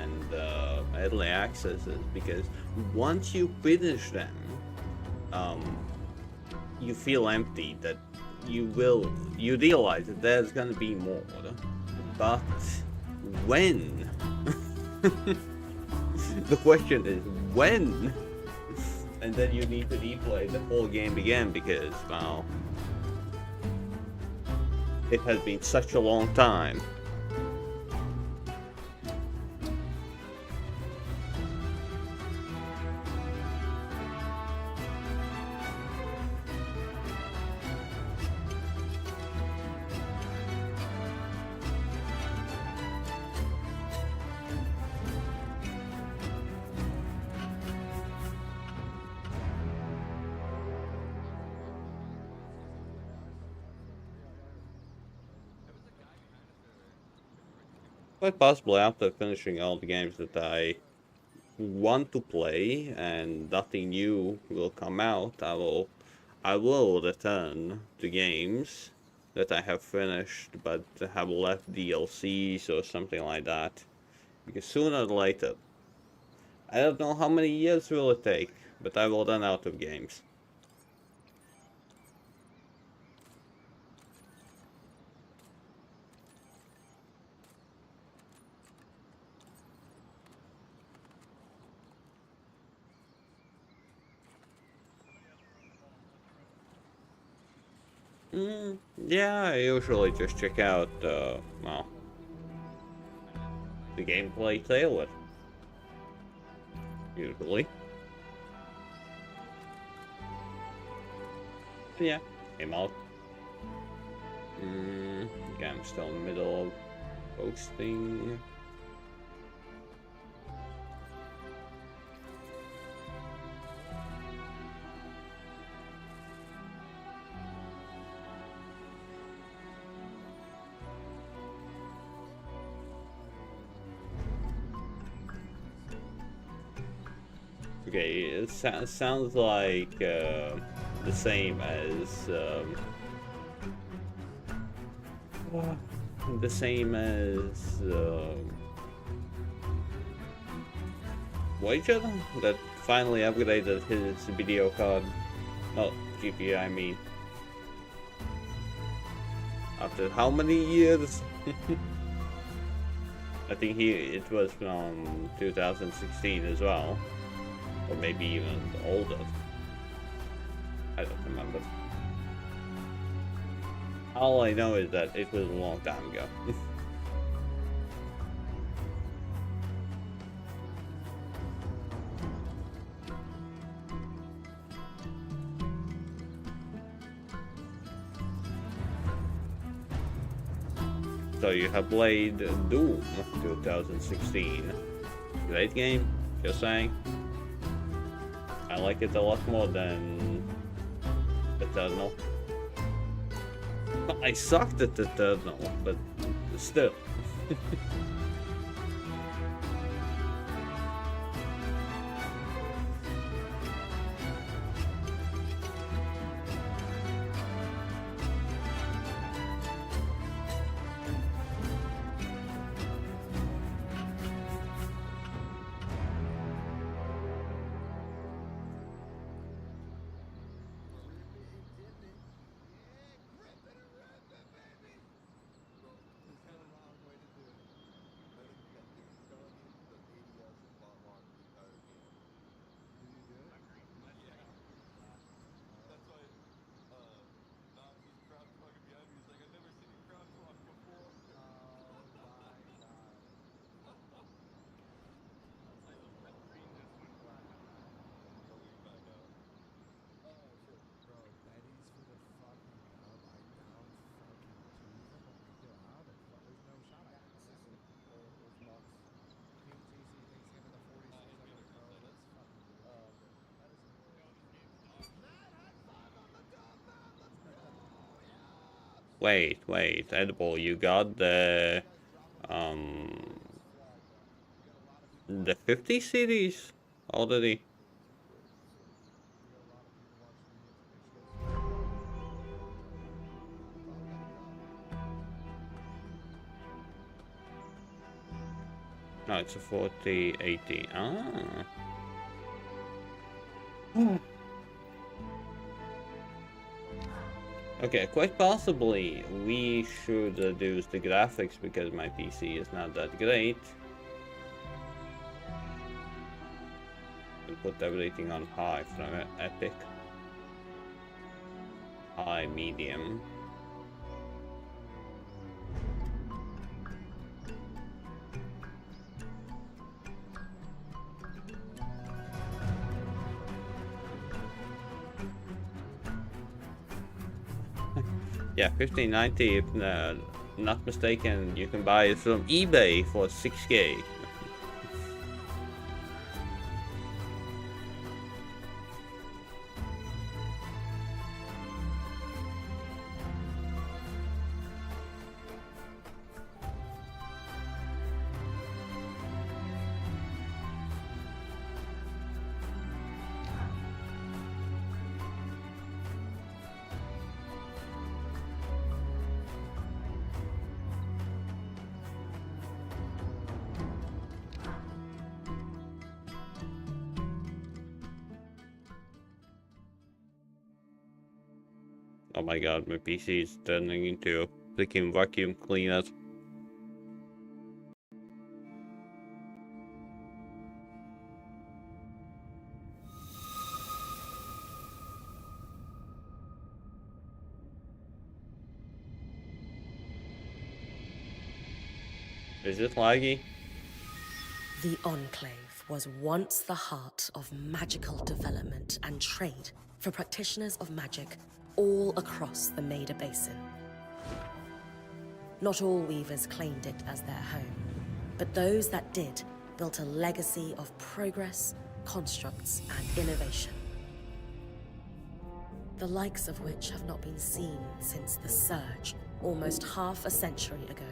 and early accesses, because once you finish them, you feel empty, that you realize that there's gonna be more, but when? The question is when? And then you need to replay the whole game again because, well, it has been such a long time. Quite possibly after finishing all the games that I want to play and nothing new will come out, I will return to games that I have finished but have left DLCs or something like that. Because sooner or later, I don't know how many years will it take, but I will run out of games. Yeah, I usually just check out, well, the gameplay trailer. Usually. Yeah, came out. Okay, I'm still in the middle of posting. Okay, it sounds like the same as the same as Voyager that finally upgraded his video card. Not GPU, I mean. After how many years? I think it was from 2016 as well. Or maybe even older. I don't remember. All I know is that it was a long time ago. So you have played Doom 2016. Great game, just saying. I like it a lot more than Eternal. I sucked at Eternal, but still. Wait, Edible, you got the 50 series already? No, it's a 40, 80. Ah. Okay, quite possibly we should reduce the graphics because my PC is not that great. And put everything on high from Epic. High, medium. Yeah, 1590, if not mistaken, you can buy it from eBay for 6K. Oh my god, my PC is turning into a freaking vacuum cleaner. Is it laggy? The Enclave was once the heart of magical development and trade for practitioners of magic all across the Maida Basin. Not all weavers claimed it as their home, but those that did built a legacy of progress, constructs, and innovation. The likes of which have not been seen since the Surge, almost half a century ago,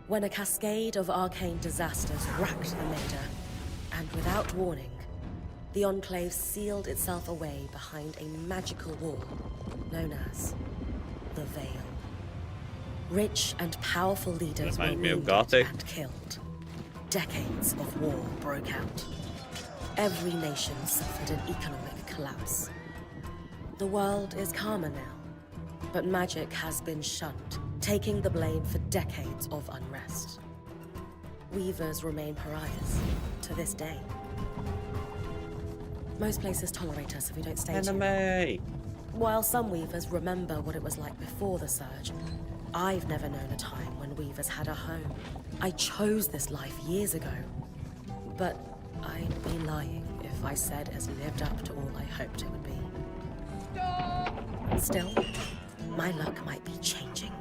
when a cascade of arcane disasters racked the Maida, and without warning, the Enclave sealed itself away behind a magical wall known as the Veil. Rich and powerful leaders were wounded and killed. Decades of war broke out. Every nation suffered an economic collapse. The world is calmer now, but magic has been shunned, taking the blame for decades of unrest. Weavers remain pariahs to this day. Most places tolerate us if we don't stay too. While some weavers remember what it was like before the Surge, I've never known a time when weavers had a home. I chose this life years ago, but I'd be lying if I said it lived up to all I hoped it would be. Still, my luck might be changing.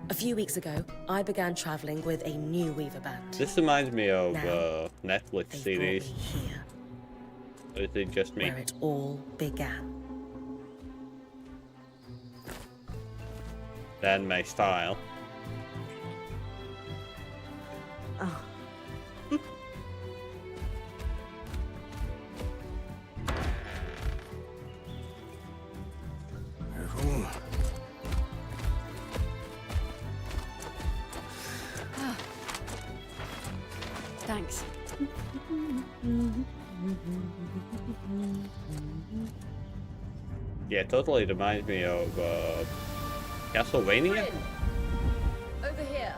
A few weeks ago, I began traveling with a new weaver band. This reminds me of Netflix they series. brought me here, Or is it just me? where it all began. Then my style. Oh. Thanks. Yeah, totally reminds me of Castlevania. Over here.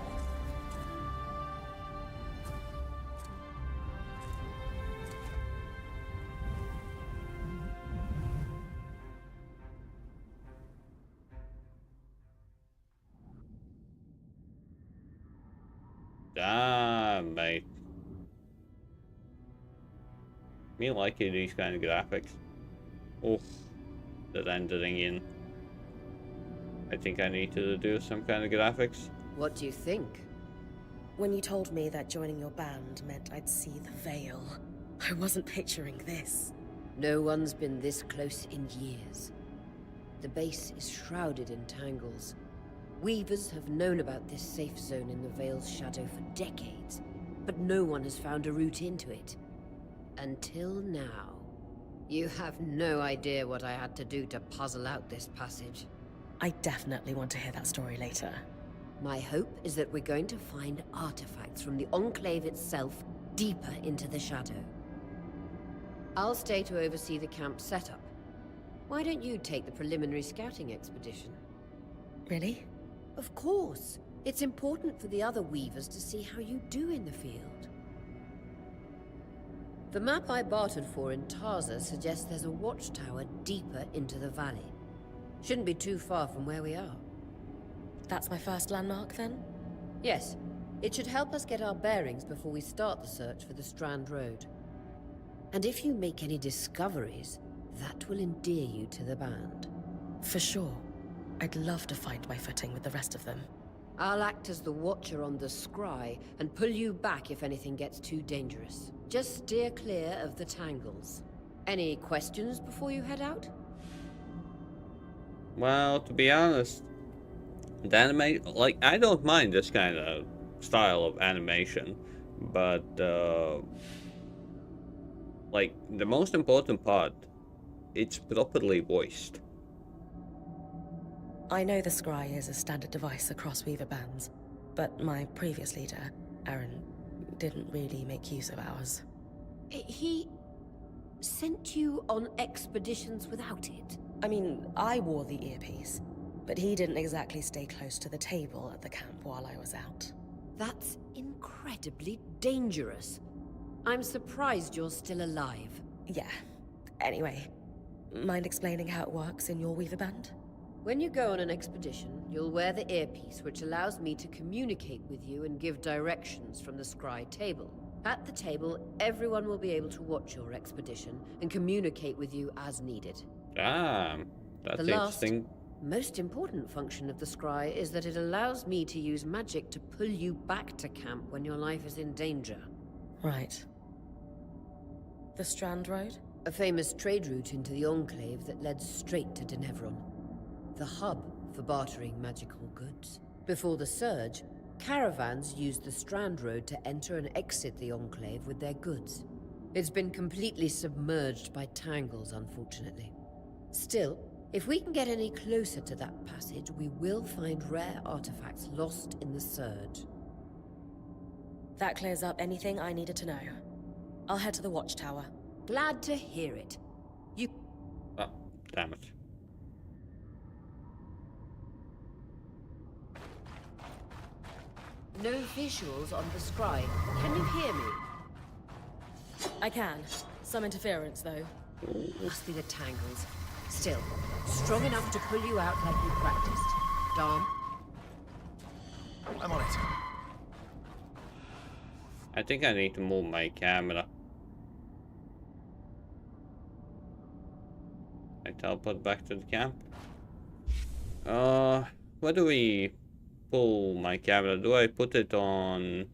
Damn, mate. Me liking these kind of graphics. Oh, the rendering in. I think I need to do some kind of graphics. What do you think? When you told me that joining your band meant I'd see the Veil, I wasn't picturing this. No one's been this close in years. The base is shrouded in tangles. Weavers have known about this safe zone in the Veil's shadow for decades, but no one has found a route into it. Until now. You have no idea what I had to do to puzzle out this passage. I definitely want to hear that story later. My hope is that we're going to find artifacts from the Enclave itself deeper into the shadow. I'll stay to oversee the camp setup. Why don't you take the preliminary scouting expedition? Really? Of course. It's important for the other Weavers to see how you do in the field. The map I bartered for in Tarza suggests there's a watchtower deeper into the valley. Shouldn't be too far from where we are. That's my first landmark, then? Yes. It should help us get our bearings before we start the search for the Strand Road. And if you make any discoveries, that will endear you to the band. For sure. I'd love to find my footing with the rest of them. I'll act as the watcher on the scry and pull you back if anything gets too dangerous. Just steer clear of the tangles. Any questions before you head out? Well, to be honest, the anime, like, I don't mind this kind of style of animation, but like, the most important part, it's properly voiced. I know the scry is a standard device across Weaver bands, but my previous leader, Aaron, didn't really make use of ours. He sent you on expeditions without it? I mean, I wore the earpiece, but he didn't exactly stay close to the table at the camp while I was out. That's incredibly dangerous. I'm surprised you're still alive. Yeah. Anyway, mind explaining how it works in your Weaver band? When you go on an expedition, you'll wear the earpiece, which allows me to communicate with you and give directions from the scry table. At the table, everyone will be able to watch your expedition and communicate with you as needed. Damn, that's interesting. Most important function of the scry is that it allows me to use magic to pull you back to camp when your life is in danger. Right. The Strand Road? A famous trade route into the Enclave that led straight to Denevron. The hub for bartering magical goods. Before the Surge, caravans used the Strand Road to enter and exit the Enclave with their goods. It's been completely submerged by tangles, unfortunately. Still, if we can get any closer to that passage, we will find rare artifacts lost in the Surge. That clears up anything I needed to know. I'll head to the watchtower. Glad to hear it. You... Oh, damn it. No visuals on the scry. Can you hear me? I can. Some interference, though. Must be the tangles. Still, strong enough to pull you out like you practiced. Dom? I'm on it. I think I need to move my camera. I teleport back to the camp. Where do we pull my camera? Do I put it on,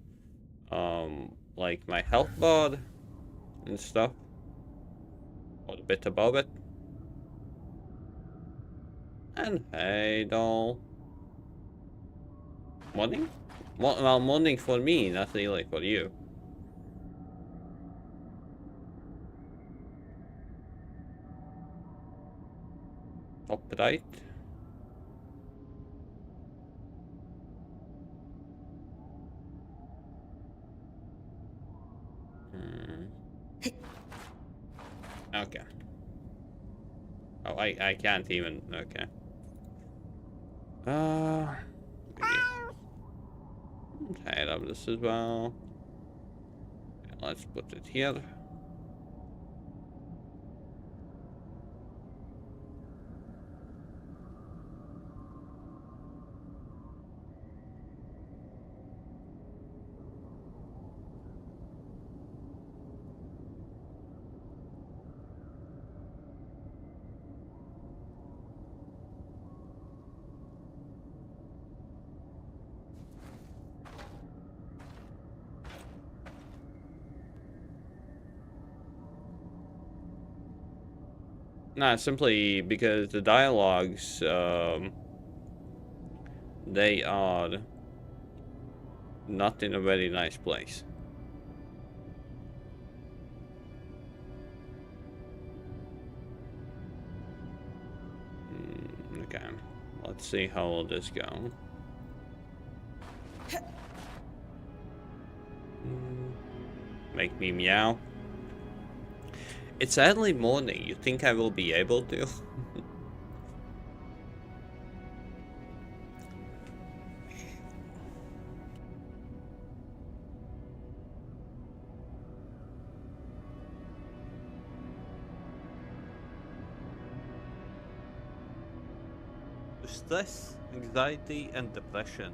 like my health bar and stuff? Or a bit above it? And hey, doll. Morning? Well, morning for me, not really for you. Top right. Okay. Oh, I can't even. Okay. Tired of this as well. Okay, let's put it here. Nah, simply because the dialogues, they are not in a very nice place. Okay, let's see how will this go. make me meow. It's early morning. You think I will be able to? Stress, anxiety, and depression.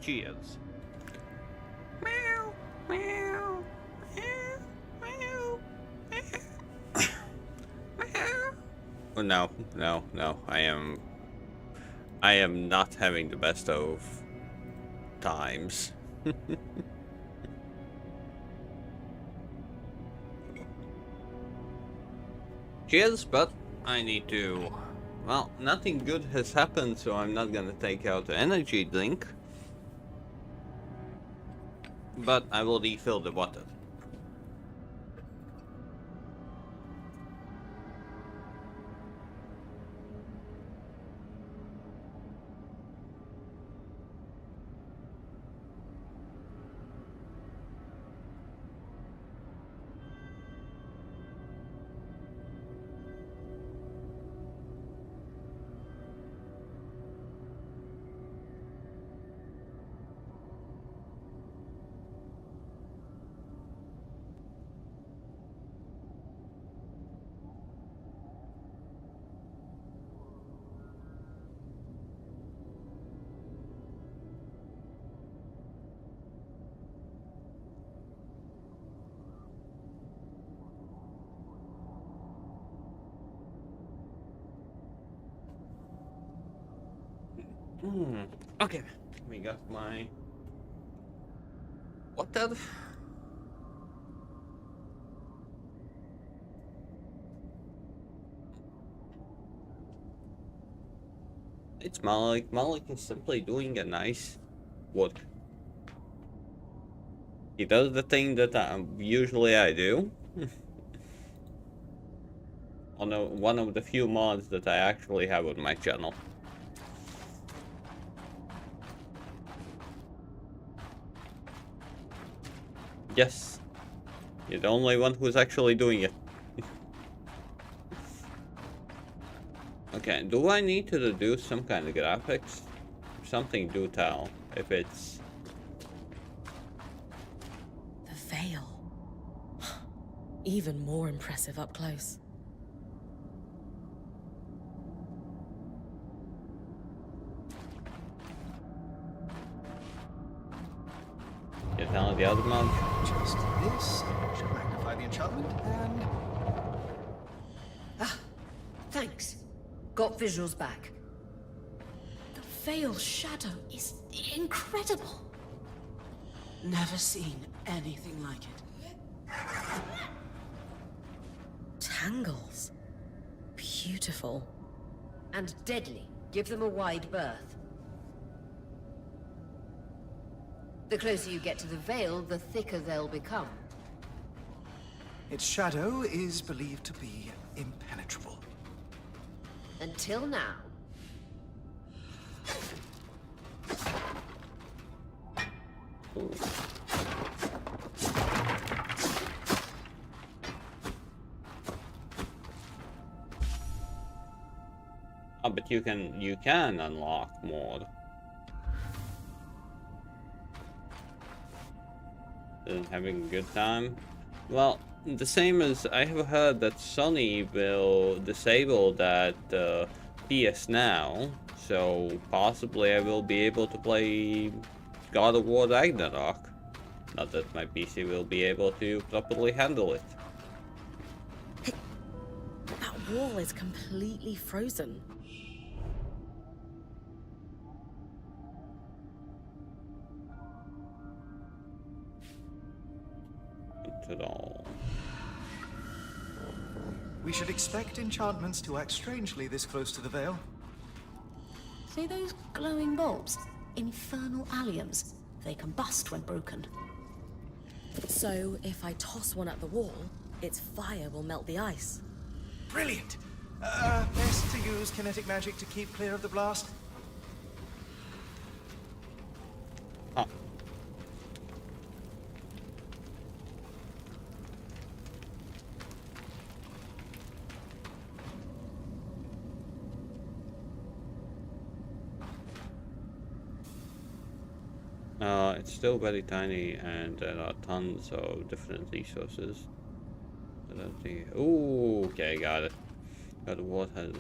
Cheers. Meow, meow, meow, meow, meow. Oh, no, no, no. I am not having the best of times. Cheers, but I need to... Well, nothing good has happened, so I'm not gonna take out the energy drink. But I will refill the water. Okay, we got my water. It's Malik. Malik is simply doing a nice work. He does the thing that usually I do. On one of the few mods that I actually have on my channel. Yes, you're the only one who's actually doing it. Okay, do I need to reduce some kind of graphics? Something do tell if it's... The veil. Even more impressive up close. You're telling the other mod? Just this should magnify the enchantment, and... Ah, thanks. Got visuals back. The veil shadow is incredible. Never seen anything like it. Tangles. Beautiful. And deadly. Give them a wide berth. The closer you get to the veil, the thicker they'll become. its shadow is believed to be impenetrable. Until now. Oh, but you can unlock more. Isn't having a good time? Well, the same as I have heard that Sony will disable that PS Now, so possibly I will be able to play God of War Ragnarok. Not that my PC will be able to properly handle it. That wall is completely frozen. Not at all. We should expect enchantments to act strangely this close to the veil. See those glowing bulbs? Infernal alliums. They combust when broken. So, if I toss one at the wall, its fire will melt the ice. Brilliant! Best to use kinetic magic to keep clear of the blast. Huh. it's still very tiny, and there are tons of different resources. Ooh, okay, got it. God of War has...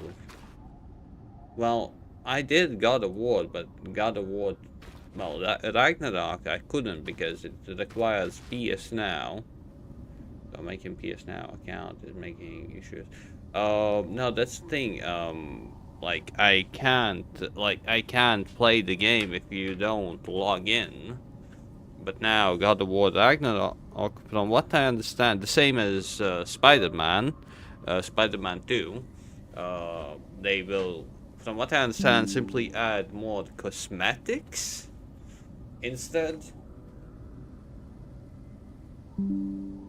Well, I did God of War, but God of War... Well, Ragnarok I couldn't because it requires PS Now. So making PS Now account is making issues. No, that's the thing. Like I can't play the game if you don't log in. But now God of War Ragnarok, from what I understand, the same as Spider-Man, Spider-Man 2. They will, from what I understand, simply add more cosmetics instead.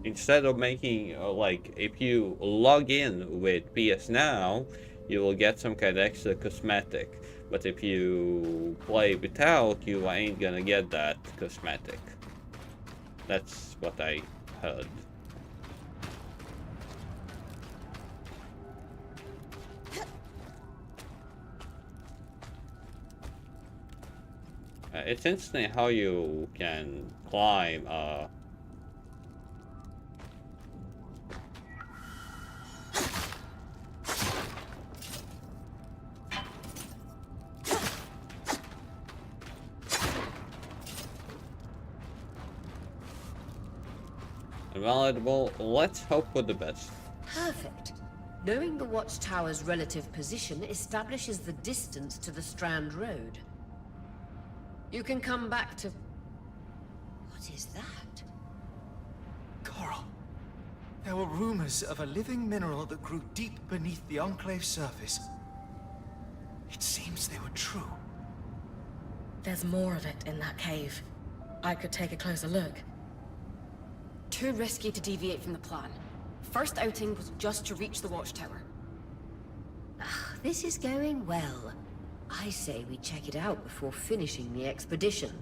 Instead of making, like, if you log in with PS Now, you will get some kind of extra cosmetic. But if you play without, you ain't gonna get that cosmetic. That's what I heard. It's interesting how you can climb, invaluable. Let's hope for the best. Perfect. Knowing the watchtower's relative position establishes the distance to the Strand Road. You can come back to... What is that? Coral. There were rumors of a living mineral that grew deep beneath the Enclave's surface. It seems they were true. There's more of it in that cave. I could take a closer look. Too risky to deviate from the plan. First outing was just to reach the watchtower. This is going well. I say we check it out before finishing the expedition.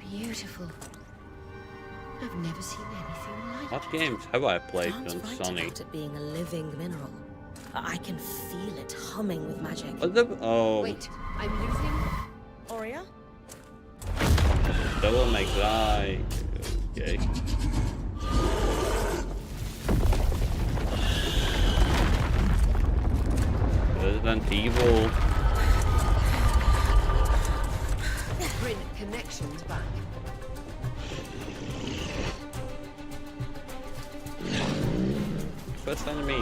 Beautiful. I've never seen anything like it. What games have I played Sounds on right Sony? about it being a living mineral. I can feel it humming with magic. What the... Oh, Wait, I'm losing... Aurea? Devil May Cry. Okay. Resident Evil. Bring connections back. First enemy.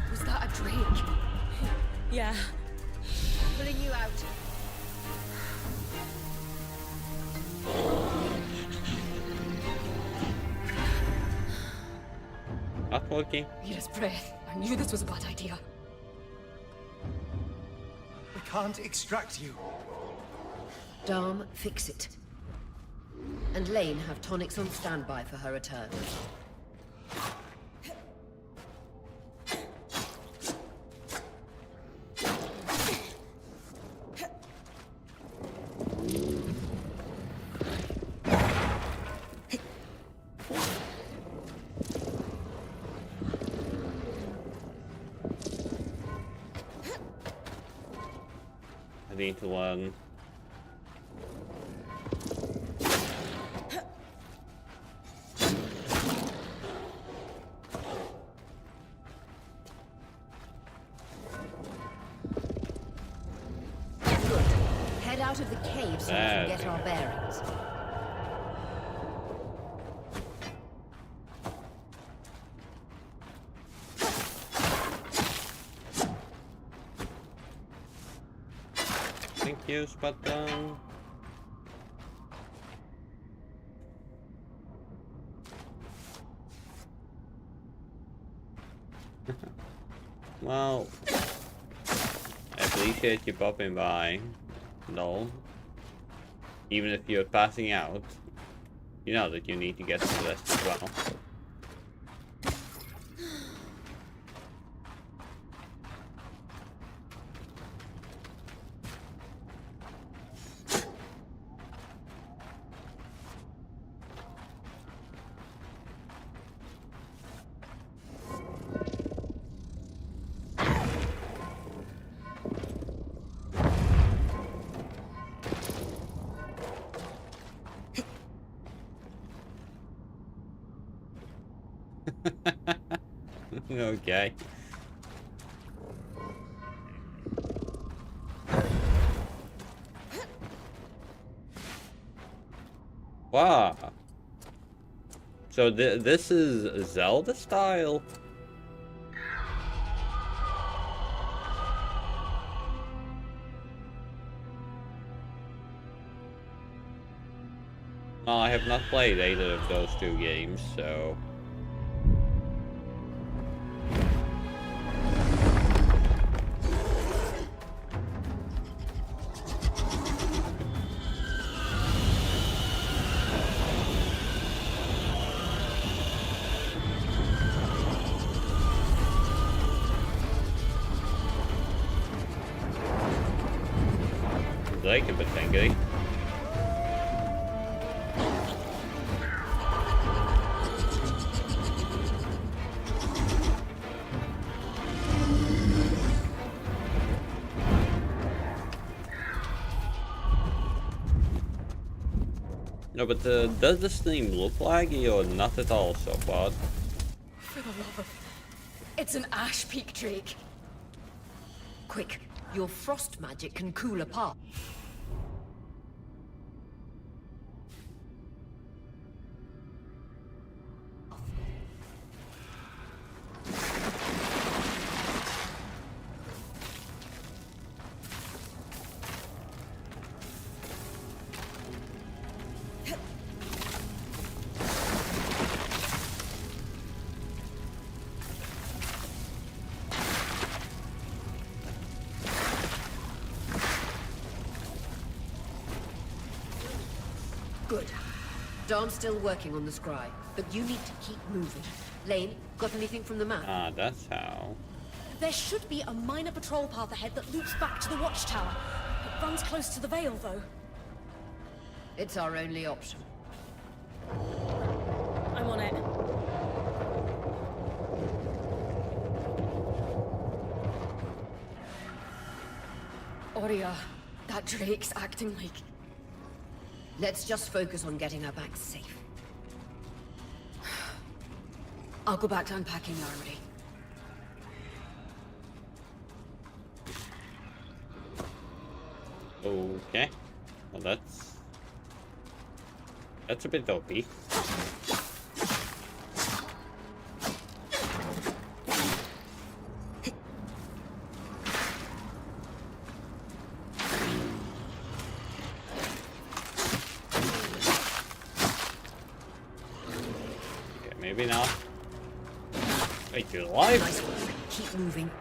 Was that a drake? Yeah. Pulling you out. Not working. Mira's breath. I knew this was a bad idea. We can't extract you. Dharm, fix it. And Lane have tonics on standby for her return. I need to learn. Good. Head out of the cave so we can get our bearings. Thank you, Spartan. Come Well, I appreciate you popping by. No. Even if you're passing out, you know that you need to get some rest as well. Okay. Wow. So this is Zelda style? Well, I have not played either of those two games, so... Like a bit angry. No, but does this thing look laggy or not at all so far? For the love of... It's an Ash Peak Drake. Quick, your frost magic can cool apart. Good. Darn's still working on the scry, but you need to keep moving. Lane, got anything from the map? Ah, that's how. There should be a minor patrol path ahead that loops back to the watchtower. It runs close to the Vale, though. It's our only option. I'm on it. Aurea, that Drake's acting like... Let's just focus on getting her back safe. I'll go back to unpacking the armory. Okay. Well, that's a bit dopey. Okay, maybe not. Wait, you're alive? Nice work. Keep moving.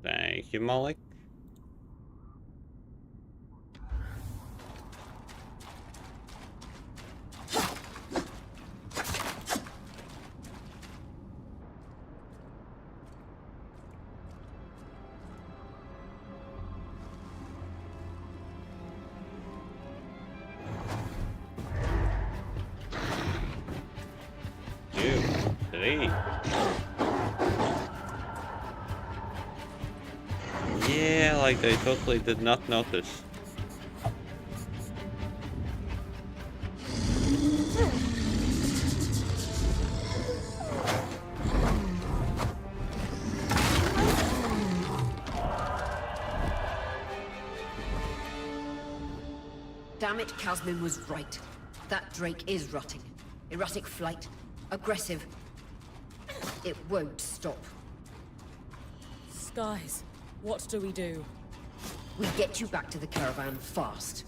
Thank you, Malik. Two, three. Yeah, like I totally did not notice. Damn it, Casmin was right. That drake is rotting. Erratic flight. Aggressive. It won't stop. Skies, what do we do? We get you back to the caravan fast.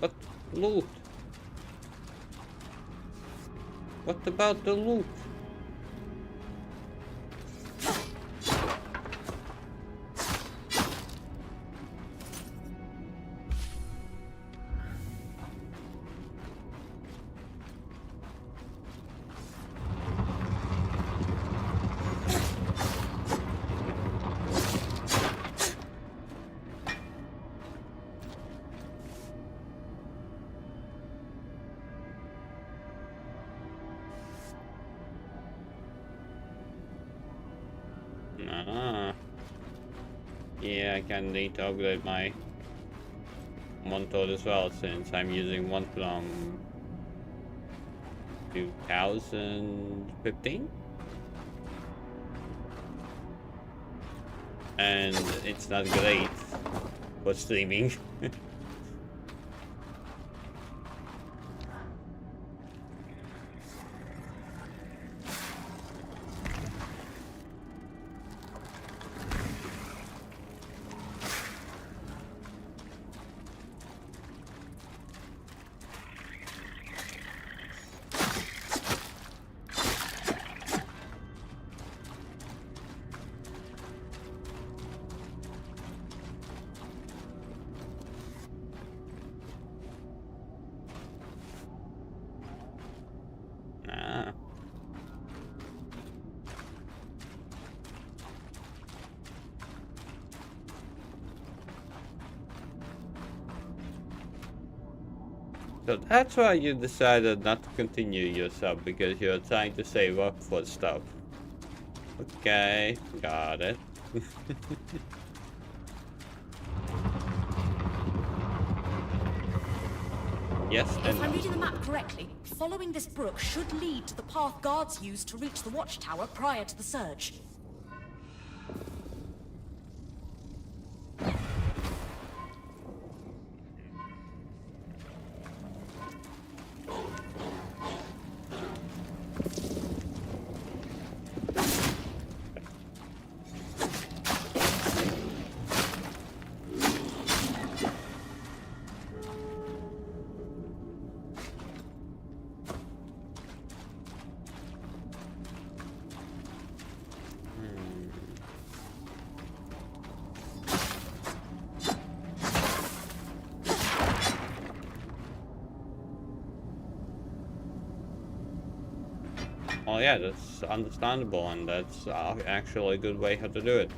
But loot? What about the loot? Yeah, I can need to upgrade my Montour as well, since I'm using one from 2015. And it's not great for streaming. So that's why you decided not to continue your sub, because you're trying to save up for stuff. Okay, got it. Yes, If and I'm no. reading the map correctly, following this brook should lead to the path guards used to reach the watchtower prior to the surge. Oh yeah, that's understandable, and that's actually a good way how to do it.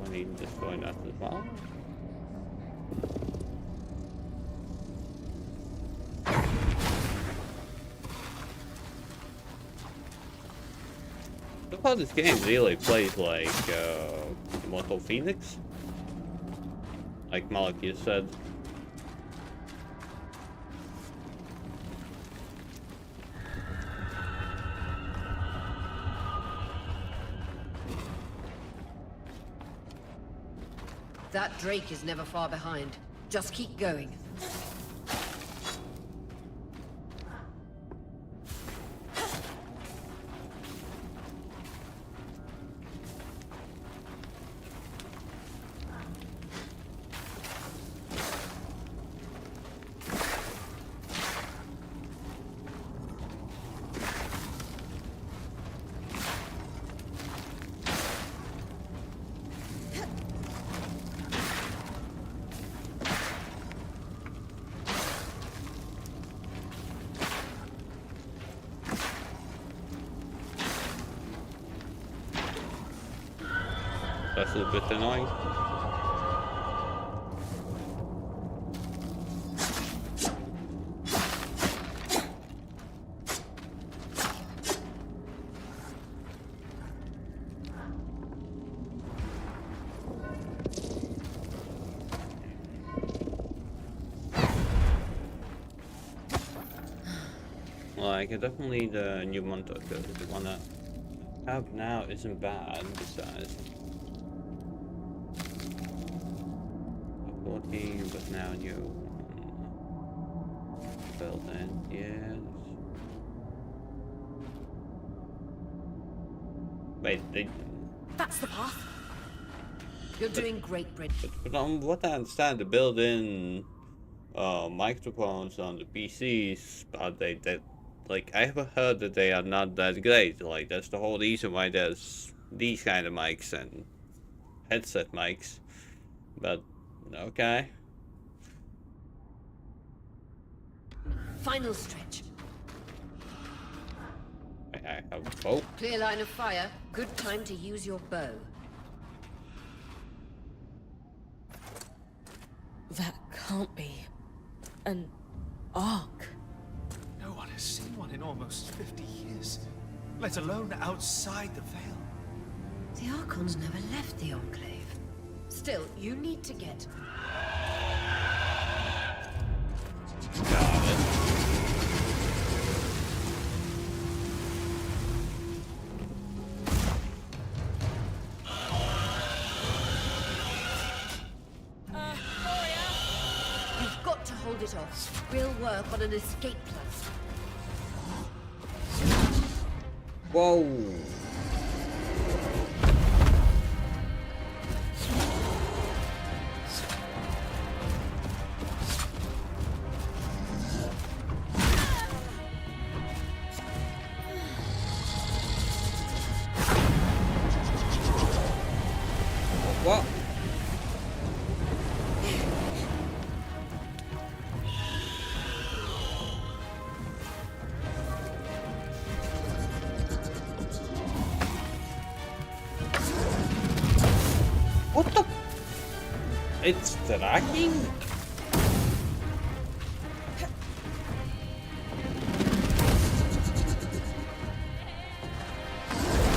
I need to destroy that as well. So far this game really plays like Immortal Phoenix. Like Malik, you said. That drake is never far behind. Just keep going. That's a bit annoying. Like, definitely the new monitor, because the one I have now isn't bad, besides. 14, but now new one. Built in, yes. Wait, they... That's the path. You're doing great, Bryn. But on what I understand, the built-in microphones on the PCs, but they like, I have heard that they are not that great. Like, that's the whole reason why there's these kind of mics and headset mics. But okay. Final stretch. I have a bow. Clear line of fire. Good time to use your bow. That can't be an ark. No one has seen one in almost 50 years, let alone outside the Veil. The Archons never left the Enclave. Still, you need to get... Got it. You've got to hold it off. We'll work on an escape plan. Whoa. What? What the? It's tracking?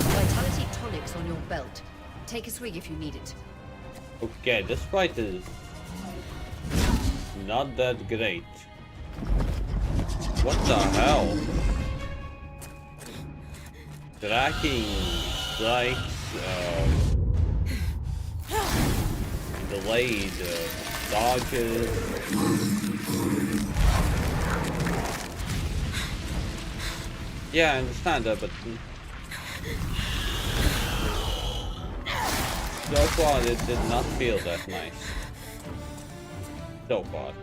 Vitality tonics on your belt. Take a swig if you need it. Okay, this fight is not that great. What the hell? Tracking strikes, delayed dodges. Yeah, I understand that, but so far it did not feel that nice. So far.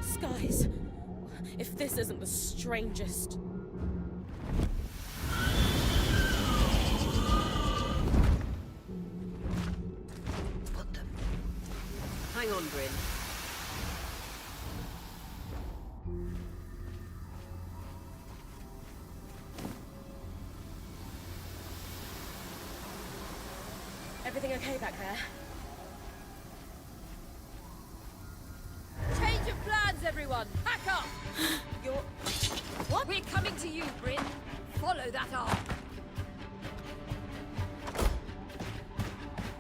Skies. If this isn't the strangest. What the... Hang on, Bryn. Everything okay back there? Change of plans, everyone! Pack up! You're... What? We're coming to you, Bryn. Follow that arc.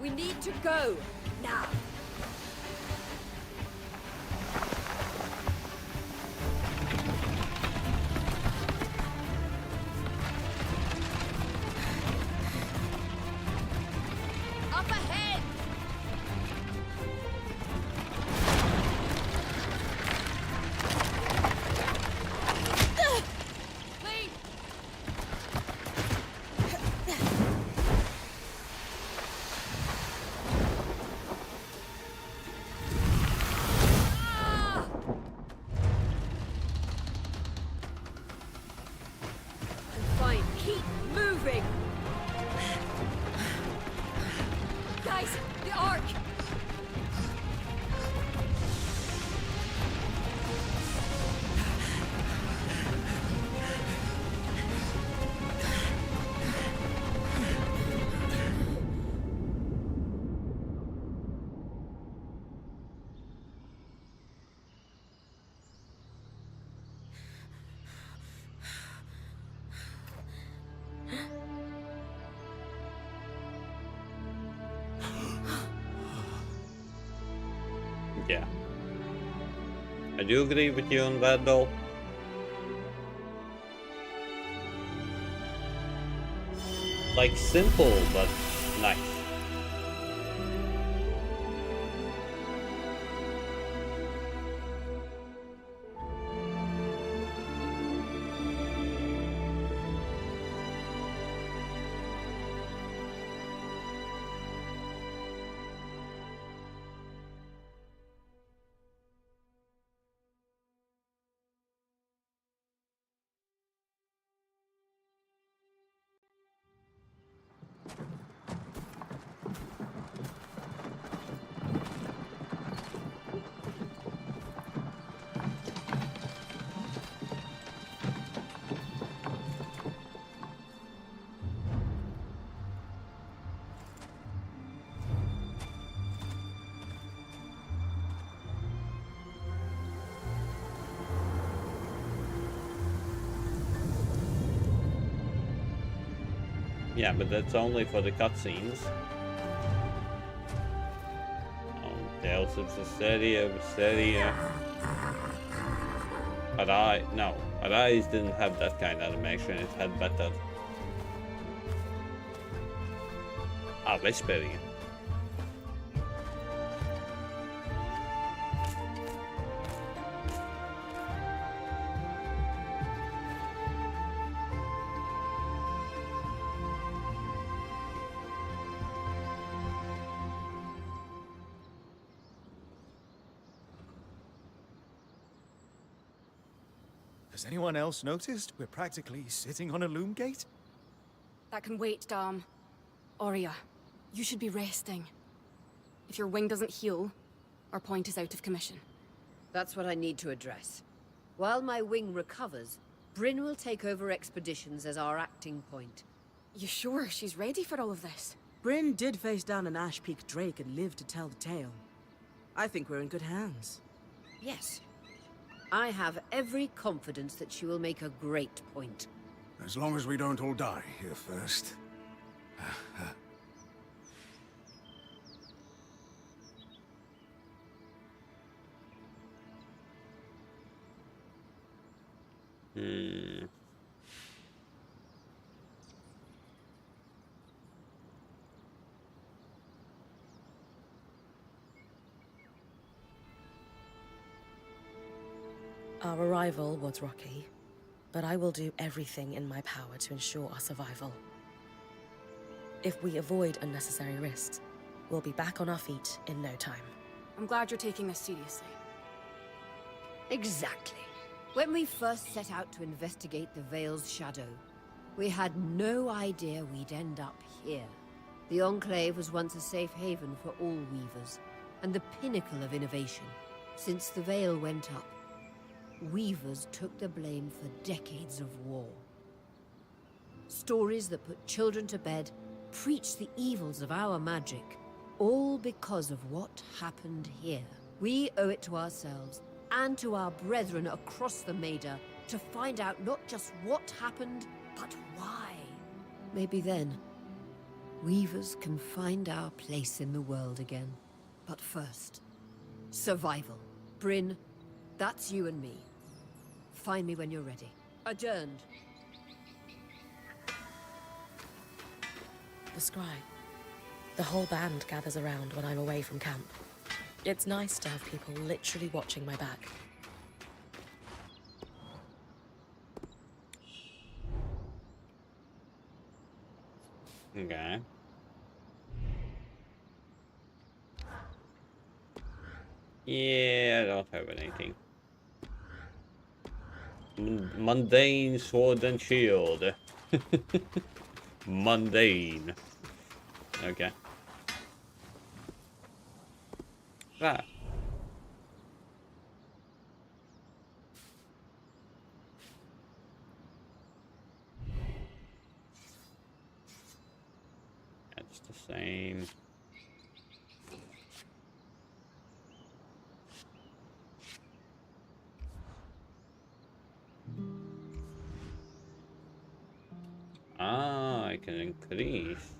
We need to go. Now. Up ahead! Lead! Yeah. I do agree with you on that though. Like simple, but nice. Yeah, but that's only for the cutscenes. Oh, Tales of Berseria. Arise didn't have that kind of animation, it had better. Ah, Vesperia. Has anyone else noticed we're practically sitting on a loom gate? That can wait, Dom. Aurea, you should be resting. If your wing doesn't heal, our point is out of commission. That's what I need to address. While my wing recovers, Bryn will take over expeditions as our acting point. You sure she's ready for all of this? Bryn did face down an Ash Peak Drake and lived to tell the tale. I think we're in good hands. Yes. I have every confidence that she will make a great point. As long as we don't all die here first. Our arrival was rocky, but I will do everything in my power to ensure our survival. If we avoid unnecessary risks, we'll be back on our feet in no time. I'm glad you're taking this seriously. Exactly. When we first set out to investigate the Veil's shadow, we had no idea we'd end up here. The Enclave was once a safe haven for all Weavers, and the pinnacle of innovation. Since the Veil went up, Weavers took the blame for decades of war. Stories that put children to bed, preached the evils of our magic, all because of what happened here. We owe it to ourselves and to our brethren across the Maida to find out not just what happened, but why. Maybe then, Weavers can find our place in the world again. But first, survival. Bryn, that's you and me. Find me when you're ready. Adjourned. The scry. The whole band gathers around when I'm away from camp. It's nice to have people literally watching my back. Okay. Yeah, I don't have anything. Mundane sword and shield. Mundane. Okay. Ah. That's the same. Ah, I can increase.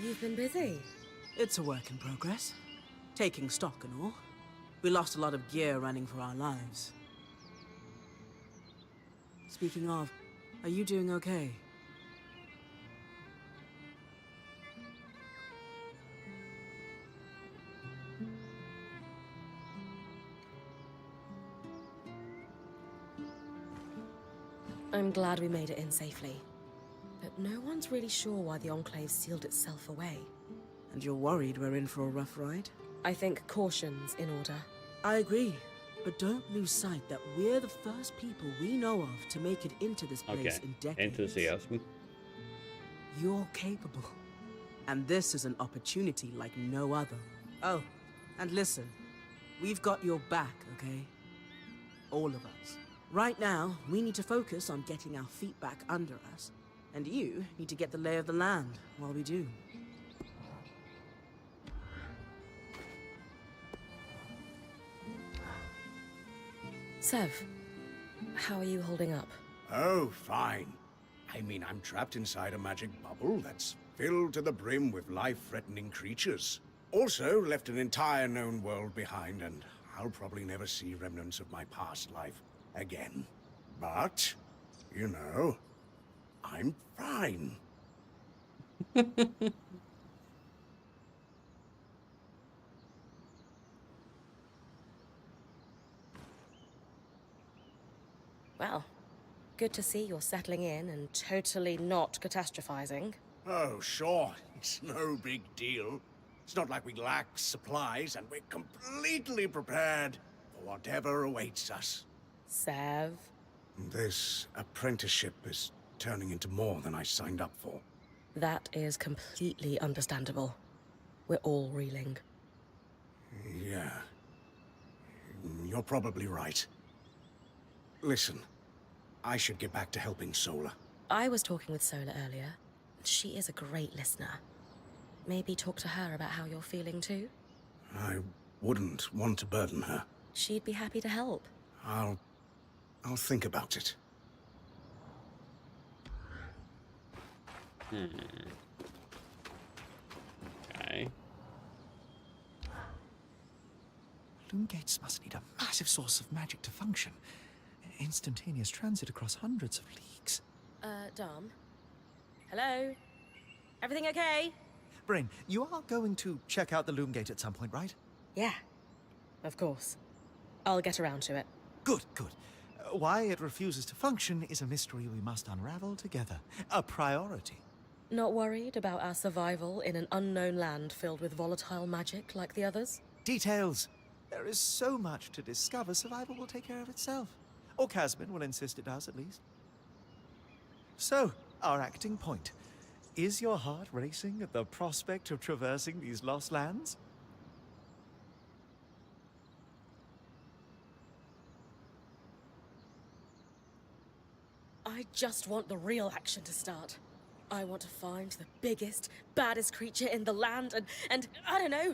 You've been busy. It's a work in progress. Taking stock and all. We lost a lot of gear running for our lives. Speaking of, are you doing okay? I'm glad we made it in safely. But no one's really sure why the Enclave sealed itself away. And you're worried we're in for a rough ride? I think caution's in order. I agree. But don't lose sight that we're the first people we know of to make it into this place in decades. Enthusiasm. You're capable. And this is an opportunity like no other. Oh, and listen. We've got your back, okay? All of us. Right now, we need to focus on getting our feet back under us. And you need to get the lay of the land while we do. Sev, how are you holding up? Oh, fine. I mean, I'm trapped inside a magic bubble that's filled to the brim with life-threatening creatures. Also, left an entire known world behind, and I'll probably never see remnants of my past life again. But, you know, I'm fine. Well, good to see you're settling in and totally not catastrophizing. Oh, sure. It's no big deal. It's not like we lack supplies, and we're completely prepared for whatever awaits us. Sev? This apprenticeship is turning into more than I signed up for. That is completely understandable. We're all reeling. Yeah. You're probably right. Listen, I should get back to helping Sola. I was talking with Sola earlier. She is a great listener. Maybe talk to her about how you're feeling too? I wouldn't want to burden her. She'd be happy to help. I'll think about it. Okay. Loom gates must need a massive source of magic to function. Instantaneous transit across hundreds of leagues. Dom? Hello? Everything okay? Bryn, you are going to check out the loom gate at some point, right? Yeah, of course. I'll get around to it. Good, good. Why it refuses to function is a mystery we must unravel together. A priority. Not worried about our survival in an unknown land filled with volatile magic like the others? Details. There is so much to discover, survival will take care of itself. Or Casman will insist it does, at least. So, our acting point. Is your heart racing at the prospect of traversing these lost lands? I just want the real action to start. I want to find the biggest, baddest creature in the land and I don't know,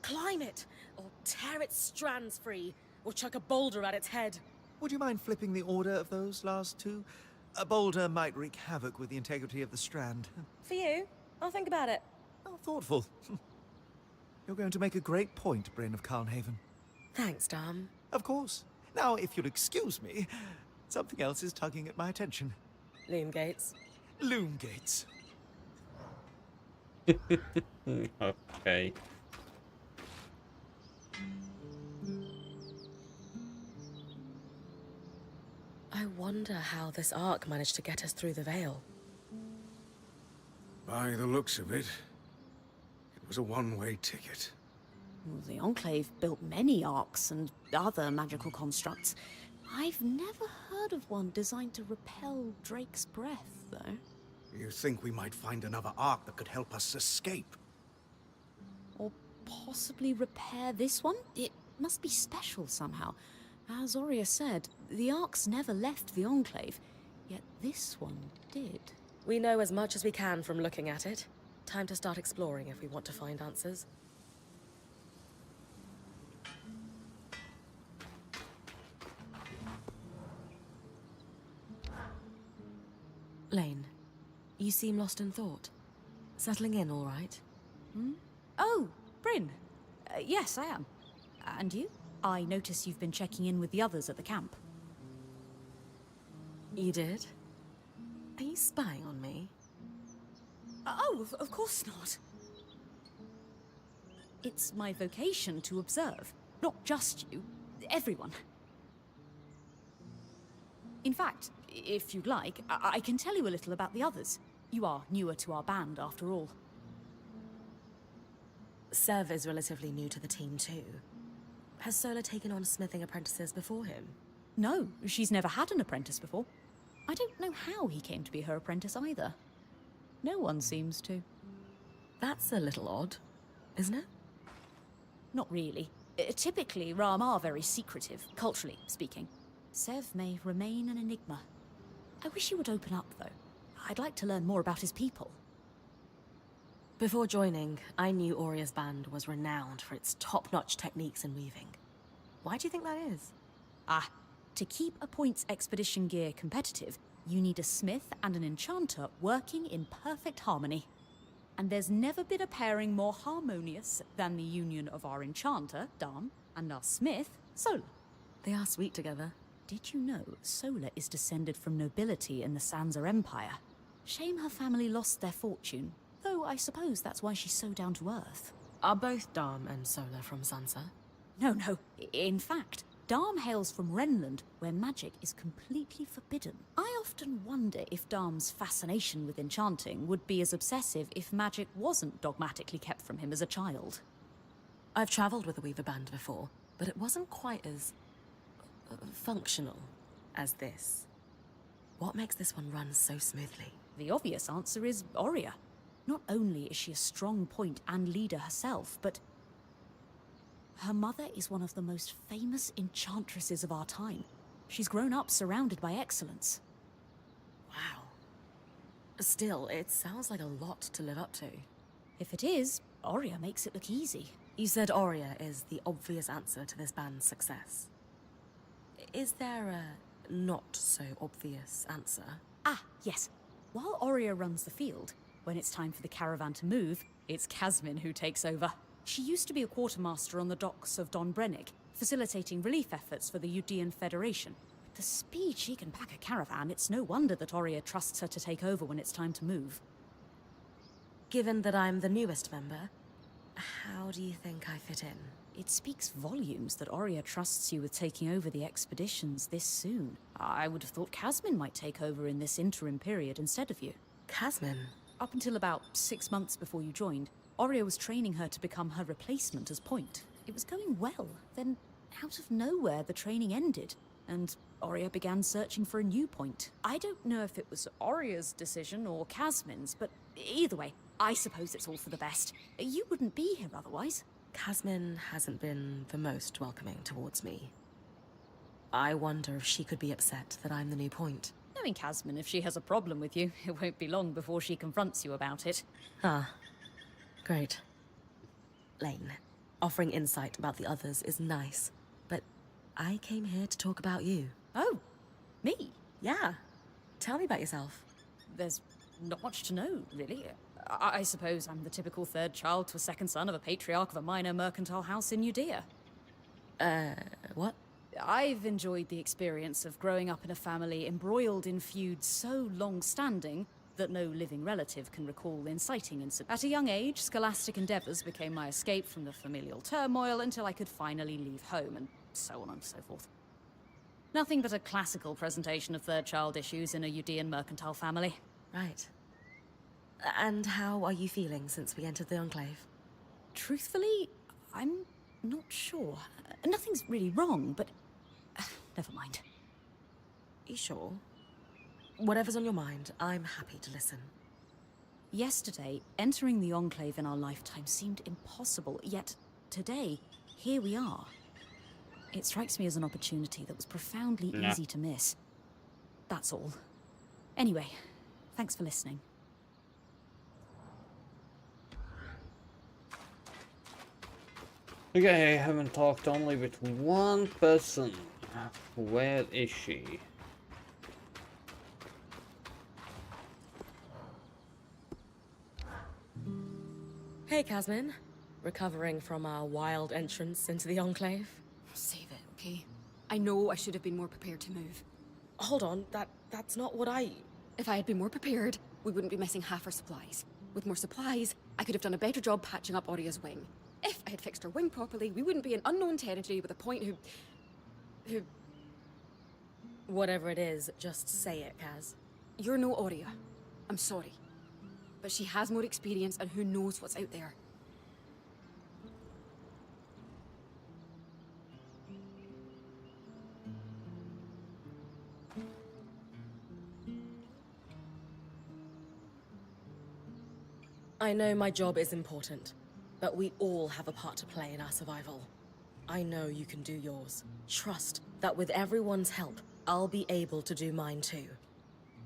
climb it, or tear its strands free, or chuck a boulder at its head. Would you mind flipping the order of those last two? A boulder might wreak havoc with the integrity of the strand. For you, I'll think about it. Oh, thoughtful. You're going to make a great point, Bryn of Carnhaven. Thanks, Dom. Of course. Now, if you'll excuse me, something else is tugging at my attention. Loom gates. Loom gates. Okay. I wonder how this arc managed to get us through the Veil. By the looks of it, it was a one-way ticket. Well, the Enclave built many arcs and other magical constructs. I've never heard of one designed to repel Drake's breath, though. You think we might find another arc that could help us escape? Or possibly repair this one? It must be special somehow. As Aurea said, the arcs never left the Enclave, yet this one did. We know as much as we can from looking at it. Time to start exploring if we want to find answers. Lane, you seem lost in thought. Settling in all right? Oh, Bryn. Yes, I am. And you? I notice you've been checking in with the others at the camp. You did? Are you spying on me? Oh, of course not. It's my vocation to observe. Not just you. Everyone. In fact, if you'd like, I can tell you a little about the others. You are newer to our band, after all. Sev is relatively new to the team too. Has Sola taken on smithing apprentices before him? No, she's never had an apprentice before. I don't know how he came to be her apprentice either. No one seems to. That's a little odd, isn't it? Not really. Typically, Ram are very secretive, culturally speaking. Sev may remain an enigma. I wish he would open up, though. I'd like to learn more about his people. Before joining, I knew Auria's band was renowned for its top-notch techniques in weaving. Why do you think that is? To keep a points expedition gear competitive, you need a smith and an enchanter working in perfect harmony. And there's never been a pairing more harmonious than the union of our enchanter, Dam, and our smith, Sola. They are sweet together. Did you know Sola is descended from nobility in the Sansa Empire? Shame her family lost their fortune, though I suppose that's why she's so down to earth. Are both Dam and Sola from Sansa? No. In fact, Dam hails from Renland, where magic is completely forbidden. I often wonder if Dam's fascination with enchanting would be as obsessive if magic wasn't dogmatically kept from him as a child. I've travelled with a Weaver band before, but it wasn't quite as functional as this. What makes this one run so smoothly? The obvious answer is Auria. Not only is she a strong point and leader herself, but her mother is one of the most famous enchantresses of our time. She's grown up surrounded by excellence. Wow. Still, it sounds like a lot to live up to. If it is, Auria makes it look easy. You said Auria is the obvious answer to this band's success. Is there a not-so-obvious answer? Yes. While Auria runs the field, when it's time for the caravan to move, it's Casmin who takes over. She used to be a quartermaster on the docks of Don Brennick, facilitating relief efforts for the Udean Federation. With the speed she can pack a caravan, it's no wonder that Auria trusts her to take over when it's time to move. Given that I'm the newest member, how do you think I fit in? It speaks volumes that Auria trusts you with taking over the expeditions this soon. I would have thought Casmin might take over in this interim period instead of you. Casmin? Up until about 6 months before you joined, Auria was training her to become her replacement as point. It was going well. Then, out of nowhere, the training ended, and Auria began searching for a new point. I don't know if it was Auria's decision or Casmin's, but either way, I suppose it's all for the best. You wouldn't be here otherwise. Casmin hasn't been the most welcoming towards me. I wonder if she could be upset that I'm the new point. Knowing Casmin, if she has a problem with you, it won't be long before she confronts you about it. Great. Lane, offering insight about the others is nice, but I came here to talk about you. Oh, me? Yeah. Tell me about yourself. There's not much to know, really. I suppose I'm the typical third child to a second son of a patriarch of a minor mercantile house in Judea. What? I've enjoyed the experience of growing up in a family embroiled in feuds so long-standing that no living relative can recall inciting incidents. At a young age, scholastic endeavours became my escape from the familial turmoil until I could finally leave home, and so on and so forth. Nothing but a classical presentation of third child issues in a Udean mercantile family. Right. And how are you feeling since we entered the Enclave? Truthfully, I'm not sure. Nothing's really wrong, but never mind. You sure? Whatever's on your mind, I'm happy to listen. Yesterday, entering the Enclave in our lifetime seemed impossible, yet today, here we are. It strikes me as an opportunity that was profoundly easy to miss. That's all. Anyway, thanks for listening. Okay, I haven't talked only with one person. Where is she? Hey, Casmin. recovering from our wild entrance into the Enclave. Save it, okay? I know I should have been more prepared to move. Hold on, that's not what I... If I had been more prepared, we wouldn't be missing half our supplies. With more supplies, I could have done a better job patching up Oria's wing. If I had fixed her wing properly, we wouldn't be in unknown territory with a point who... Whatever it is, just say it, Kaz. You're no Oria. I'm sorry. But she has more experience and who knows what's out there. I know my job is important, but we all have a part to play in our survival. I know you can do yours. Trust that with everyone's help, I'll be able to do mine too.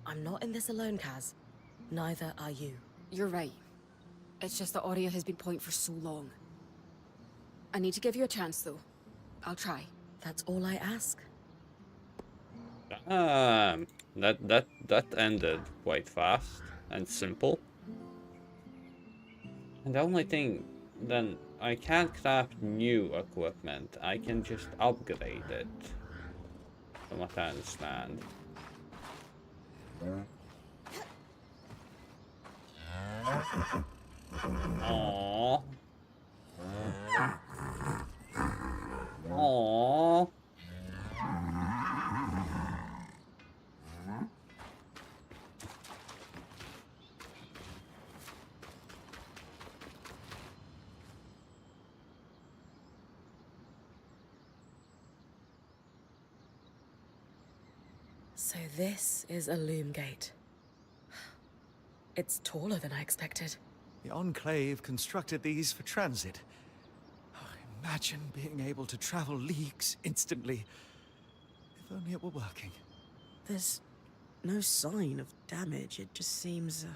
I'm not in this alone, Kaz. Neither are you. You're right. It's just that Oria has been point for so long. I need to give you a chance, though. I'll try. That's all I ask. That ended quite fast and simple. And the only thing, then, I can't craft new equipment. I can just upgrade it. From what I understand. Aww. Aww. So this is a loom gate. It's taller than I expected. The Enclave constructed these for transit. Oh, imagine being able to travel leagues instantly. If only it were working. There's no sign of damage. It just seems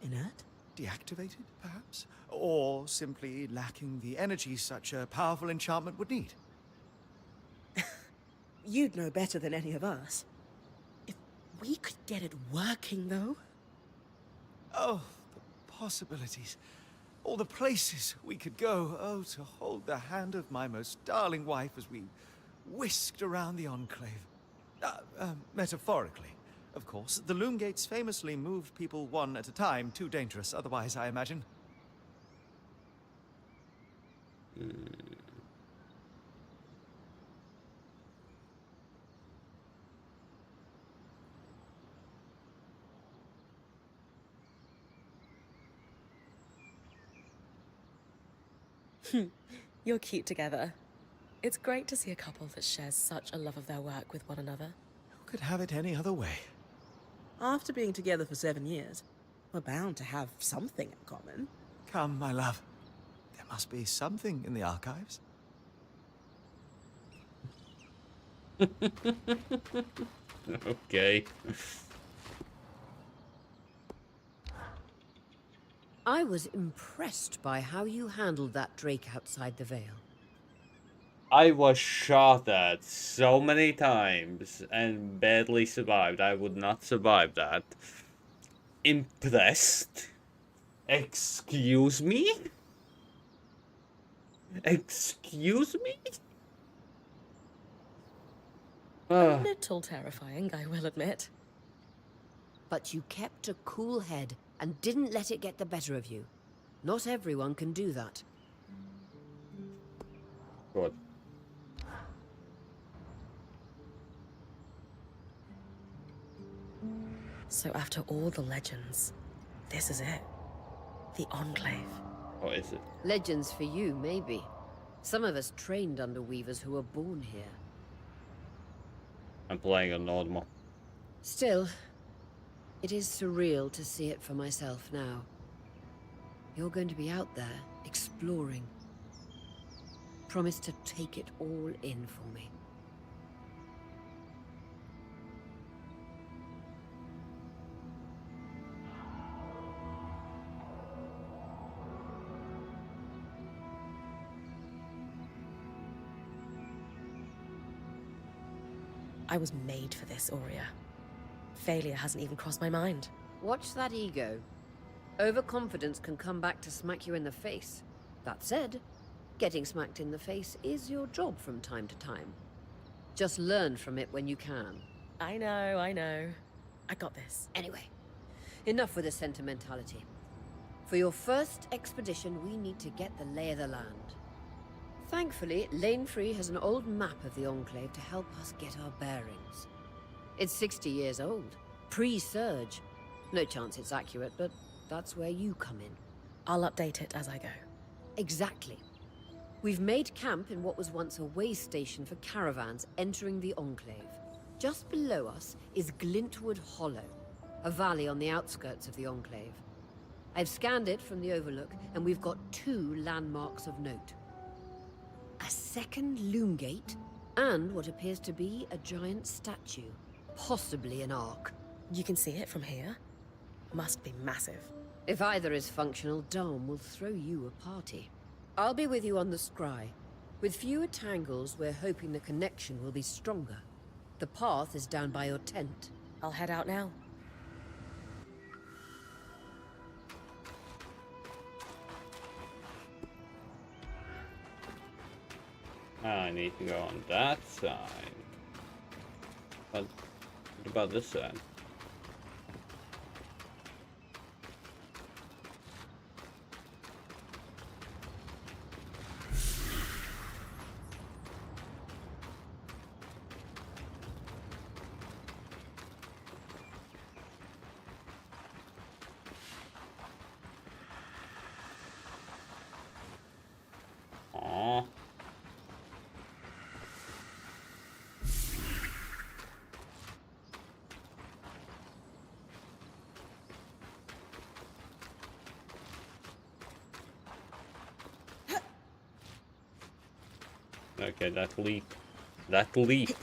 inert. Deactivated, perhaps? Or simply lacking the energy such a powerful enchantment would need. You'd know better than any of us. If we could get it working, though. Oh, the possibilities. All the places we could go. Oh, to hold the hand of my most darling wife as we whisked around the Enclave. Metaphorically, of course. The loom gates famously moved people one at a time. Too dangerous otherwise, I imagine. You're cute together. It's great to see a couple that shares such a love of their work with one another. Who could have it any other way? After being together for 7 years, we're bound to have something in common. Come, my love. There must be something in the archives. Okay. I was impressed by how you handled that drake outside the Vale. I was shot at so many times and barely survived. I would not survive that. Impressed? Excuse me? Excuse me? A little terrifying, I will admit. But you kept a cool head and didn't let it get the better of you. Not everyone can do that. Good. So after all the legends, this is it. The Enclave. Or is it? Legends for you, maybe. Some of us trained under weavers who were born here. I'm playing a normal. Still, it is surreal to see it for myself now. You're going to be out there, exploring. Promise to take it all in for me. I was made for this, Aurea. Failure hasn't even crossed my mind. Watch that ego. Overconfidence can come back to smack you in the face. That said, getting smacked in the face is your job from time to time. Just learn from it when you can. I know, I know. I got this. Anyway, enough with the sentimentality. For your first expedition, we need to get the lay of the land. Thankfully, Lane Free has an old map of the Enclave to help us get our bearings. It's 60 years old, pre-Surge. No chance it's accurate, but that's where you come in. I'll update it as I go. Exactly. We've made camp in what was once a way station for caravans entering the Enclave. Just below us is Glintwood Hollow, a valley on the outskirts of the Enclave. I've scanned it from the Overlook, and we've got 2 landmarks of note. A second loom gate, and what appears to be a giant statue. Possibly an ark. You can see it from here? Must be massive. If either is functional, Dom will throw you a party. I'll be with you on the scry. With fewer tangles, we're hoping the connection will be stronger. The path is down by your tent. I'll head out now. I need to go on that side. But what about this side? Aww. Okay, that leap. That leap.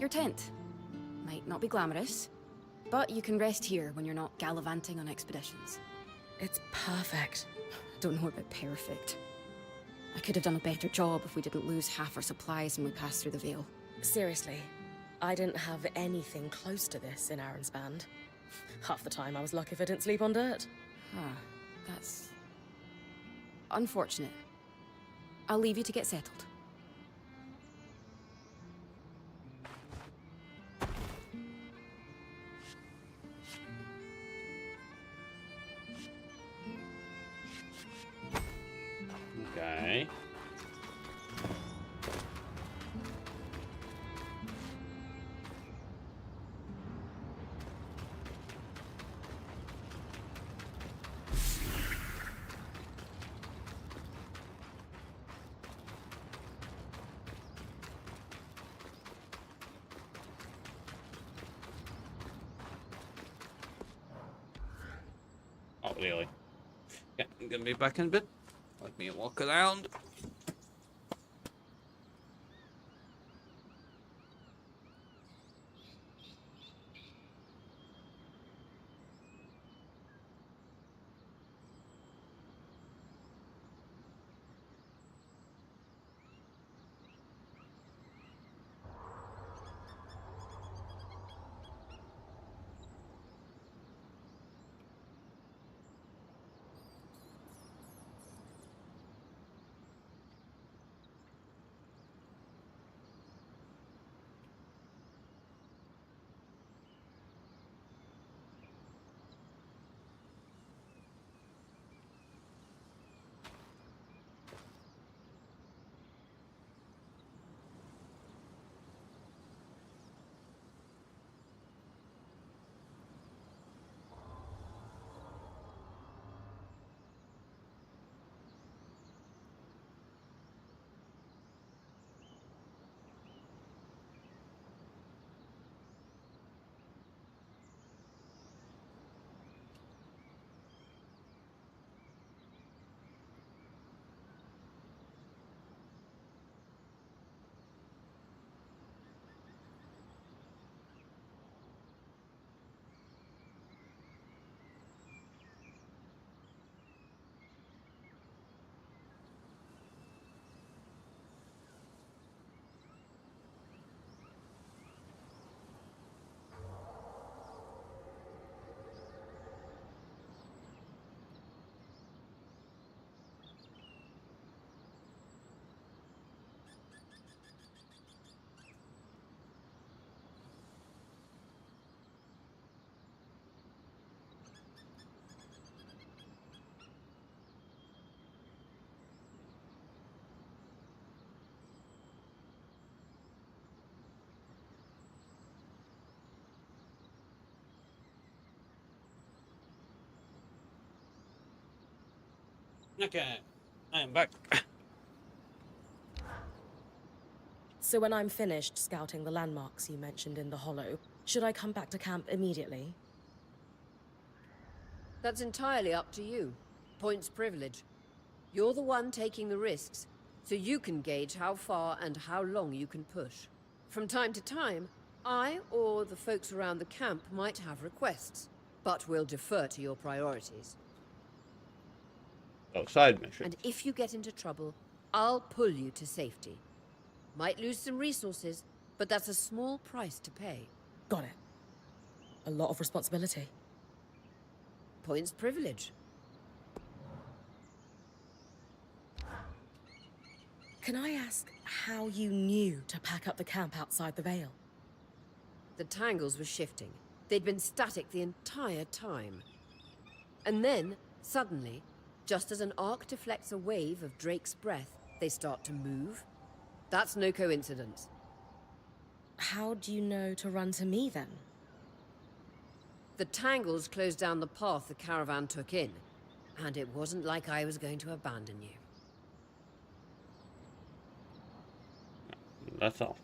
Your tent. Might not be glamorous, but you can rest here when you're not gallivanting on expeditions. It's perfect. Don't know about perfect. I could have done a better job if we didn't lose half our supplies when we passed through the Veil. Seriously, I didn't have anything close to this in Aaron's band. Half the time I was lucky if I didn't sleep on dirt. Huh, that's unfortunate. I'll leave you to get settled. Okay. Oh, really? Yeah, I'm gonna be back in a bit. Let me walk around. Okay, I am back. So when I'm finished scouting the landmarks you mentioned in the Hollow, should I come back to camp immediately? That's entirely up to you. Points privilege. You're the one taking the risks, so you can gauge how far and how long you can push. From time to time, I or the folks around the camp might have requests, but we'll defer to your priorities. Oh, side mission. And if you get into trouble, I'll pull you to safety. Might lose some resources, but that's a small price to pay. Got it. A lot of responsibility. Points privilege. Can I ask how you knew to pack up the camp outside the Vale? The tangles were shifting. They'd been static the entire time. And then, suddenly, just as an arc deflects a wave of Drake's breath, they start to move. That's no coincidence. How do you know to run to me, then? The tangles closed down the path the caravan took in, and it wasn't like I was going to abandon you. That's all.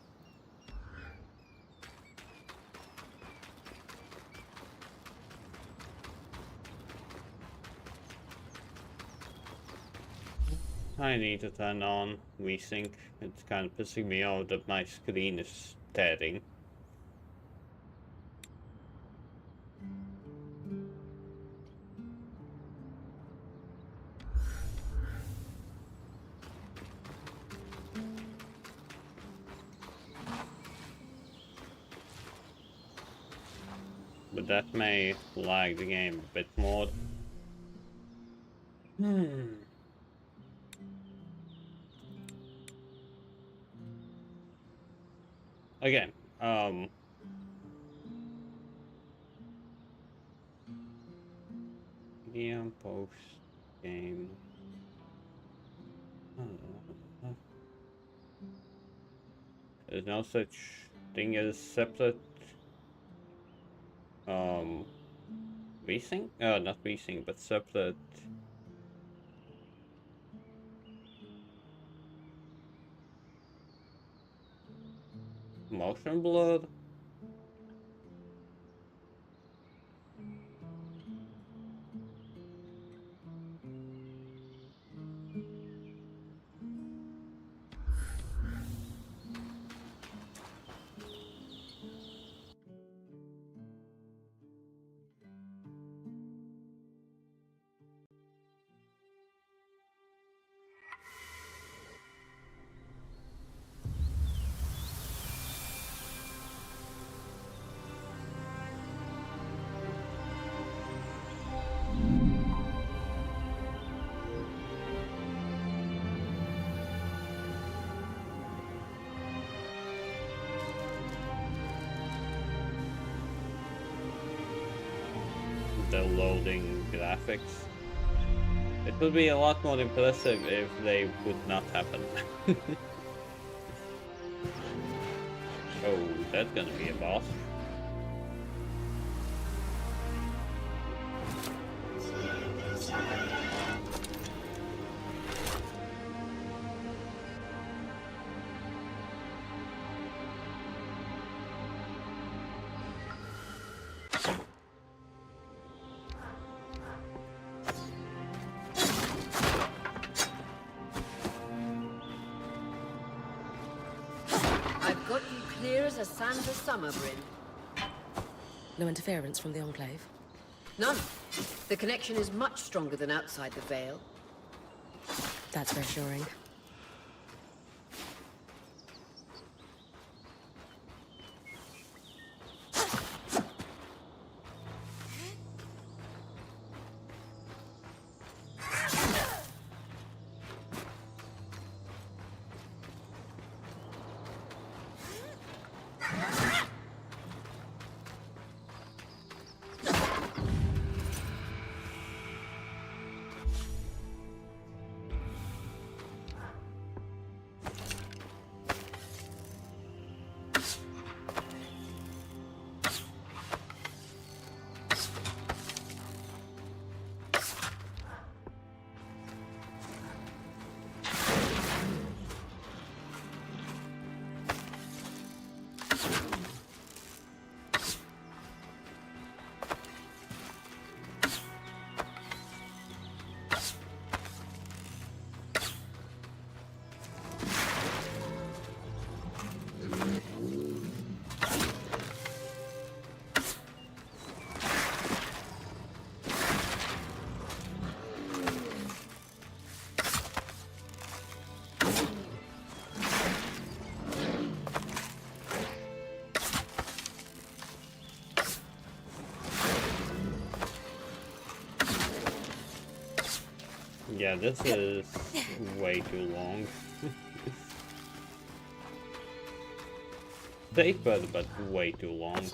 I need to turn on VSync. It's kind of pissing me off that my screen is tearing. But that may lag the game a bit more. Again, medium post game. There's no such thing as separate VSync? Not VSync, but separate motion blur. The loading graphics. It would be a lot more impressive if they would not happen. Oh, that's gonna be a boss. I've got you clear as a sand of summer, Bryn. No interference from the Enclave? None. The connection is much stronger than outside the Vale. That's reassuring. Yeah, this is way too long. Safe, but way too long.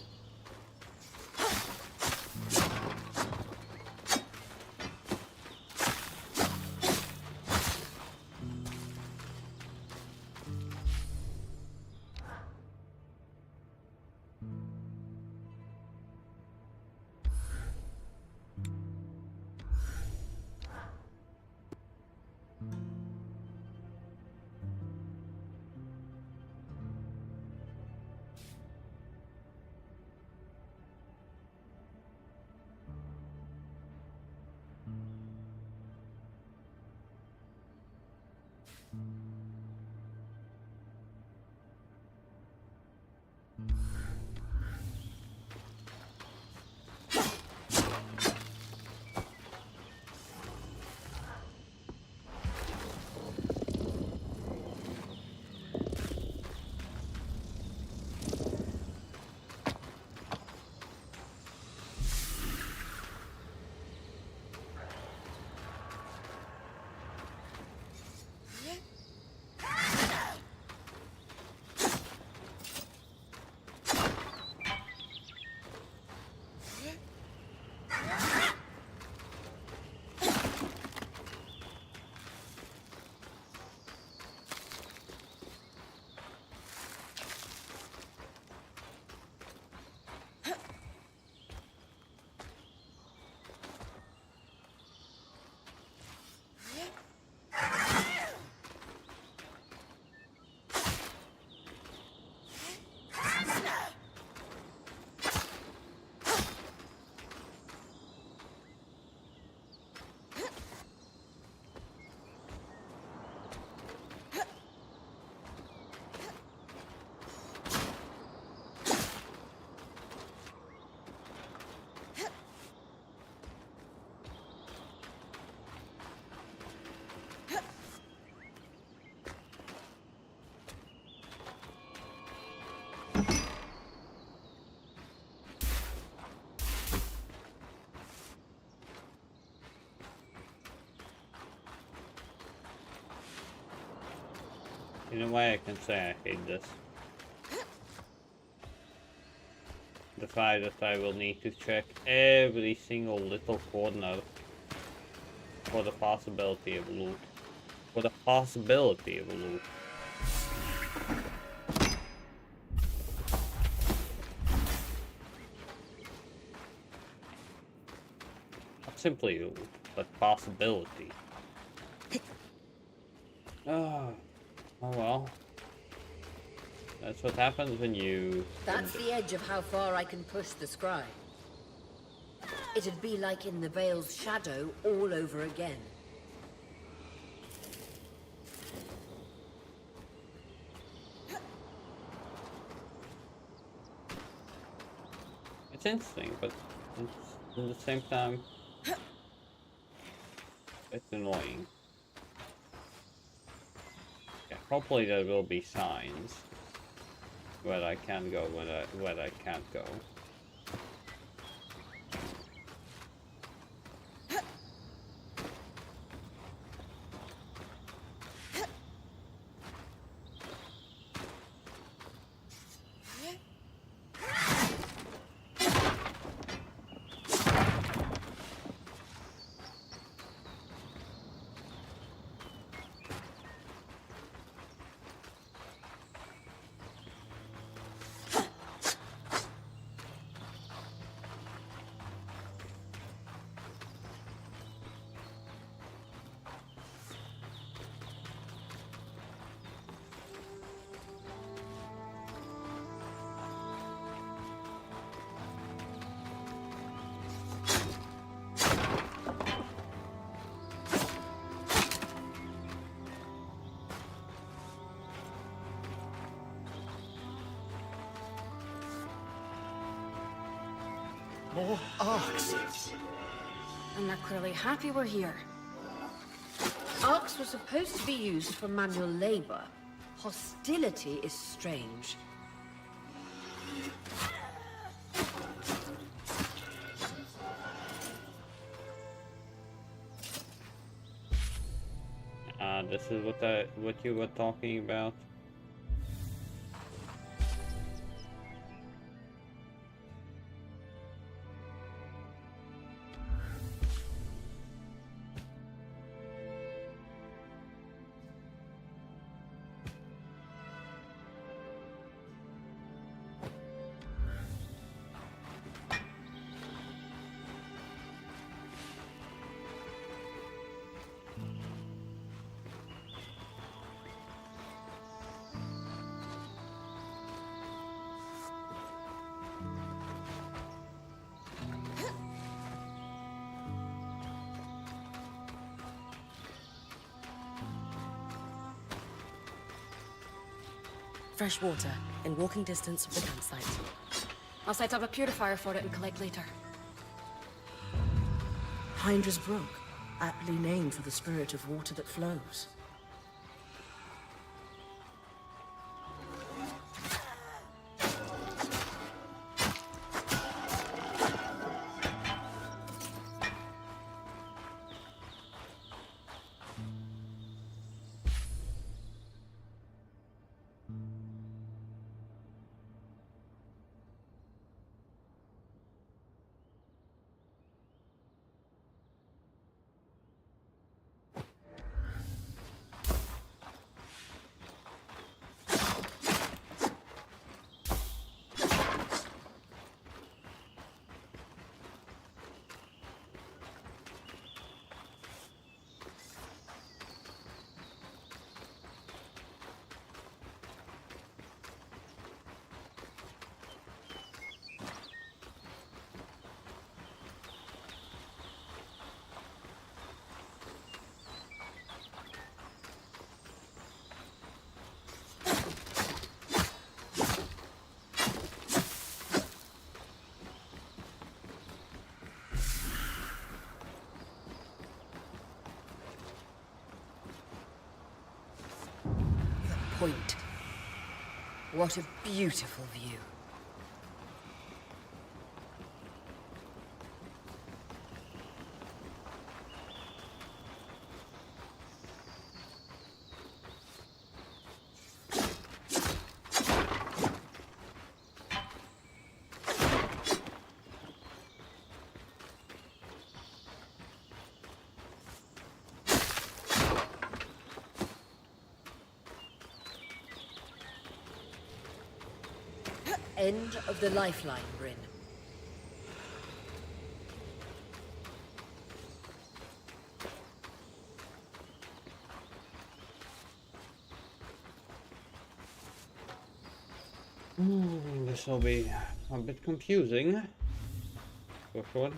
In a way, I can say I hate this. The fact that I will need to check every single little corner for the possibility of loot. For the possibility of loot. Not simply loot, but possibility. Oh well. That's what happens when you... That's the edge of how far I can push the scry. It'd be like in the Veil's shadow all over again. It's interesting, but at the same time, it's annoying. Yeah, hopefully there will be signs where I can go, where I can't go. More arcs. And they're clearly happy we're here. Arcs were supposed to be used for manual labor. Hostility is strange. this is what you were talking about. Fresh water, in walking distance of the campsite. I'll set up a purifier for it and collect later. Hydra's Brook, aptly named for the spirit of water that flows. Point. What a beautiful view. End of the lifeline, Bryn. This will be a bit confusing. For sure.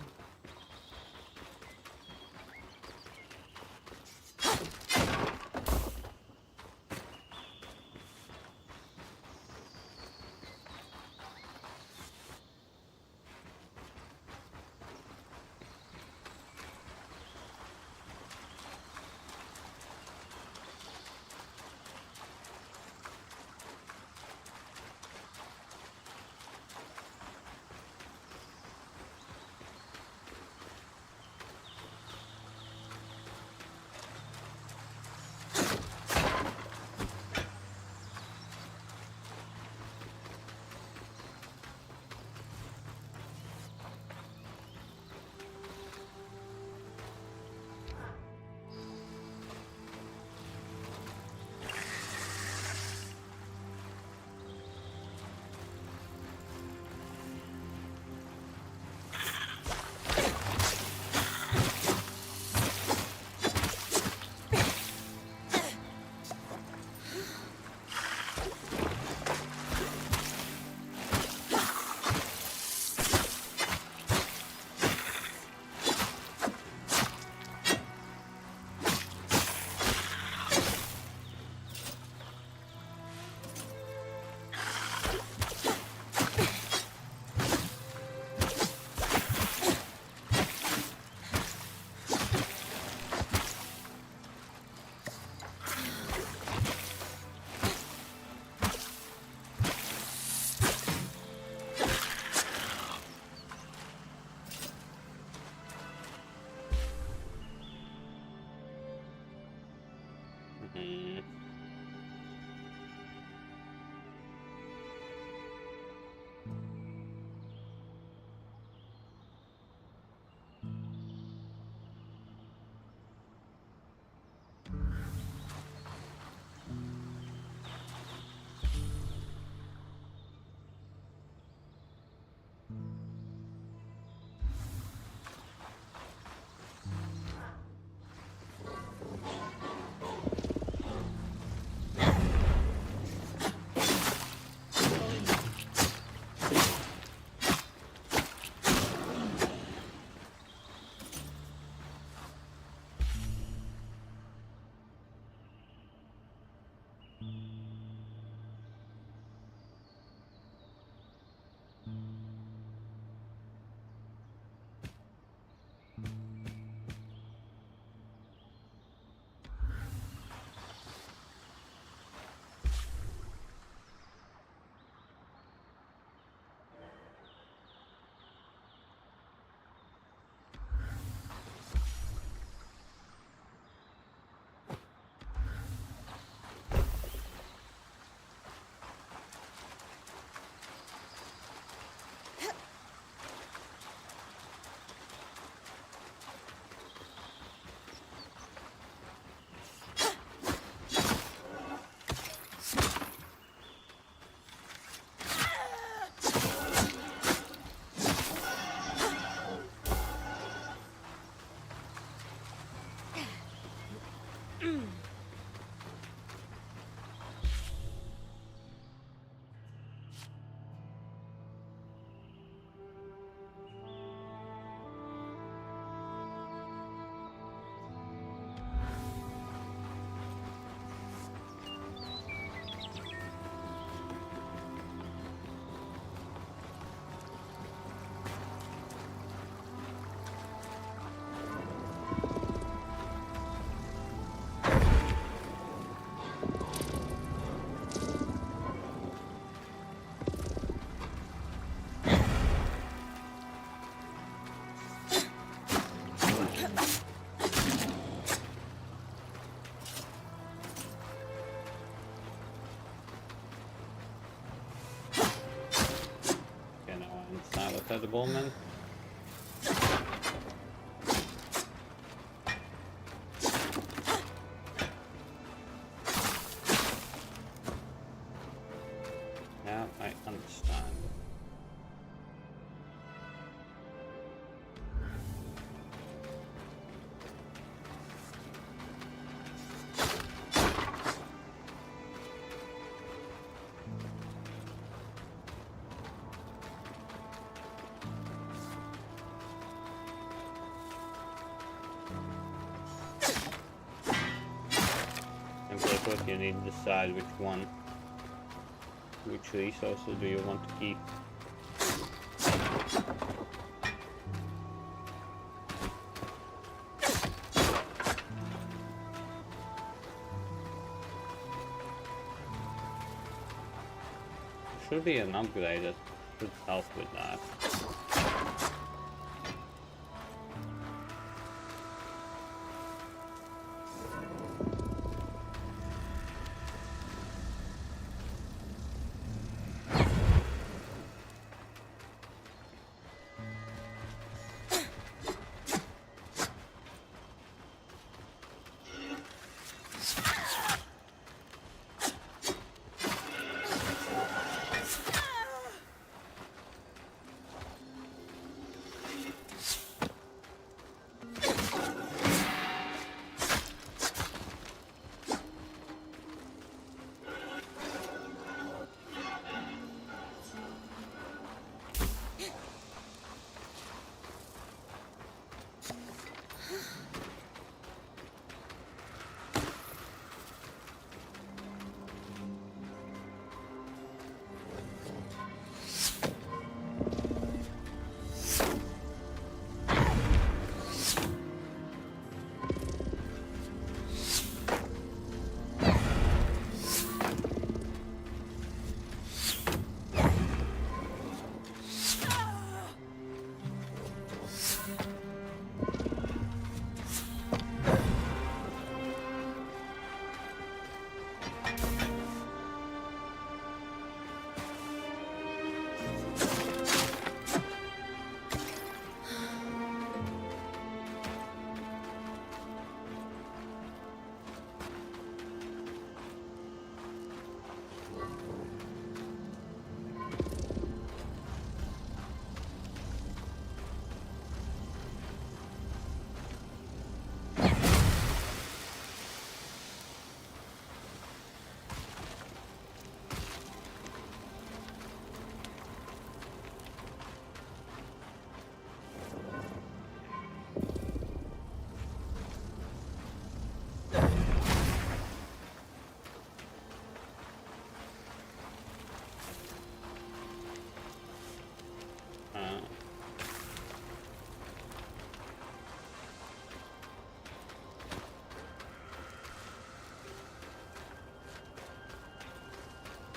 Hmm. Okay, now I understand what that moment. Now I understand. But you need to decide which resources do you want to keep. Should be an upgrade that could help with that.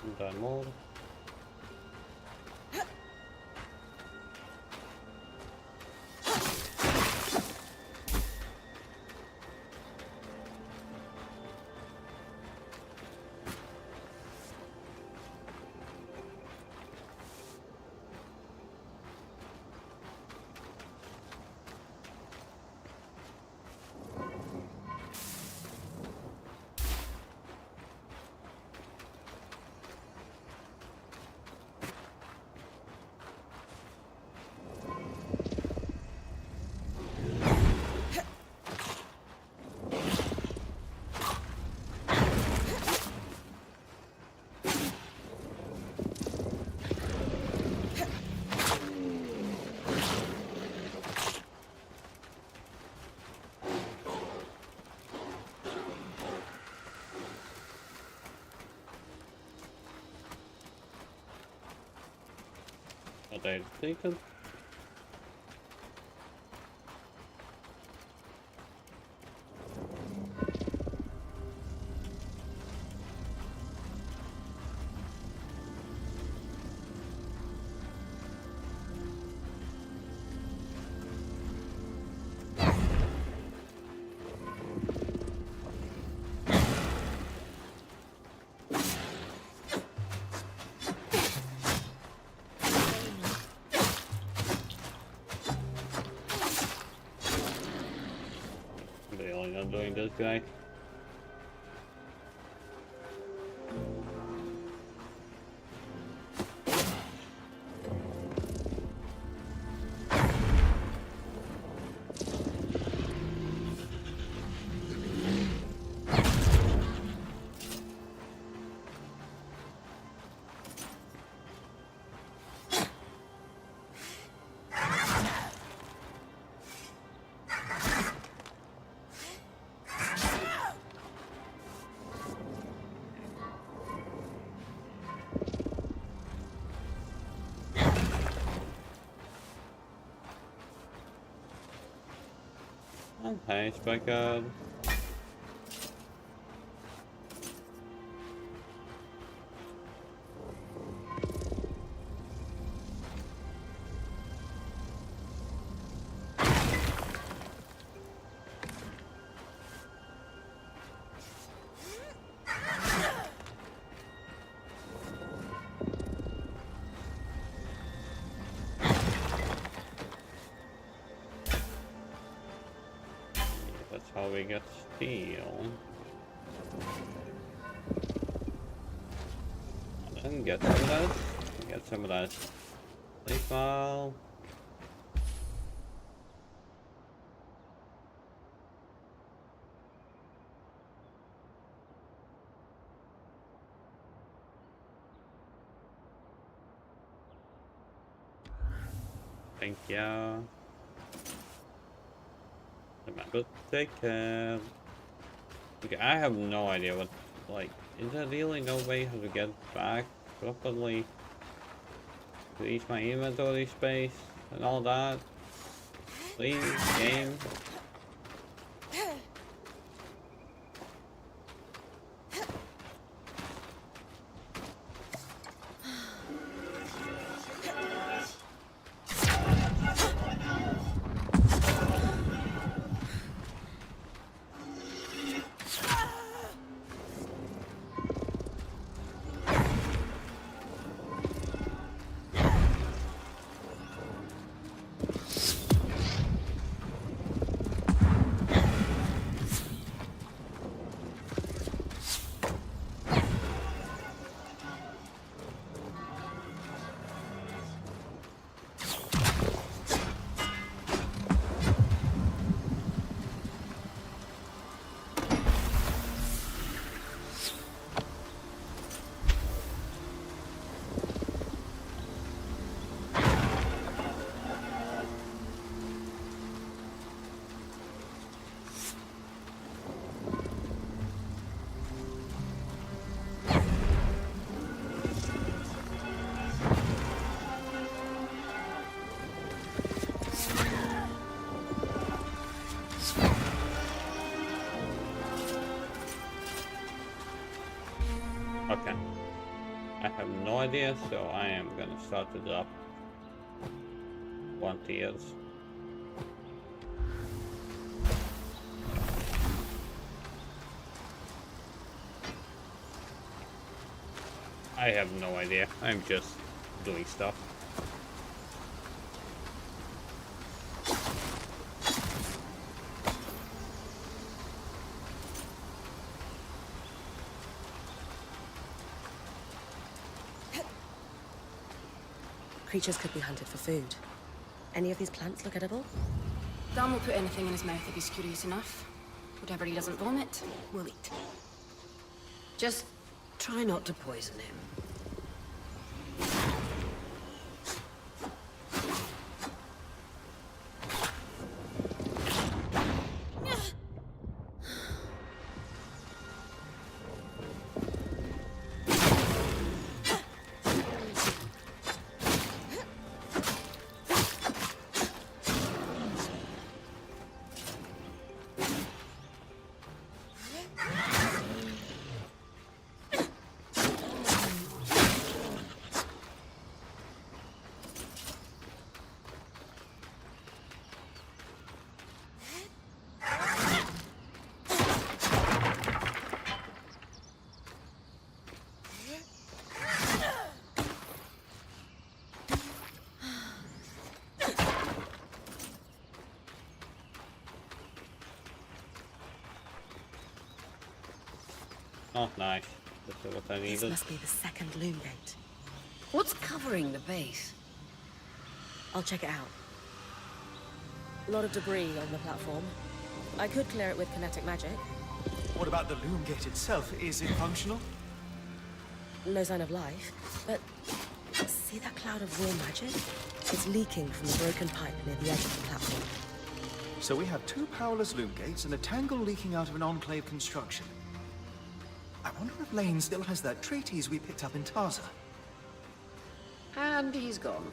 Die more. Are they taken? Bailing on doing this guy. Hey, Specard. That's how we get steel. And then get some of that. Get some of that. Play file. Thank you. Remember, take care. Okay, I have no idea what, like, is there really no way how to get back properly? To each my inventory space and all that? Please, game. Okay. I have no idea, so I am gonna start to drop 1 tears. I have no idea. I'm just doing stuff. Creatures could be hunted for food. Any of these plants look edible? Dan will put anything in his mouth if he's curious enough. Whatever he doesn't vomit, we'll eat. Just try not to poison him. Oh, nice. That's what I This needed. must be the second loom gate. What's covering the base? I'll check it out. A lot of debris on the platform. I could clear it with kinetic magic. What about the loom gate itself? Is it functional? No sign of life, but see that cloud of raw magic? It's leaking from the broken pipe near the edge of the platform. So we have 2 powerless loom gates and a tangle leaking out of an enclave construction. I wonder if Lane still has that treatise we picked up in Taza. And he's gone.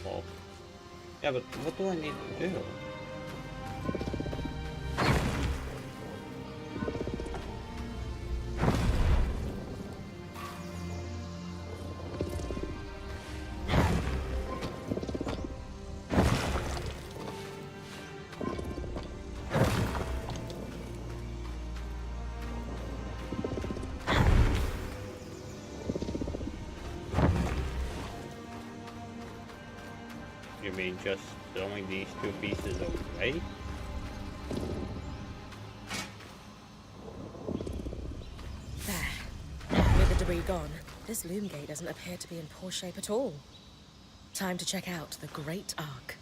Well, yeah, but what do I need to do? You mean just throwing these 2 pieces away? There. With the debris gone, this loom gate doesn't appear to be in poor shape at all. Time to check out the Great Ark.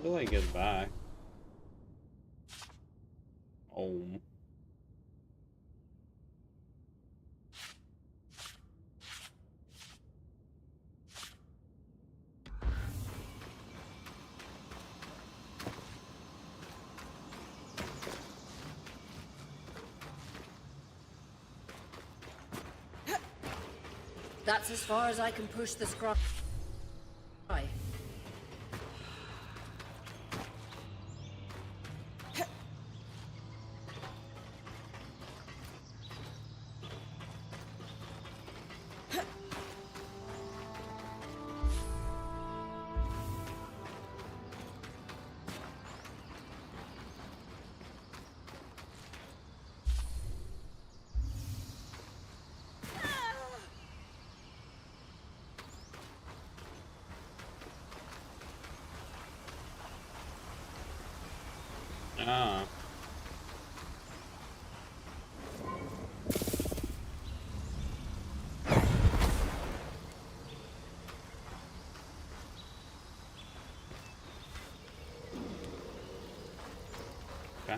How do I get back? Home. That's as far as I can push the scry. Ah. Okay.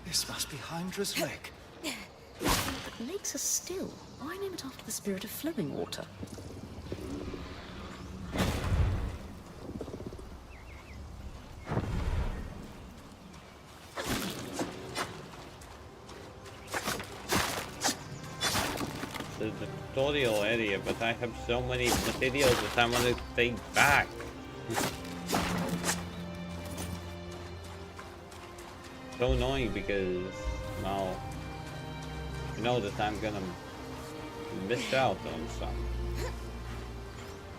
This must be Hydra's lake. But lakes are still. Why name it after the spirit of flowing water? The tutorial area, but I have so many materials that I want to take back. So annoying because, well, you know that I'm gonna miss out on some.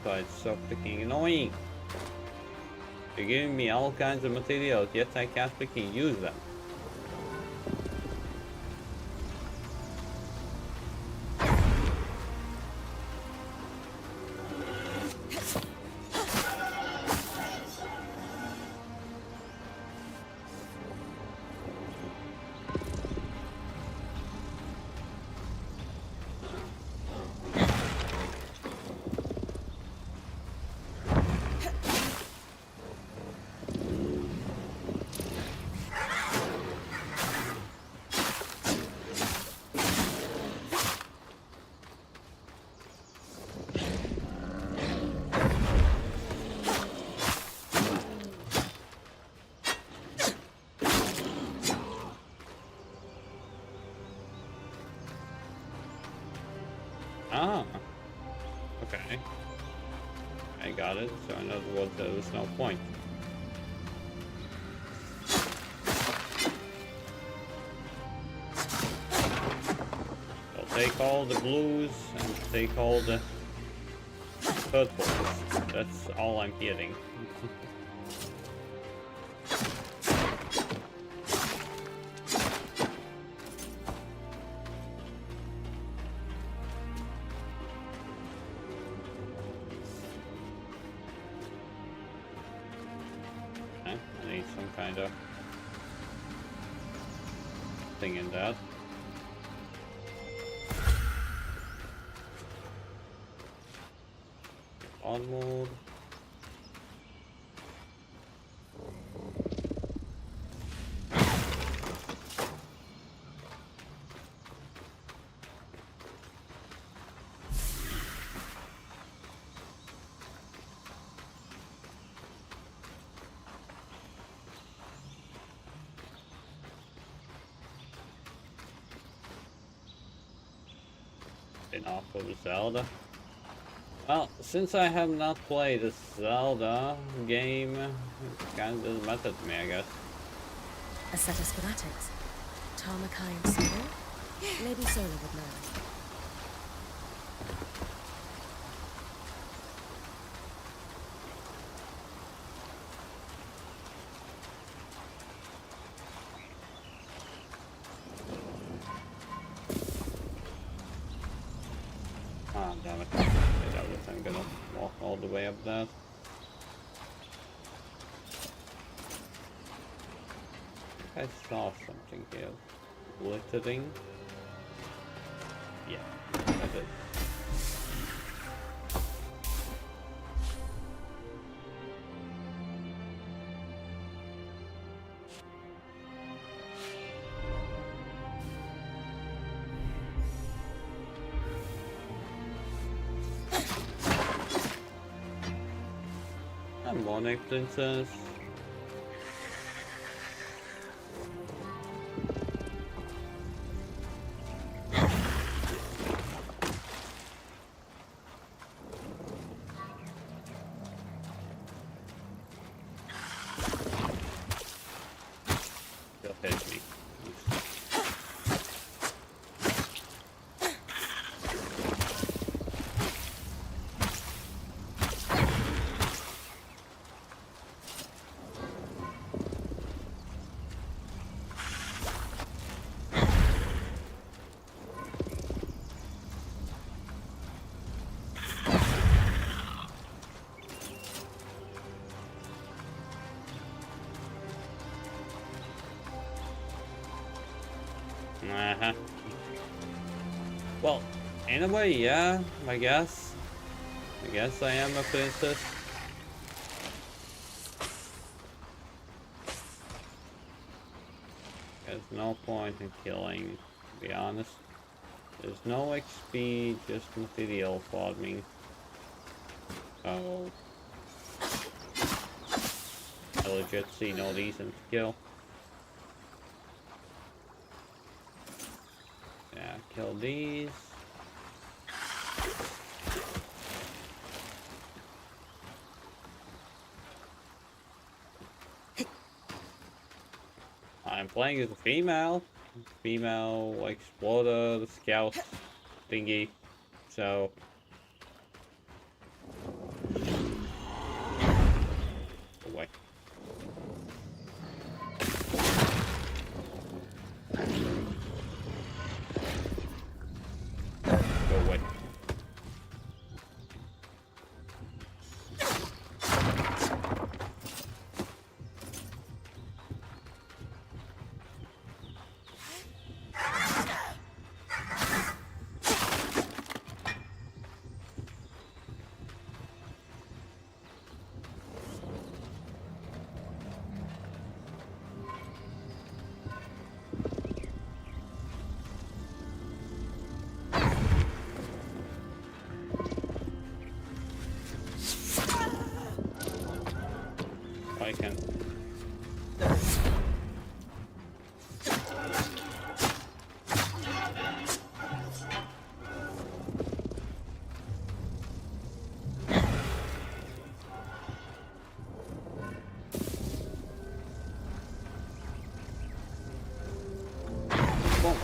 But it's so freaking annoying. You're giving me all kinds of materials, yet I can't freaking use them. Ah, okay. I got it, so I know what there was no point. I'll take all the blues and take all the purples. That's all I'm getting. I need some kind of thing in that. On mode. Enough of Zelda. Well, since I have not played a Zelda game, it kind of doesn't matter to me, I guess. A set of schematics. Tarmakai and Solo? Maybe Solo would know. the way up that. I saw something here. Glittering. Yeah, I did. And more necklaces. They'll hit me. Uh-huh. Well, in a way, yeah, I guess. I guess I am a princess. There's no point in killing, to be honest. There's no XP, just material farming. So I legit see no reason to kill. Yeah, kill these. I'm playing as a female explorer, scout thingy, so away. Go away. I can. Boom.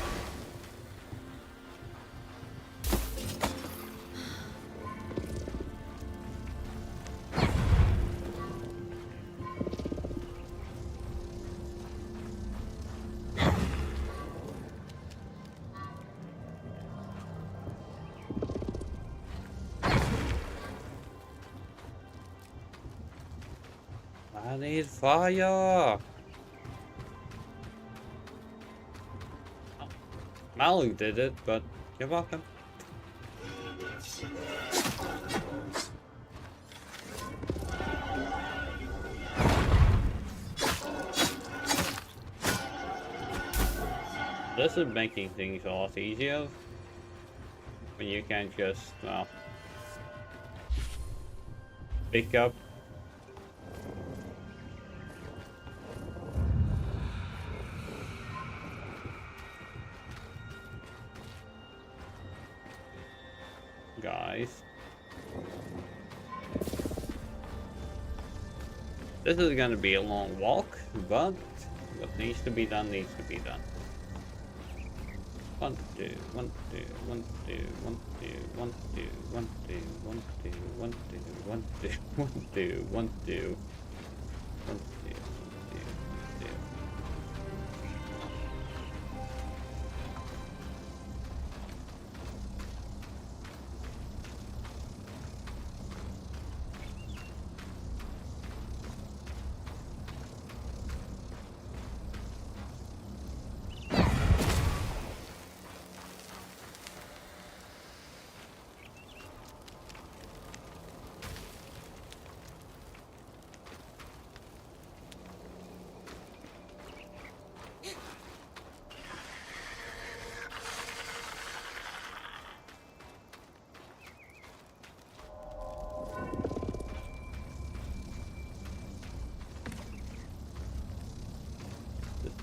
I need fire! Oh, Maluk did it, but you're welcome. This is making things a lot easier when you can just, well, pick up guys. This is gonna be a long walk, but what needs to be done needs to be done. 1, 2, 1, 2, 1, 2, 1, 2, 1, 2, 1, 2, 1, 2, 1, 2, 1, 2, 1, 2, 1, 2, 1, 2.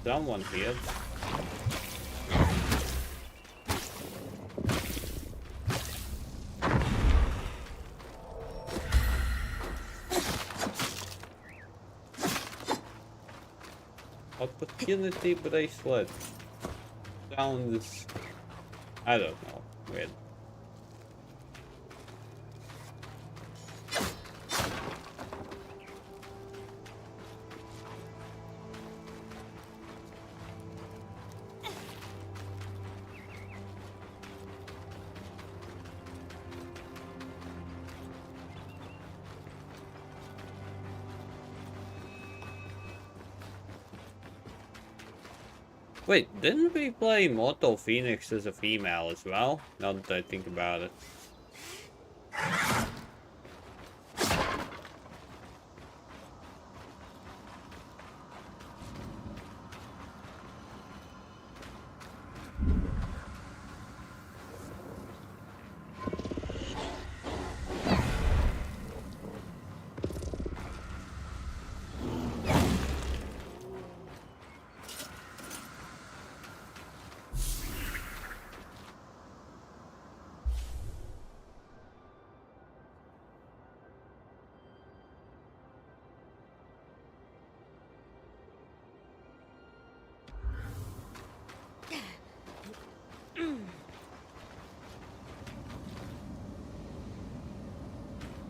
someone here. Opportunity bracelet. Sounds... I don't know. Weird. Wait, didn't we play Mortal Phoenix as a female as well? Now that I think about it.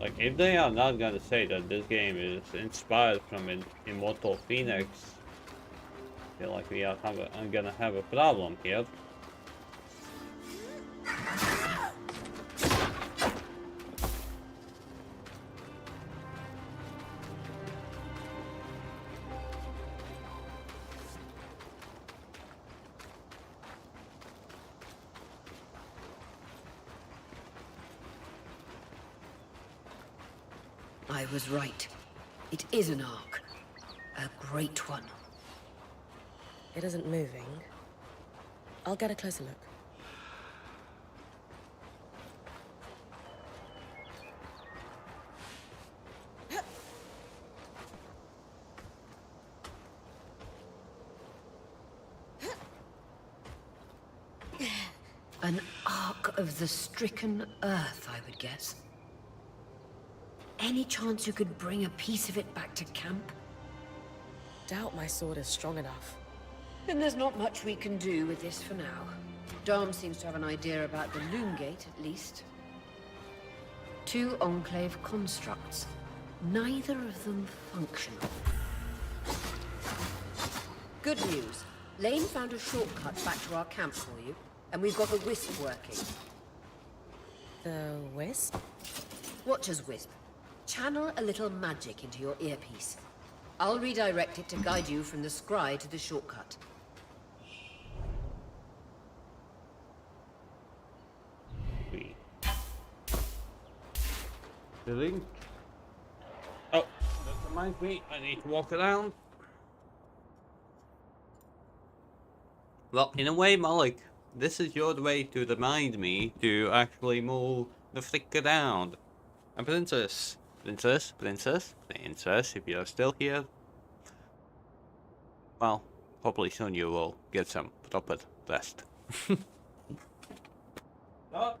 Like, if they are not gonna say that this game is inspired from Immortal Phoenix, I feel like we are gonna have a problem here. I was right. It is an ark. A great one. It isn't moving. I'll get a closer look. An ark of the stricken earth, I would guess. Any chance you could bring a piece of it back to camp? Doubt my sword is strong enough. Then there's not much we can do with this for now. Dom seems to have an idea about the loom gate, at least. 2 Enclave constructs. Neither of them functional. Good news. Lane found a shortcut back to our camp for you, and we've got a wisp working. The wisp? Watcher's wisp. Channel a little magic into your earpiece. I'll redirect it to guide you from the scry to the shortcut. The link. Oh, that reminds me, I need to walk around. Well, in a way, Malik, this is your way to remind me to actually move the frick around. And Princess, if you're still here, well, hopefully soon you will get some proper rest. Stop.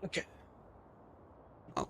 Okay. Oh.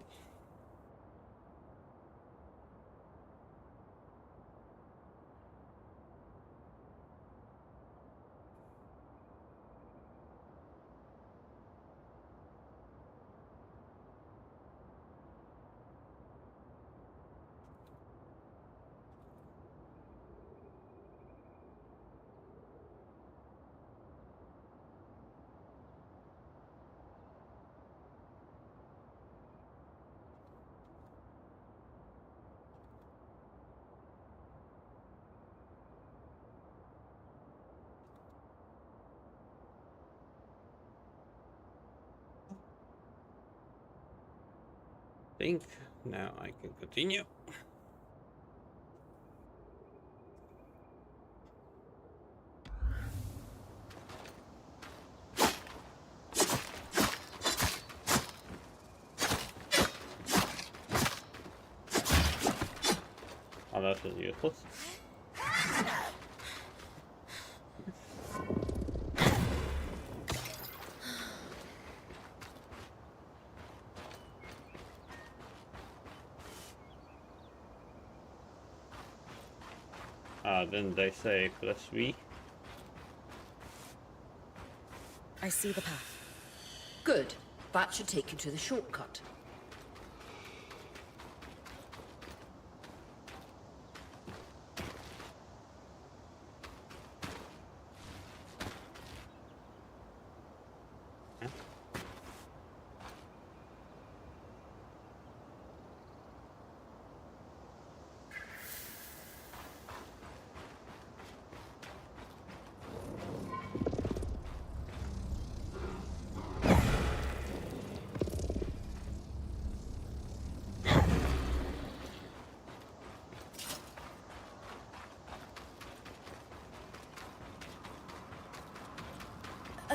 Think now I can continue. Oh, that is useless. Then they say press V. I see the path. Good. That should take you to the shortcut.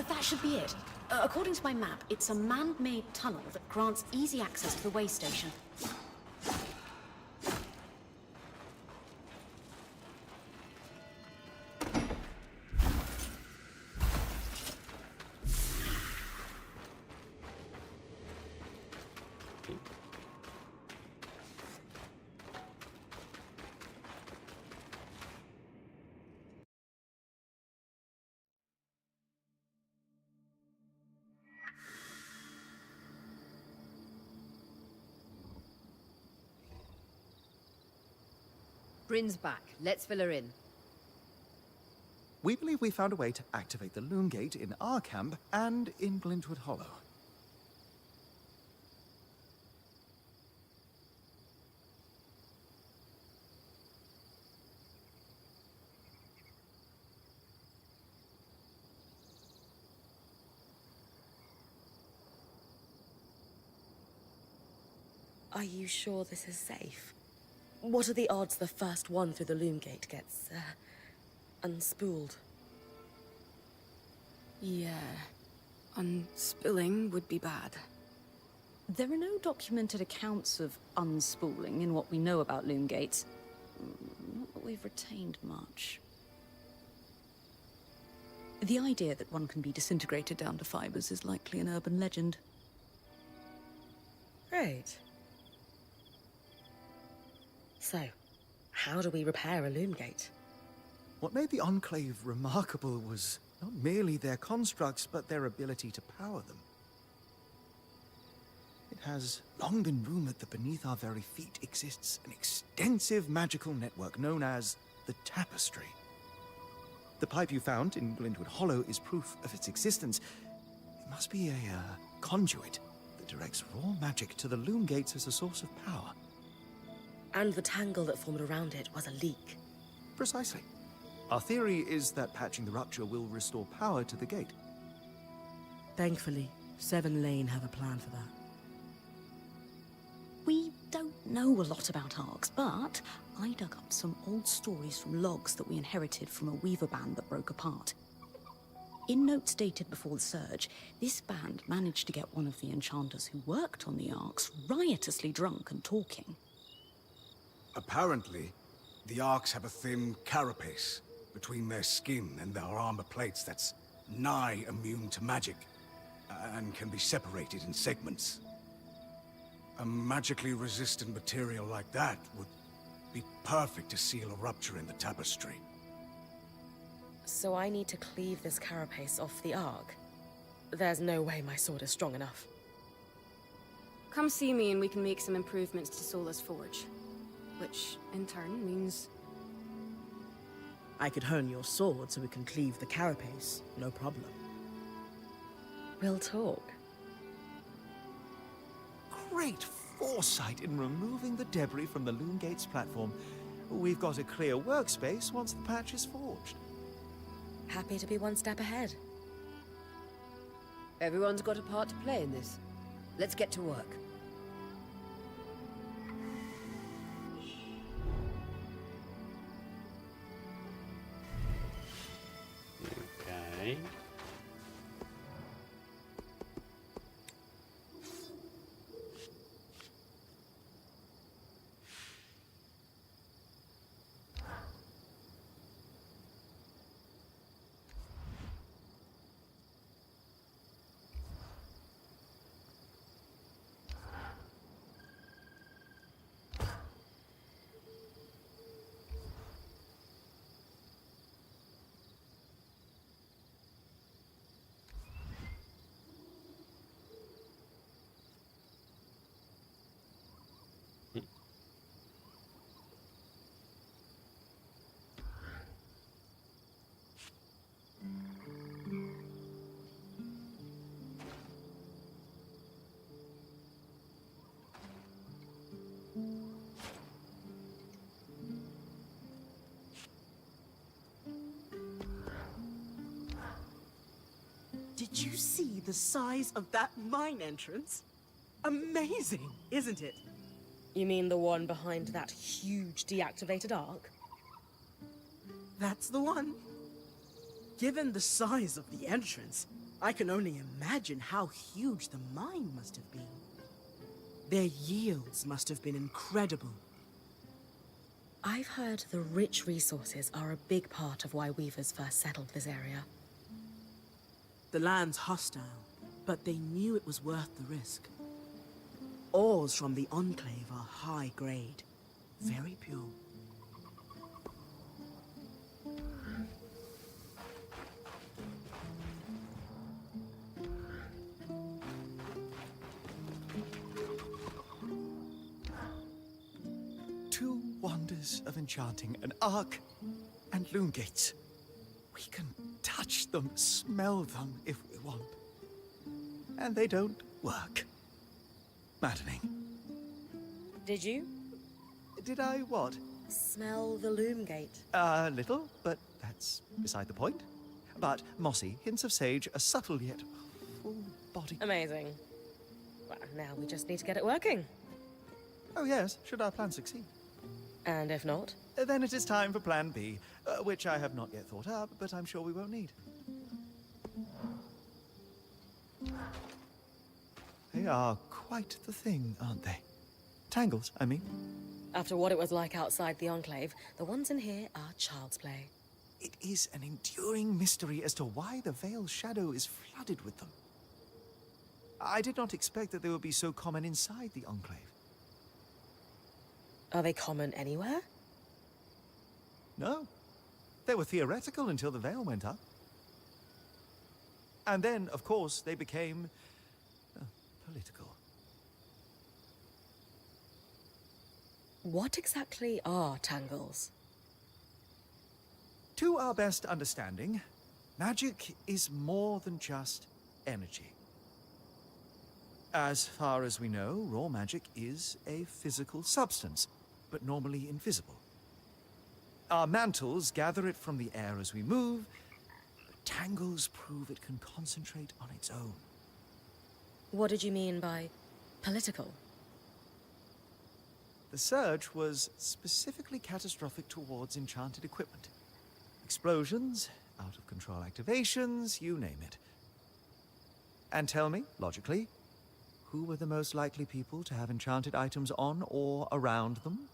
That should be it. According to my map, it's a man-made tunnel that grants easy access to the way station. Bryn's back. Let's fill her in. We believe we found a way to activate the Loom Gate in our camp and in Glintwood Hollow. Are you sure this is safe? What are the odds the first one through the loom gate gets, unspooled? Yeah. Unspooling would be bad. There are no documented accounts of unspooling in what we know about loom gates. Not that we've retained much. The idea that one can be disintegrated down to fibers is likely an urban legend. Great. So, how do we repair a loom gate? What made the Enclave remarkable was not merely their constructs, but their ability to power them. It has long been rumored that beneath our very feet exists an extensive magical network known as the Tapestry. The pipe you found in Glintwood Hollow is proof of its existence. It must be a conduit that directs raw magic to the loom gates as a source of power. And the tangle that formed around it was a leak. Precisely. Our theory is that patching the rupture will restore power to the gate. Thankfully, Seven Lane have a plan for that. We don't know a lot about Arcs, but I dug up some old stories from logs that we inherited from a weaver band that broke apart. In notes dated before the Surge, this band managed to get one of the enchanters who worked on the Arcs riotously drunk and talking. Apparently, the Arcs have a thin carapace between their skin and their armor plates that's nigh immune to magic. and can be separated in segments. A magically resistant material like that would be perfect to seal a rupture in the tapestry. So I need to cleave this carapace off the Ark? There's no way my sword is strong enough. Come see me and we can make some improvements to Sola's forge. Which, in turn, means... I could hone your sword so we can cleave the carapace, no problem. We'll talk. Great foresight in removing the debris from the Loom Gates platform. We've got a clear workspace once the patch is forged. Happy to be one step ahead. Everyone's got a part to play in this. Let's get to work. Okay. Did you see the size of that mine entrance? Amazing, isn't it? You mean the one behind that huge deactivated Ark? That's the one. Given the size of the entrance, I can only imagine how huge the mine must have been. Their yields must have been incredible. I've heard the rich resources are a big part of why Weavers first settled this area. The land's hostile, but they knew it was worth the risk. Ores from the Enclave are high grade, very pure. Two wonders of enchanting, an Ark and Loom Gates. We can touch them, smell them if we want. And they don't work. Maddening. Did you? Did I what? Smell the Loom Gate. A little, but that's beside the point. But mossy, hints of sage, a subtle yet full body. Amazing. Well, now we just need to get it working. Oh yes, should our plan succeed. And if not? Then it is time for Plan B, which I have not yet thought up, but I'm sure we won't need. They are quite the thing, aren't they? Tangles, I mean. After what it was like outside the Enclave, the ones in here are child's play. It is an enduring mystery as to why the Veil's shadow is flooded with them. I did not expect that they would be so common inside the Enclave. Are they common anywhere? No. They were theoretical until the Veil went up. And then, of course, they became... political. What exactly are tangles? To our best understanding, magic is more than just energy. As far as we know, raw magic is a physical substance, but normally invisible. Our mantles gather it from the air as we move, but tangles prove it can concentrate on its own. What did you mean by political? The surge was specifically catastrophic towards enchanted equipment. Explosions, out-of-control activations, you name it. And tell me, logically, who were the most likely people to have enchanted items on or around them?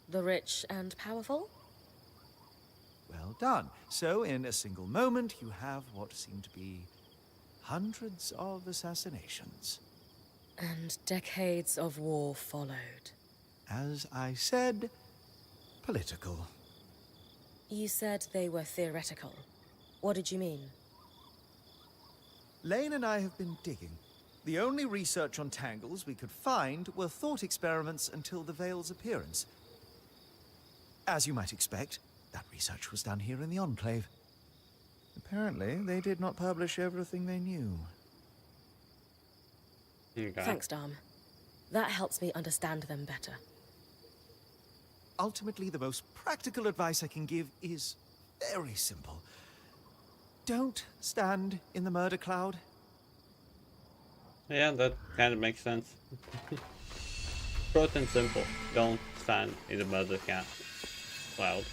The rich and powerful? Well done. So, in a single moment, you have what seem to be hundreds of assassinations. And decades of war followed. As I said, political. You said they were theoretical. What did you mean? Lane and I have been digging. The only research on tangles we could find were thought experiments until the Veil's appearance. As you might expect, that research was done here in the Enclave. Apparently, they did not publish everything they knew. Okay. Thanks, Dom. That helps me understand them better. Ultimately, the most practical advice I can give is very simple. Don't stand in the murder cloud. Yeah, that kind of makes sense. Short and simple. Don't stand in the MnjauTheCat cloud.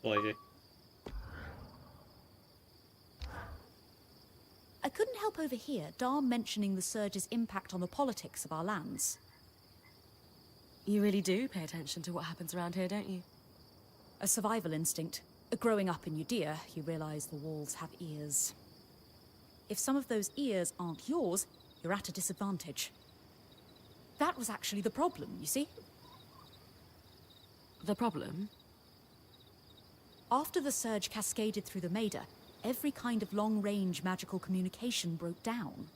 Lady. I couldn't help overhear Dom mentioning the surge's impact on the politics of our lands. You really do pay attention to what happens around here, don't you? A survival instinct. Growing up in Judea, you realize the walls have ears. If some of those ears aren't yours, you're at a disadvantage. That was actually the problem, you see? The problem? After the surge cascaded through the Maida, every kind of long-range magical communication broke down.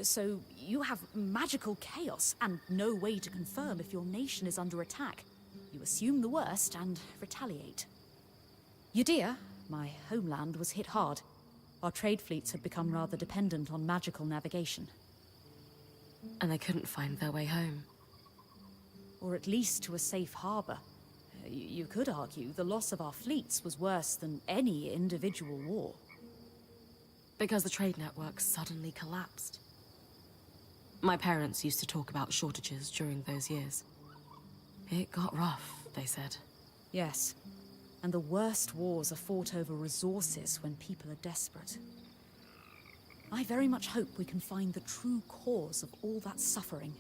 So you have magical chaos and no way to confirm if your nation is under attack. You assume the worst and retaliate. Judea, my homeland, was hit hard. Our trade fleets had become rather dependent on magical navigation. And they couldn't find their way home. Or at least to a safe harbor. You could argue the loss of our fleets was worse than any individual war. Because the trade network suddenly collapsed. My parents used to talk about shortages during those years. It got rough, they said. Yes. And the worst wars are fought over resources when people are desperate. I very much hope we can find the true cause of all that suffering.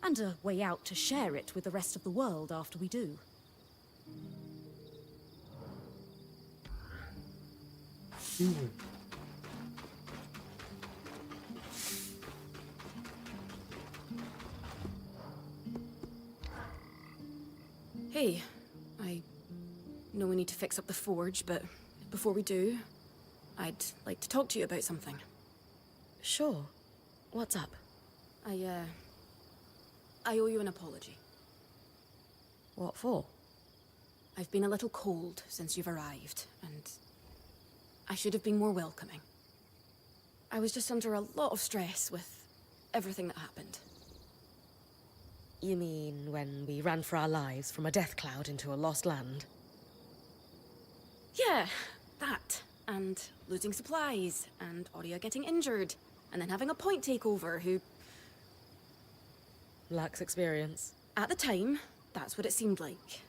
And a way out to share it with the rest of the world after we do. Hey, I know we need to fix up the forge, but before we do, I'd like to talk to you about something. Sure. What's up? I owe you an apology. What for? I've been a little cold since you've arrived, and I should have been more welcoming. I was just under a lot of stress with everything that happened. You mean when we ran for our lives from a death cloud into a lost land? Yeah, that. And losing supplies, and Aurea getting injured, and then having a point takeover who... Lacks experience. At the time, that's what it seemed like.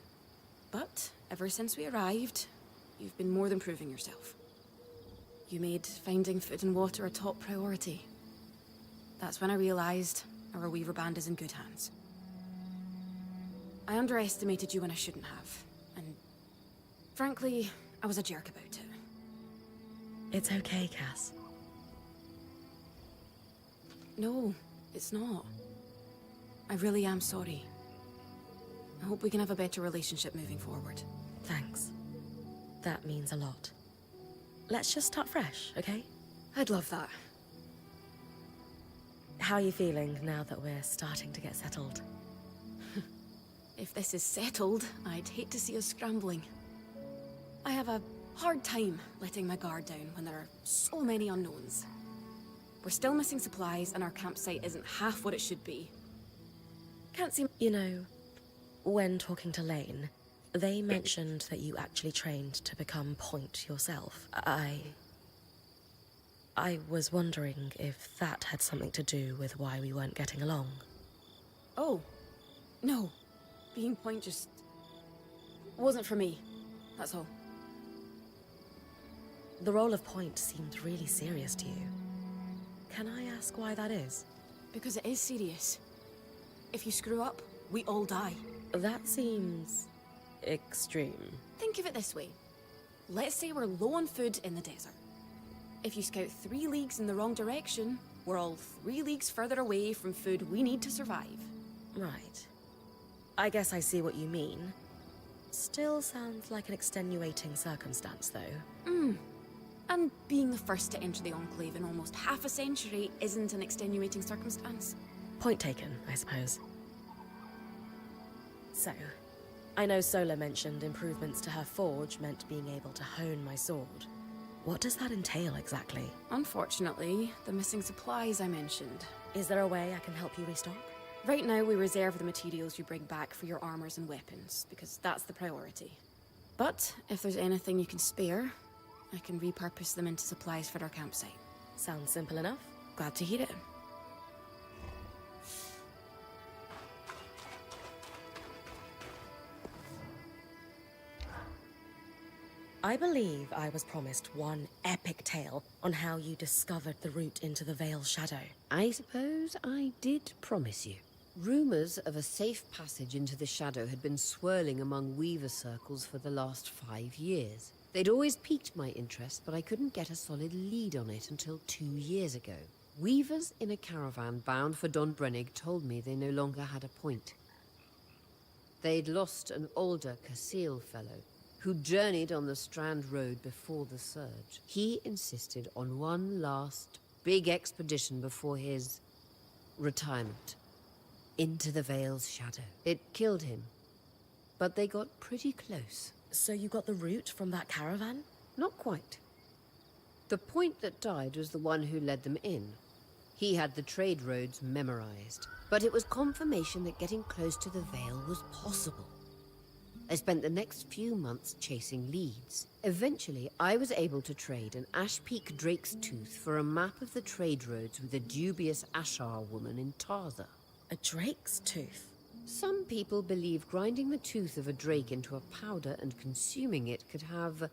But ever since we arrived, you've been more than proving yourself. You made finding food and water a top priority. That's when I realized our Weaver band is in good hands. I underestimated you when I shouldn't have, and frankly, I was a jerk about it. It's okay, Cass. No, it's not. I really am sorry. I hope we can have a better relationship moving forward. Thanks. That means a lot. Let's just start fresh, okay? I'd love that. How are you feeling now that we're starting to get settled? If this is settled, I'd hate to see us scrambling. I have a hard time letting my guard down when there are so many unknowns. We're still missing supplies and our campsite isn't half what it should be. Can't seem... You know, when talking to Lane, they mentioned that you actually trained to become Point yourself. I was wondering if that had something to do with why we weren't getting along. Oh, no. Being Point just... wasn't for me. That's all. The role of Point seemed really serious to you. Can I ask why that is? Because it is serious. If you screw up, we all die. That seems extreme. Think of it this way. Let's say we're low on food in the desert. If you scout 3 leagues in the wrong direction, we're all 3 leagues further away from food we need to survive. Right. I guess I see what you mean. Still sounds like an extenuating circumstance, though. And being the first to enter the Enclave in almost half a century isn't an extenuating circumstance. Point taken, I suppose. So, I know Sola mentioned improvements to her forge meant being able to hone my sword. What does that entail exactly? Unfortunately, the missing supplies I mentioned. Is there a way I can help you restock? Right now, we reserve the materials you bring back for your armors and weapons, because that's the priority. But if there's anything you can spare, I can repurpose them into supplies for our campsite. Sounds simple enough. Glad to hear it. I believe I was promised one epic tale on how you discovered the route into the Veil's shadow. I suppose I did promise you. Rumors of a safe passage into the shadow had been swirling among Weaver circles for the last 5 years. They'd always piqued my interest, but I couldn't get a solid lead on it until 2 years ago. Weavers in a caravan bound for Don Brennig told me they no longer had a point. They'd lost an older Casil fellow who journeyed on the Strand Road before the surge. He insisted on one last big expedition before his retirement. Into the Veil's shadow. It killed him, but they got pretty close. So you got the route from that caravan? Not quite. The point that died was the one who led them in. He had the trade roads memorized, but it was confirmation that getting close to the Veil was possible. I spent the next few months chasing leads. Eventually, I was able to trade an Ash Peak Drake's Tooth for a map of the trade roads with a dubious Ashar woman in Tarza. A drake's tooth? Some people believe grinding the tooth of a drake into a powder and consuming it could have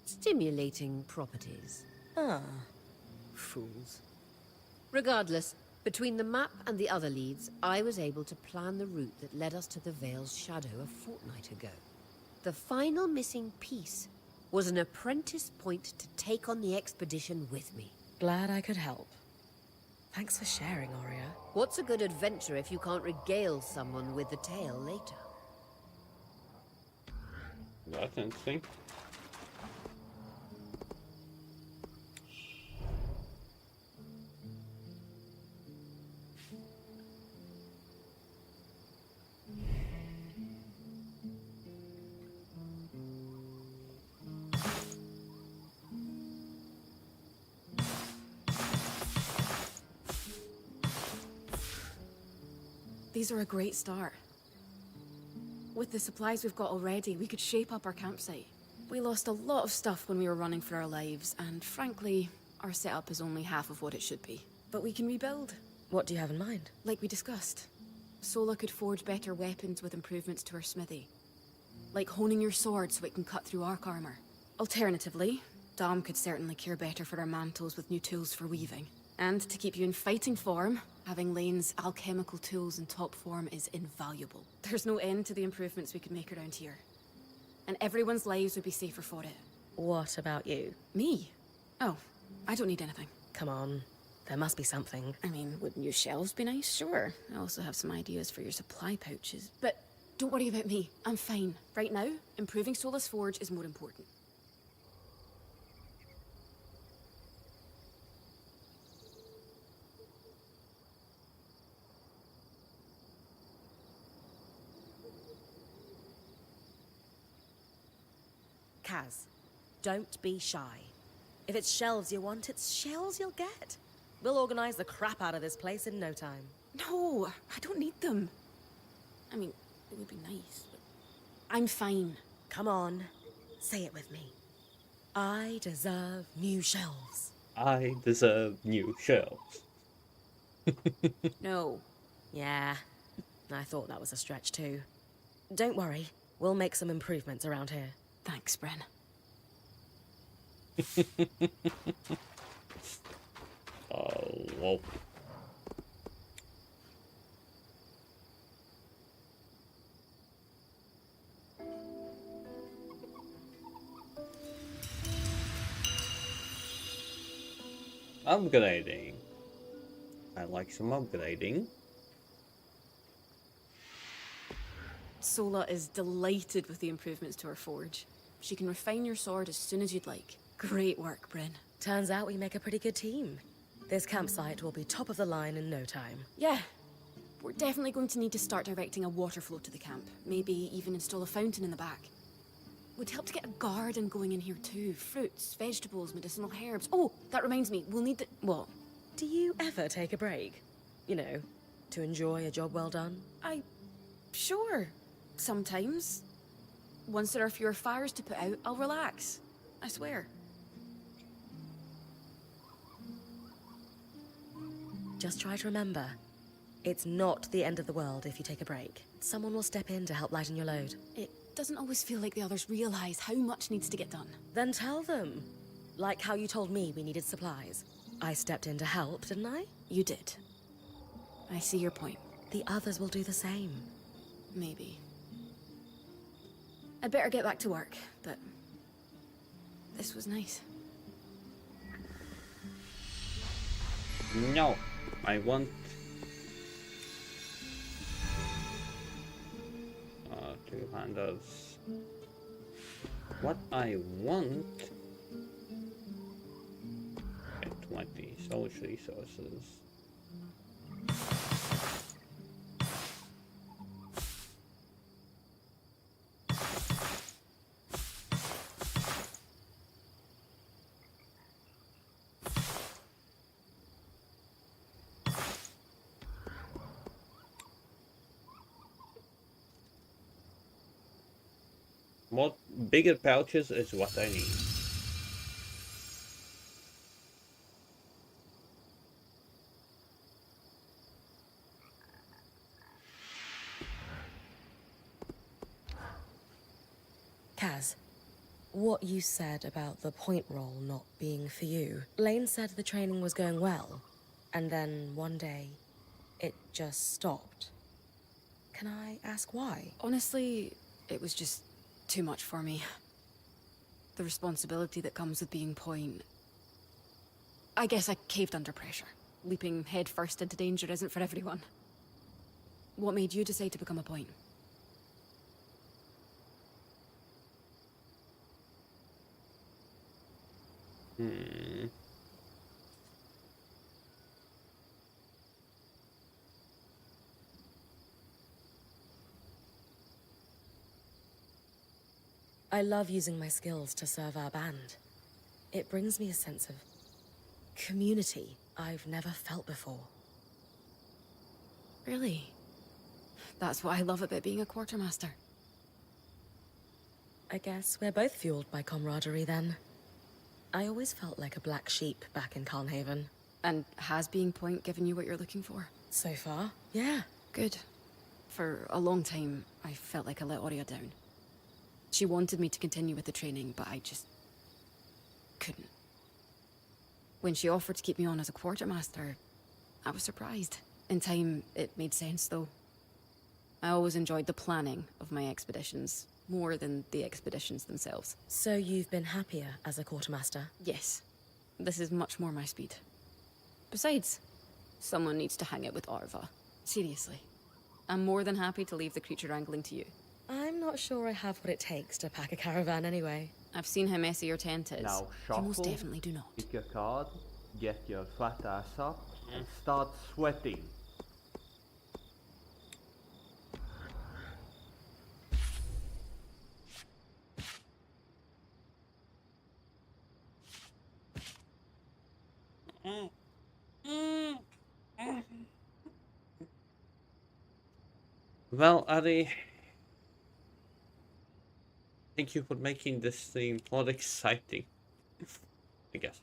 stimulating properties. Ah. Fools. Regardless, between the map and the other leads, I was able to plan the route that led us to the Veil's shadow a fortnight ago. The final missing piece was an apprentice point to take on the expedition with me. Glad I could help. Thanks for sharing, Aurea. What's a good adventure if you can't regale someone with the tale later? That's interesting. These are a great start. With the supplies we've got already, we could shape up our campsite. We lost a lot of stuff when we were running for our lives, and frankly, our setup is only half of what it should be. But we can rebuild. What do you have in mind? Like we discussed. Sola could forge better weapons with improvements to her smithy. Like honing your sword so it can cut through arc armor. Alternatively, Dom could certainly care better for our mantles with new tools for weaving. And to keep you in fighting form, having Lane's alchemical tools in top form is invaluable. There's no end to the improvements we could make around here. And everyone's lives would be safer for it. What about you? Me? Oh, I don't need anything. Come on. There must be something. I mean, would new shelves be nice? Sure. I also have some ideas for your supply pouches. But don't worry about me. I'm fine. Right now, improving Sola's forge is more important. Kaz, don't be shy. If it's shelves you want, it's shells you'll get. We'll organize the crap out of this place in no time. No, I don't need them. I mean, it would be nice, but I'm fine. Come on, say it with me. I deserve new shelves. I deserve new shelves. No. Yeah, I thought that was a stretch too. Don't worry, we'll make some improvements around here. Thanks, Bren. Oh, well. Upgrading. I like some upgrading. Sola is delighted with the improvements to her forge. She can refine your sword as soon as you'd like. Great work, Bryn. Turns out we make a pretty good team. This campsite will be top of the line in no time. Yeah. We're definitely going to need to start directing a water flow to the camp. Maybe even install a fountain in the back. Would help to get a garden going in here too. Fruits, vegetables, medicinal herbs. Oh, that reminds me, we'll need the... What? Do you ever take a break? You know, to enjoy a job well done? Sure. Sometimes. Once there are fewer fires to put out, I'll relax. I swear. Just try to remember, it's not the end of the world if you take a break. Someone will step in to help lighten your load. It doesn't always feel like the others realize how much needs to get done. Then tell them. Like how you told me we needed supplies. I stepped in to help, didn't I? You did. I see your point. The others will do the same. Maybe. I'd better get back to work, but this was nice. No, I want two handles. What I want 20 social resources. More bigger pouches is what I need. Kaz, what you said about the point roll not being for you. Lane said the training was going well, and then one day, it just stopped. Can I ask why? Honestly, it was just too much for me. The responsibility that comes with being point. I guess I caved under pressure. Leaping headfirst into danger isn't for everyone. What made you decide to become a point? I love using my skills to serve our band. It brings me a sense of community I've never felt before. Really? That's what I love about being a quartermaster. I guess we're both fueled by camaraderie then. I always felt like a black sheep back in Calnhaven. And has being point given you what you're looking for? So far, yeah. Good. For a long time, I felt like I let Aurea down. She wanted me to continue with the training, but I just couldn't. When she offered to keep me on as a quartermaster, I was surprised. In time, it made sense, though. I always enjoyed the planning of my expeditions, more than the expeditions themselves. So you've been happier as a quartermaster? Yes. This is much more my speed. Besides, someone needs to hang out with Arva. Seriously. I'm more than happy to leave the creature wrangling to you. I'm not sure I have what it takes to pack a caravan anyway. I've seen how messy your tent is. Now You most shuffle, definitely do not. pick your card, get your fat ass up, and start sweating. Well, Addy, thank you for making this thing more exciting, I guess.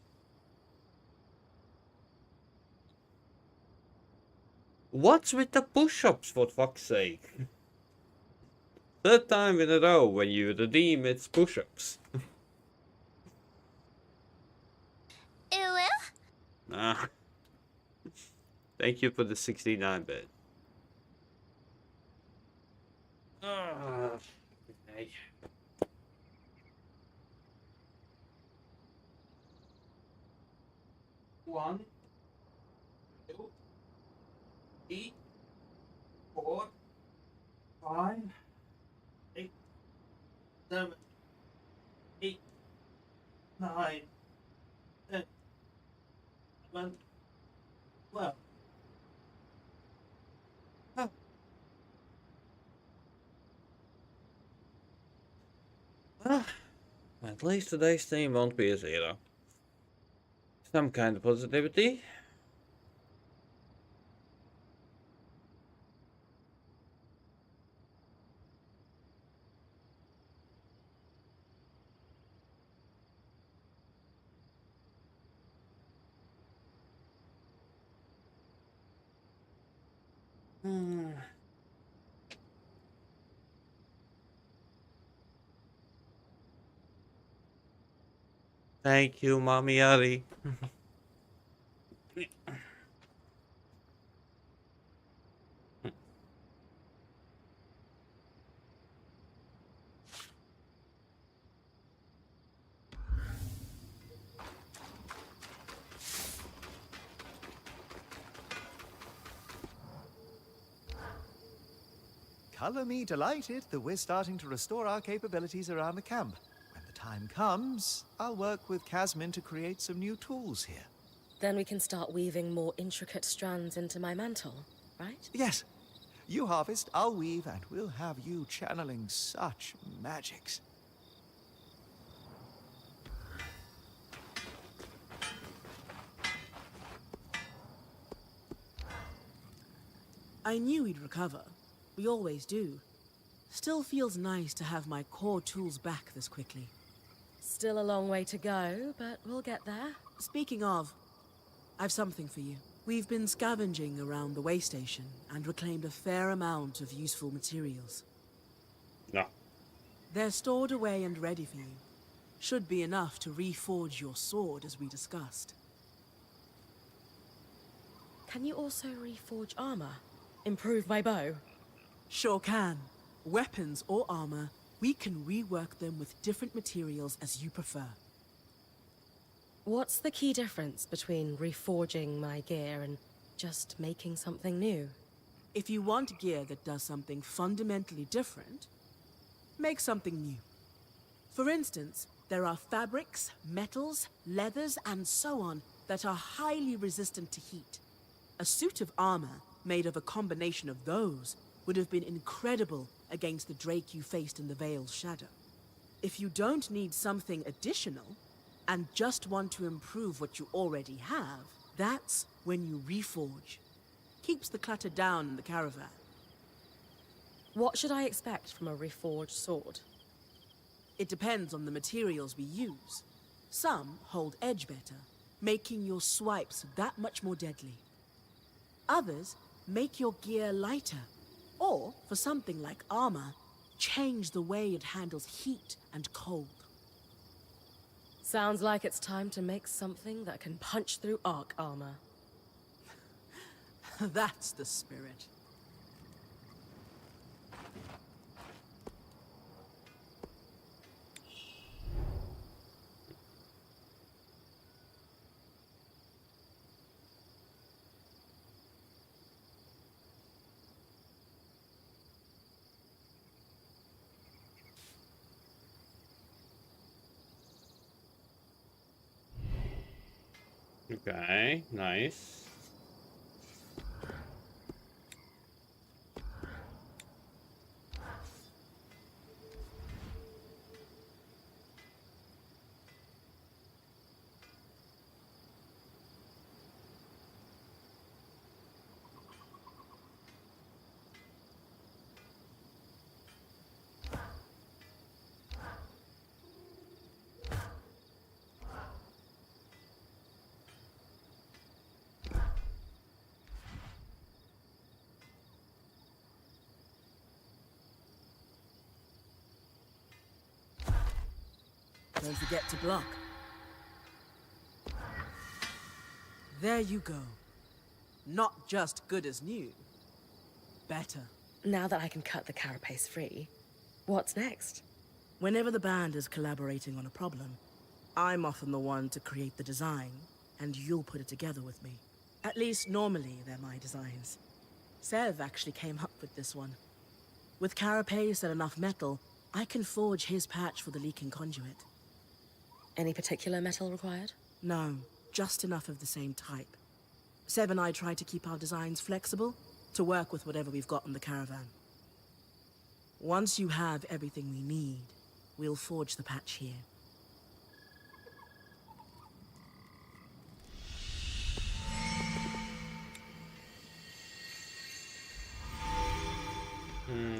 What's with the push-ups, for fuck's sake? Third time in a row when you redeem its push-ups. Ah. Thank you for the 69-bit. Okay. 1, 2, 3, 4, 5, 6, 7, 8, 9, 10, 11, 12. Oh. Well, at least today's theme won't be a 0. Some kind of positivity. Thank you, Mommy Ari. Color me delighted that we're starting to restore our capabilities around the camp. When the time comes, I'll work with Casmin to create some new tools here. Then we can start weaving more intricate strands into my mantle, right? Yes. You harvest, I'll weave, and we'll have you channeling such magics. I knew we'd recover. We always do. Still feels nice to have my core tools back this quickly. Still a long way to go, but we'll get there. Speaking of, I've something for you. We've been scavenging around the way station and reclaimed a fair amount of useful materials. No. They're stored away and ready for you. Should be enough to reforge your sword as we discussed. Can you also reforge armor? Improve my bow? Sure can. Weapons or armor, we can rework them with different materials as you prefer. What's the key difference between reforging my gear and just making something new? If you want gear that does something fundamentally different, make something new. For instance, there are fabrics, metals, leathers, and so on that are highly resistant to heat. A suit of armor made of a combination of those would have been incredible against the Drake you faced in the Veil's shadow. If you don't need something additional, and just want to improve what you already have, that's when you reforge. Keeps the clutter down in the caravan. What should I expect from a reforged sword? It depends on the materials we use. Some hold edge better, making your swipes that much more deadly. Others make your gear lighter, or, for something like armor, change the way it handles heat and cold. Sounds like it's time to make something that can punch through arc armor. That's the spirit. Okay, nice. Don't forget to block. There you go. Not just good as new. Better. Now that I can cut the carapace free, what's next? Whenever the band is collaborating on a problem, I'm often the one to create the design and you'll put it together with me. At least normally they're my designs. Sev actually came up with this one. With carapace and enough metal, I can forge his patch for the leaking conduit. Any particular metal required? No, just enough of the same type. Sev and I try to keep our designs flexible to work with whatever we've got in the caravan. Once you have everything we need, we'll forge the patch here.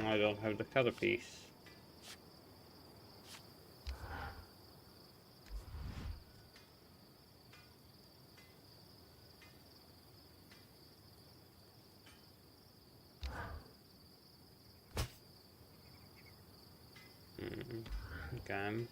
I don't have the cutter piece. Okay.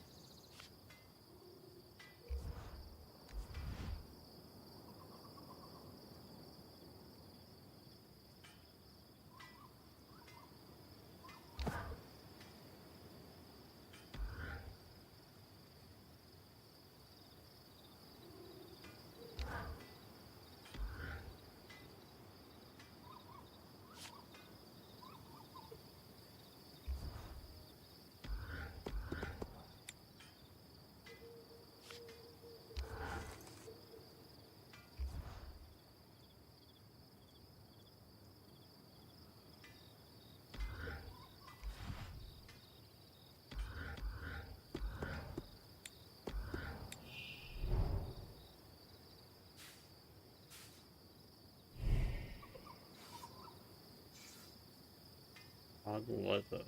Hard leather.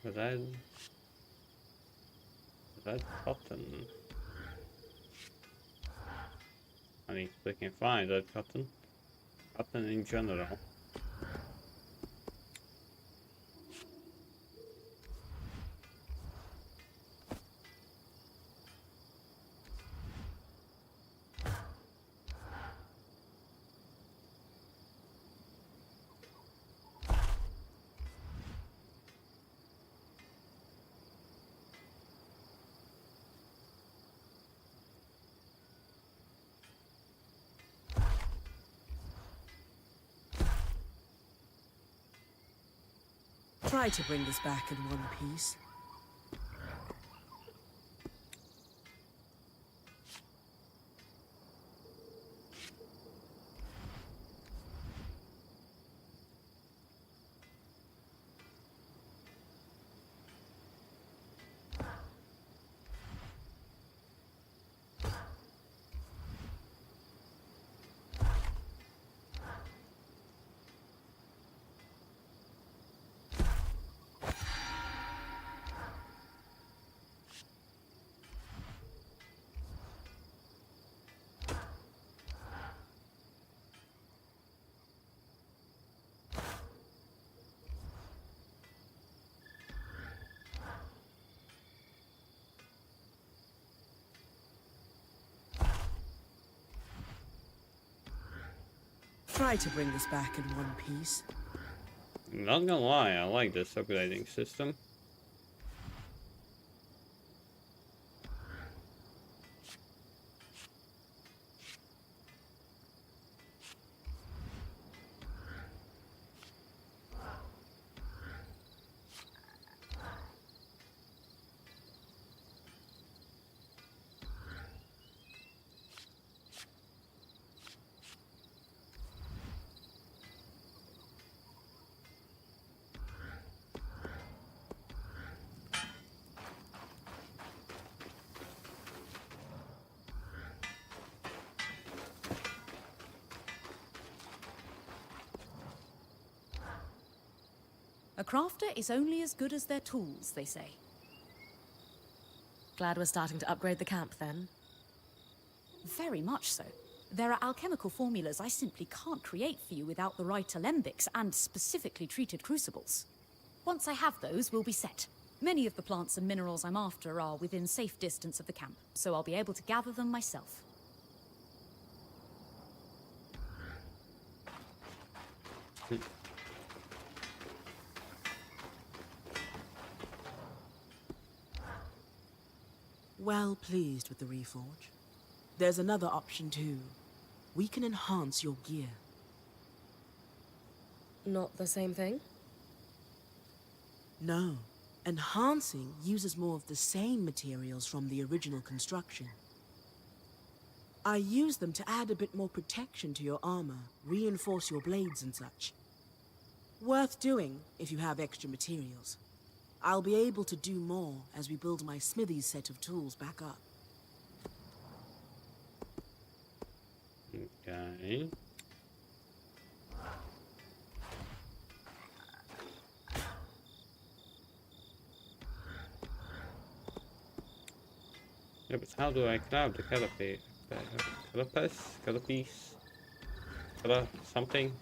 Is that cotton? I need to can find that cotton. Cotton in general. Try to bring this back in one piece. Try to bring this back in one piece. Not gonna lie, I like this upgrading system. A crafter is only as good as their tools, they say. Glad we're starting to upgrade the camp then. Very much so. There are alchemical formulas I simply can't create for you without the right alembics and specifically treated crucibles. Once I have those, we'll be set. Many of the plants and minerals I'm after are within safe distance of the camp, so I'll be able to gather them myself. Well pleased with the reforge. There's another option too. We can enhance your gear. Not the same thing? No. Enhancing uses more of the same materials from the original construction. I use them to add a bit more protection to your armor, reinforce your blades and such. Worth doing if you have extra materials. I'll be able to do more as we build my smithy's set of tools back up. Okay. Yeah, but how do I grab the carapace? Carapace? Something?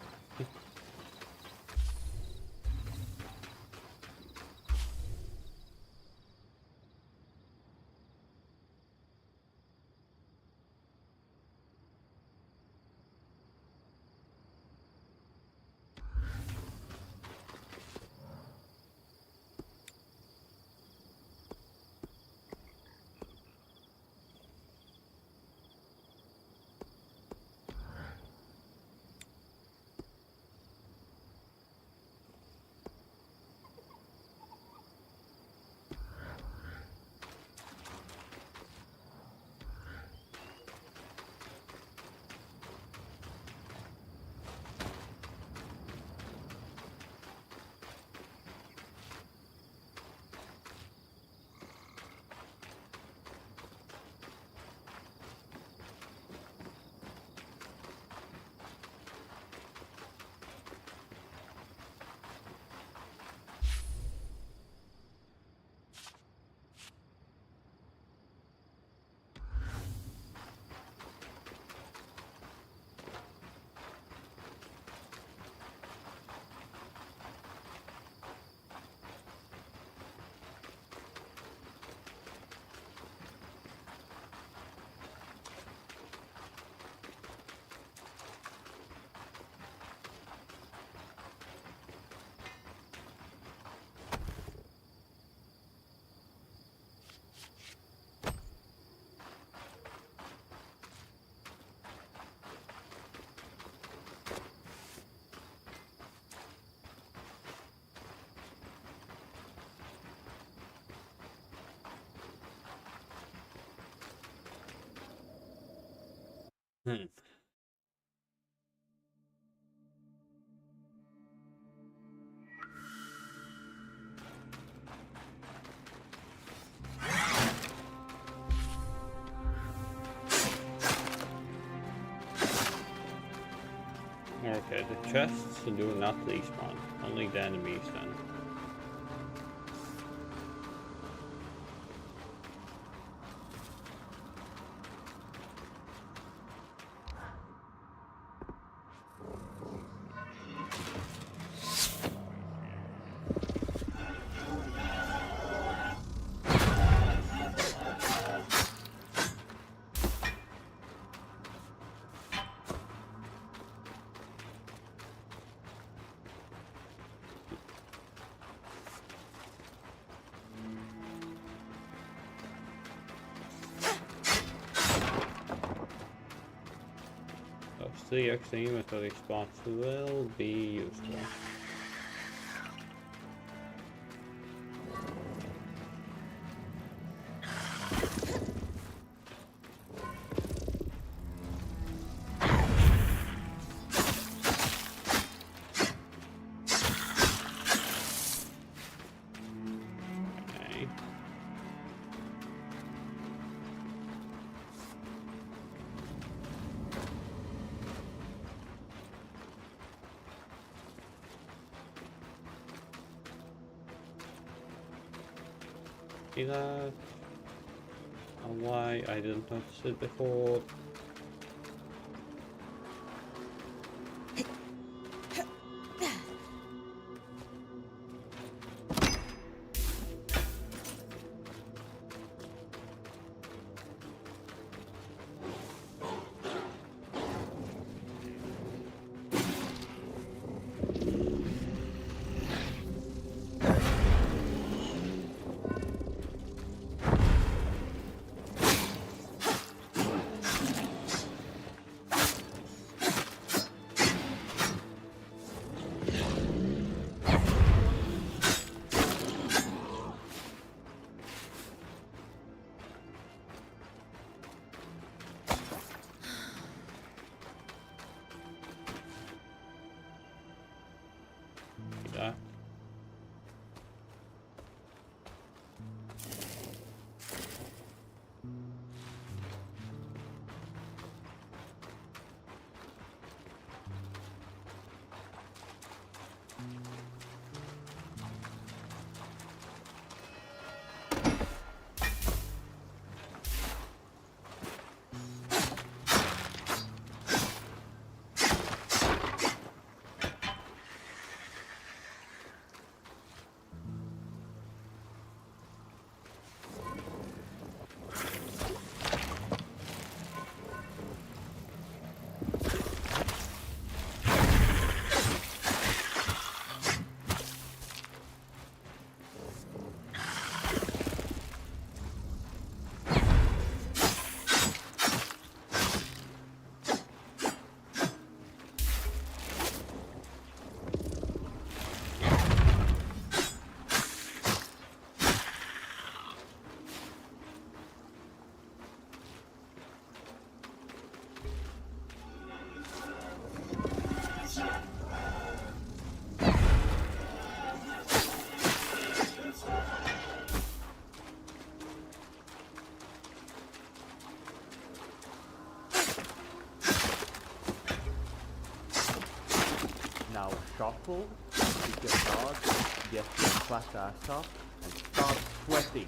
Hmm. Okay, the chests do not respawn, only the enemies then. Those 3 extra inventory spots will be useful. Okay. See that? And why I didn't notice it before. careful, pick your cards, get your fat ass up, and start sweating.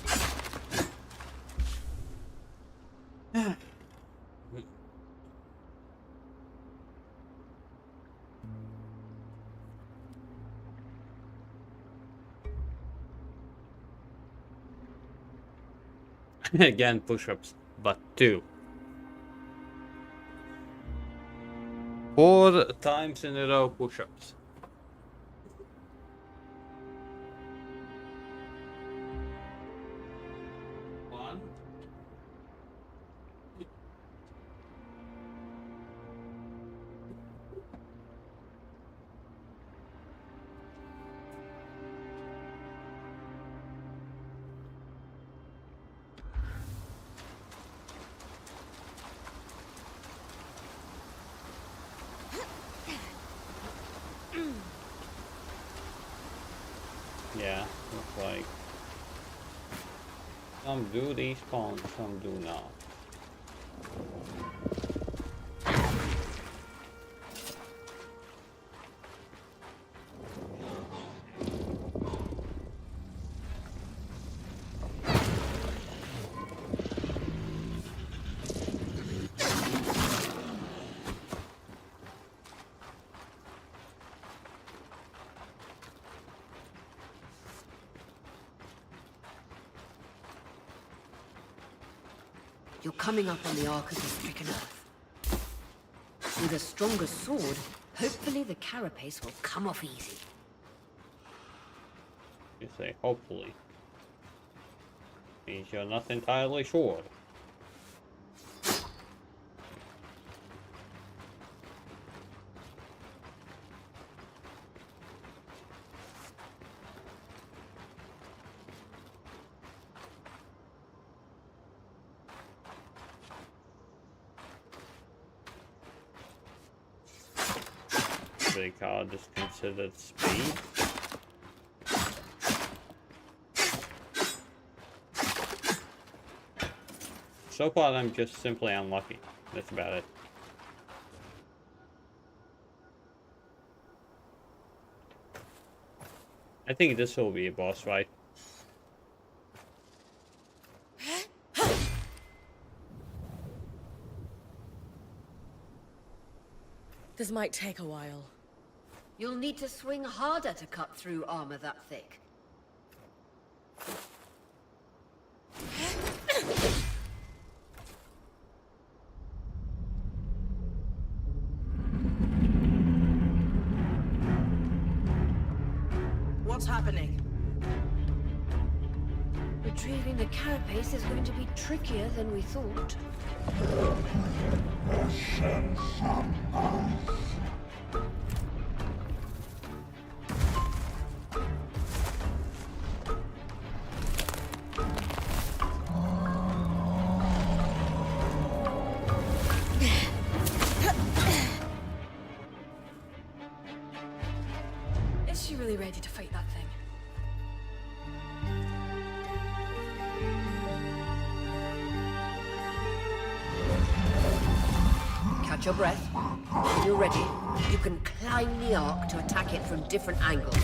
Again, push-ups, but 2. 4 times in a row push-ups. One. Yeah, looks like some do despawn, some do not. You're coming up on the arc of the stricken earth. With a stronger sword, hopefully the carapace will come off easy. You say hopefully. Means you're not entirely sure. The card is considered speed. So far, I'm just simply unlucky. That's about it. I think this will be a boss fight. This might take a while. You'll need to swing harder to cut through armor that thick. What's happening? Retrieving the carapace is going to be trickier than we thought. Is she really ready to fight that thing? Catch your breath. When you're ready, you can climb the arc to attack it from different angles.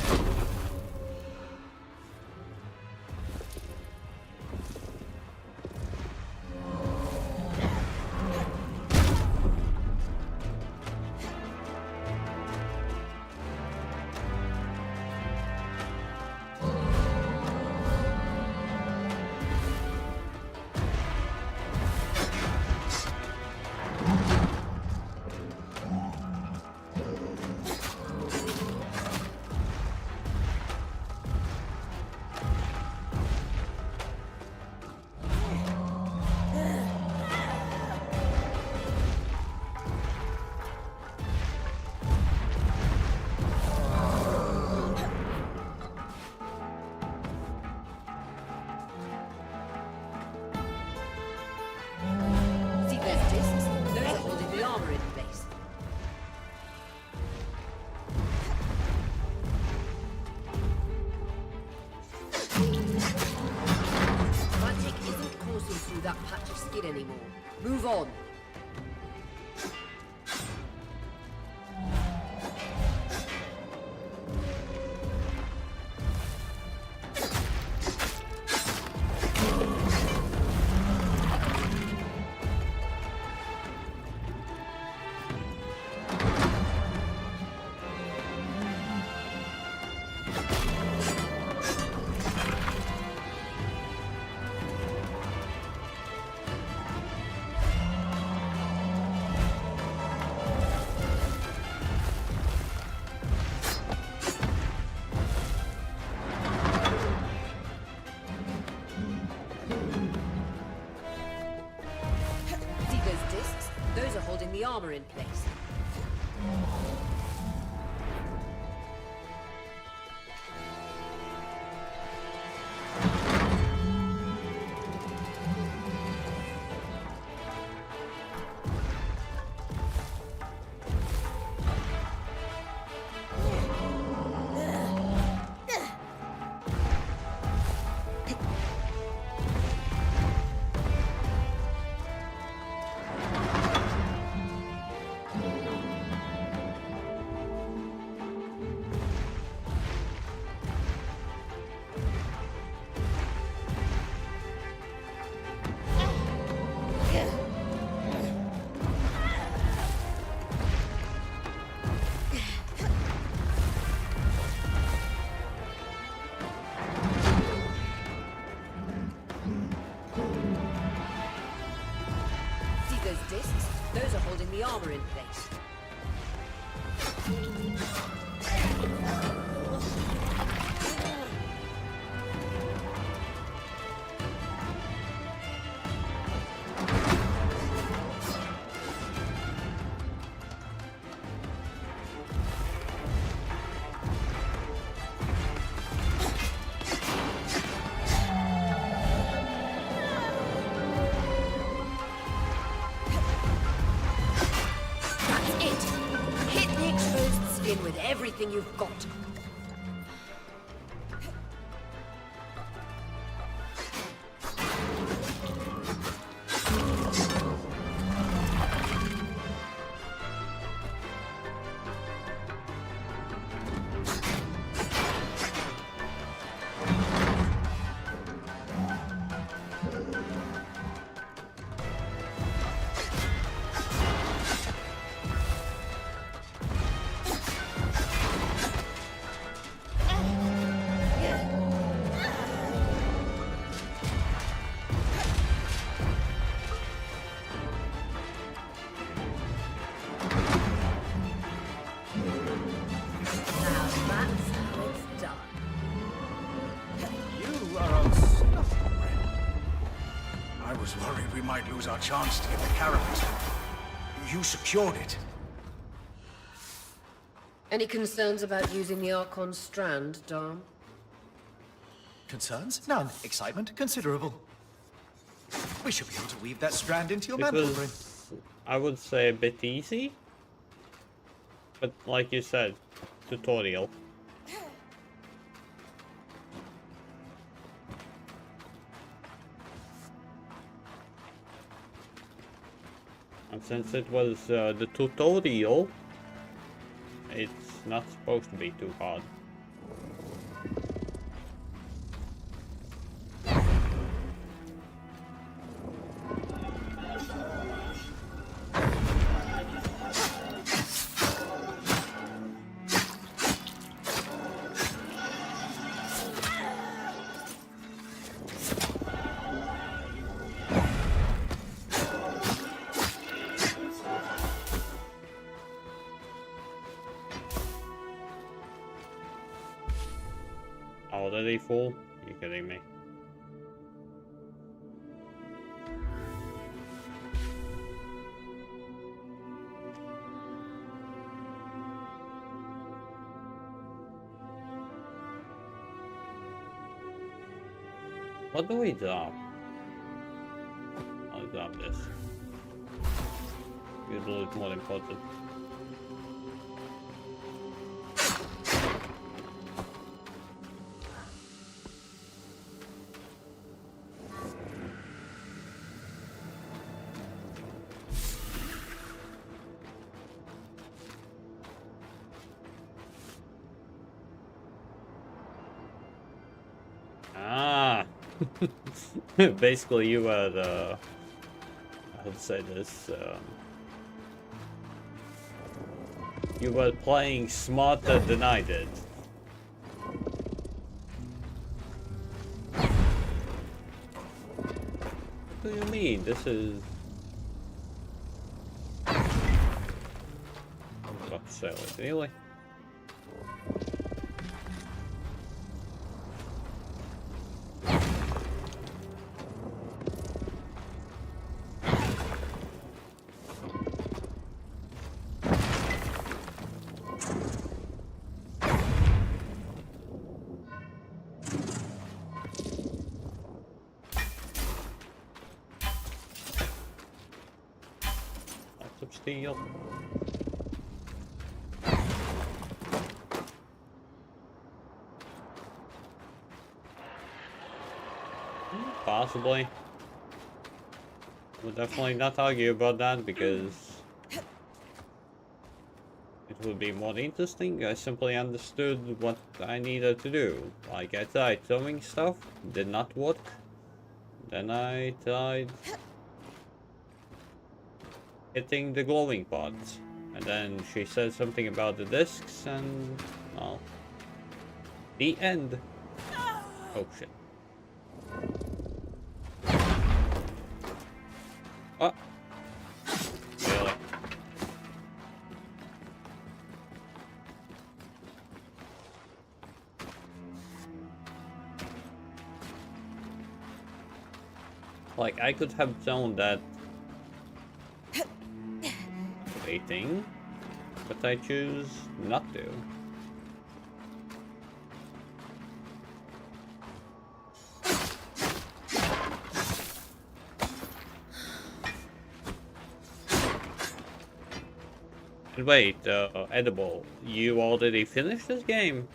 That patch of skin anymore. Move on. armor in place. Discs, those are holding the armor in place. With everything you've got. I was worried we might lose our chance to get the caravans. You secured it. Any concerns about using the Archon strand, Dom? Concerns? None. Excitement? Considerable. We should be able to weave that strand into your mantle, Bryn. I would say a bit easy. But like you said, tutorial. And since it was the tutorial, it's not supposed to be too hard. Already full? You kidding me? What do we drop? I'll drop this. Usually it's more important. Ah, basically you were the, how to say this, you were playing smarter than I did. What do you mean? This is... I was about to say it, really? steal. Possibly. We'll definitely not argue about that because it would be more interesting. I simply understood what I needed to do. Like I tried throwing stuff, did not work. Then I tried hitting the glowing parts. And then she said something about the discs and, well, the end. Oh shit. Oh. Really? Like, I could have done that waiting, but I choose not to. And wait, Edible, you already finished this game?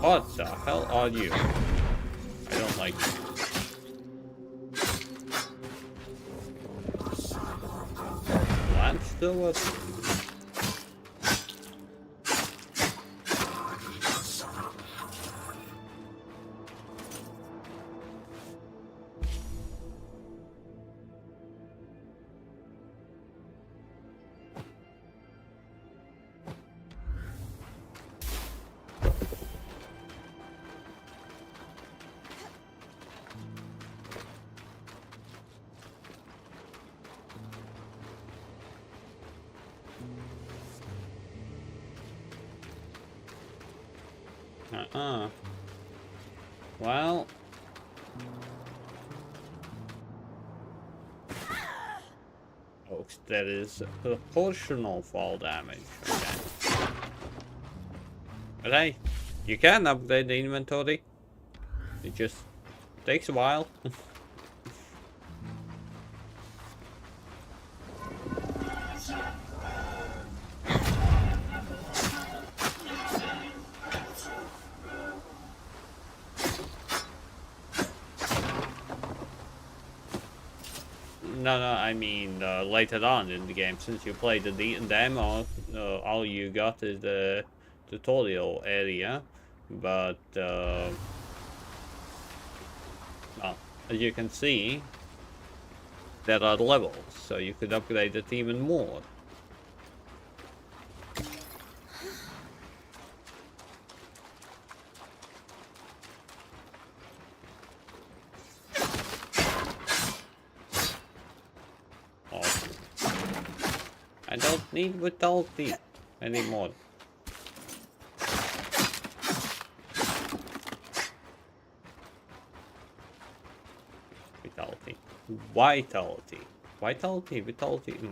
What the hell are you? I don't like you. Lance still was. Well. Folks, that is proportional fall damage. Okay. But hey, you can upgrade the inventory. It just takes a while. No, I mean later on in the game, since you played the demo, all you got is the tutorial area, but well, as you can see, there are levels, so you could upgrade it even more. I don't need vitality anymore. Vitality. Vitality. Vitality.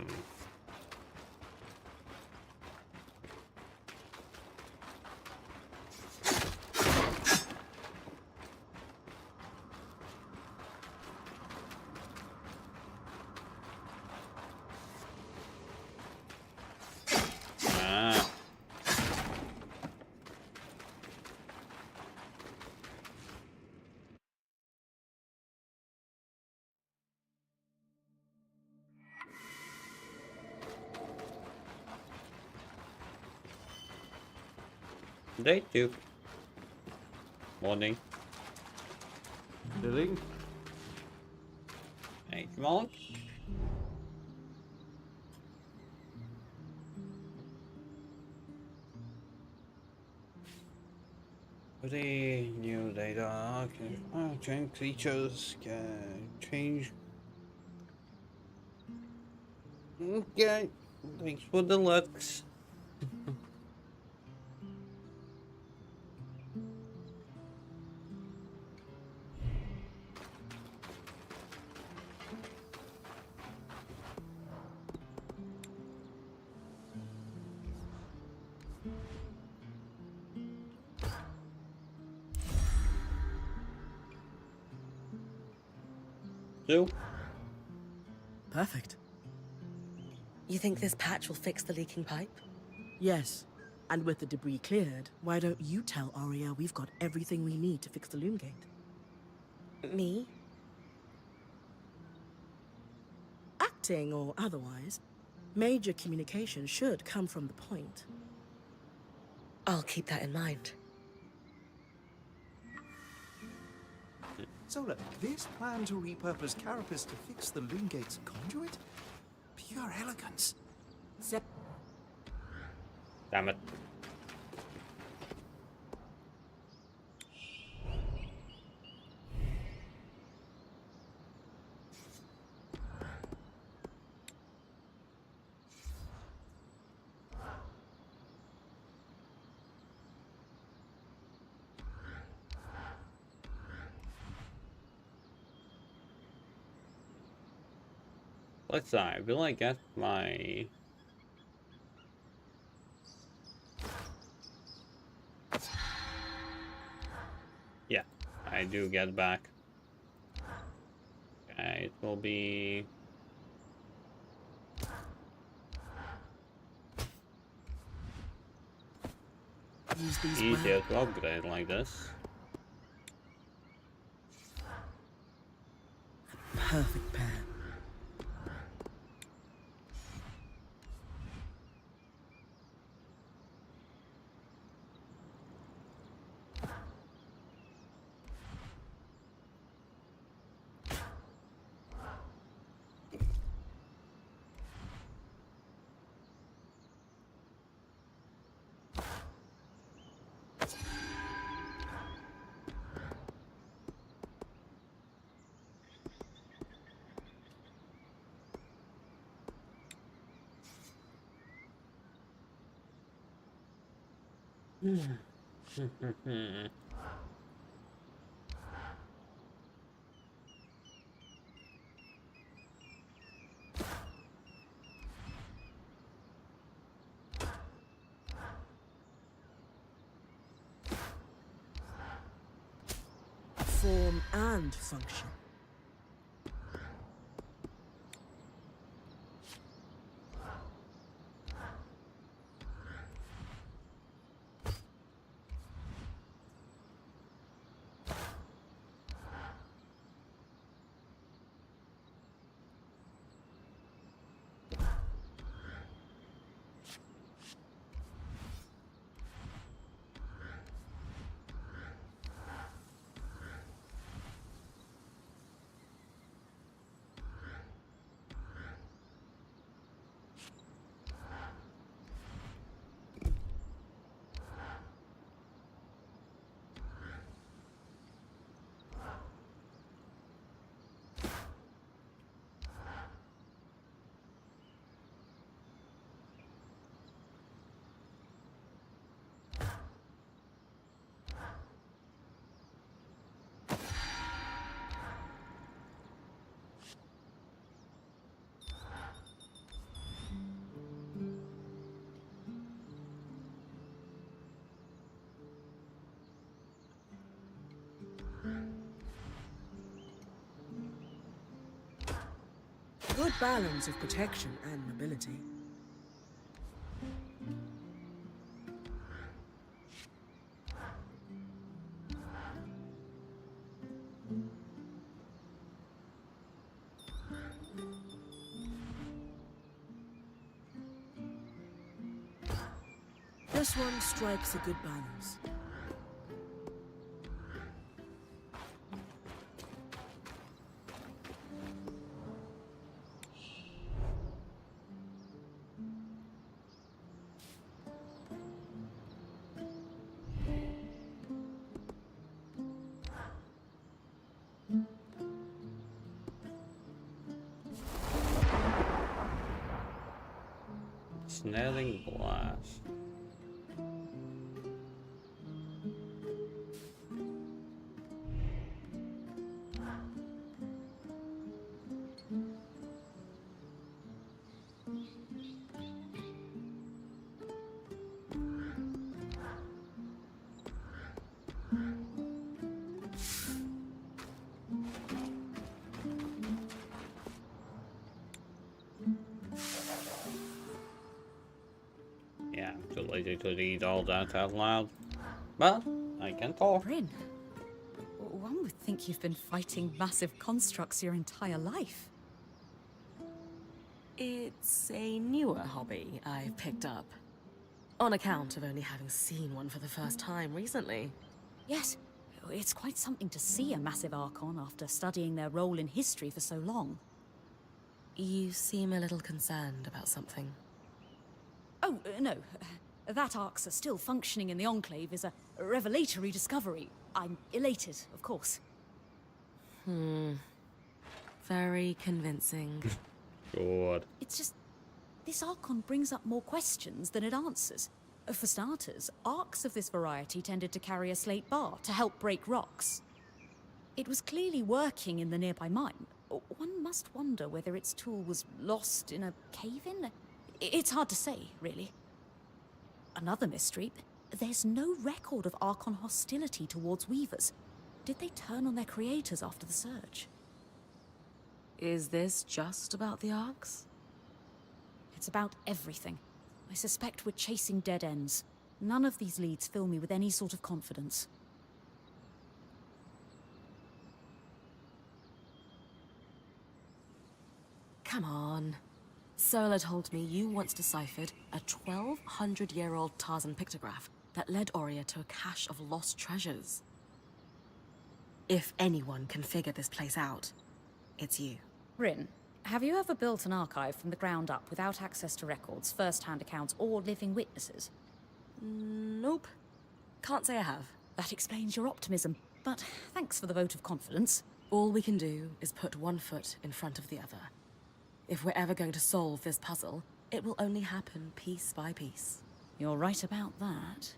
Day 2. Morning. Doing? Hey, come on. Pretty new data. Okay. Change creatures can change. Okay. Thanks for the looks. 2. Perfect. You think this patch will fix the leaking pipe? Yes. And with the debris cleared, why don't you tell Arya we've got everything we need to fix the loom gate? Me? Acting or otherwise, major communication should come from the point. I'll keep that in mind. So look, this plan to repurpose Carapace to fix the loom gate's conduit? Pure elegance. Damn it. Let's see, will I get my... Yeah, I do get back. Okay, it will be... Use these easier to upgrade like this. Perfect pair. Form and function. Good balance of protection and mobility. This one strikes a good balance. Snaring glass. ability to read all that out loud. But I can talk. Bryn, one would think you've been fighting massive constructs your entire life. It's a newer hobby I've picked up. On account of only having seen one for the first time recently. Yes, it's quite something to see a massive Archon after studying their role in history for so long. You seem a little concerned about something. Oh, no. That Arcs are still functioning in the Enclave is a revelatory discovery. I'm elated, of course. Very convincing. Good. It's just... this Archon brings up more questions than it answers. For starters, Arcs of this variety tended to carry a slate bar to help break rocks. It was clearly working in the nearby mine. One must wonder whether its tool was lost in a cave-in. It's hard to say, really. Another mystery, there's no record of Archon hostility towards Weavers. Did they turn on their creators after the Surge? Is this just about the Arcs? It's about everything. I suspect we're chasing dead ends. None of these leads fill me with any sort of confidence. Come on. Sola told me you once deciphered a 1,200-year-old Tarzan pictograph that led Aurea to a cache of lost treasures. If anyone can figure this place out, it's you. Bryn, have you ever built an archive from the ground up without access to records, first-hand accounts, or living witnesses? Nope. Can't say I have. That explains your optimism, but thanks for the vote of confidence. All we can do is put one foot in front of the other. If we're ever going to solve this puzzle, it will only happen piece by piece. You're right about that.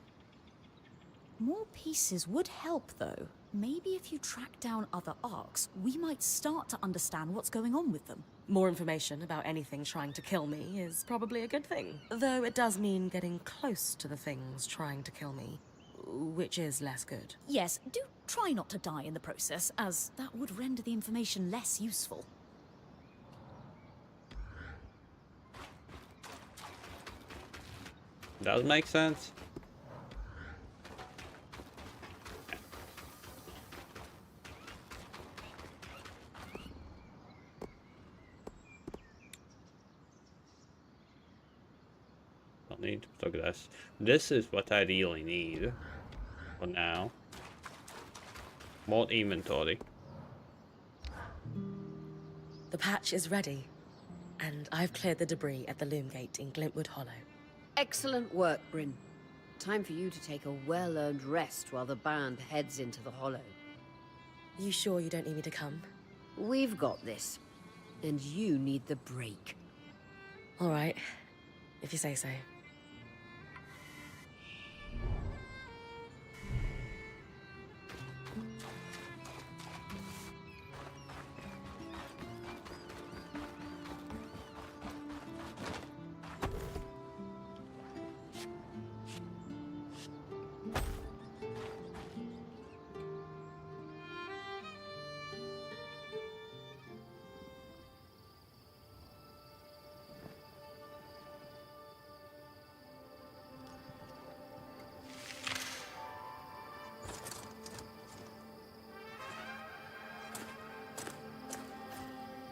More pieces would help, though. Maybe if you track down other Arcs, we might start to understand what's going on with them. More information about anything trying to kill me is probably a good thing. Though it does mean getting close to the things trying to kill me, which is less good. Yes, do try not to die in the process, as that would render the information less useful. Does make sense. Don't need to look at this. This is what I really need for now. More inventory. The patch is ready, and I've cleared the debris at the loom gate in Glintwood Hollow. Excellent work, Bryn. Time for you to take a well-earned rest while the band heads into the Hollow. You sure you don't need me to come? We've got this. And you need the break. All right, if you say so.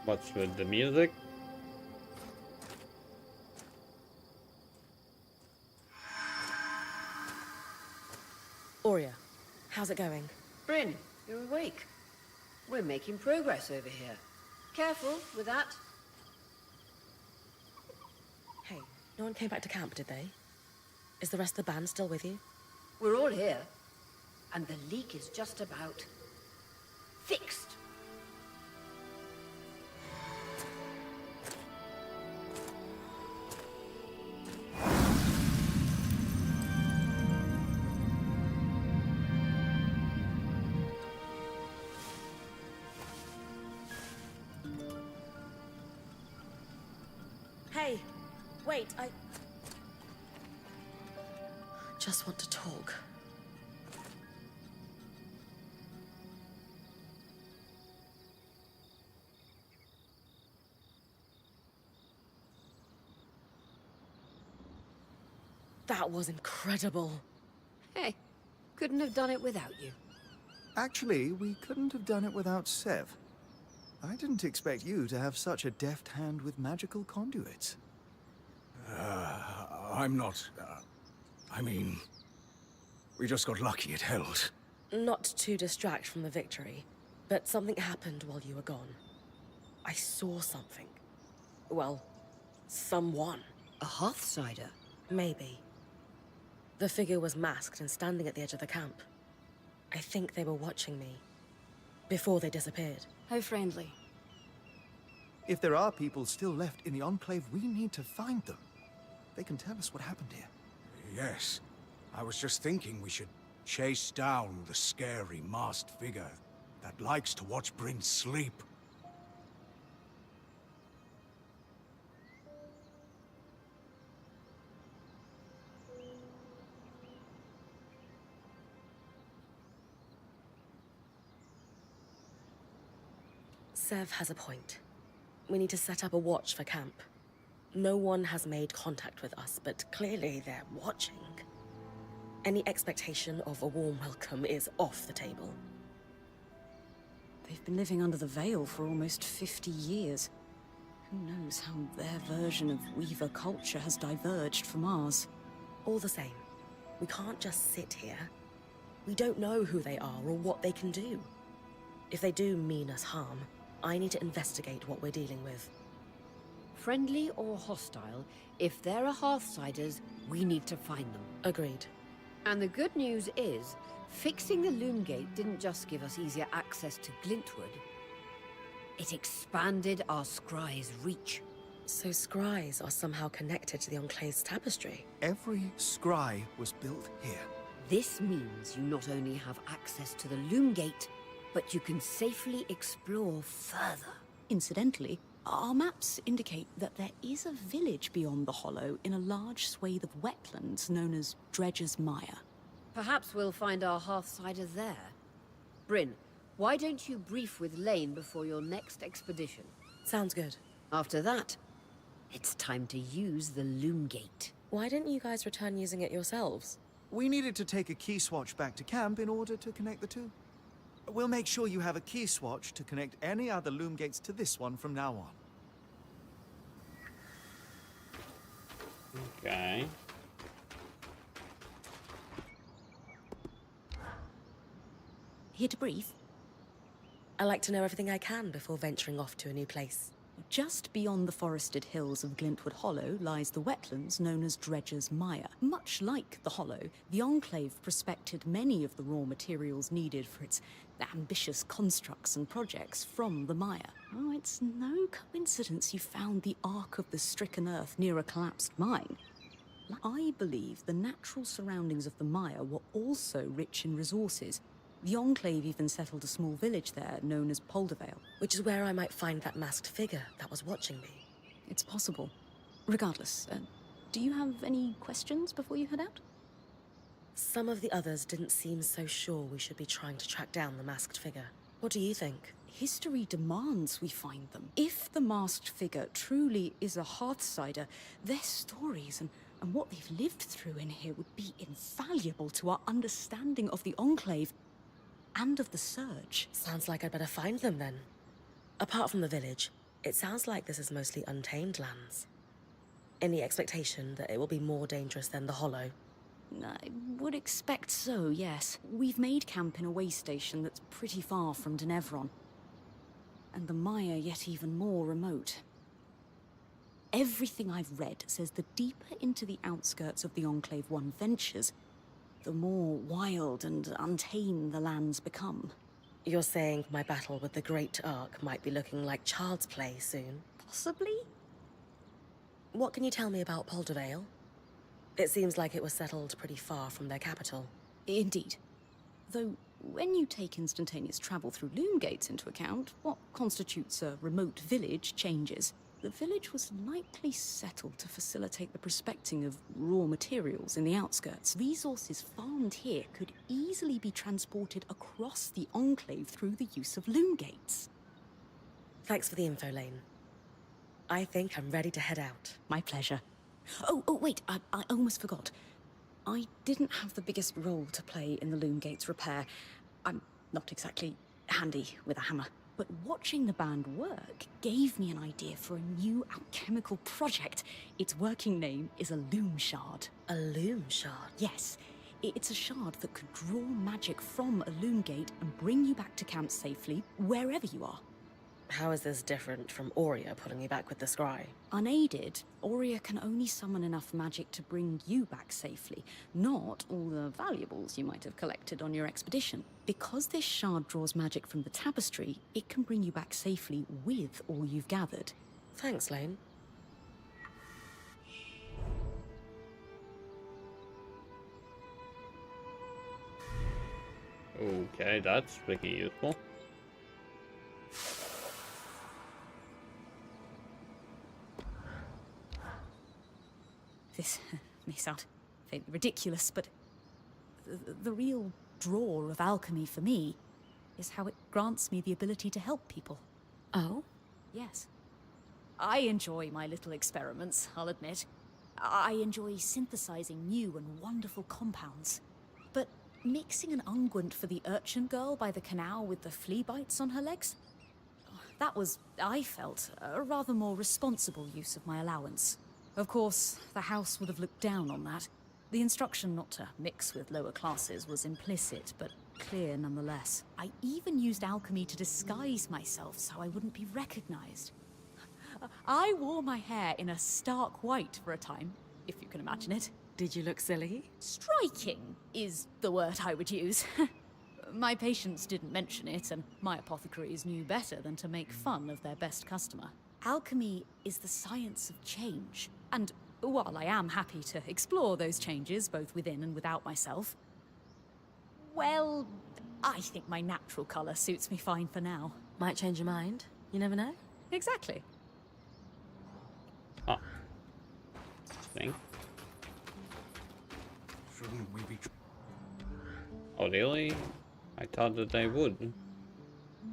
What's with the music? Aurea, how's it going? Bryn, you're awake. We're making progress over here. Careful with that. Hey, no one came back to camp, did they? Is the rest of the band still with you? We're all here. And the leak is just about fixed. Hey, wait, I just want to talk. That was incredible. Hey, couldn't have done it without you. Actually, we couldn't have done it without Sev. I didn't expect you to have such a deft hand with magical conduits. I'm not... I mean... We just got lucky it held. Not to distract from the victory, but something happened while you were gone. I saw something. Well, someone. A Hearthsider? Maybe. The figure was masked and standing at the edge of the camp. I think they were watching me. Before they disappeared. How friendly. If there are people still left in the Enclave, we need to find them. They can tell us what happened here. Yes. I was just thinking we should chase down the scary masked figure that likes to watch Bryn sleep. Sev has a point. We need to set up a watch for camp. No one has made contact with us, but clearly they're watching. Any expectation of a warm welcome is off the table. They've been living under the Veil for almost 50 years. Who knows how their version of Weaver culture has diverged from ours. All the same, we can't just sit here. We don't know who they are or what they can do. If they do mean us harm, I need to investigate what we're dealing with. Friendly or hostile, if there are Hearthsiders, we need to find them. Agreed. And the good news is, fixing the Loom Gate didn't just give us easier access to Glintwood. It expanded our scry's reach. So scries are somehow connected to the Enclave's tapestry? Every scry was built here. This means you not only have access to the Loom Gate, but you can safely explore further. Incidentally, our maps indicate that there is a village beyond the Hollow in a large swathe of wetlands known as Dredger's Mire. Perhaps we'll find our Hearthsider there. Bryn, why don't you brief with Lane before your next expedition? Sounds good. After that, it's time to use the Loom Gate. Why didn't you guys return using it yourselves? We needed to take a key swatch back to camp in order to connect the two. We'll make sure you have a key swatch to connect any other Loom Gates to this one from now on. Okay. Here to brief. I like to know everything I can before venturing off to a new place. Just beyond the forested hills of Glintwood Hollow lies the wetlands known as Dredger's Mire. Much like the Hollow, the Enclave prospected many of the raw materials needed for its ambitious constructs and projects from the mire. Oh, it's no coincidence you found the Ark of the Stricken Earth near a collapsed mine. I believe the natural surroundings of the mire were also rich in resources. The Enclave even settled a small village there known as Poldervale. Which is where I might find that masked figure that was watching me. It's possible. Regardless, do you have any questions before you head out? Some of the others didn't seem so sure we should be trying to track down the masked figure. What do you think? History demands we find them. If the masked figure truly is a Hearthsider, their stories and what they've lived through in here would be invaluable to our understanding of the Enclave and of the Surge. Sounds like I'd better find them then. Apart from the village, it sounds like this is mostly untamed lands. Any expectation that it will be more dangerous than the Hollow? I would expect so, yes. We've made camp in a way station that's pretty far from Denevron. And the mire yet even more remote. Everything I've read says the deeper into the outskirts of the Enclave one ventures, the more wild and untamed the lands become. You're saying my battle with the Great Ark might be looking like child's play soon? Possibly? What can you tell me about Poldervale? It seems like it was settled pretty far from their capital. Indeed. Though, when you take instantaneous travel through loom gates into account, what constitutes a remote village changes. The village was likely settled to facilitate the prospecting of raw materials in the outskirts. Resources farmed here could easily be transported across the Enclave through the use of loom gates. Thanks for the info, Lane. I think I'm ready to head out. My pleasure. Oh, wait, I almost forgot. I didn't have the biggest role to play in the Loom Gate's repair. I'm not exactly handy with a hammer. But watching the band work gave me an idea for a new alchemical project. Its working name is a loom shard. A loom shard? Yes. It's a shard that could draw magic from a loom gate and bring you back to camp safely, wherever you are. How is this different from Aurea pulling me back with the scry? Unaided, Aurea can only summon enough magic to bring you back safely, not all the valuables you might have collected on your expedition. Because this shard draws magic from the tapestry, it can bring you back safely with all you've gathered. Thanks, Lane. Okay, that's pretty useful. This may sound fairly ridiculous, but the real draw of alchemy for me is how it grants me the ability to help people. Oh? Yes. I enjoy my little experiments, I'll admit. I enjoy synthesizing new and wonderful compounds. But mixing an unguent for the urchin girl by the canal with the flea bites on her legs? That was, I felt, a rather more responsible use of my allowance. Of course, the house would have looked down on that. The instruction not to mix with lower classes was implicit, but clear nonetheless. I even used alchemy to disguise myself so I wouldn't be recognized. I wore my hair in a stark white for a time, if you can imagine it. Did you look silly? Striking is the word I would use. My patients didn't mention it, and my apothecaries knew better than to make fun of their best customer. Alchemy is the science of change, and while I am happy to explore those changes both within and without myself, well, I think my natural colour suits me fine for now. Might change your mind. You never know. Exactly. Ah. Interesting. Shouldn't we be... Oh, really? I thought that they would.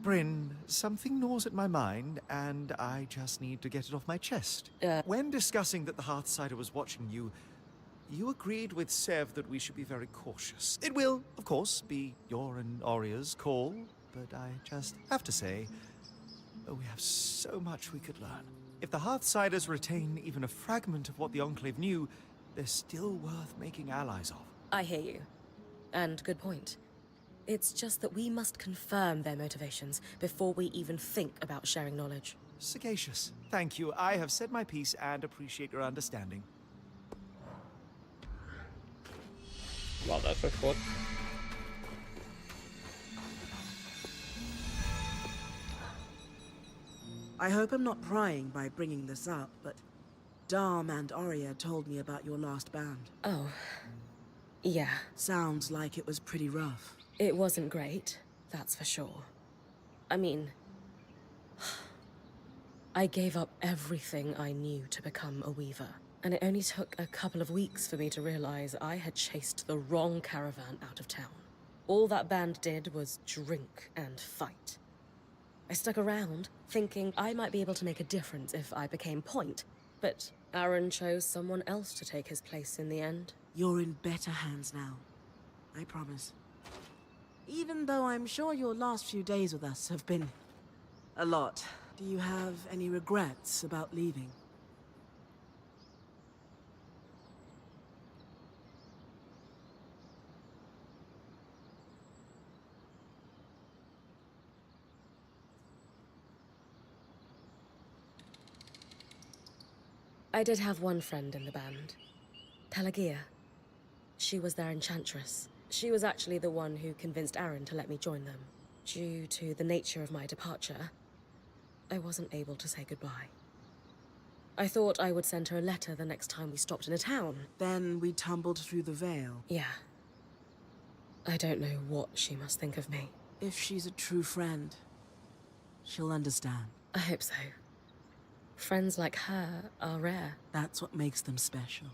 Bryn, something gnaws at my mind, and I just need to get it off my chest. When discussing that the Hearthsider was watching you, you agreed with Sev that we should be very cautious. It will, of course, be your and Aurea's call, but I just have to say, we have so much we could learn. If the Hearthsiders retain even a fragment of what the Enclave knew, they're still worth making allies of. I hear you. And good point. It's just that we must confirm their motivations before we even think about sharing knowledge. Sagacious. Thank you. I have said my piece and appreciate your understanding. Well, that's a short. I hope I'm not prying by bringing this up, but Dharm and Aurea told me about your last band. Oh. Yeah. Sounds like it was pretty rough. It wasn't great, that's for sure. I mean, I gave up everything I knew to become a weaver. And it only took a couple of weeks for me to realize I had chased the wrong caravan out of town. All that band did was drink and fight. I stuck around, thinking I might be able to make a difference if I became point. But Aaron chose someone else to take his place in the end. You're in better hands now. I promise. Even though I'm sure your last few days with us have been a lot. Do you have any regrets about leaving? I did have one friend in the band, Pelagia. She was their enchantress. She was actually the one who convinced Aaron to let me join them. Due to the nature of my departure, I wasn't able to say goodbye. I thought I would send her a letter the next time we stopped in a town. Then we tumbled through the veil. Yeah. I don't know what she must think of me. If she's a true friend, she'll understand. I hope so. Friends like her are rare. That's what makes them special.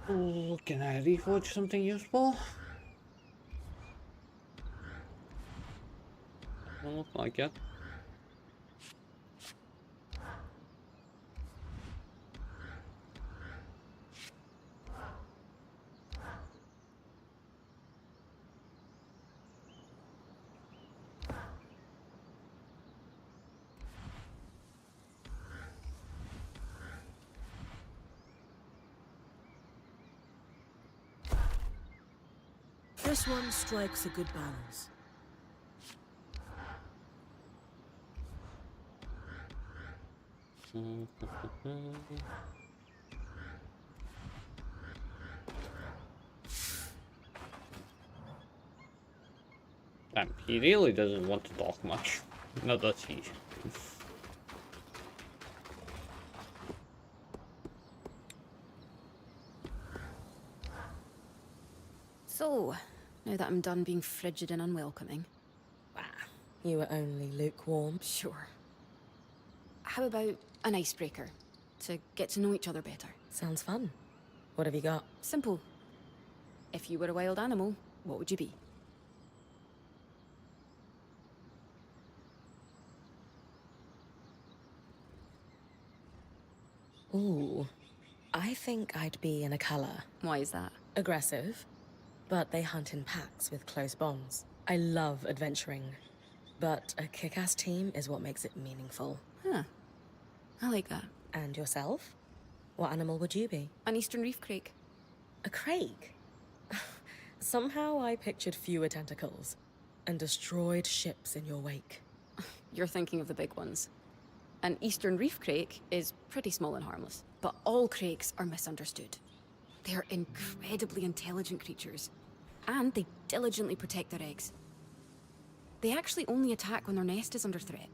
Oh, can I reforge something useful? Doesn't look like it. This one strikes a good balance. Damn, he really doesn't want to talk much. No, does he? So, now that I'm done being frigid and unwelcoming. You were only lukewarm. Sure. How about an icebreaker? To get to know each other better. Sounds fun. What have you got? Simple. If you were a wild animal, what would you be? Ooh. I think I'd be in a color. Why is that? Aggressive, but they hunt in packs with close bonds. I love adventuring, but a kick-ass team is what makes it meaningful. Huh. I like that. And yourself? What animal would you be? An eastern reef crake. A crake? Somehow I pictured fewer tentacles and destroyed ships in your wake. You're thinking of the big ones. An eastern reef crake is pretty small and harmless, but all crakes are misunderstood. They are incredibly intelligent creatures, and they diligently protect their eggs. They actually only attack when their nest is under threat.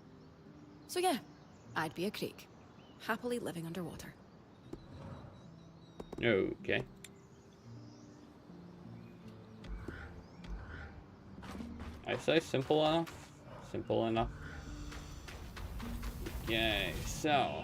So yeah, I'd be a crake, happily living underwater. Okay. I say simple enough. Simple enough. Okay, so.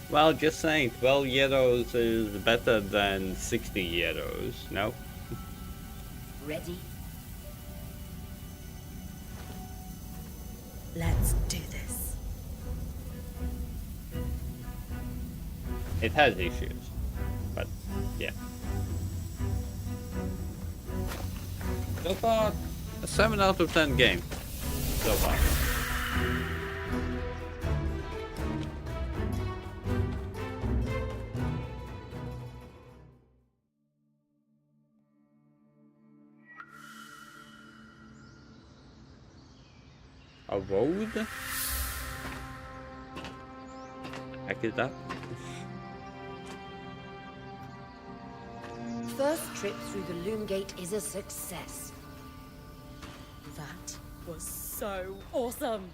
Well, just saying, 12 euros is better than 60 euros, no? Ready? Let's do this. It has issues, but yeah. So far, a 7 out of 10 game. So far. A road? Heck is that? First trip through the Loom Gate is a success. That was so awesome.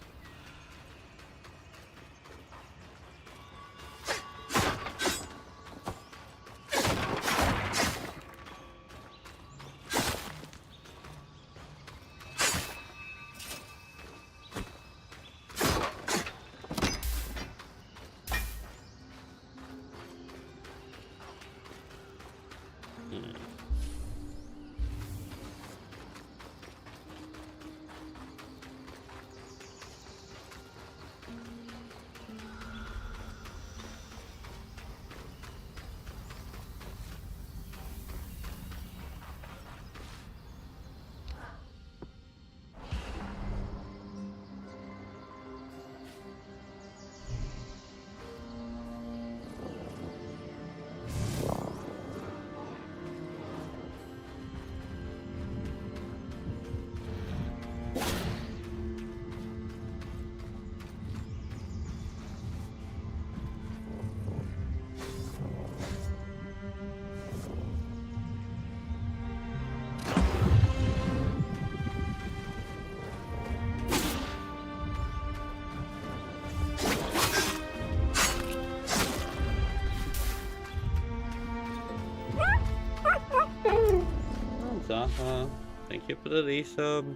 Thank you for the resub.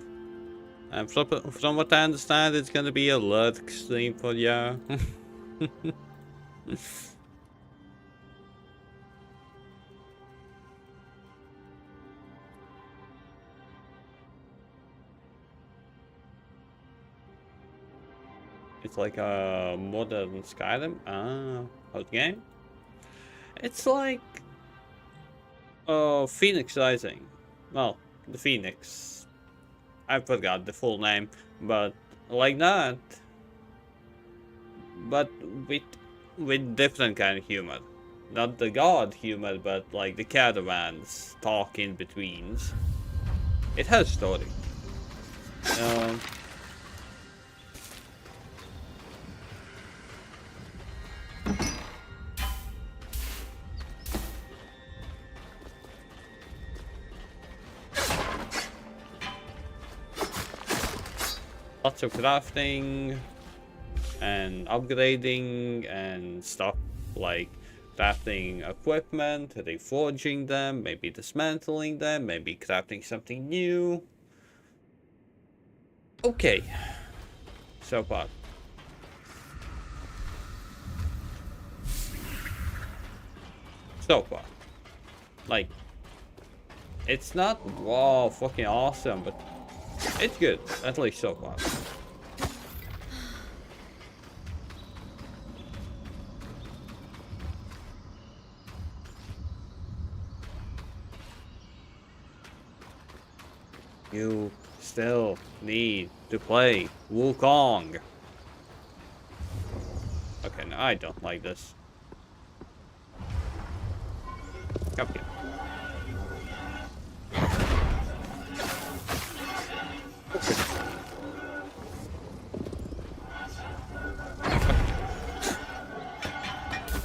And from what I understand, it's gonna be a lurk stream for you. It's like a modern Skyrim. Hot game. It's like Phoenix Rising. Well, the Phoenix. I forgot the full name, but like that. But with different kind of humor. Not the god humor, but like the caravans talk in betweens. It has story. Lots of crafting and upgrading and stuff like crafting equipment, reforging them, maybe dismantling them, maybe crafting something new. Okay, so far. So far. Like, it's not wow fucking awesome, but it's good, at least so far. You still need to play Wukong. Okay, no, I don't like this. Come here.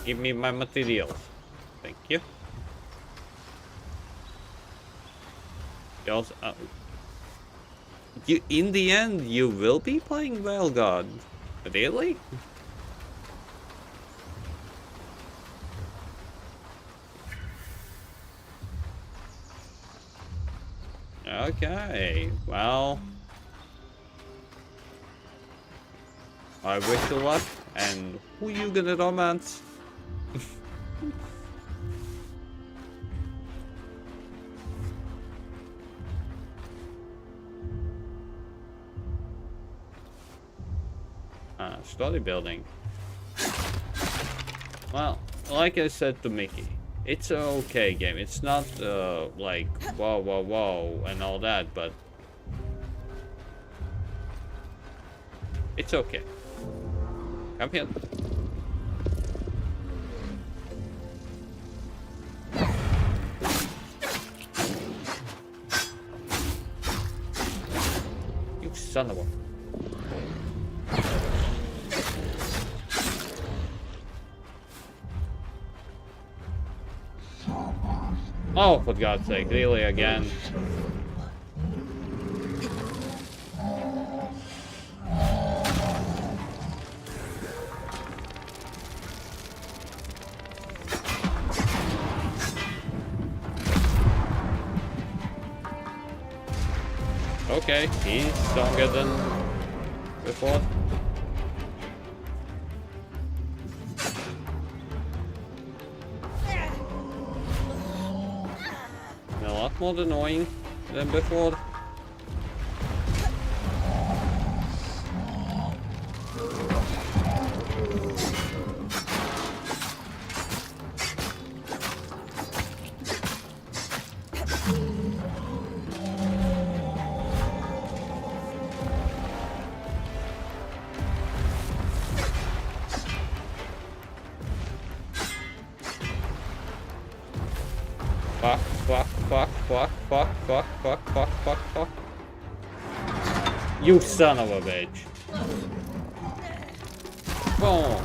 Give me my materials. Thank you. You also, you, in the end, you will be playing Veilguard. Really? Okay, well, I wish you luck, and who you gonna romance? Story building. Well, like I said to Mickey, it's an okay game. It's not like whoa and all that, but it's okay. Come here. You son of a... Oh, for God's sake, really again? Okay, he's stronger than before. A lot more annoying than before. Fuck. You son of a bitch. Boom.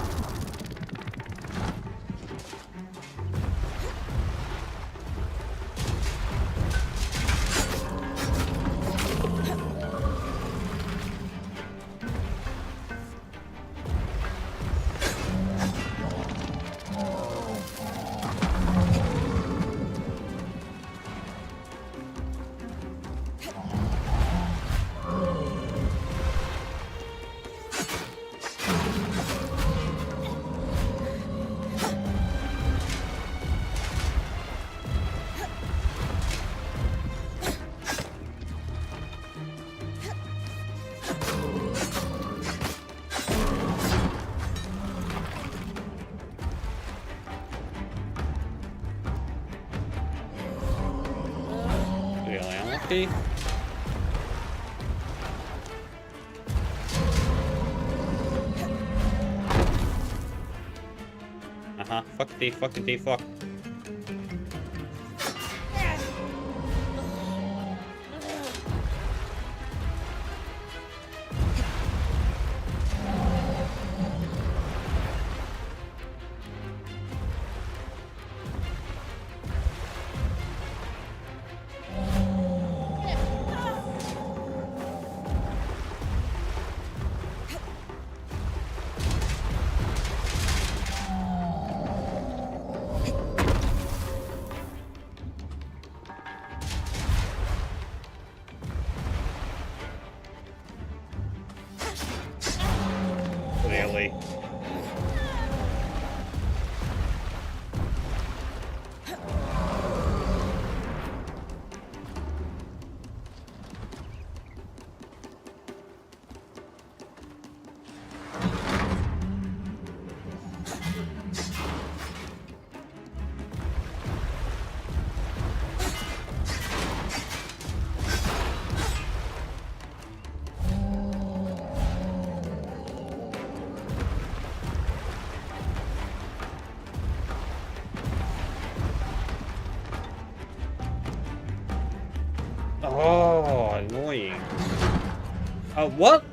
Okay. Fuckity, fuck. Really? Oh, annoying. What?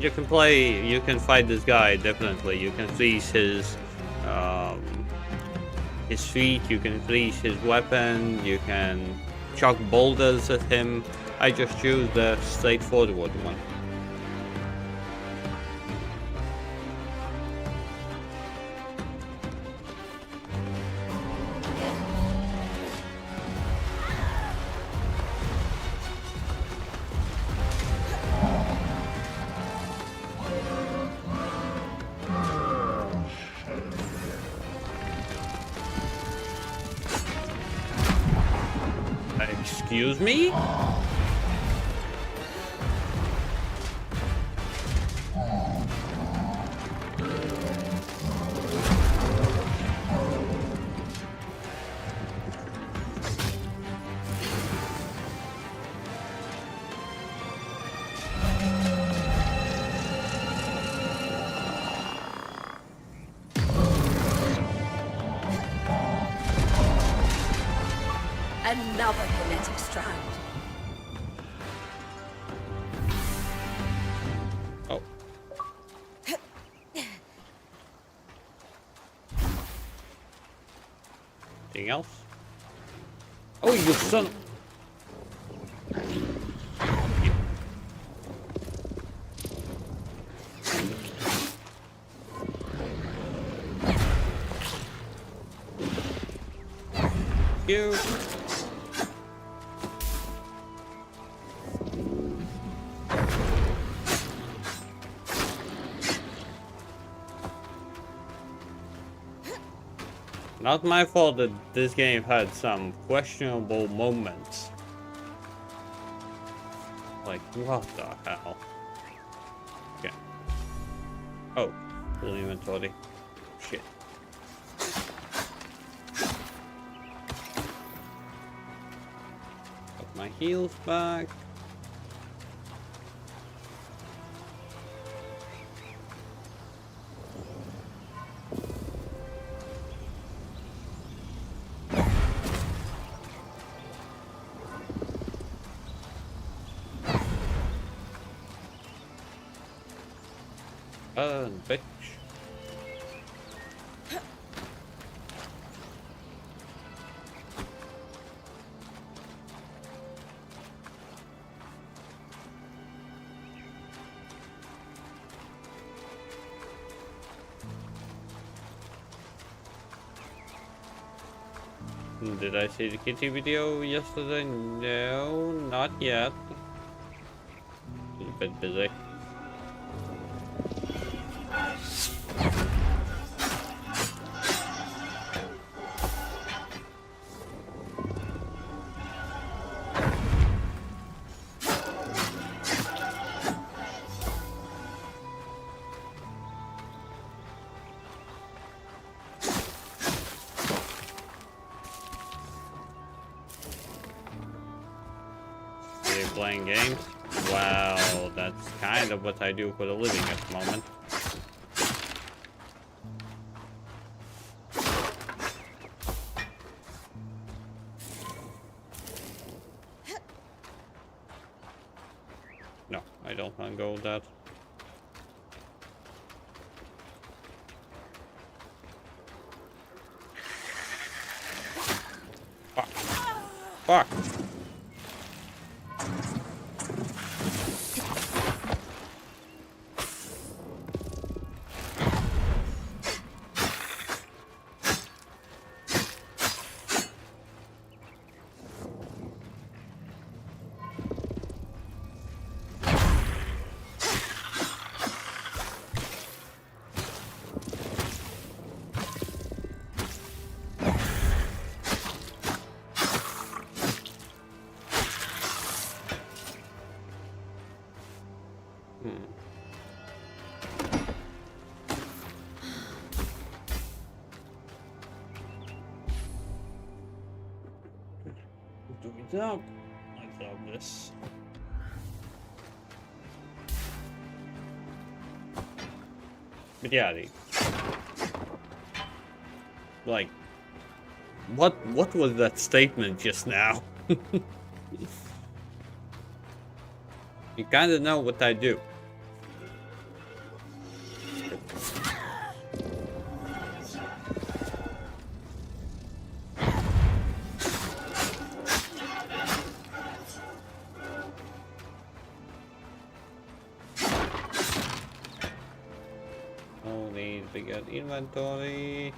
You can fight this guy, definitely. You can freeze his feet, you can freeze his weapon, you can chuck boulders at him. I just choose the straightforward one. Excuse me? Another kinetic strand. Oh. Anything else? Oh, you son of... You. Not my fault that this game had some questionable moments. Like, what the hell? Okay. Oh, full inventory. Shit. my heals back. Bitch. Did I see the kitty video yesterday? No, not yet. A bit busy. Playing games? Wow, that's kind of what I do for a living at the moment. No, I don't want to go with that. Fuck. Fuck. Do we jump? I love this. But yeah, like, what was that statement just now? You kind of know what I do. We got inventory.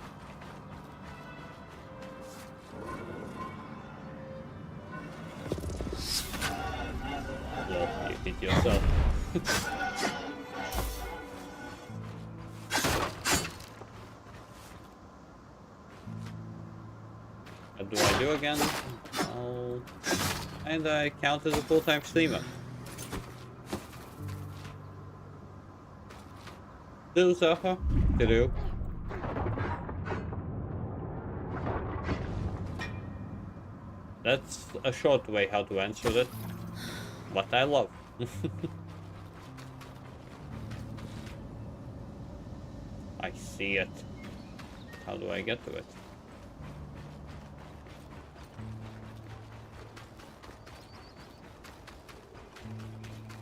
Well, you hit yourself. What do I do again? Oh, and I count as a full-time streamer. Do suffer. To do. That's a short way how to answer it. What I love. I see it. How do I get to it?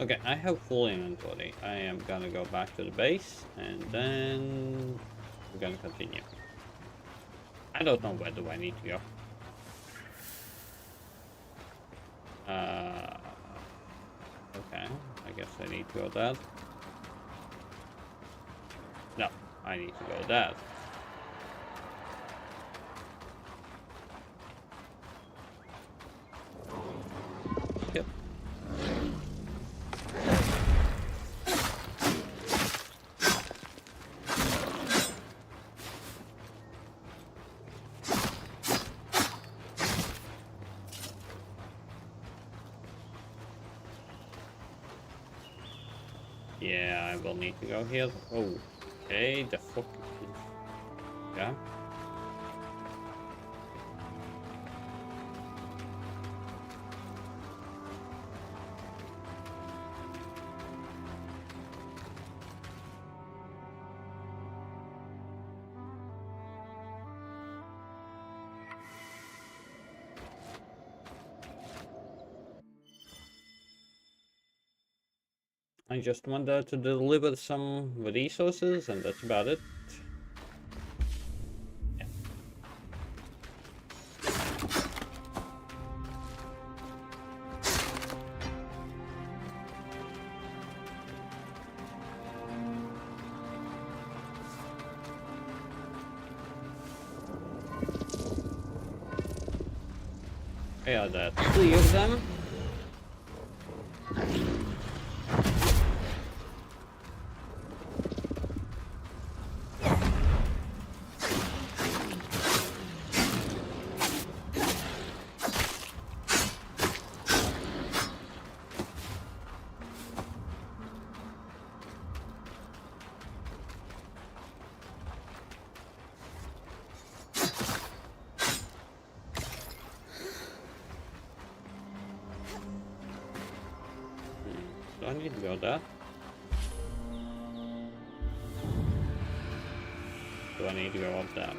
Okay, I have full inventory. I am gonna go back to the base and then we're gonna continue. I don't know where do I need to go. Okay, I guess I need to go that. No, I need to go that. Yep. Yeah, I will need to go here. Oh, okay, the fuck. Yeah. I just want there to deliver some resources, and that's about it. Yeah. Yeah, that's 3 of them. Do I need to go there? Do I need to go up there?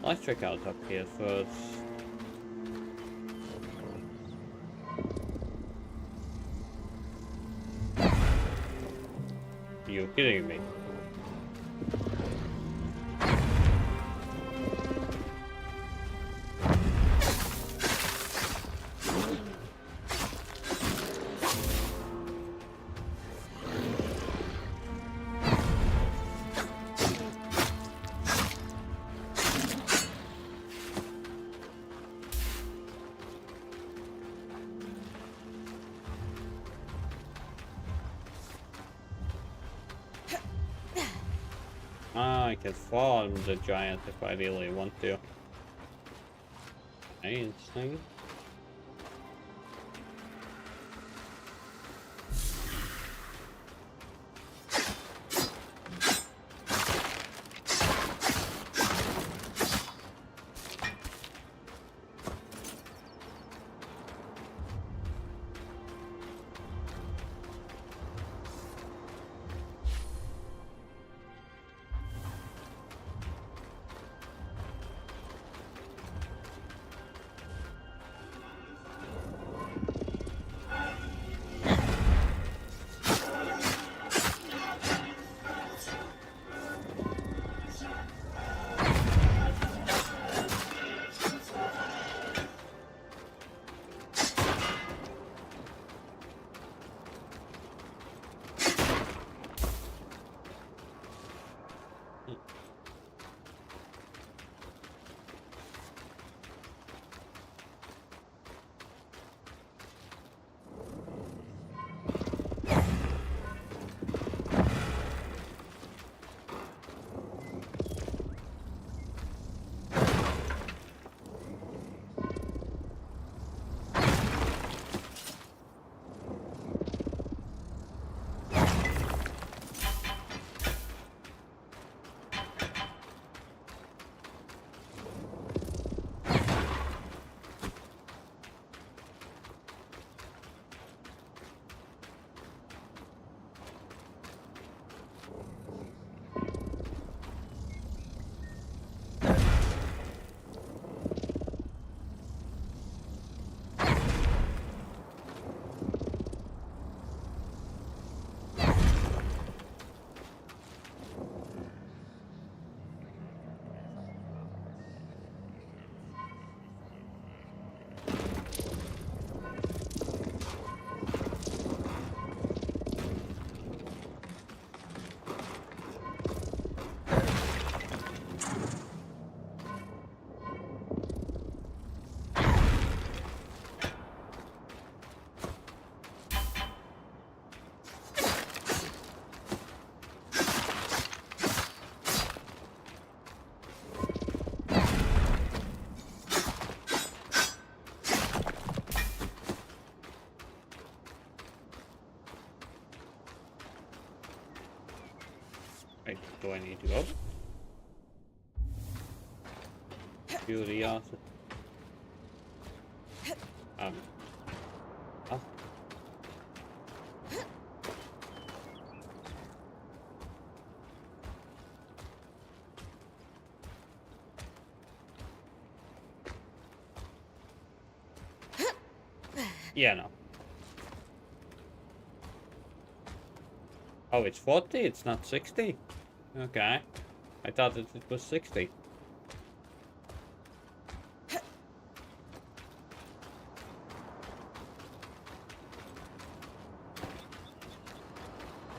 Let's check out up here first. You're kidding me. I can farm the giant if I really want to. Interesting. Wait, do I need to go? Curiosity. Huh? Yeah, no. Oh, it's 40? It's not 60? Okay. I thought it was 60.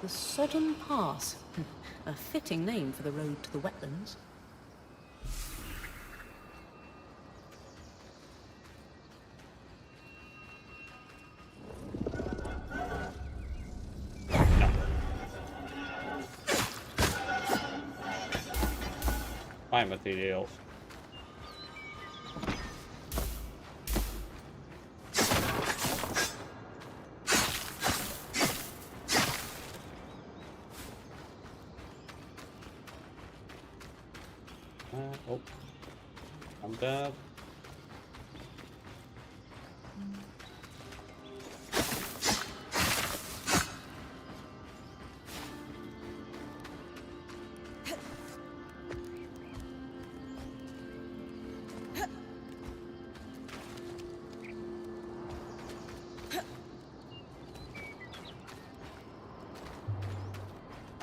The Sodden Pass. A fitting name for the road to the wetlands. Buy materials. Oh, I'm dead.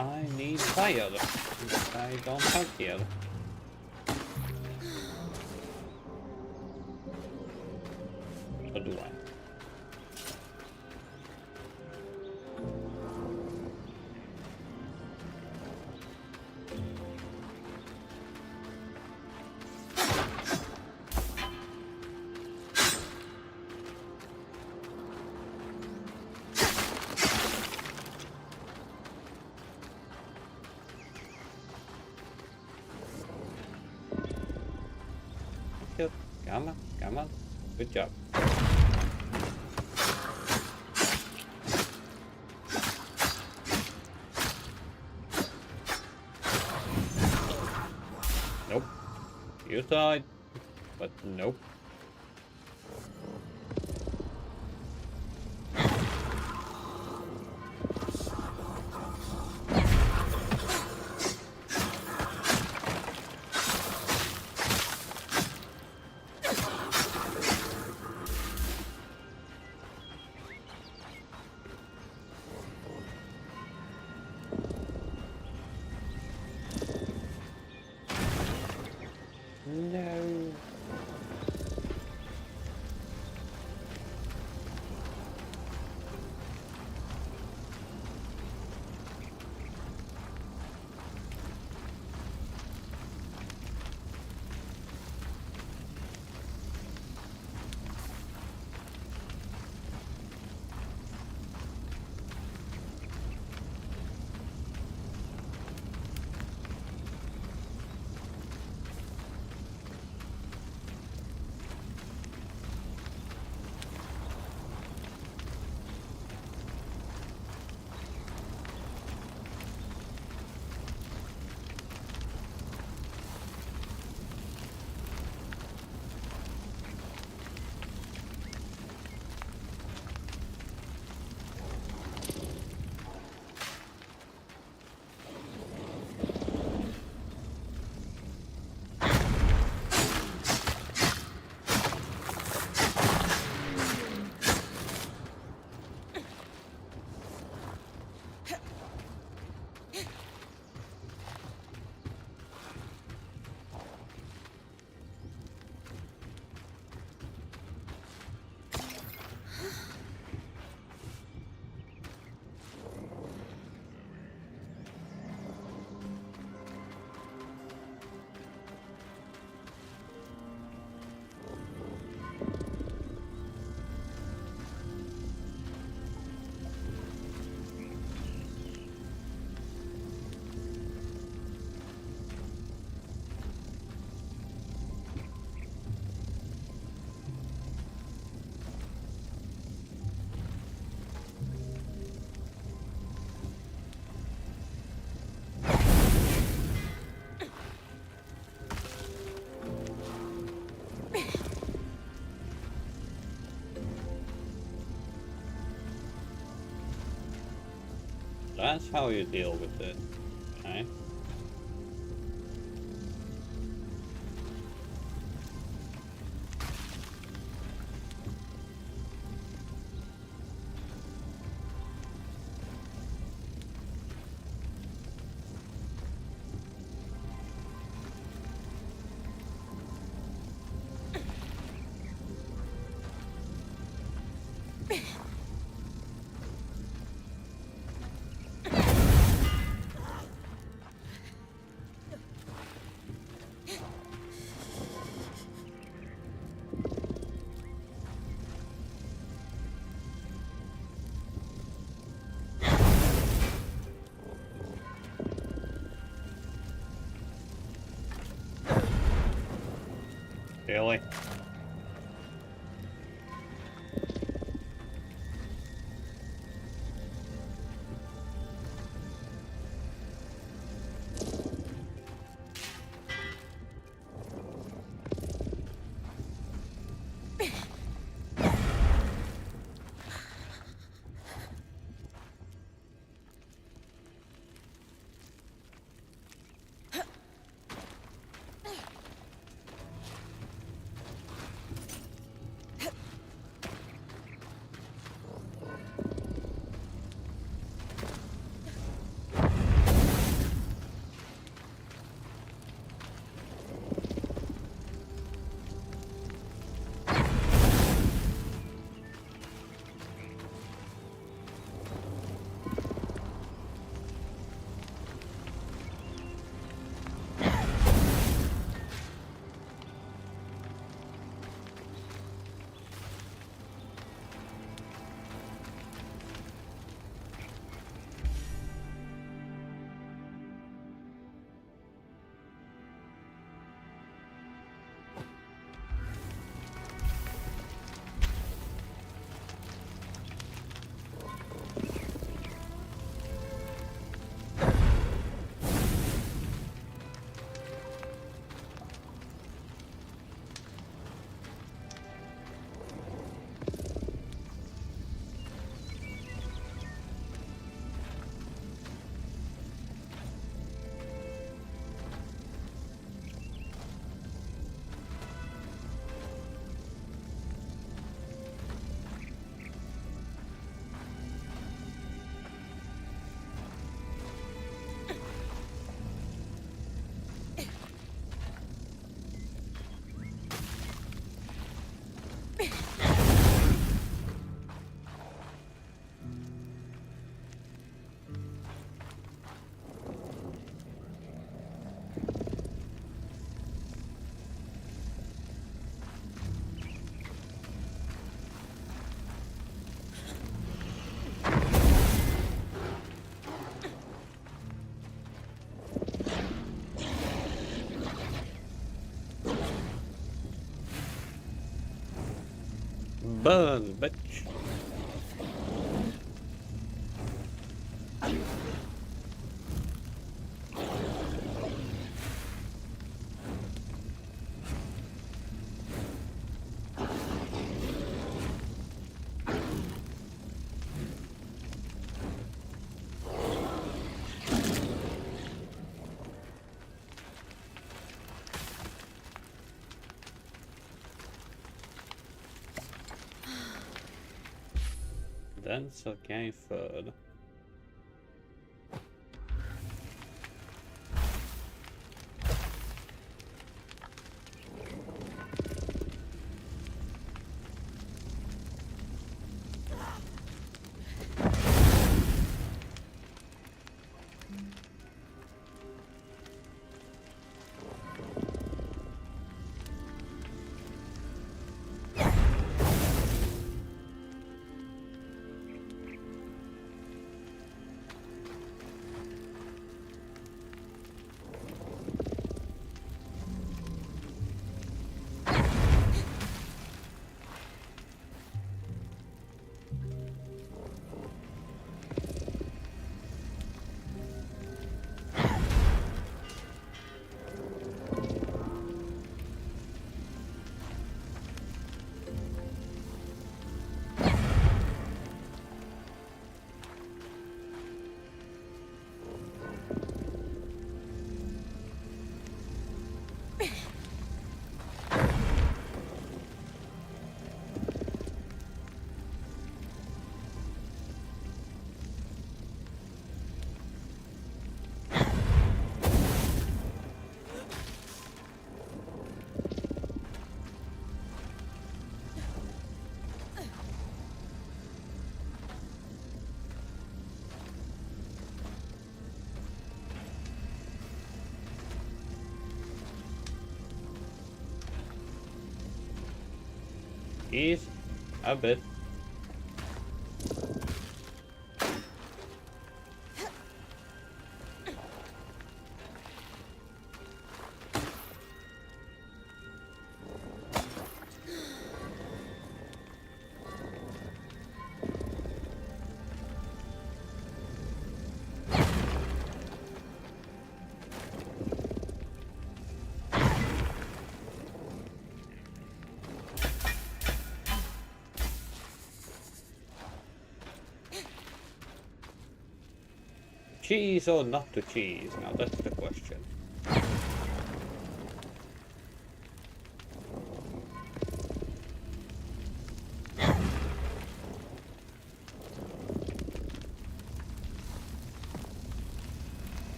I need fire, which I don't have here. Or do I? Good. Come on, come on. Good job. Nope. You died, but nope. No. That's how you deal with it. Okay. Really? Burn, bitch. That's okay, third. Is a bit. cheese or not to cheese? Now that's the question.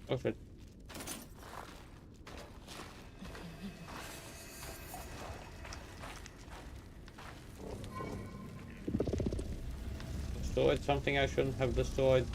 Perfect. Destroyed something I shouldn't have destroyed.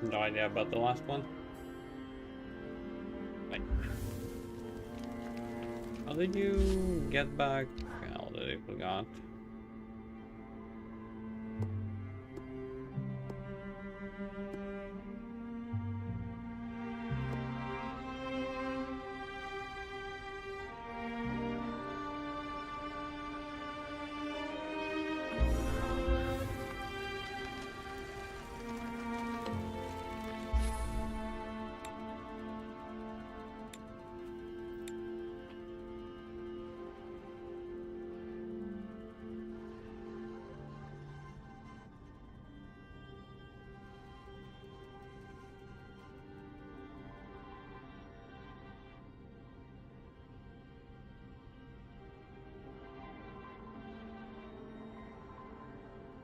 No idea about the last one. Wait. How did you get back? I already forgot.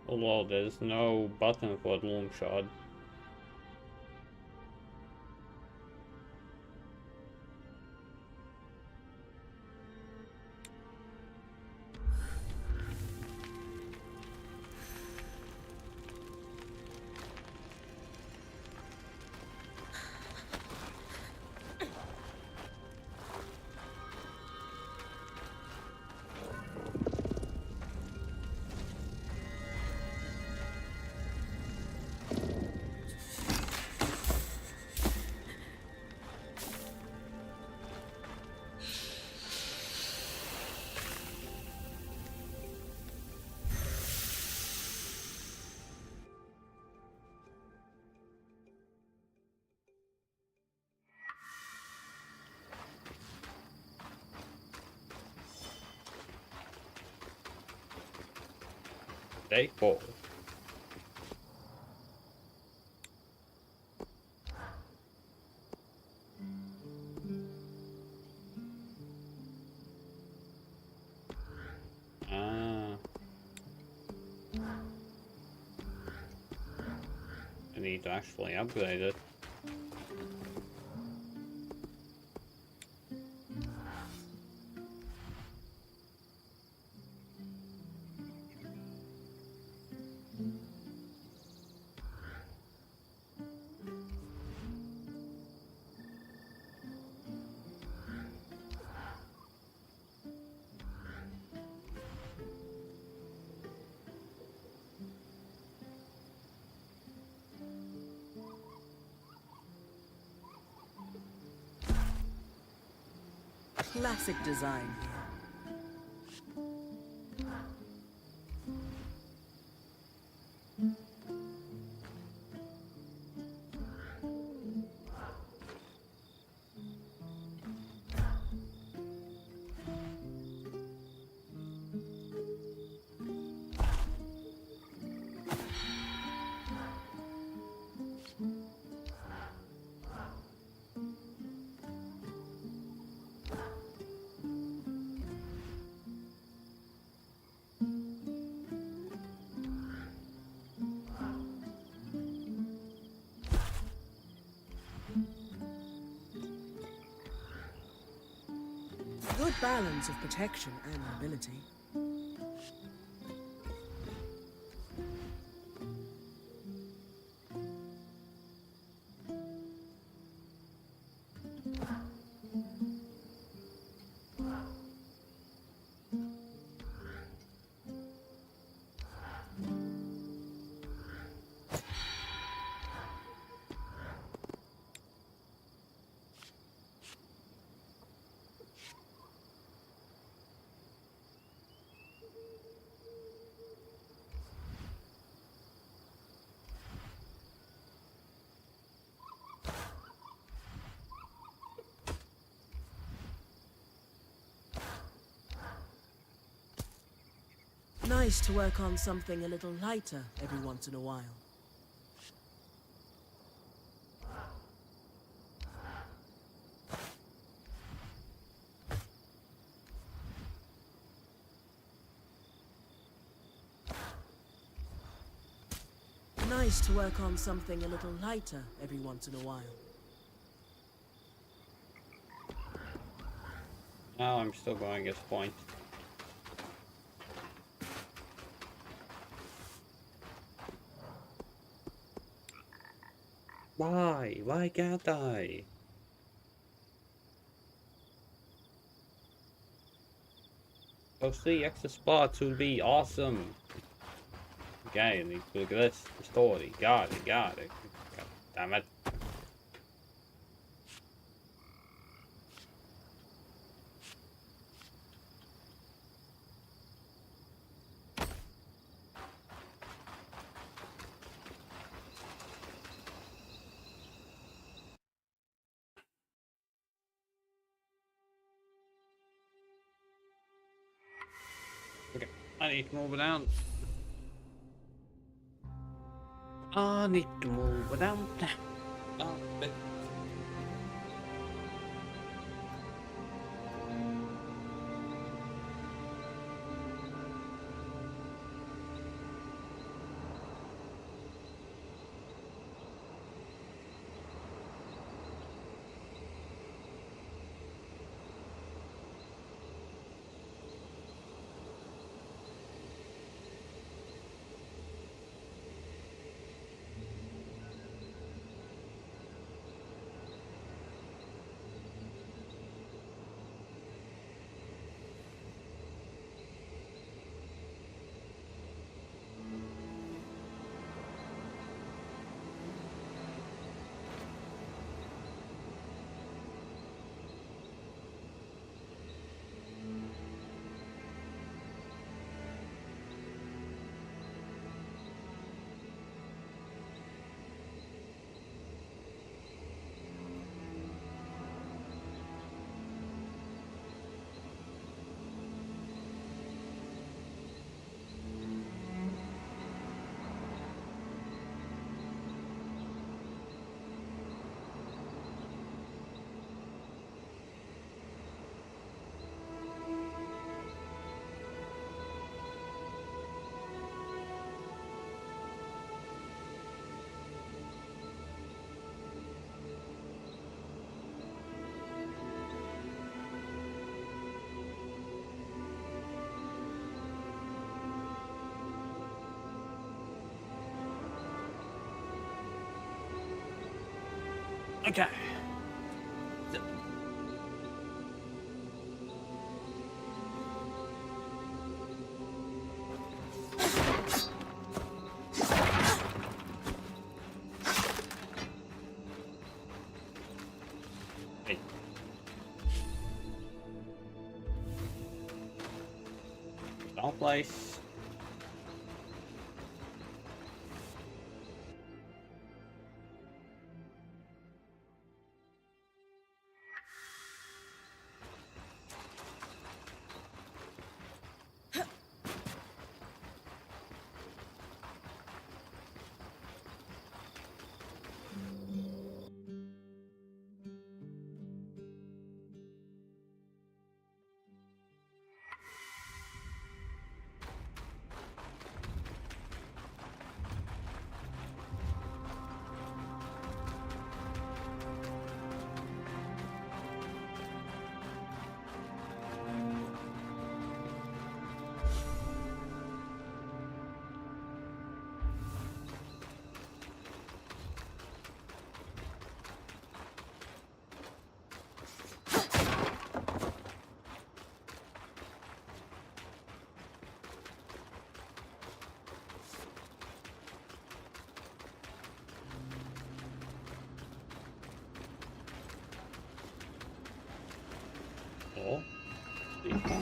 Although there's no button for the long shot. Day 4. need to actually upgrade it. Classic design here. Good balance of protection and mobility. Nice to work on something a little lighter every once in a while. Nice to work on something a little lighter every once in a while. Now I'm still going as point. Why? Why can't I? Those 3 extra spots would be awesome. Okay, I need to look at this. The story. Got it, got it. God damn it. Okay, I need to move it down. I need to move it down. Oh, bit. Okay. So. Hey. Wrong place. Oh. Yeah.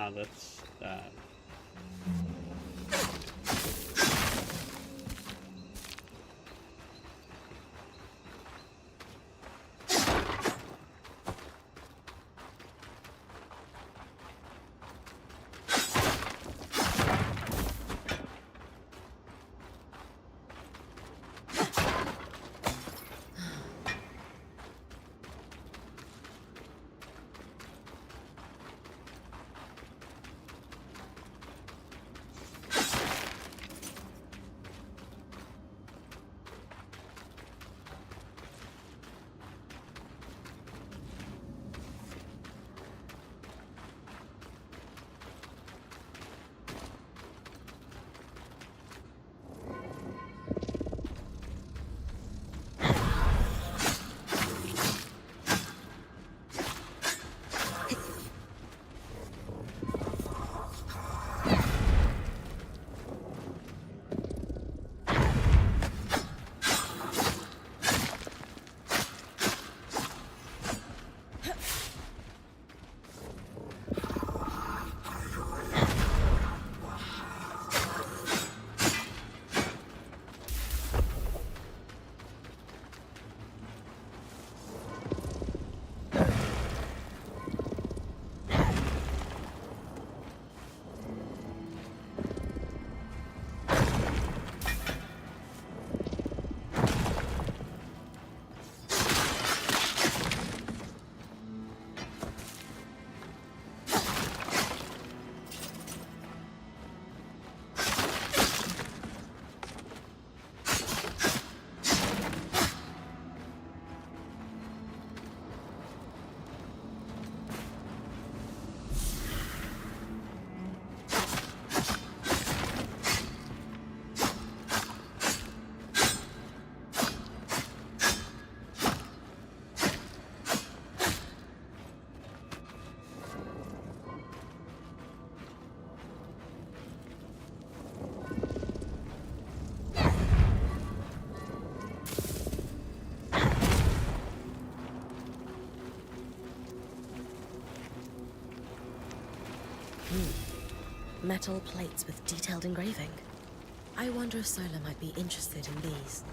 Ah, that's that. Metal plates with detailed engraving. I wonder if Sola might be interested in these.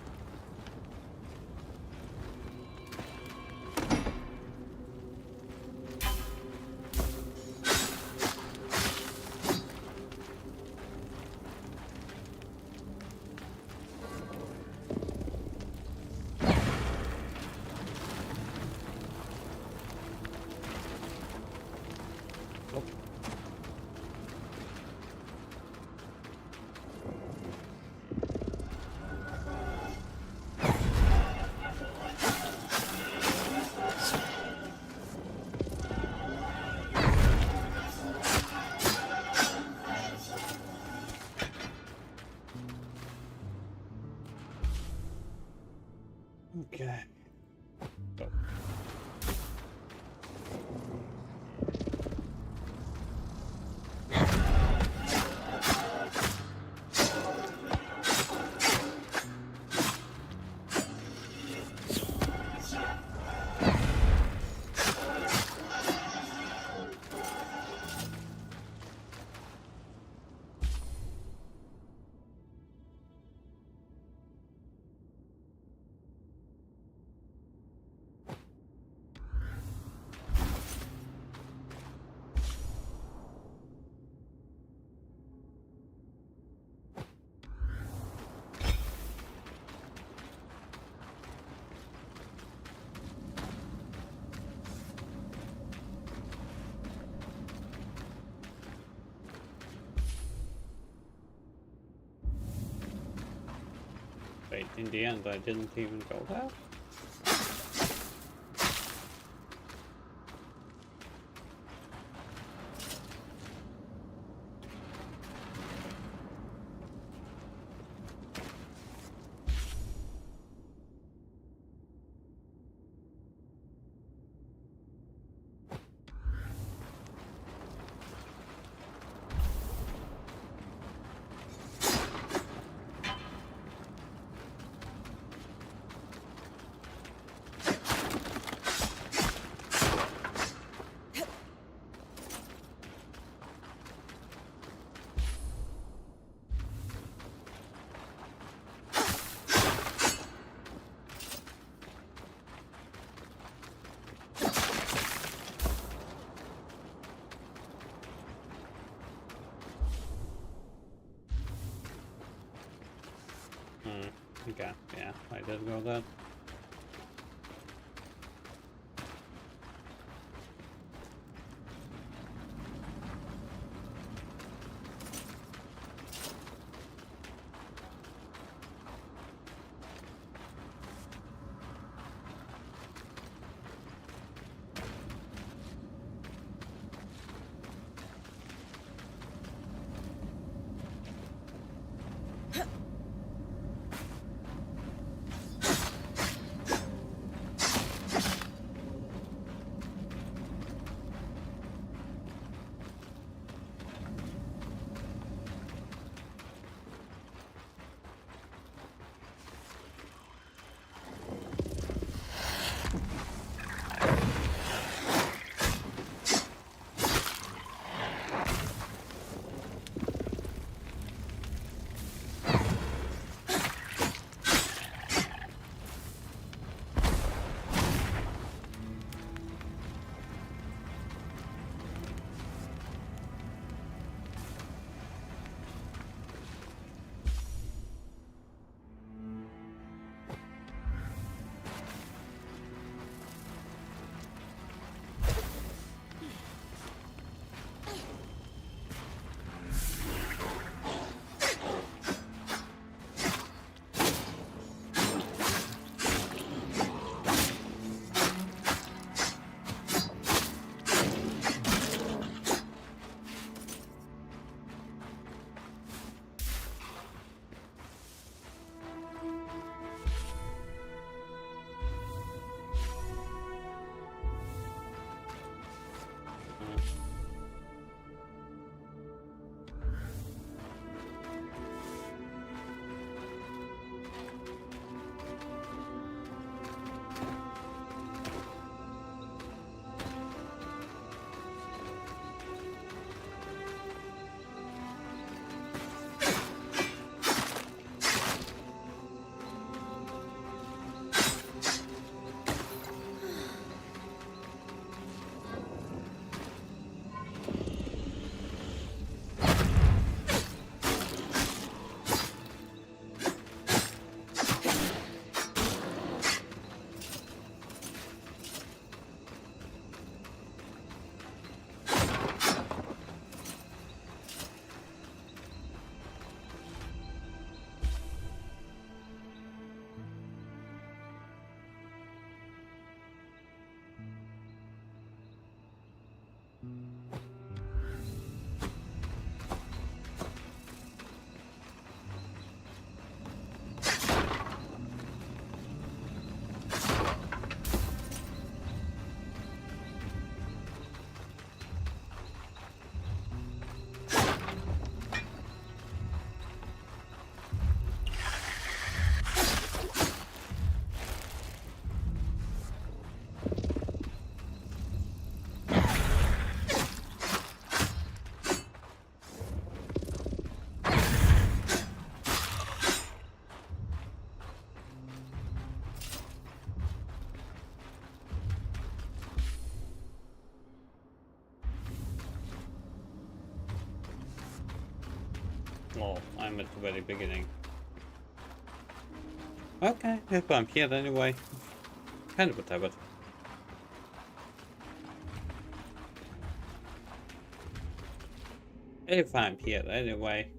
Okay. Go. Wait, in the end I didn't even go there? Okay, yeah, I did go there. Well, I'm at the very beginning. Okay, if I'm here anyway. Kind of whatever. If I'm here anyway.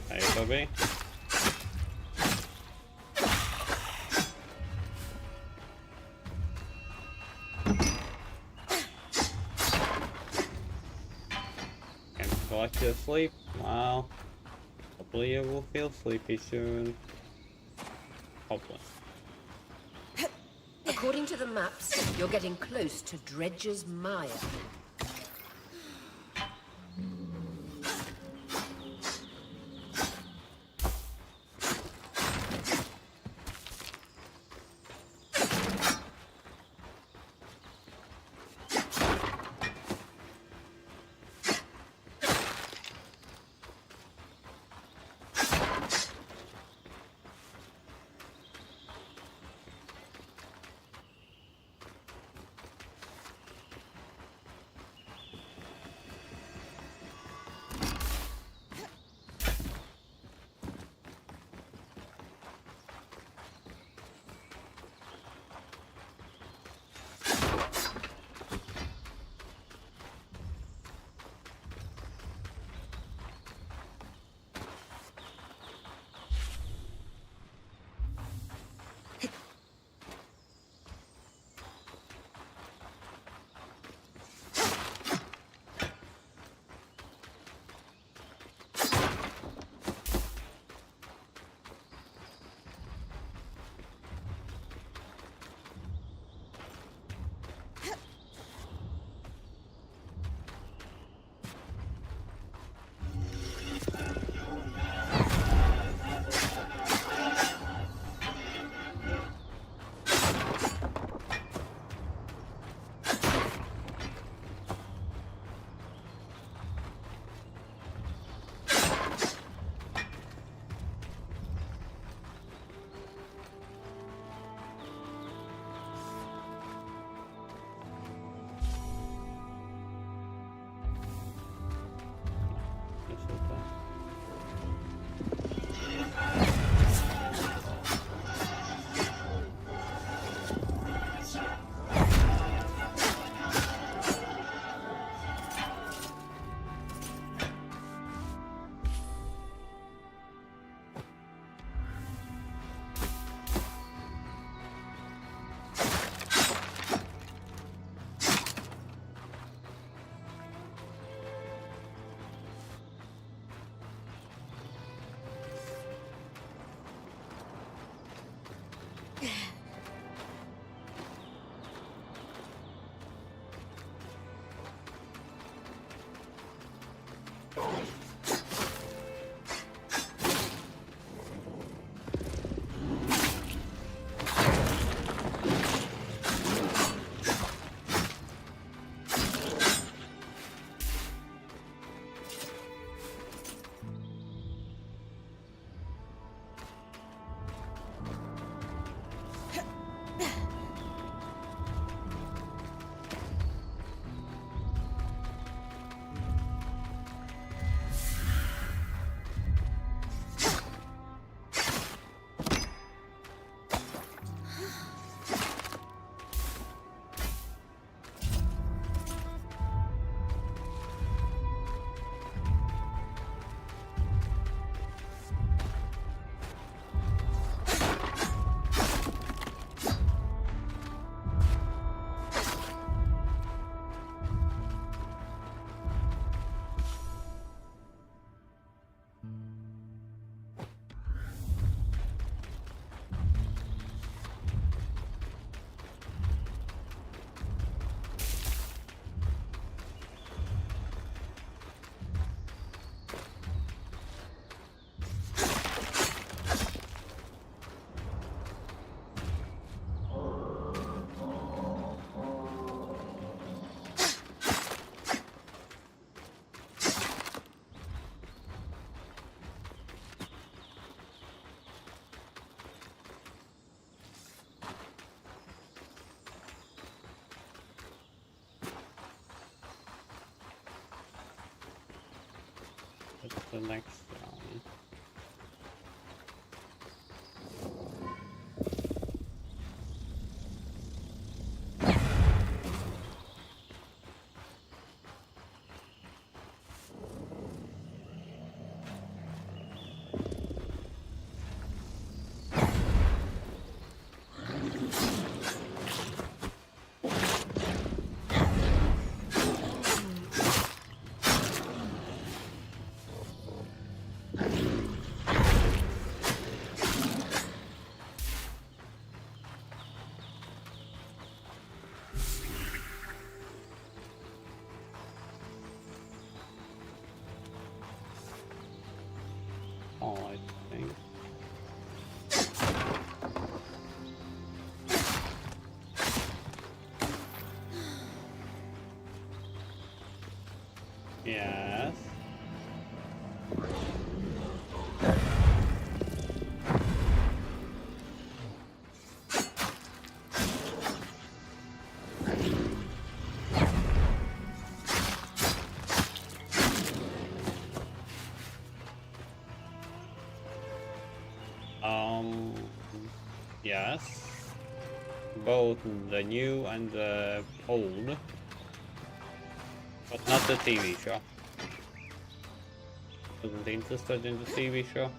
Hey, Bobby. Can you collect your sleep? Well, hopefully you will feel sleepy soon. Hopefully. According to the maps, you're getting close to Dredge's Mire. What's the next one? Oh, I think. Yes. Yes. Both the new and the old. But not the TV show. Wasn't interested in the TV show.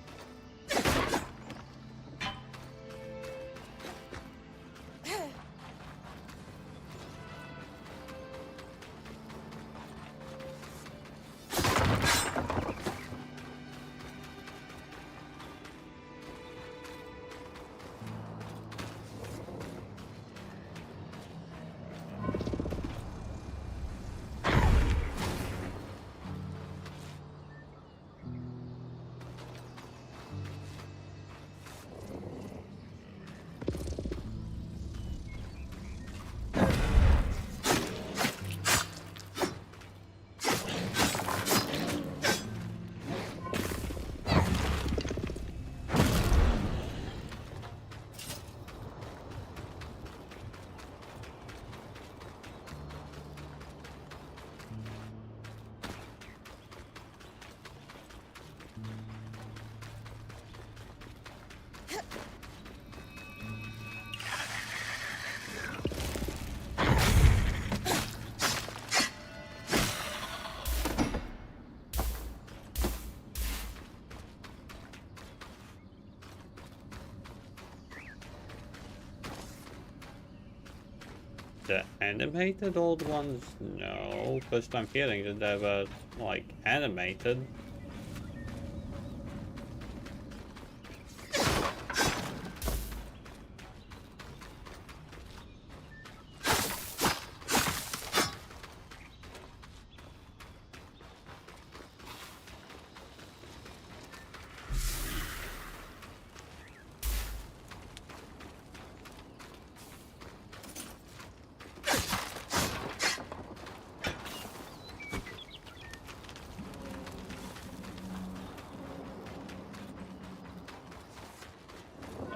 The animated old ones? No. First I'm hearing that they were, like, animated.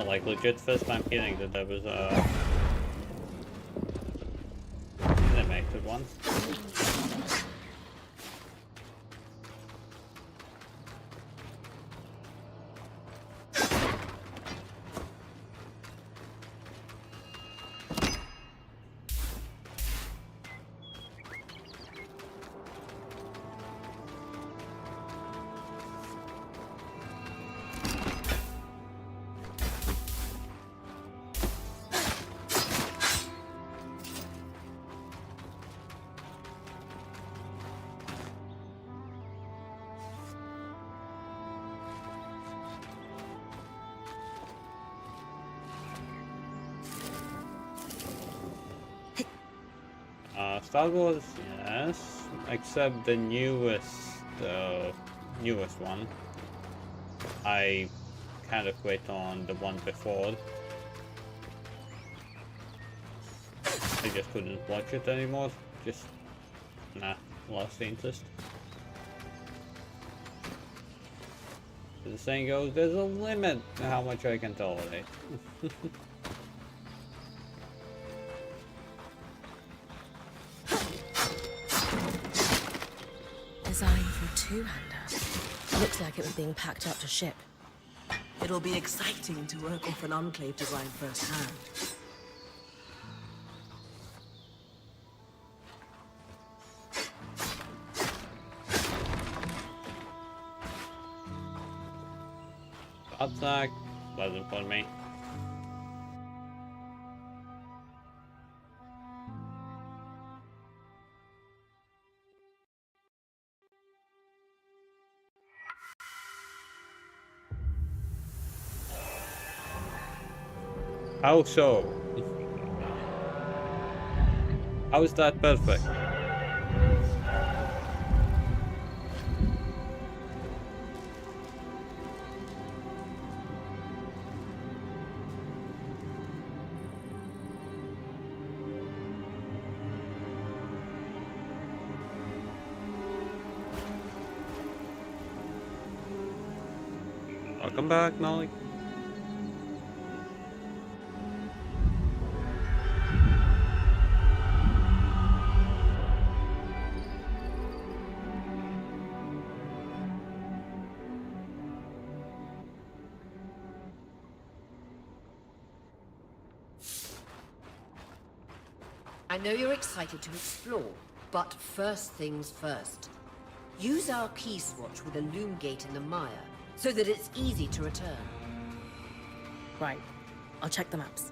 Like legit first time hearing that there was a animated one. Star Wars, yes, except the newest one. I kind of quit on the one before. I just couldn't watch it anymore. Just, nah, lost interest. As the saying goes, there's a limit to how much I can tolerate. Designed for two-hander. Looks like it was being packed up to ship. It'll be exciting to work off an Enclave design firsthand. Attack wasn't for me. How so? How is that perfect? Welcome back, Molly. I know you're excited to explore, but first things first. Use our key swatch with a loom gate in the mire, so that it's easy to return. Right. I'll check the maps.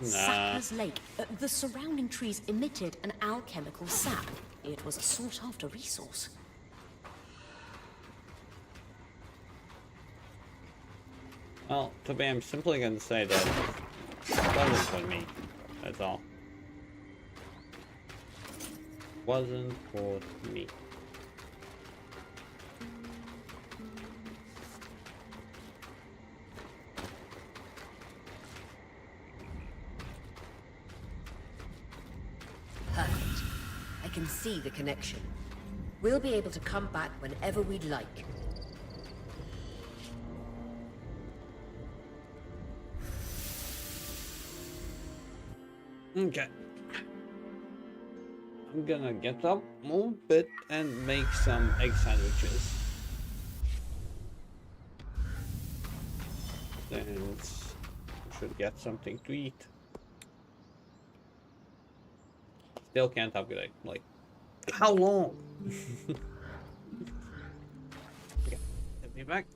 Sapper's Lake. The surrounding trees emitted an alchemical sap. It was a sought-after resource. Well, Toby, I'm simply going to say that it wasn't for me. That's all. Wasn't for me. Perfect. I can see the connection. We'll be able to come back whenever we'd like. Okay. I'm gonna get up, move a bit, and make some egg sandwiches. Then I should get something to eat. Still can't upgrade. Like, how long? Okay, let me back.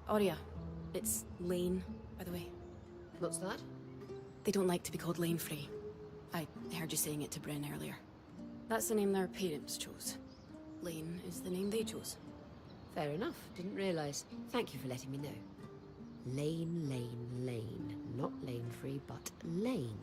Aurea, it's Lane, by the way. What's that? They don't like to be called Lane Free. I heard you saying it to Bryn earlier. That's the name their parents chose. Lane is the name they chose. Fair enough. Didn't realize. Thank you for letting me know. Lane, Lane, Lane. Not Lane Free, but Lane.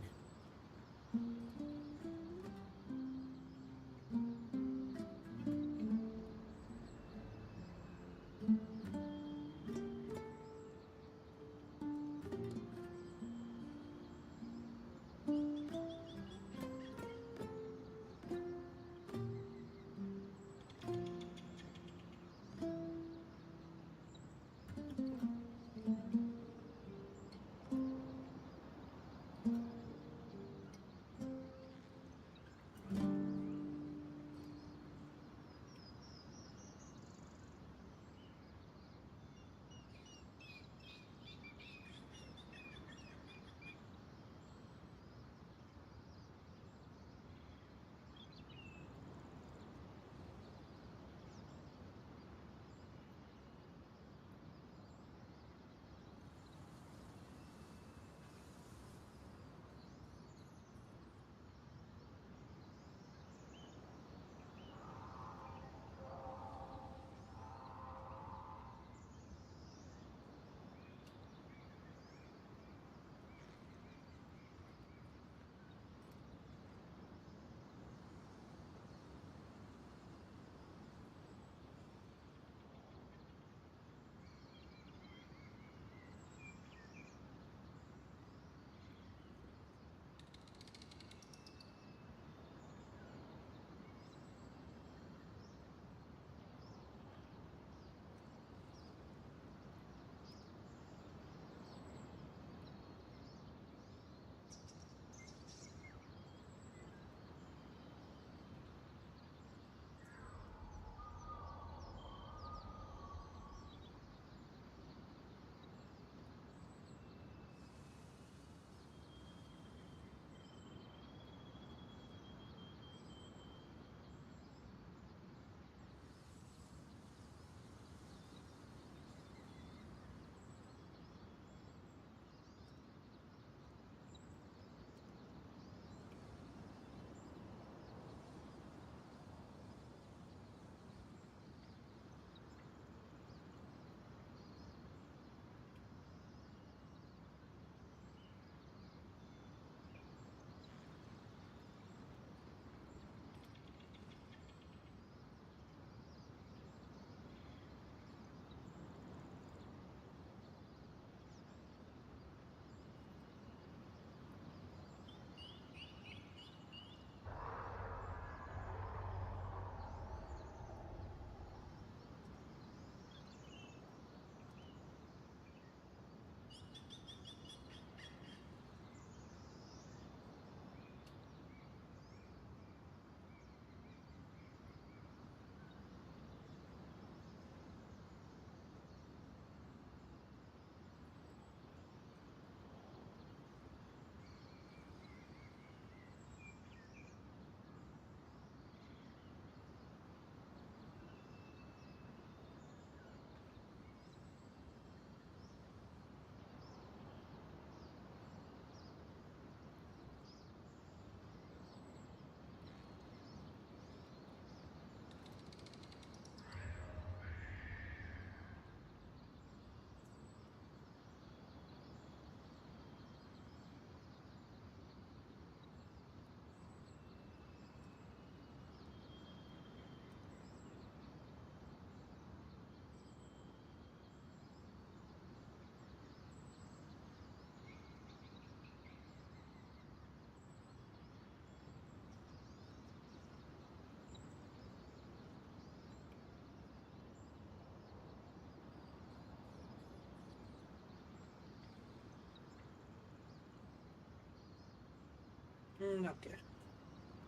Okay.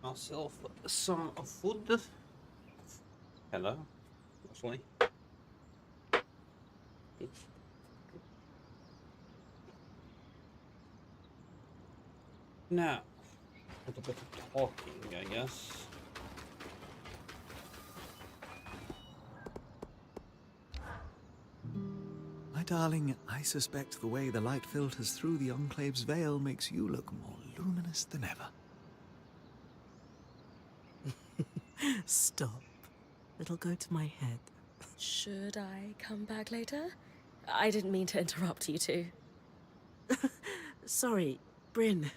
Myself some food. Hello, mostly. Now, a little bit of talking, I guess. I darling, I suspect the way the light filters through the Enclave's veil makes you look more luminous than ever. Stop. It'll go to my head. Should I come back later? I didn't mean to interrupt you two. Sorry, Bryn.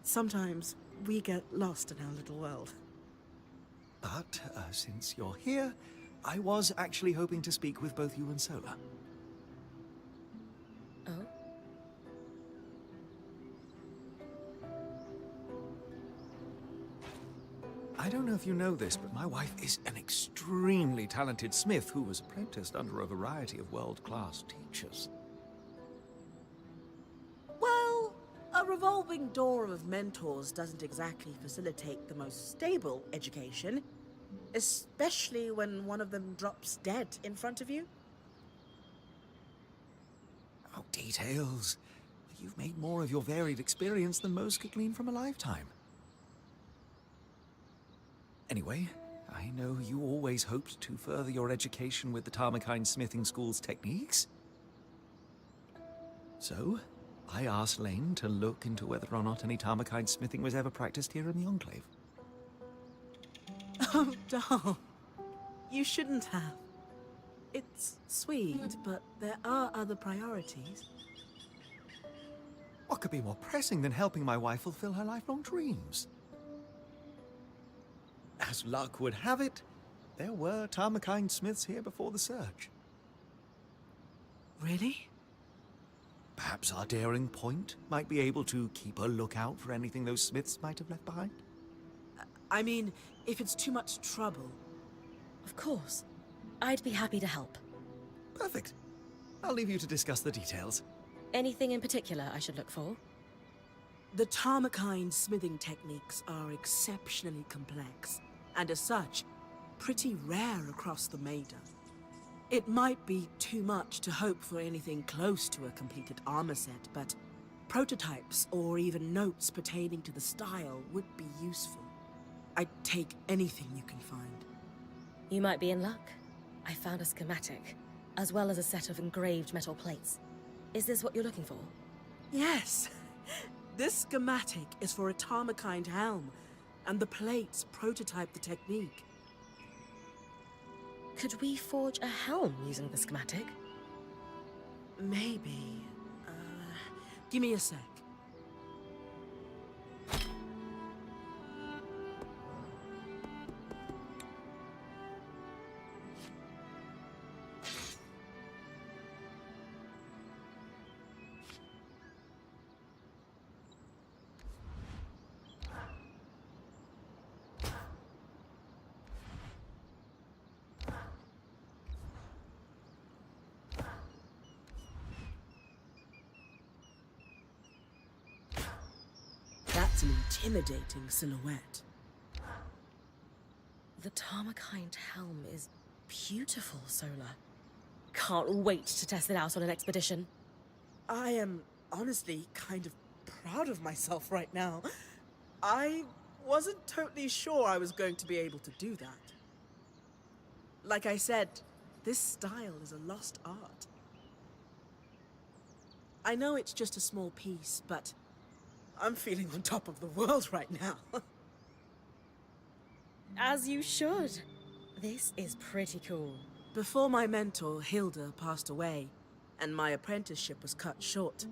Sometimes we get lost in our little world. But since you're here, I was actually hoping to speak with both you and Sola. Oh? I don't know if you know this, but my wife is an extremely talented smith who was apprenticed under a variety of world-class teachers. Well, a revolving door of mentors doesn't exactly facilitate the most stable education, especially when one of them drops dead in front of you. Oh, details. You've made more of your varied experience than most could glean from a lifetime. Anyway, I know you always hoped to further your education with the Tarmakine Smithing School's techniques. So, I asked Lane to look into whether or not any Tarmakine smithing was ever practiced here in the Enclave. Oh, doll. You shouldn't have. It's sweet, but there are other priorities. What could be more pressing than helping my wife fulfill her lifelong dreams? As luck would have it, there were Tarmakine smiths here before the Surge. Really? Perhaps our daring point might be able to keep a lookout for anything those smiths might have left behind? I mean, if it's too much trouble. Of course. I'd be happy to help. Perfect. I'll leave you to discuss the details. Anything in particular I should look for? The Tarmakine smithing techniques are exceptionally complex, and as such, pretty rare across the Maida. It might be too much to hope for anything close to a completed armor set, but prototypes or even notes pertaining to the style would be useful. I'd take anything you can find. You might be in luck. I found a schematic, as well as a set of engraved metal plates. Is this what you're looking for? Yes! This schematic is for a Tarmakine helm, and the plates prototype the technique. Could we forge a helm using the schematic? Maybe. Give me a sec. That's an intimidating silhouette. The Tarmakine helm is beautiful, Sola. Can't wait to test it out on an expedition. I am honestly kind of proud of myself right now. I wasn't totally sure I was going to be able to do that. Like I said, this style is a lost art. I know it's just a small piece, but I'm feeling on top of the world right now. As you should. This is pretty cool. Before my mentor, Hilda, passed away, and my apprenticeship was cut short,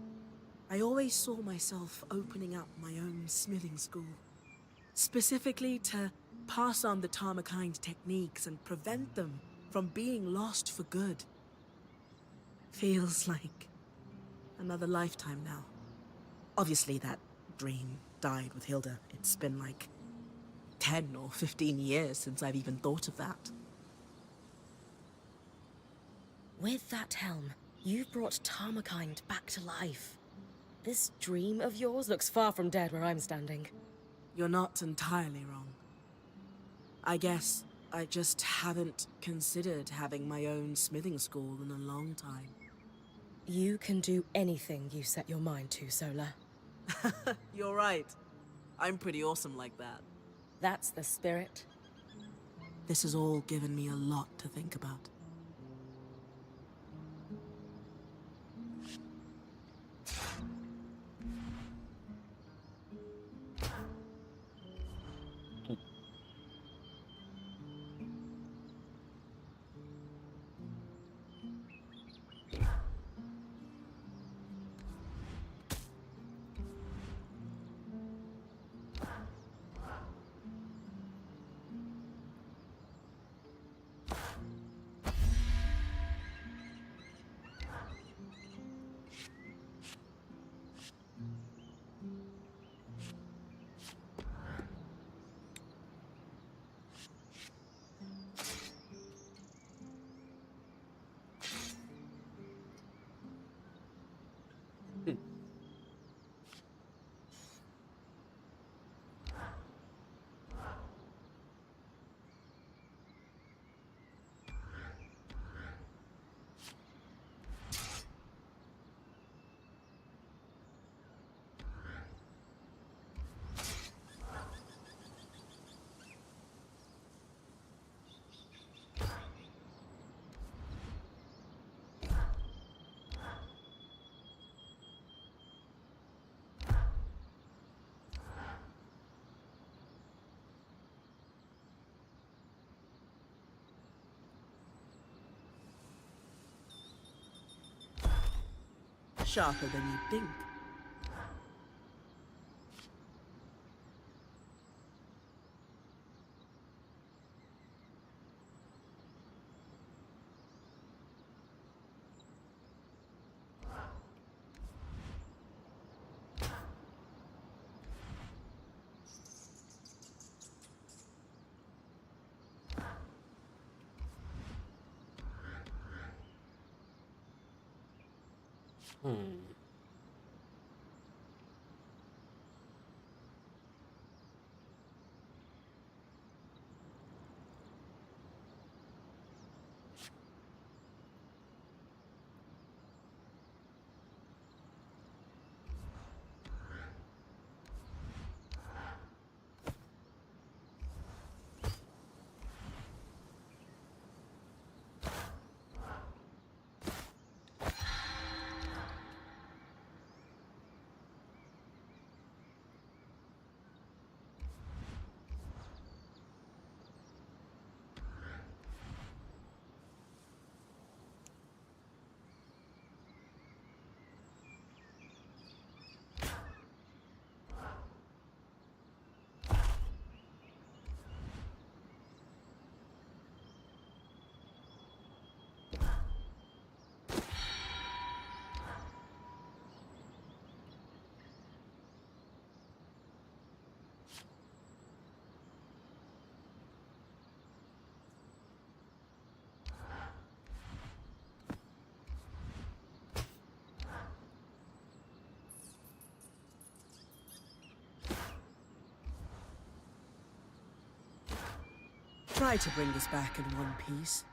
I always saw myself opening up my own smithing school. Specifically to pass on the Tarmakine techniques and prevent them from being lost for good. Feels like another lifetime now. Obviously that dream died with Hilda. It's been like 10 or 15 years since I've even thought of that. With that helm, you've brought Tarmakine back to life. This dream of yours looks far from dead where I'm standing. You're not entirely wrong. I guess I just haven't considered having my own smithing school in a long time. You can do anything you set your mind to, Sola. You're right. I'm pretty awesome like that. That's the spirit. This has all given me a lot to think about. Sharper than you'd think. Try to bring this back in one piece.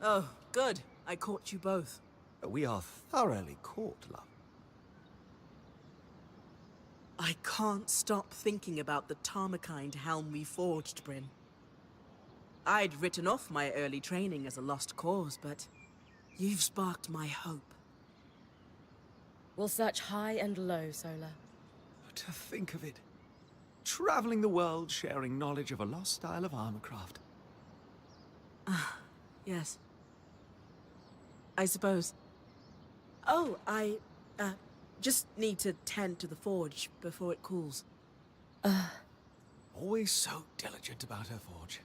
Oh, good. I caught you both. We are thoroughly caught, love. I can't stop thinking about the Tarmakind helm we forged, Bryn. I'd written off my early training as a lost cause, but you've sparked my hope. We'll search high and low, Solar. To think of it. Traveling the world, sharing knowledge of a lost style of armorcraft. Yes. I suppose. Oh, I just need to tend to the forge before it cools. Always so diligent about her forge.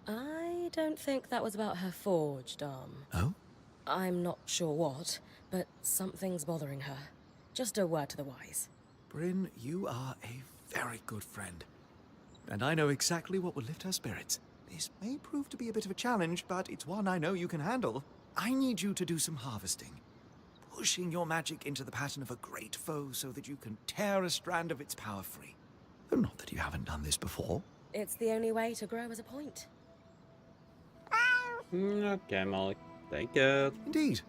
I don't think that was about her forge, Dom. Oh? I'm not sure what, but something's bothering her. Just a word to the wise. Bryn, you are a very good friend. And I know exactly what will lift her spirits. This may prove to be a bit of a challenge, but it's one I know you can handle. I need you to do some harvesting. Pushing your magic into the pattern of a great foe so that you can tear a strand of its power free. Though not that you haven't done this before. It's the only way to grow as a point. Okay, Molly. Take it. Indeed.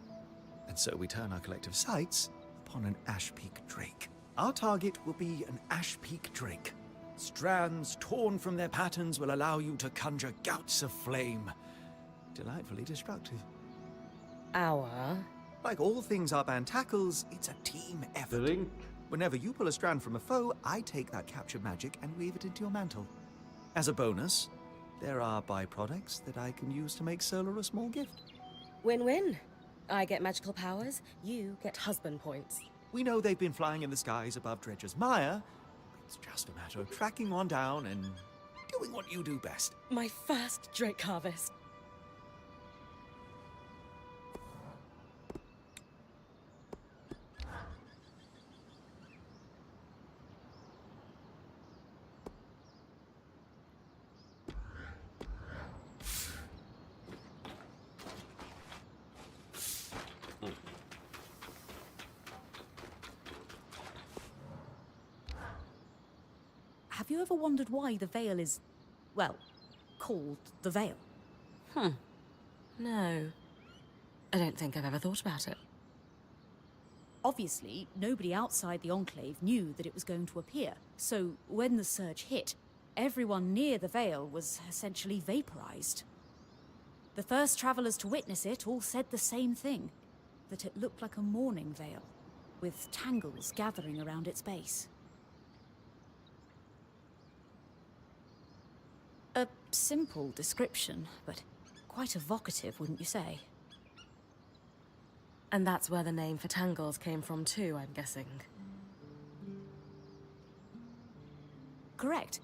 And so we turn our collective sights upon an Ash Peak Drake. Our target will be an Ash Peak Drake. Strands torn from their patterns will allow you to conjure gouts of flame. Delightfully destructive. Like all things our band tackles, it's a team effort. Drink. Whenever you pull a strand from a foe, I take that captured magic and weave it into your mantle. As a bonus, there are byproducts that I can use to make Solar a small gift. Win-win. I get magical powers, you get husband points. We know they've been flying in the skies above Dredger's Mire. It's just a matter of tracking one down and doing what you do best. My first Drake harvest. Have you ever wondered why the Vale is, well, called the Vale? No. I don't think I've ever thought about it. Obviously, nobody outside the Enclave knew that it was going to appear, so when the surge hit, everyone near the Vale was essentially vaporized. The first travelers to witness it all said the same thing, that it looked like a mourning veil, with tangles gathering around its base. A simple description, but quite evocative, wouldn't you say? And that's where the name for tangles came from too, I'm guessing. Correct.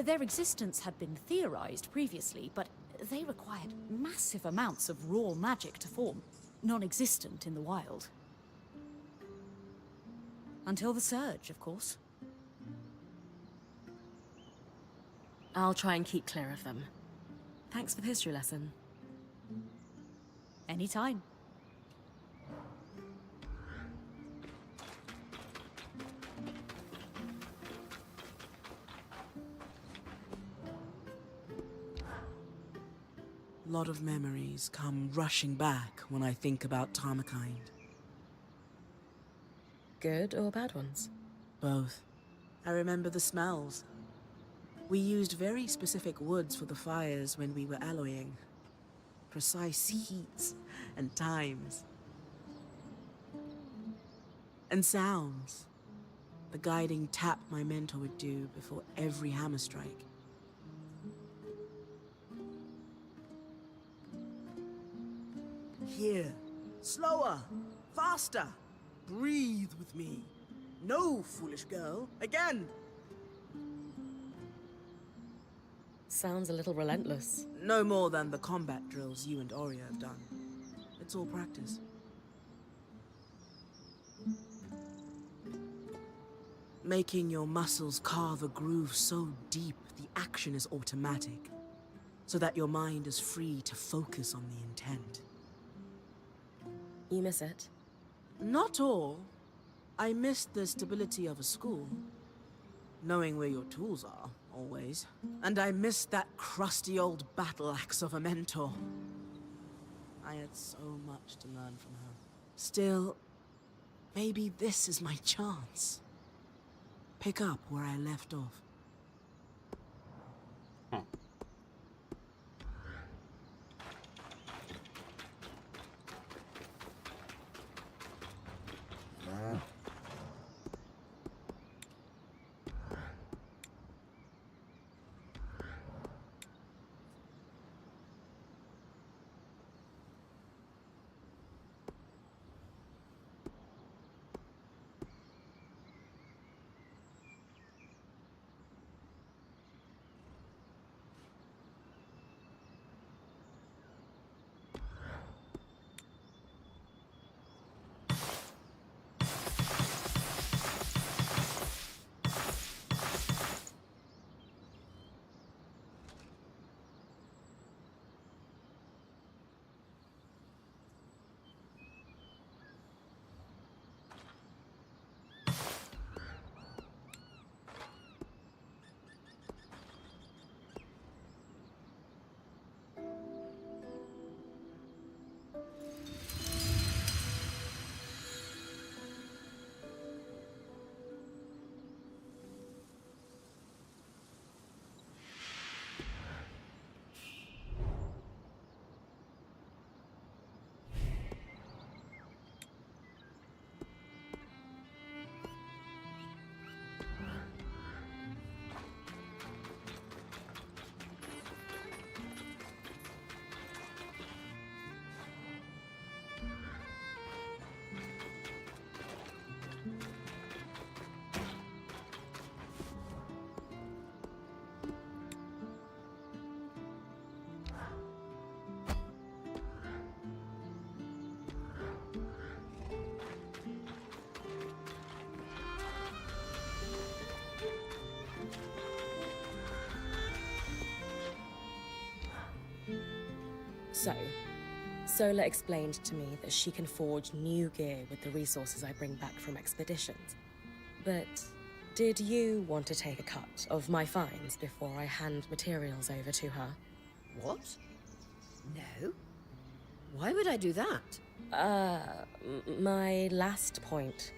Their existence had been theorized previously, but they required massive amounts of raw magic to form, non-existent in the wild. Until the surge, of course. I'll try and keep clear of them. Thanks for the history lesson. Anytime. A lot of memories come rushing back when I think about Tarmakind. Good or bad ones? Both. I remember the smells. We used very specific woods for the fires when we were alloying. Precise heats and times. And sounds. The guiding tap my mentor would do before every hammer strike. Here. Slower. Faster. Breathe with me. No, foolish girl. Again. Sounds a little relentless. No more than the combat drills you and Aurea have done. It's all practice. Making your muscles carve a groove so deep the action is automatic, so that your mind is free to focus on the intent. You miss it? Not all. I missed the stability of a school. Knowing where your tools are, always. And I missed that crusty old battle axe of a mentor. I had so much to learn from her. Still, maybe this is my chance. Pick up where I left off. So, Sola explained to me that she can forge new gear with the resources I bring back from expeditions. But did you want to take a cut of my finds before I hand materials over to her? What? No. Why would I do that? My last point.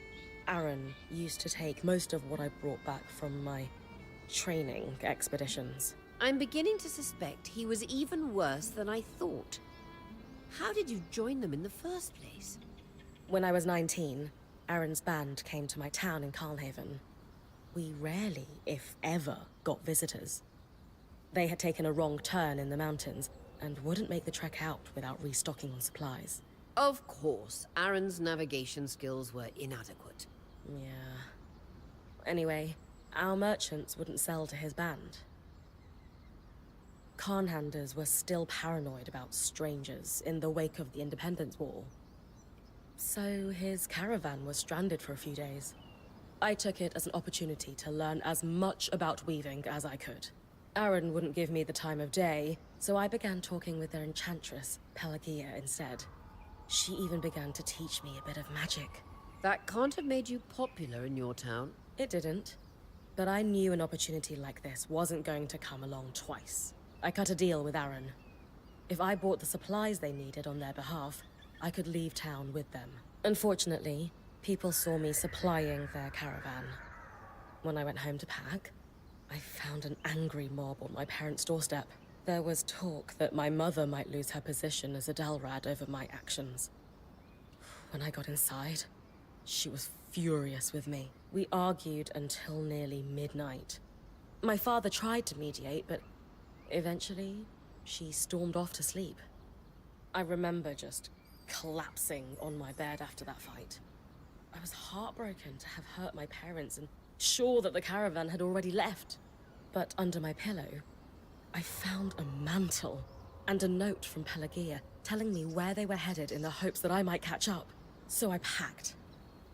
Aaron used to take most of what I brought back from my training expeditions. I'm beginning to suspect he was even worse than I thought. How did you join them in the first place? When I was 19, Aaron's band came to my town in Carlhaven. We rarely, if ever, got visitors. They had taken a wrong turn in the mountains and wouldn't make the trek out without restocking on supplies. Of course, Aaron's navigation skills were inadequate. Yeah. Anyway, our merchants wouldn't sell to his band. Khanhanders were still paranoid about strangers in the wake of the Independence War. So his caravan was stranded for a few days. I took it as an opportunity to learn as much about weaving as I could. Aaron wouldn't give me the time of day, so I began talking with their enchantress, Pelagia, instead. She even began to teach me a bit of magic. That can't have made you popular in your town. It didn't. But I knew an opportunity like this wasn't going to come along twice. I cut a deal with Aaron. If I bought the supplies they needed on their behalf, I could leave town with them. Unfortunately, people saw me supplying their caravan. When I went home to pack, I found an angry mob on my parents' doorstep. There was talk that my mother might lose her position as a Dalrad over my actions. When I got inside, she was furious with me. We argued until nearly midnight. My father tried to mediate, but eventually, she stormed off to sleep. I remember just collapsing on my bed after that fight. I was heartbroken to have hurt my parents and sure that the caravan had already left. But under my pillow, I found a mantle and a note from Pelagia telling me where they were headed in the hopes that I might catch up. So I packed.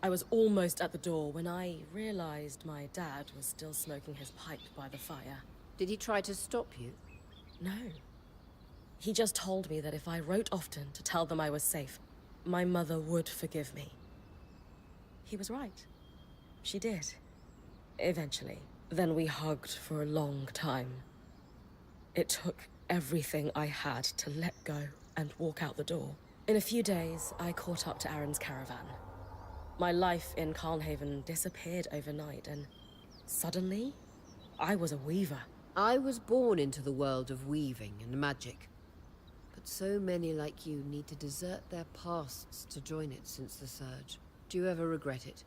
I was almost at the door when I realized my dad was still smoking his pipe by the fire. Did he try to stop you? No. He just told me that if I wrote often to tell them I was safe, my mother would forgive me. He was right. She did. Eventually. Then we hugged for a long time. It took everything I had to let go and walk out the door. In a few days, I caught up to Aaron's caravan. My life in Carlhaven disappeared overnight, and suddenly, I was a weaver. I was born into the world of weaving and magic. But so many like you need to desert their pasts to join it since the Surge. Do you ever regret it?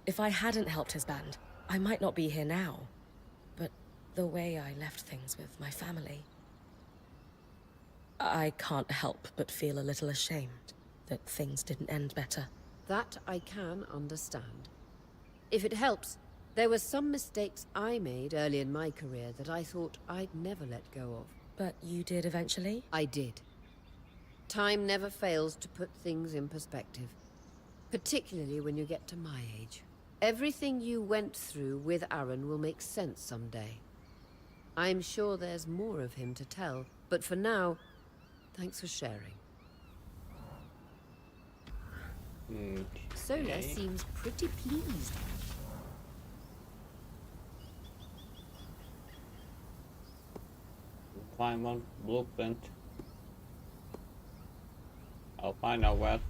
If I hadn't helped his band, I might not be here now. But the way I left things with my family, I can't help but feel a little ashamed that things didn't end better. That I can understand. If it helps, there were some mistakes I made early in my career that I thought I'd never let go of. But you did eventually? I did. Time never fails to put things in perspective, particularly when you get to my age. Everything you went through with Aaron will make sense someday. I'm sure there's more of him to tell, but for now, thanks for sharing. Sola seems pretty pleased. Find one blueprint. I'll find out where.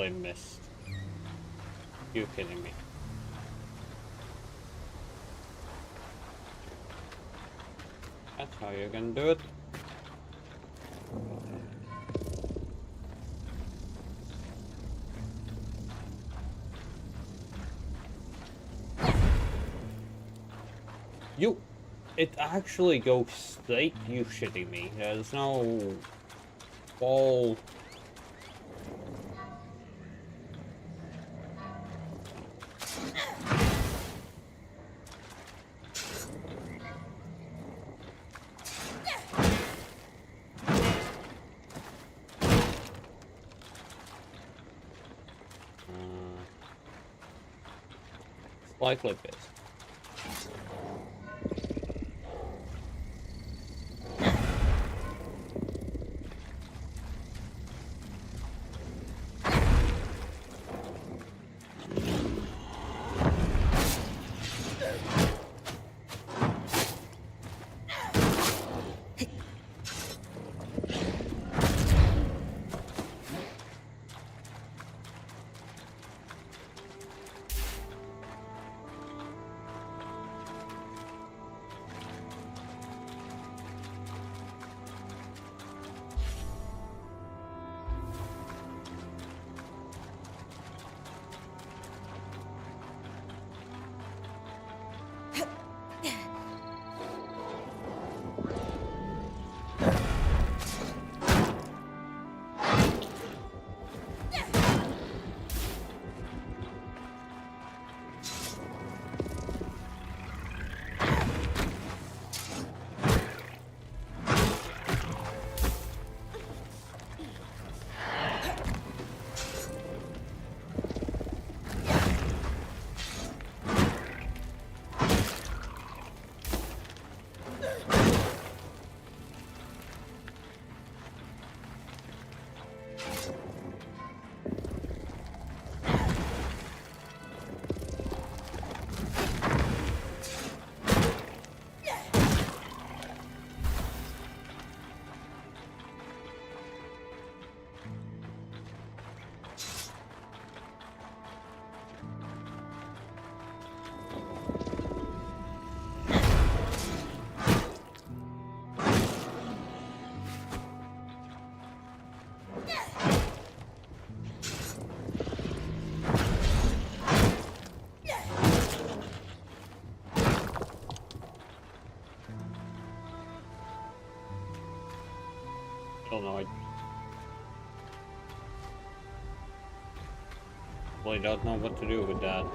actually missed. You kidding me? That's how you're gonna do it. It actually goes straight. You shitting me? There's no ball. Like this. Don't know. I really don't know what to do with that.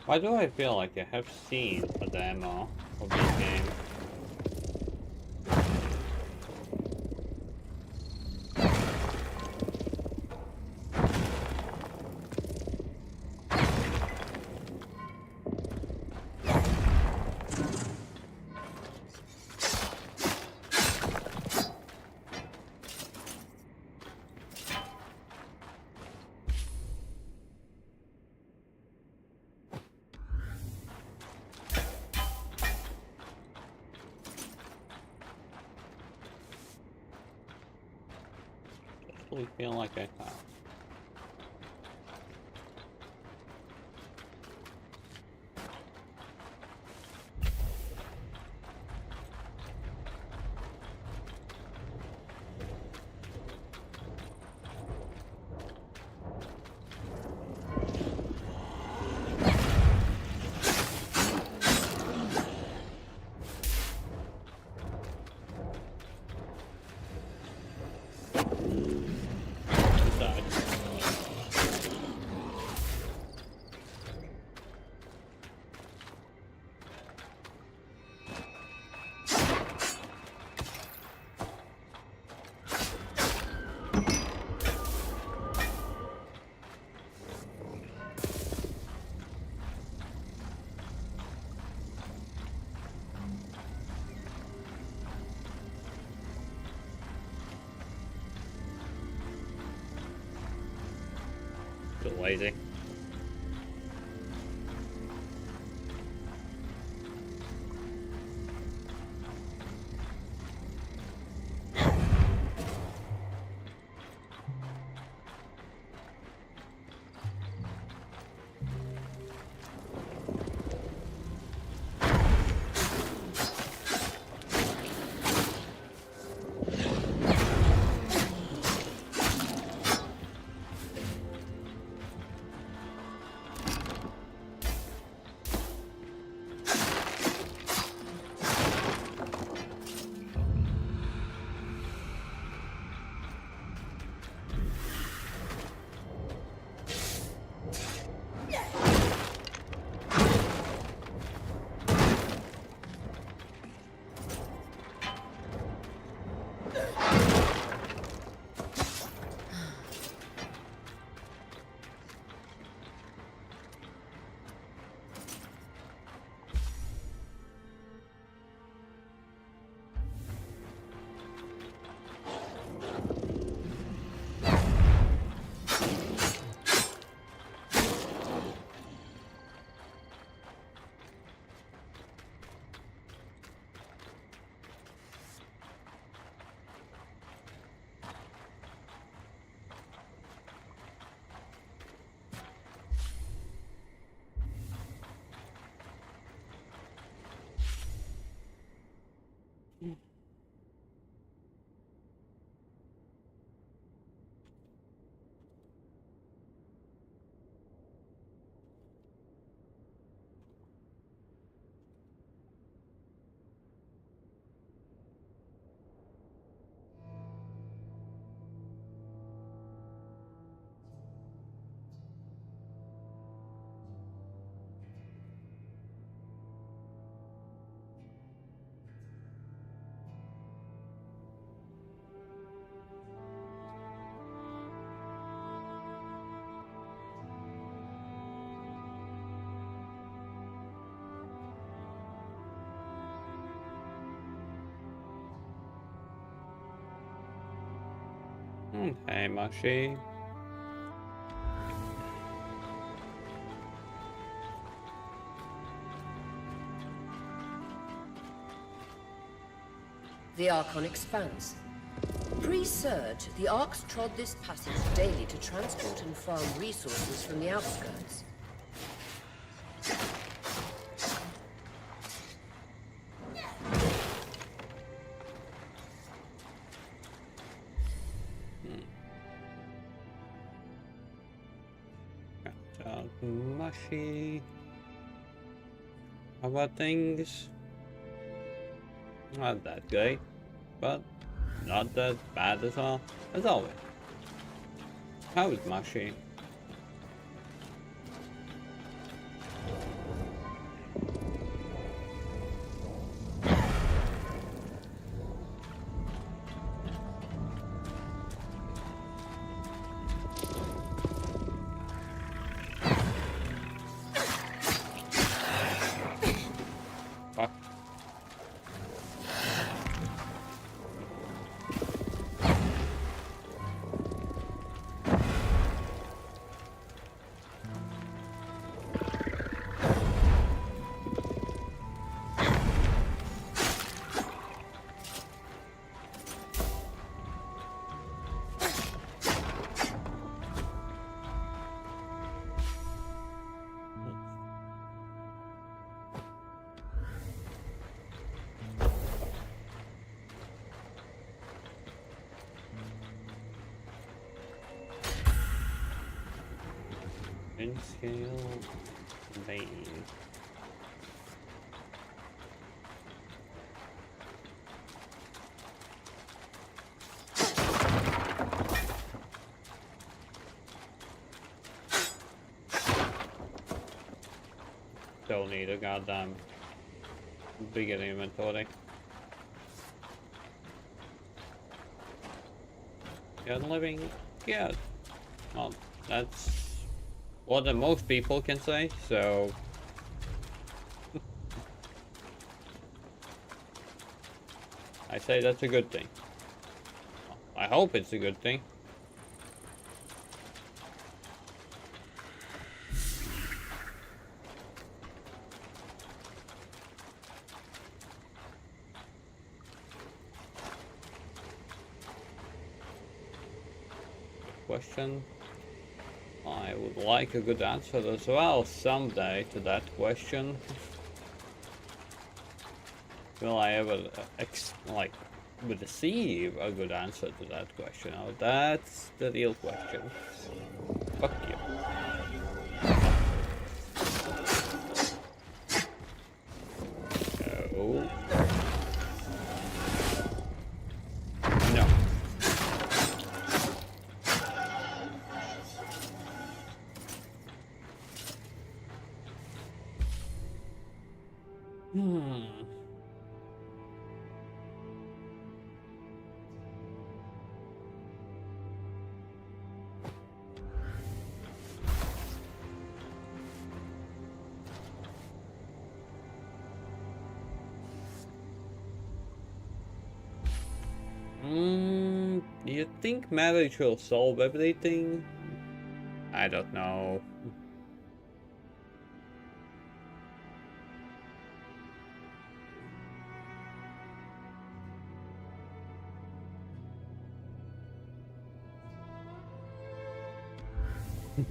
Why do I feel like I have seen a demo of this game? I feel like I have. Bit lazy. Okay, Mushy. The Archon expands. Pre-Surge, the Arks trod this passage daily to transport and farm resources from the outskirts. Mushy. How about things? Not that great, but not that bad as well. As always. How is Mushy? In scale vein. Don't need a goddamn bigger inventory. You're living good. Well, that's more than most people can say, so I say that's a good thing. I hope it's a good thing. Question. I would like a good answer as well someday to that question. Will I ever receive a good answer to that question? Oh, that's the real question. Fuck you. No. No. Do you think marriage will solve everything? I don't know.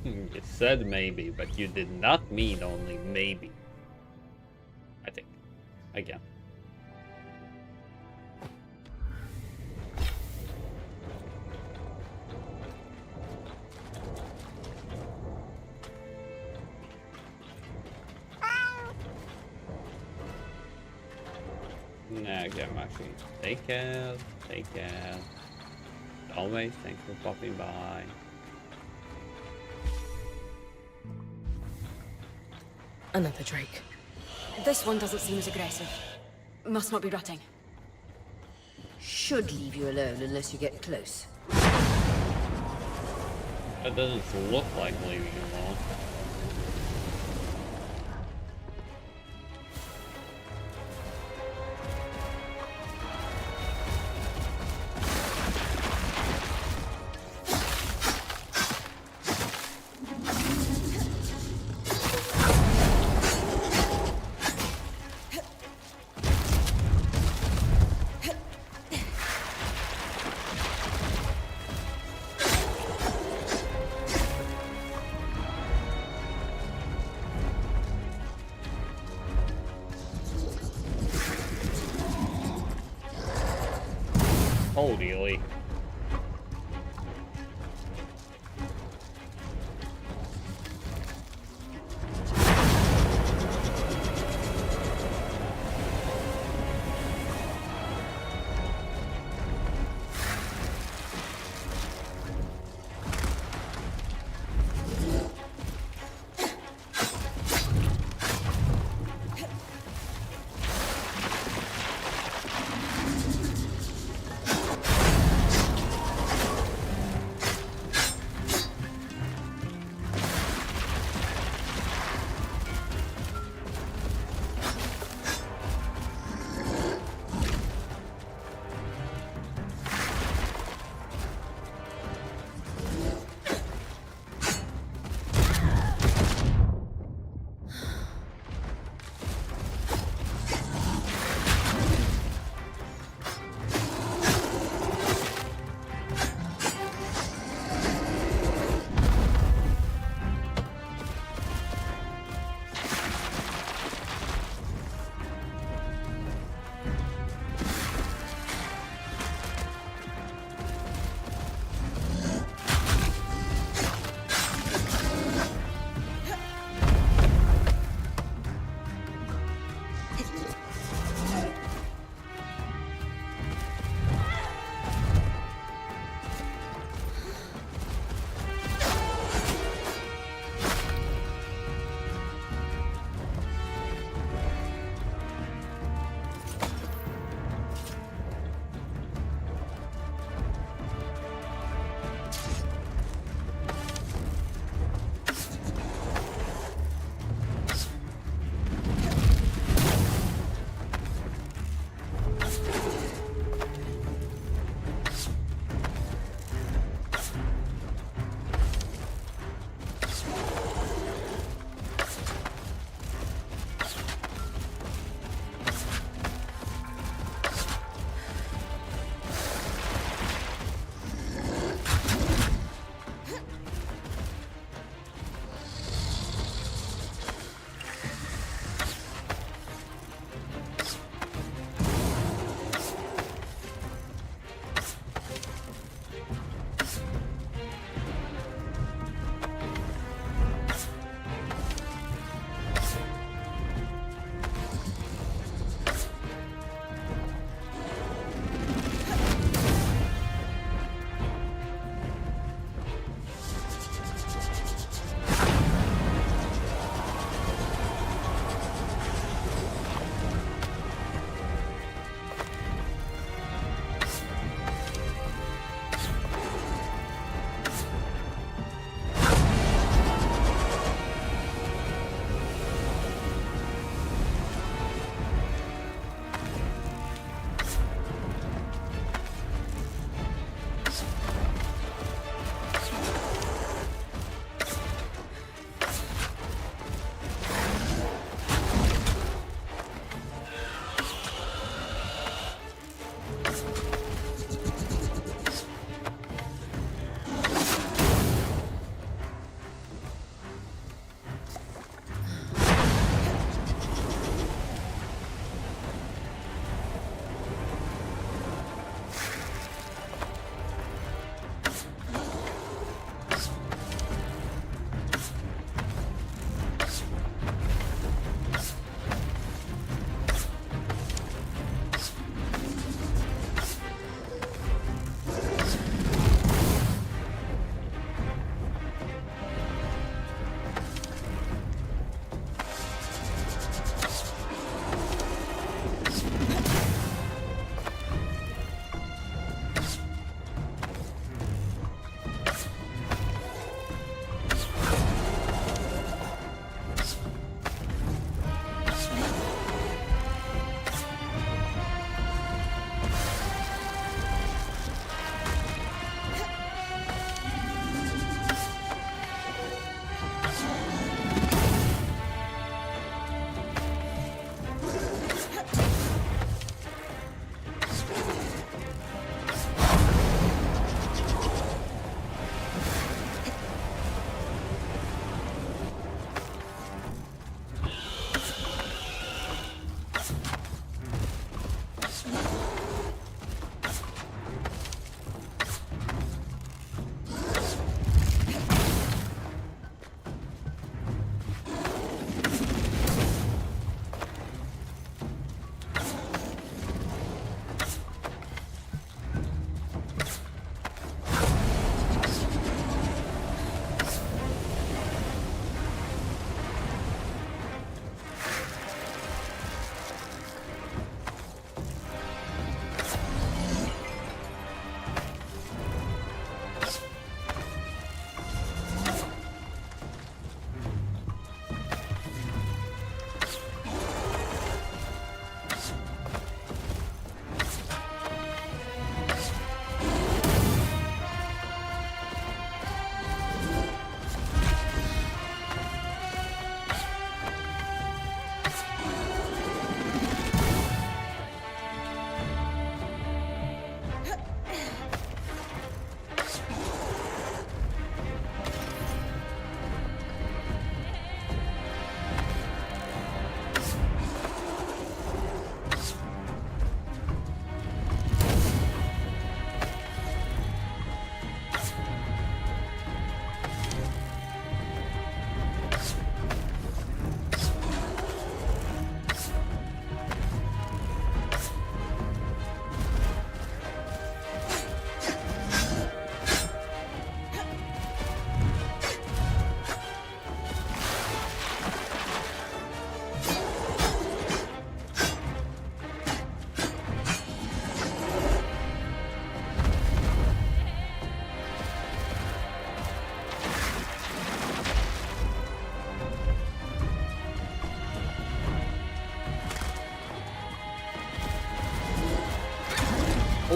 You said maybe, but you did not mean only maybe. I think. Again. Nah, get machine. Take care. Take care. Always, thanks for popping by. Another Drake. This one doesn't seem as aggressive. Must not be rutting. Should leave you alone unless you get close. That doesn't look like leaving alone. Holy.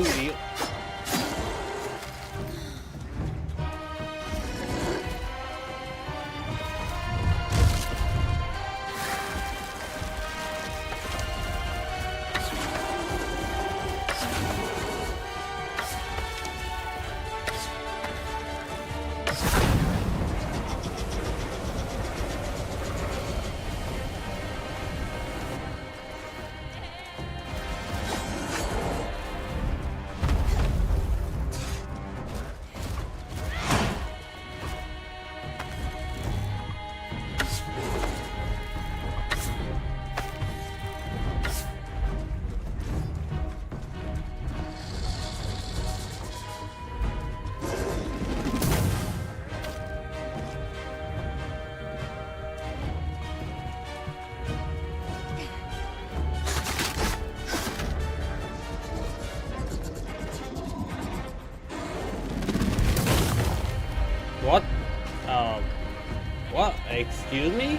Oh dear. What? What? Excuse me?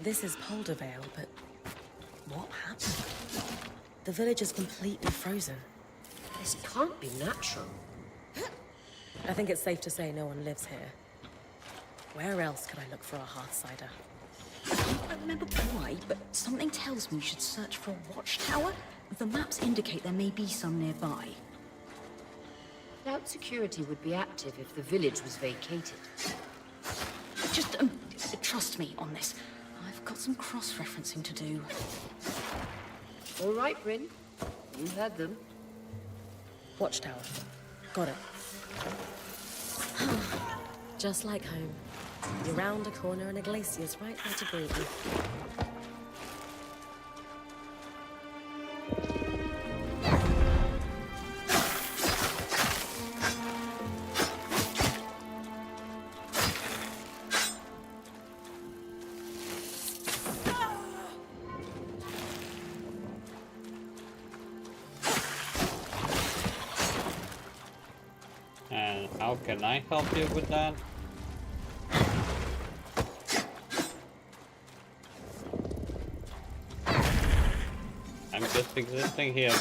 This is Poldervale, but what happened? The village is completely frozen. This can't be natural. I think it's safe to say no one lives here. Where else could I look for a hearth cider? I don't remember why, but something tells me you should search for a watchtower. The maps indicate there may be some nearby. Cloud security would be active if the village was vacated. Just trust me on this. I've got some cross-referencing to do. All right, Bryn. You heard them. Watchtower. Got it. Just like home. You're round a corner and a glacier's right there to greet you. And how can I help you with that? I'm just existing here.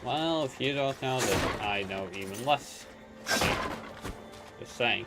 Well, if you don't know, then I know even less. Just saying.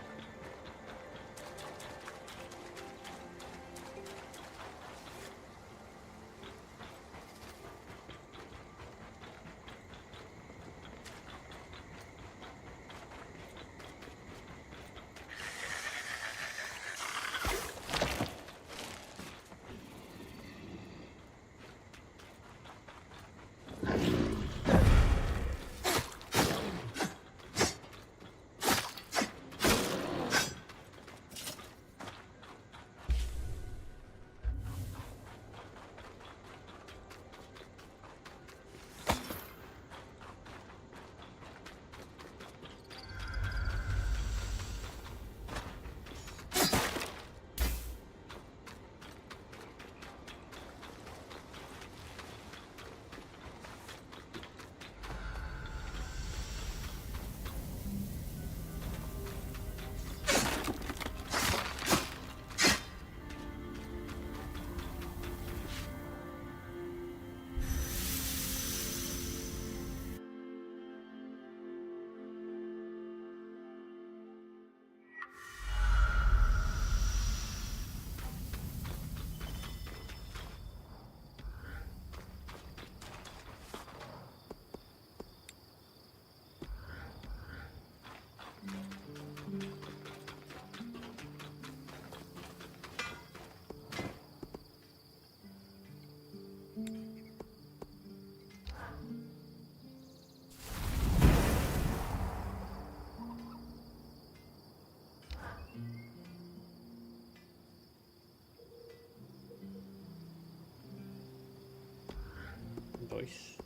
Voice.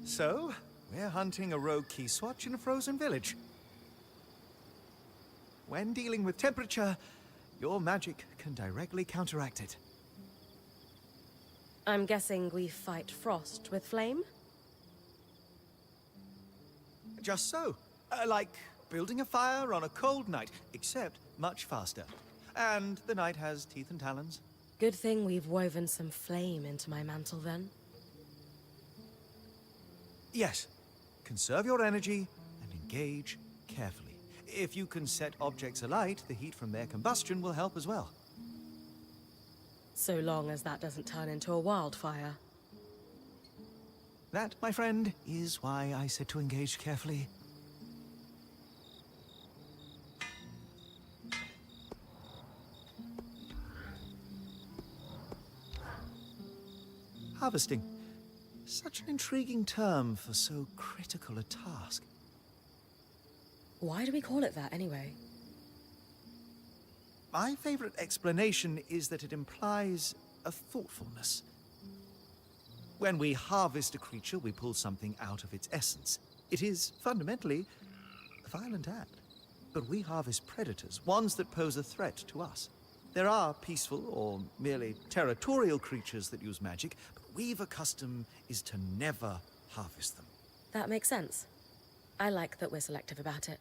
So, we're hunting a rogue key swatch in a frozen village. When dealing with temperature, your magic can directly counteract it. I'm guessing we fight frost with flame? Just so. Like building a fire on a cold night, except much faster. And the night has teeth and talons. Good thing we've woven some flame into my mantle then. Yes. Conserve your energy and engage carefully. If you can set objects alight, the heat from their combustion will help as well. So long as that doesn't turn into a wildfire. That, my friend, is why I said to engage carefully. Harvesting. Such an intriguing term for so critical a task. Why do we call it that, anyway? My favorite explanation is that it implies a thoughtfulness. When we harvest a creature, we pull something out of its essence. It is, fundamentally, a violent act. But we harvest predators, ones that pose a threat to us. There are peaceful or merely territorial creatures that use magic, but Weaver custom is to never harvest them. That makes sense. I like that we're selective about it.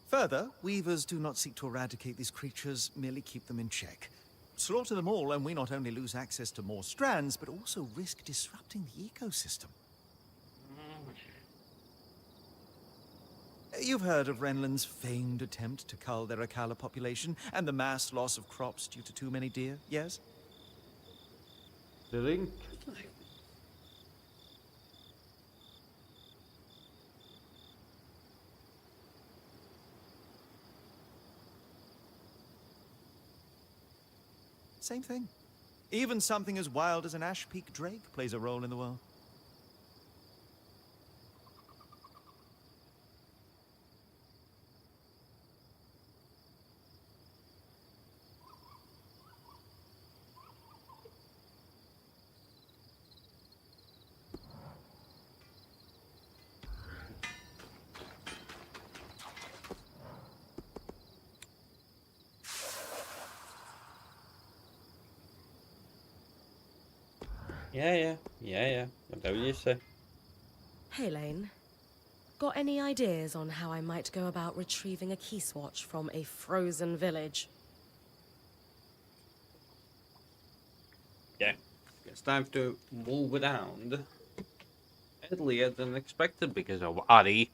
Further, Weavers do not seek to eradicate these creatures, merely keep them in check. Slaughter them all and we not only lose access to more strands, but also risk disrupting the ecosystem. You've heard of Renland's famed attempt to cull their Akala population and the mass loss of crops due to too many deer, yes? The link. Same thing. Even something as wild as an Ash Peak drake plays a role in the world. Yeah. Whatever you say. Hey, Lane. Got any ideas on how I might go about retrieving a key swatch from a frozen village? Yeah. It's time to move around. Earlier than expected because of Ari.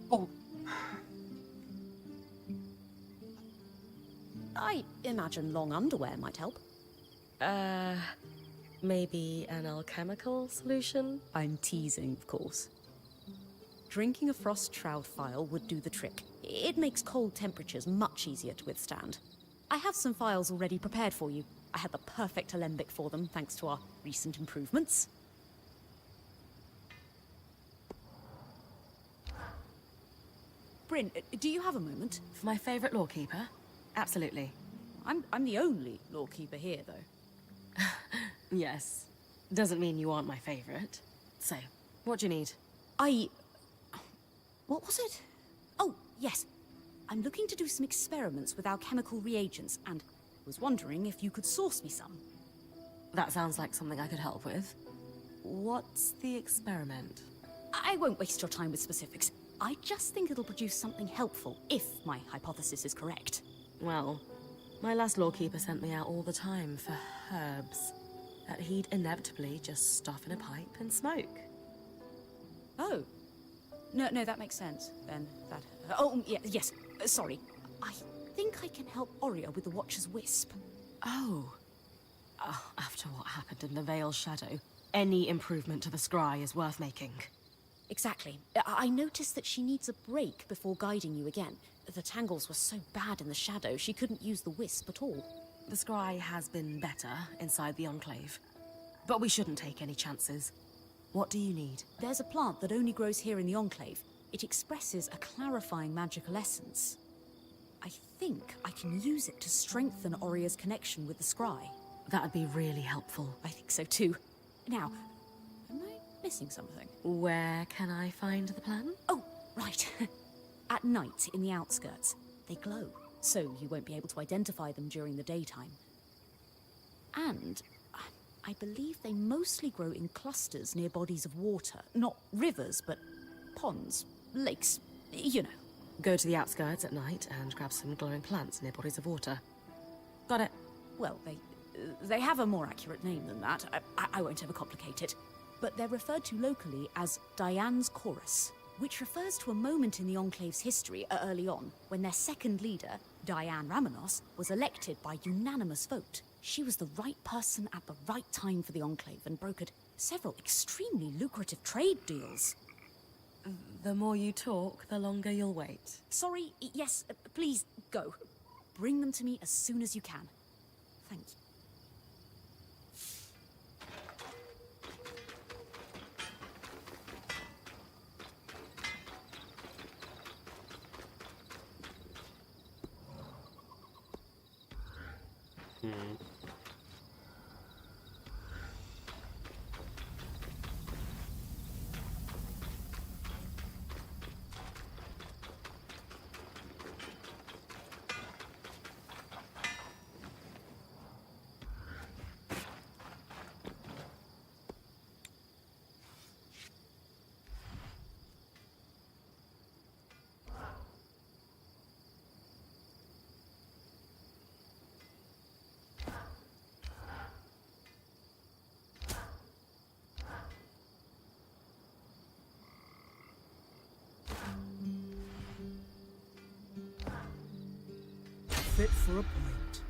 Oh. I imagine long underwear might help. Maybe an alchemical solution? I'm teasing, of course. Drinking a frost shroud phial would do the trick. It makes cold temperatures much easier to withstand. I have some phials already prepared for you. I had the perfect alembic for them, thanks to our recent improvements. Bryn, do you have a moment? For my favorite lawkeeper? Absolutely. I'm the only lawkeeper here, though. Yes. Doesn't mean you aren't my favorite. So, what do you need? What was it? Oh, yes. I'm looking to do some experiments with our chemical reagents, and was wondering if you could source me some. That sounds like something I could help with. What's the experiment? I won't waste your time with specifics. I just think it'll produce something helpful, if my hypothesis is correct. Well, my last lawkeeper sent me out all the time for herbs that he'd inevitably just stuff in a pipe and smoke. Oh. No, that makes sense, then. Yes. Sorry. I think I can help Oria with the Watcher's Wisp. Oh. After what happened in the Veil's Shadow, any improvement to the scry is worth making. Exactly. I noticed that she needs a break before guiding you again. The tangles were so bad in the Shadow, she couldn't use the Wisp at all. The scry has been better inside the Enclave. But we shouldn't take any chances. What do you need? There's a plant that only grows here in the Enclave. It expresses a clarifying magical essence. I think I can use it to strengthen Oria's connection with the scry. That'd be really helpful. I think so too. Now, am I missing something? Where can I find the plan? Oh, right. At night, in the outskirts, they glow, so you won't be able to identify them during the daytime. And I believe they mostly grow in clusters near bodies of water. Not rivers, but ponds, lakes, you know. Go to the outskirts at night and grab some glowing plants near bodies of water. Got it. Well, they have a more accurate name than that. I won't overcomplicate it. But they're referred to locally as Diane's Chorus, which refers to a moment in the Enclave's history early on, when their second leader, Diane Ramenos, was elected by unanimous vote. She was the right person at the right time for the Enclave and brokered several extremely lucrative trade deals. The more you talk, the longer you'll wait. Sorry, yes, please, go. Bring them to me as soon as you can. Thank you. Fit for a point.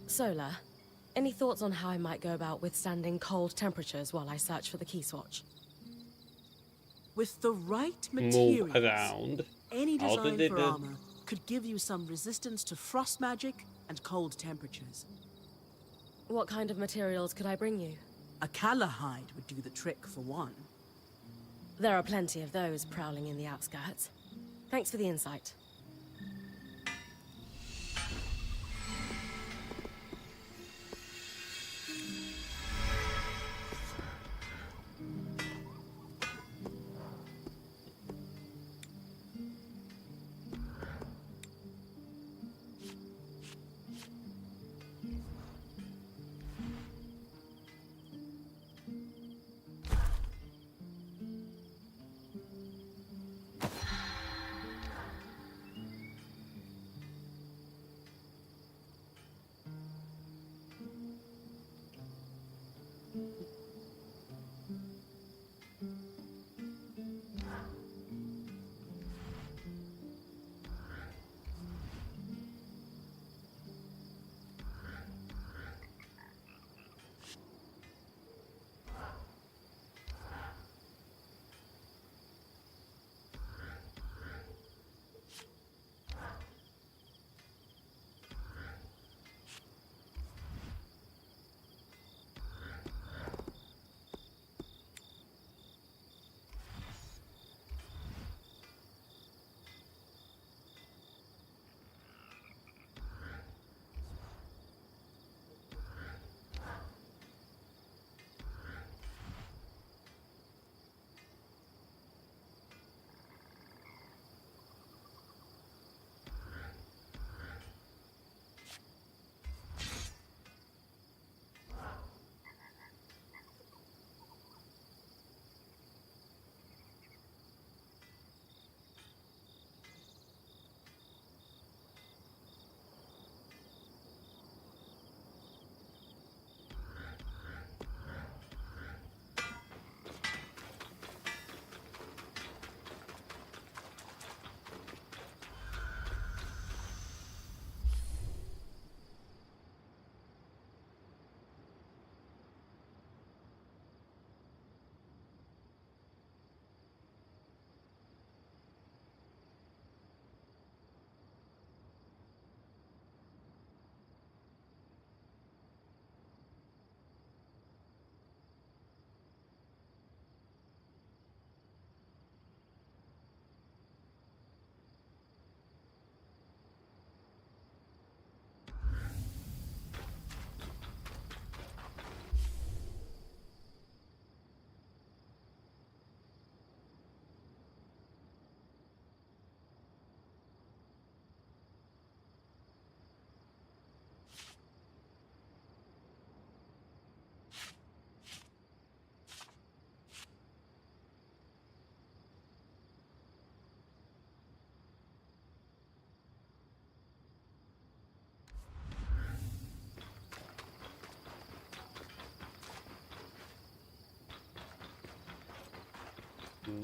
Solar, any thoughts on how I might go about withstanding cold temperatures while I search for the key swatch? With the right Move materials, around. any How did design they for do- armor could give you some resistance to frost magic and cold temperatures. What kind of materials could I bring you? A Callahide would do the trick for one. There are plenty of those prowling in the outskirts. Thanks for the insight.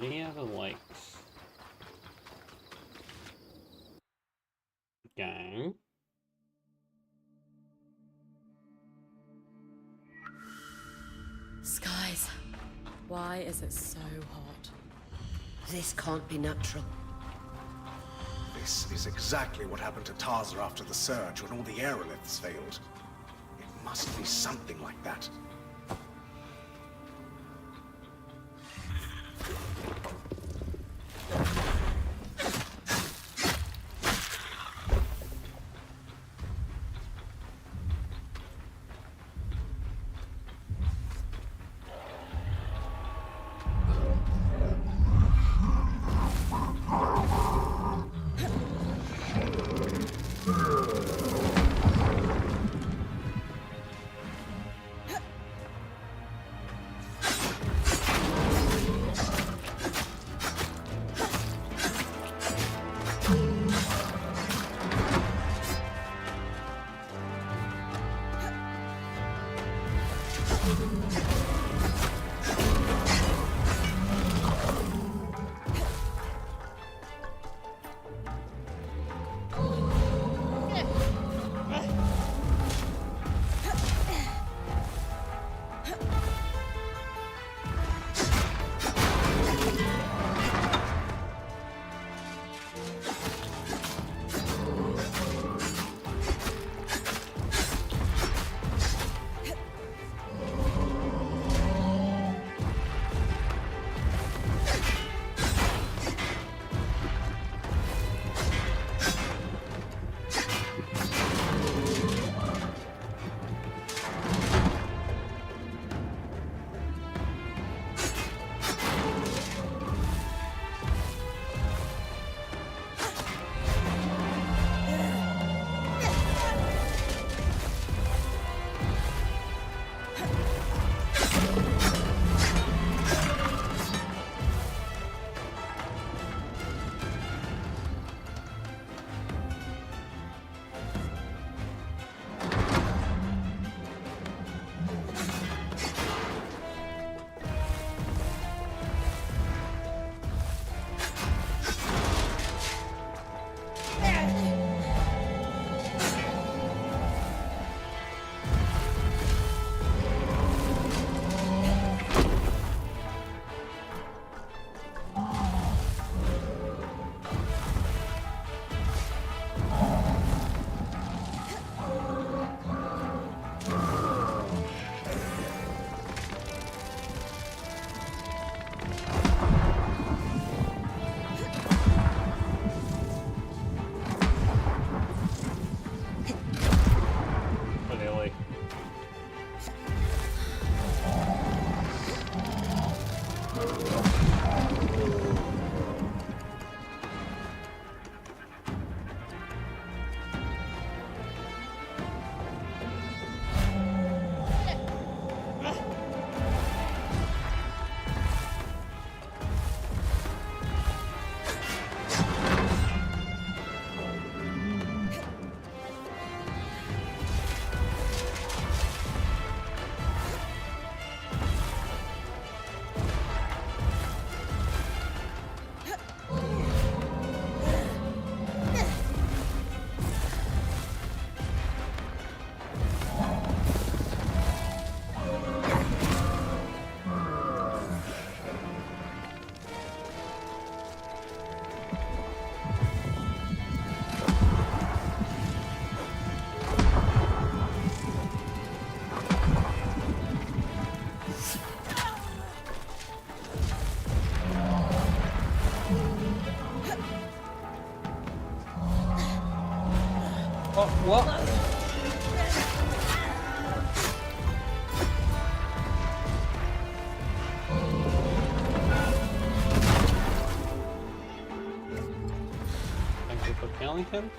near the lakes. Okay. Skies. Why is it so hot? This can't be natural. This is exactly what happened to Taza after the surge when all the aeroliths failed. It must be something like that. What? Thank you for killing him.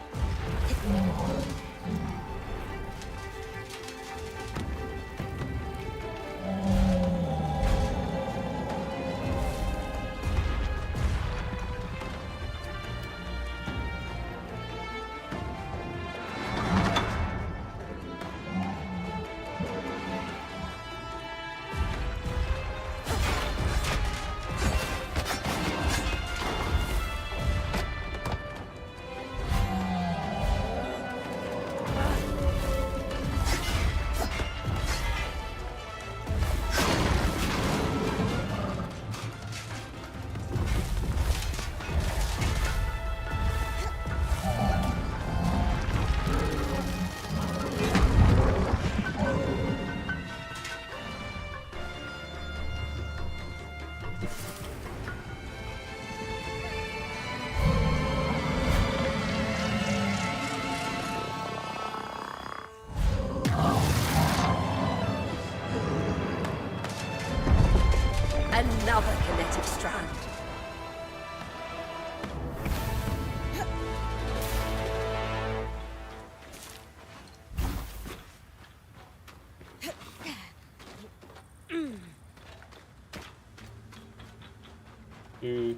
Okay.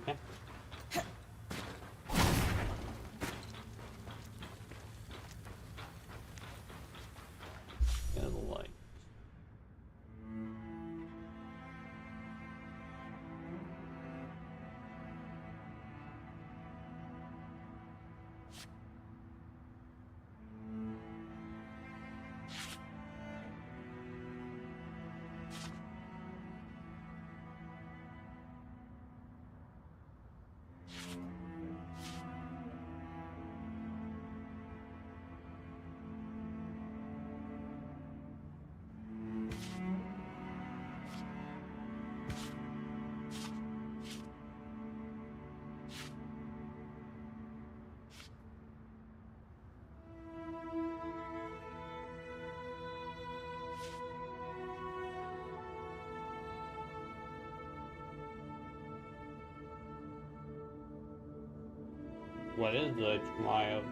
And the light. What is the smile?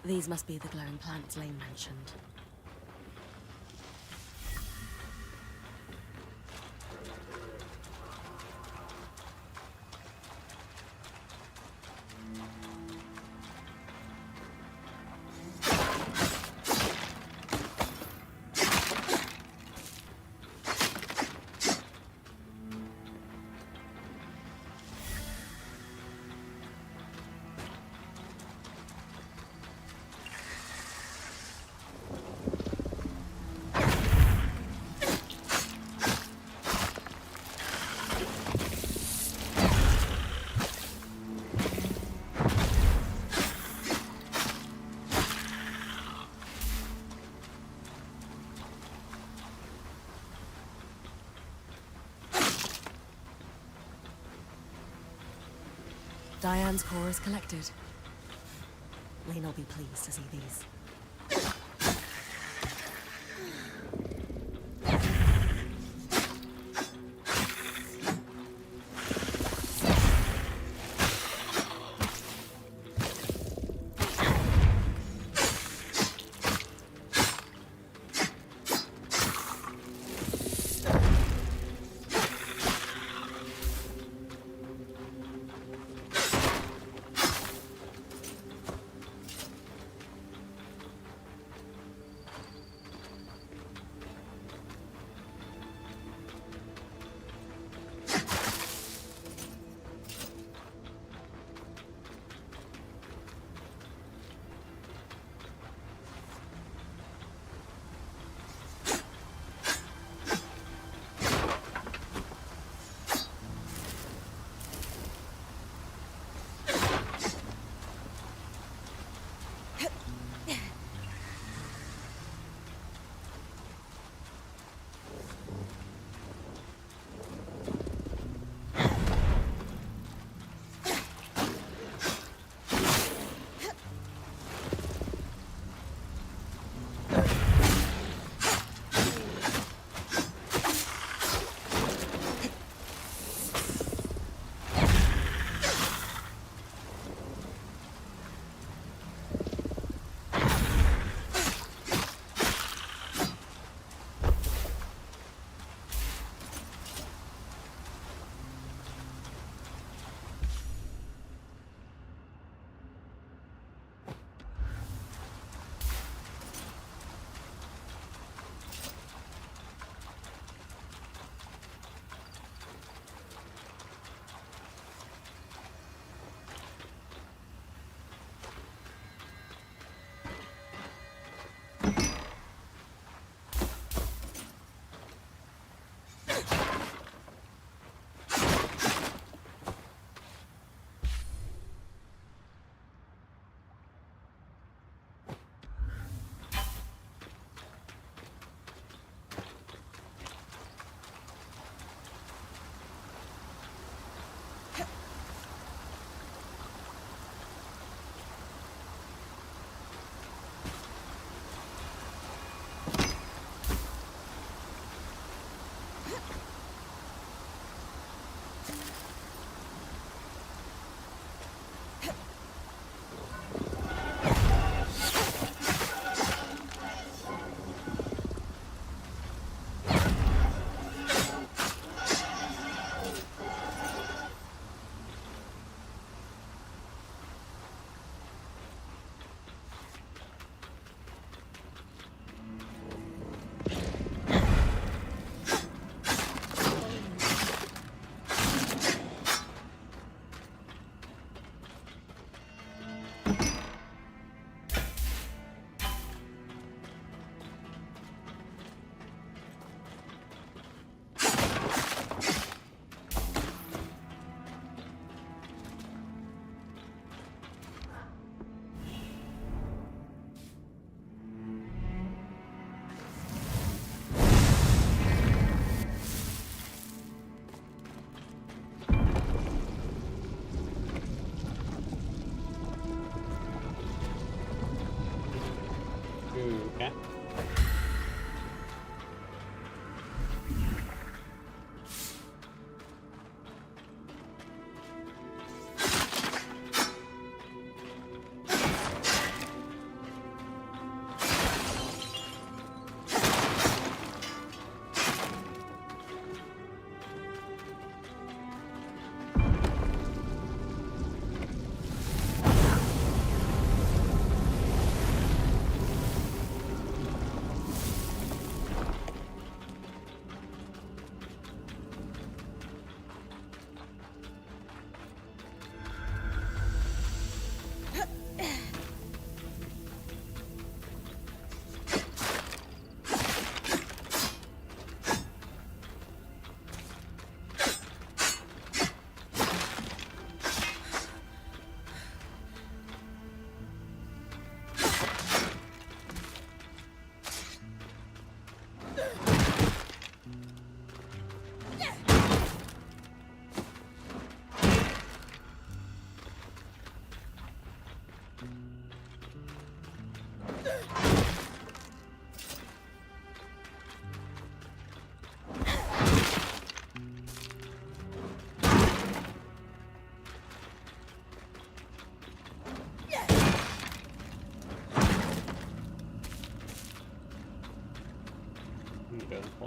These must be the glowing plants Lane mentioned. Diane's core is collected. Lane will be pleased to see these.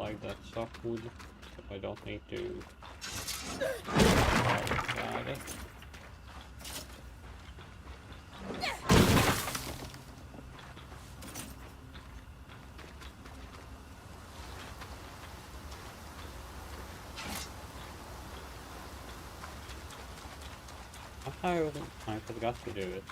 like that softwood, so I don't need to got it. I forgot to do it.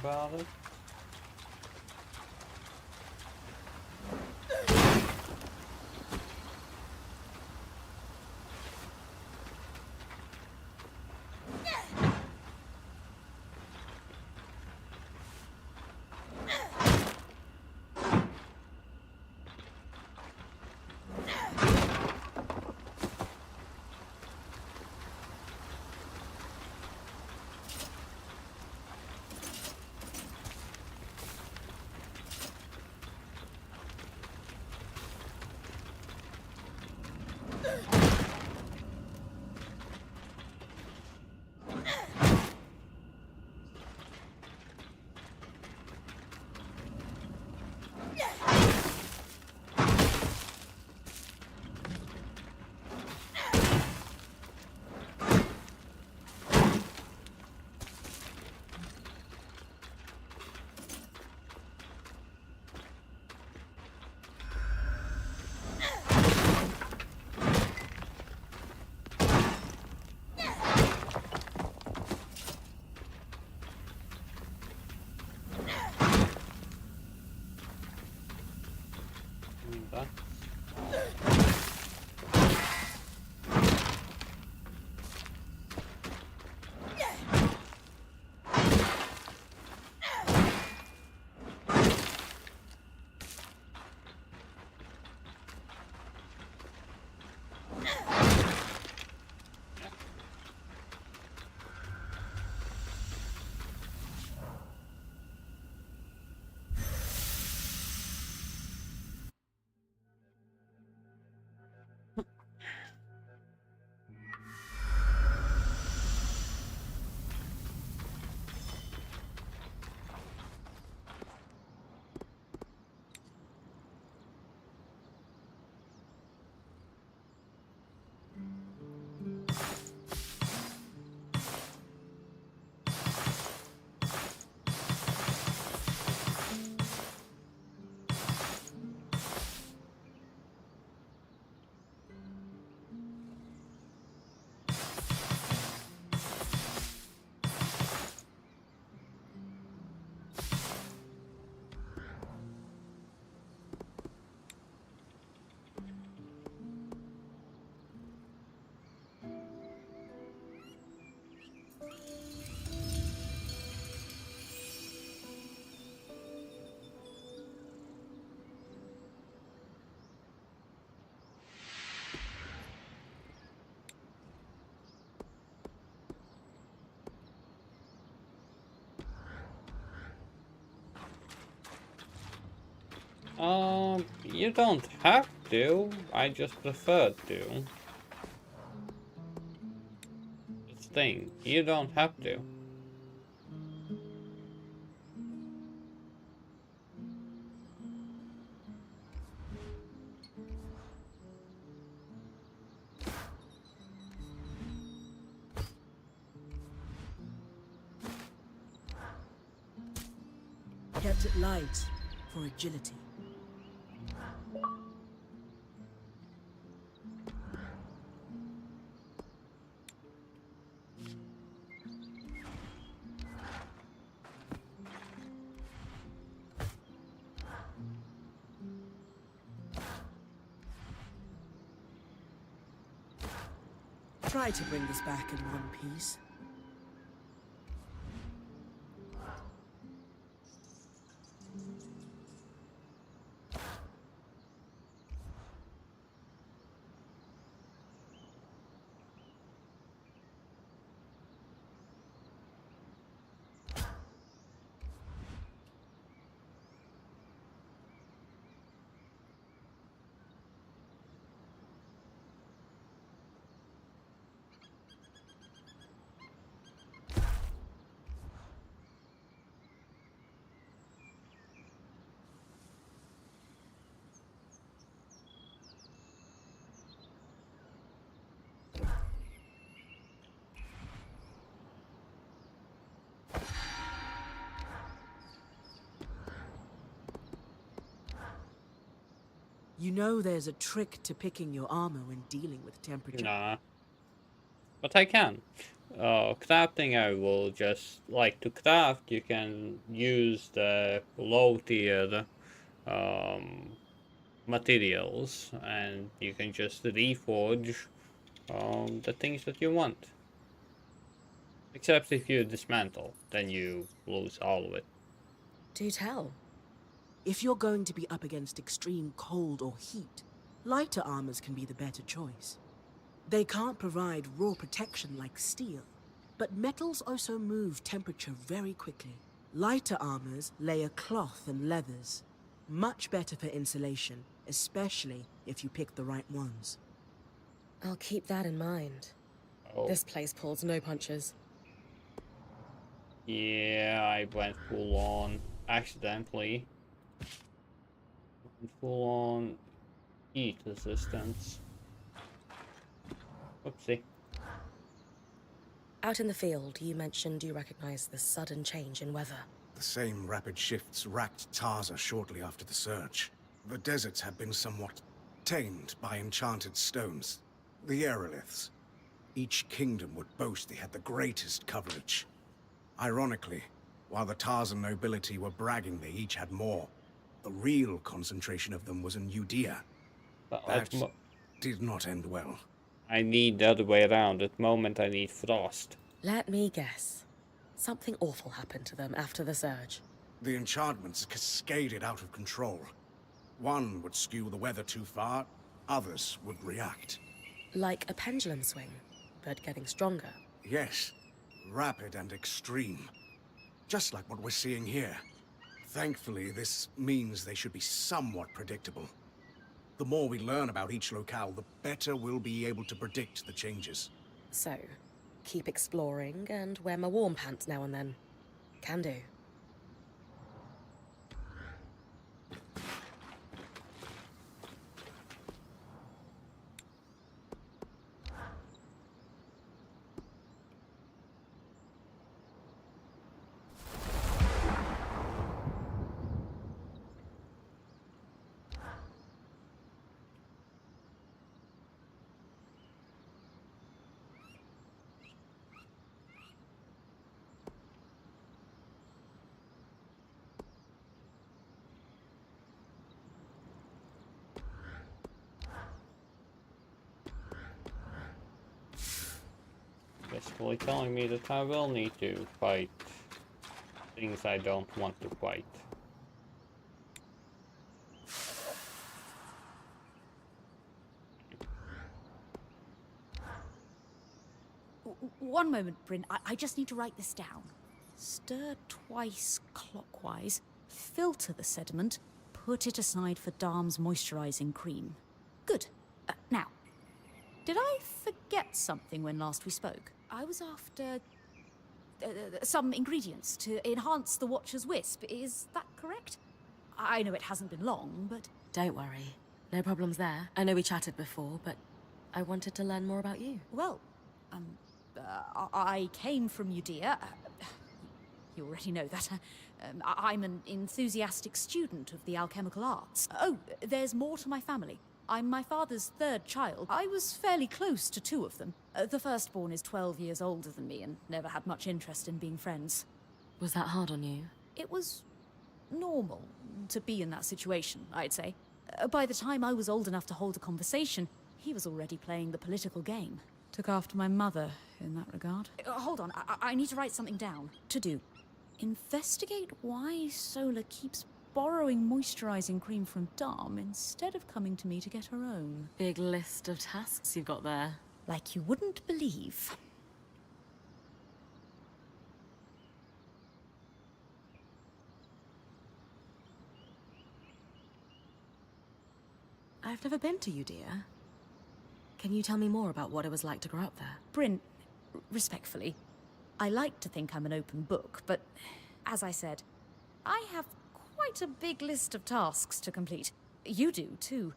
about it. You don't have to. I just prefer to. It's the thing. You don't have to. Kept it light for agility. Try to bring this back in one piece. You know there's a trick to picking your armor when dealing with temperature. Nah. But I can. Crafting, I will just like to craft. You can use the low tier materials, and you can just reforge the things that you want. Except if you dismantle, then you lose all of it. Do tell. If you're going to be up against extreme cold or heat, lighter armors can be the better choice. They can't provide raw protection like steel, but metals also move temperature very quickly. Lighter armors layer cloth and leathers. Much better for insulation, especially if you pick the right ones. I'll keep that in mind. Oh. This place pulls no punches. Yeah, I went full on accidentally. Full on heat resistance. Oopsie. Out in the field, you mentioned you recognize the sudden change in weather. The same rapid shifts racked Tarza shortly after the surge. The deserts had been somewhat tamed by enchanted stones, the aeroliths. Each kingdom would boast they had the greatest coverage. Ironically, while the Tarzan nobility were bragging they each had more, the real concentration of them was in Judea. That did not end well. I need the other way around. At the moment, I need frost. Let me guess. Something awful happened to them after the surge. The enchantments cascaded out of control. One would skew the weather too far, others would react. Like a pendulum swing, but getting stronger. Yes, rapid and extreme. Just like what we're seeing here. Thankfully, this means they should be somewhat predictable. The more we learn about each locale, the better we'll be able to predict the changes. So, keep exploring and wear my warm pants now and then. Can do. Basically telling me that I will need to fight things I don't want to fight. One moment, Bryn. I just need to write this down. Stir twice clockwise, filter the sediment, put it aside for Darm's moisturizing cream. Good. Now, did I forget something when last we spoke? I was after some ingredients to enhance the Watcher's Wisp. Is that correct? I know it hasn't been long, but... Don't worry. No problems there. I know we chatted before, but I wanted to learn more about you. Well, I came from Judea. You already know that. I'm an enthusiastic student of the alchemical arts. Oh, there's more to my family. I'm my father's third child. I was fairly close to two of them. The firstborn is 12 years older than me and never had much interest in being friends. Was that hard on you? It was normal to be in that situation, I'd say. By the time I was old enough to hold a conversation, he was already playing the political game. Took after my mother in that regard. Hold on, I need to write something down. To do. Investigate why Sola keeps borrowing moisturizing cream from Darm instead of coming to me to get her own. Big list of tasks you've got there. Like you wouldn't believe. I've never been to Judea. Can you tell me more about what it was like to grow up there? Bryn, respectfully, I like to think I'm an open book, but as I said, I have quite a big list of tasks to complete. You do, too.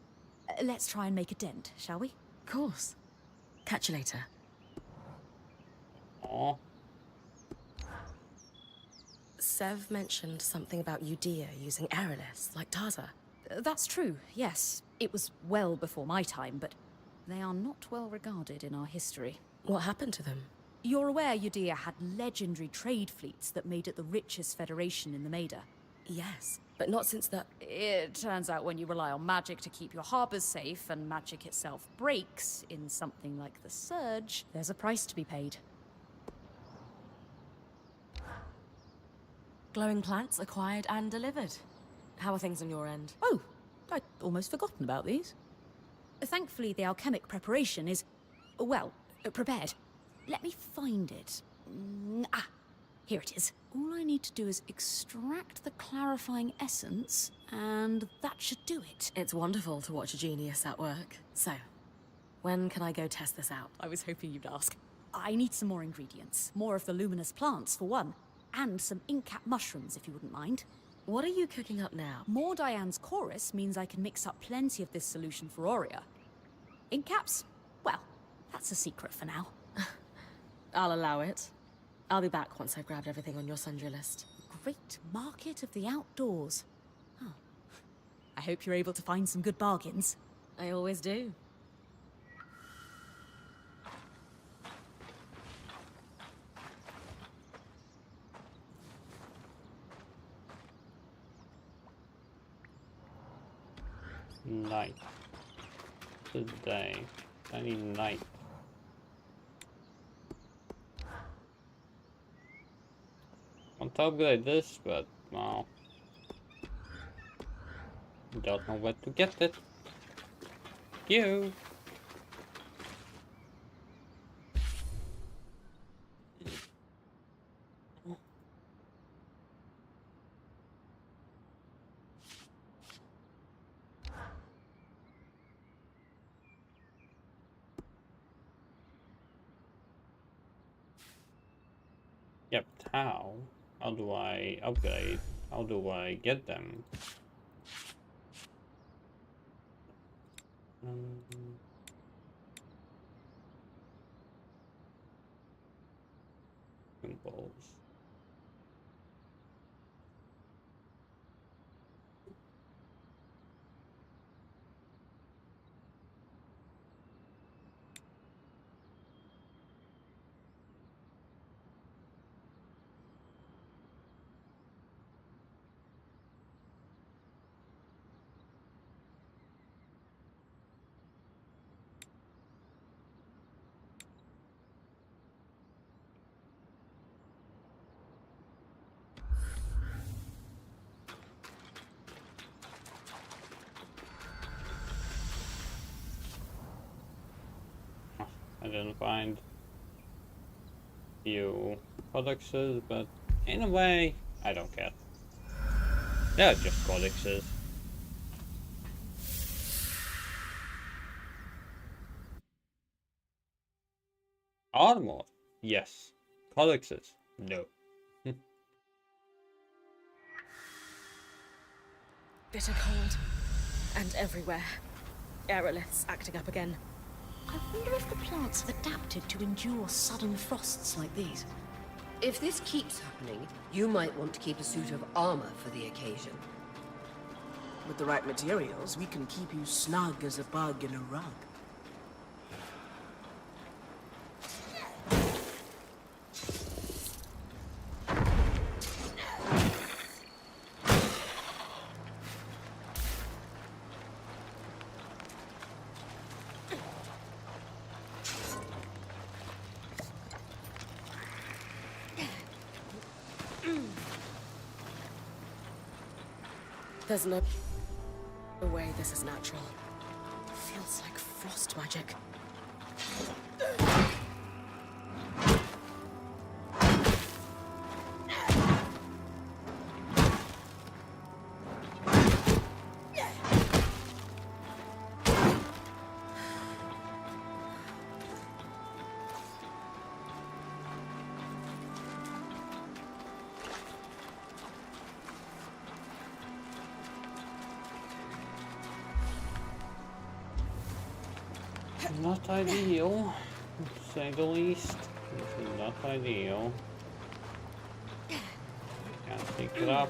Let's try and make a dent, shall we? Of course. Catch you later. Aww. Sev mentioned something about Judea using aeroliths, like Tarza. That's true, yes. It was well before my time, but they are not well regarded in our history. What happened to them? You're aware Udea had legendary trade fleets that made it the richest federation in the Maida. Yes, but not since the... It turns out when you rely on magic to keep your harbors safe and magic itself breaks in something like the Surge, there's a price to be paid. Glowing plants acquired and delivered. How are things on your end? Oh, I'd almost forgotten about these. Thankfully, the alchemic preparation is, well, prepared. Let me find it. Here it is. All I need to do is extract the clarifying essence, and that should do it. It's wonderful to watch a genius at work. So, when can I go test this out? I was hoping you'd ask. I need some more ingredients. More of the luminous plants, for one. And some inkcap mushrooms, if you wouldn't mind. What are you cooking up now? More Diane's chorus means I can mix up plenty of this solution for Aurea. Inkcaps? Well, that's a secret for now. I'll allow it. I'll be back once I've grabbed everything on your sundry list. Great market of the outdoors. Oh. I hope you're able to find some good bargains. I always do. Night. Today. I need night. I want to upgrade this, but no. Don't know where to get it. You. Yep, how? How do I upgrade? How do I get them? Symbols. I didn't find few codexes, but in a way, I don't care. They're just codexes. Armor? Yes. Codexes? No. Bitter cold. And everywhere. Aeroliths acting up again. I wonder if the plants have adapted to endure sudden frosts like these. If this keeps happening, you might want to keep a suit of armor for the occasion. With the right materials, we can keep you snug as a bug in a rug. There's no way this is natural. Feels like frost magic. Not ideal, to say the least. This is not ideal. Can't pick it up.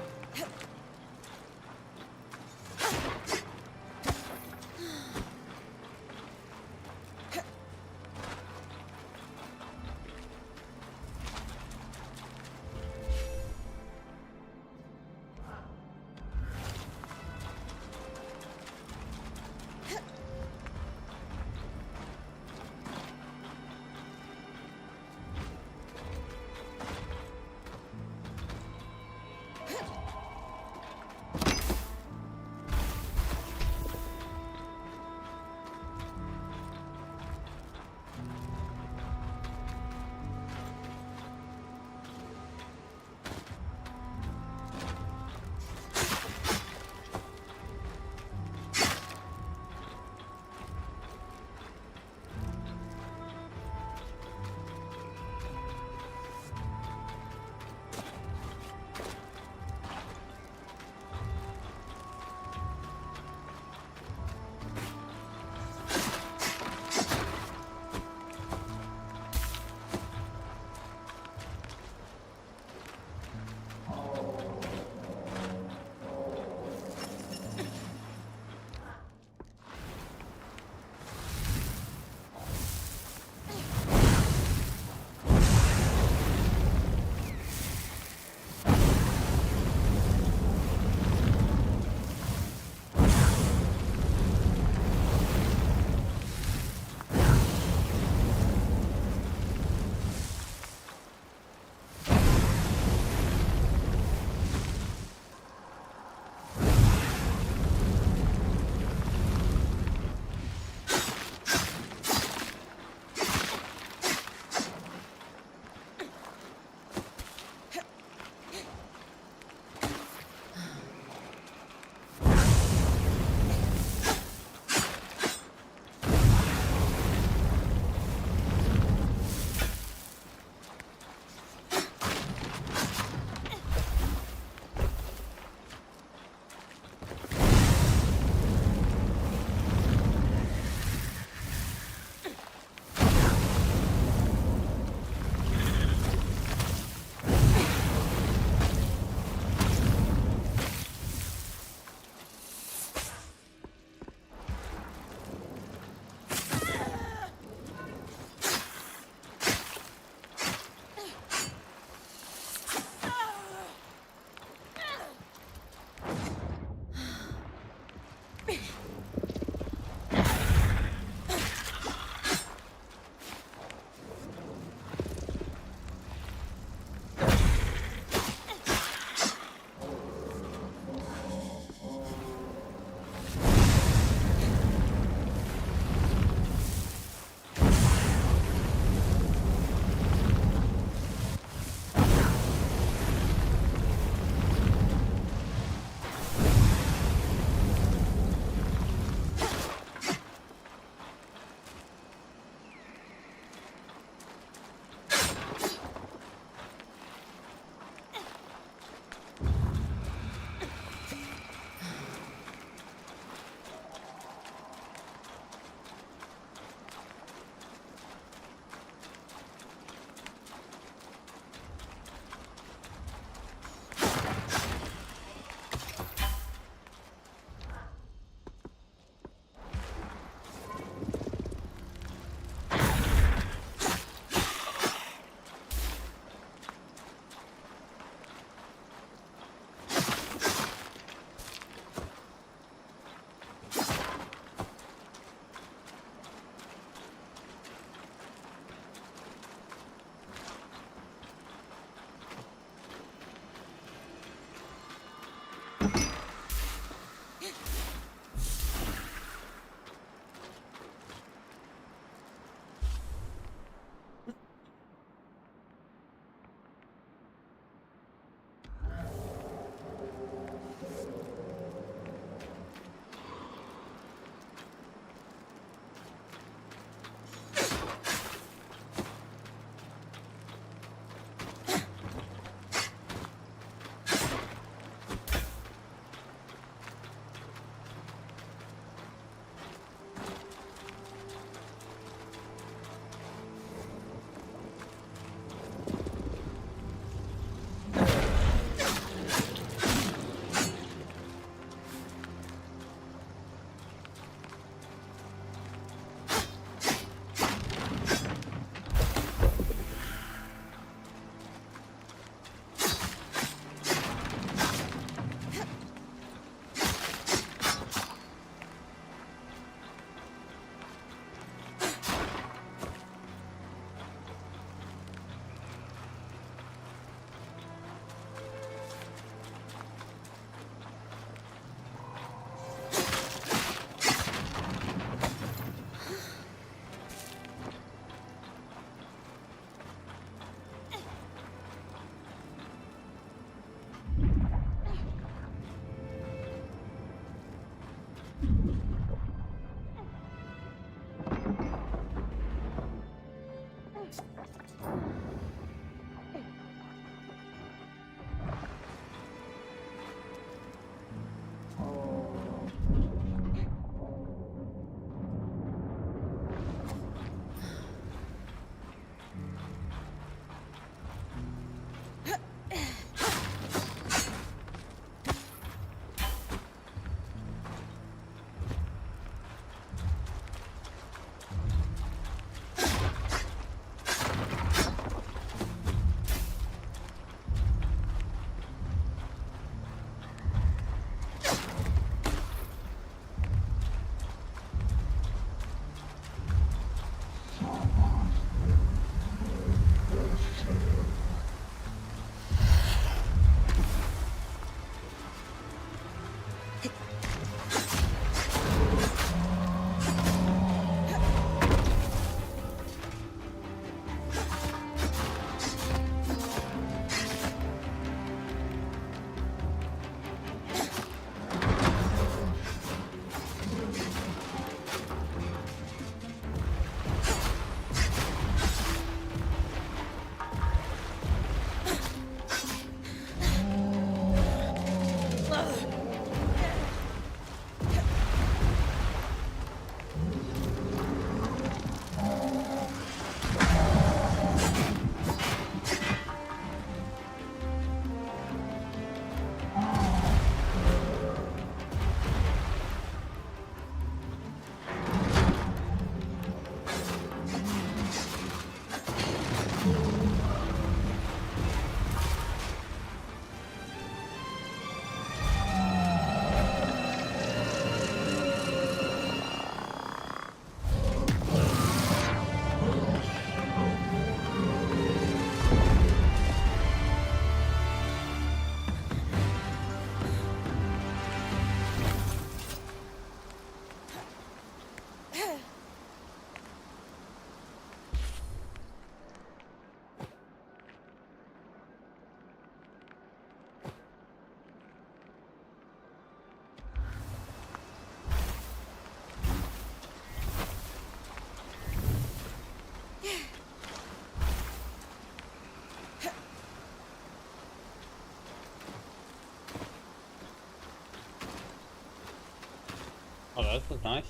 that was nice.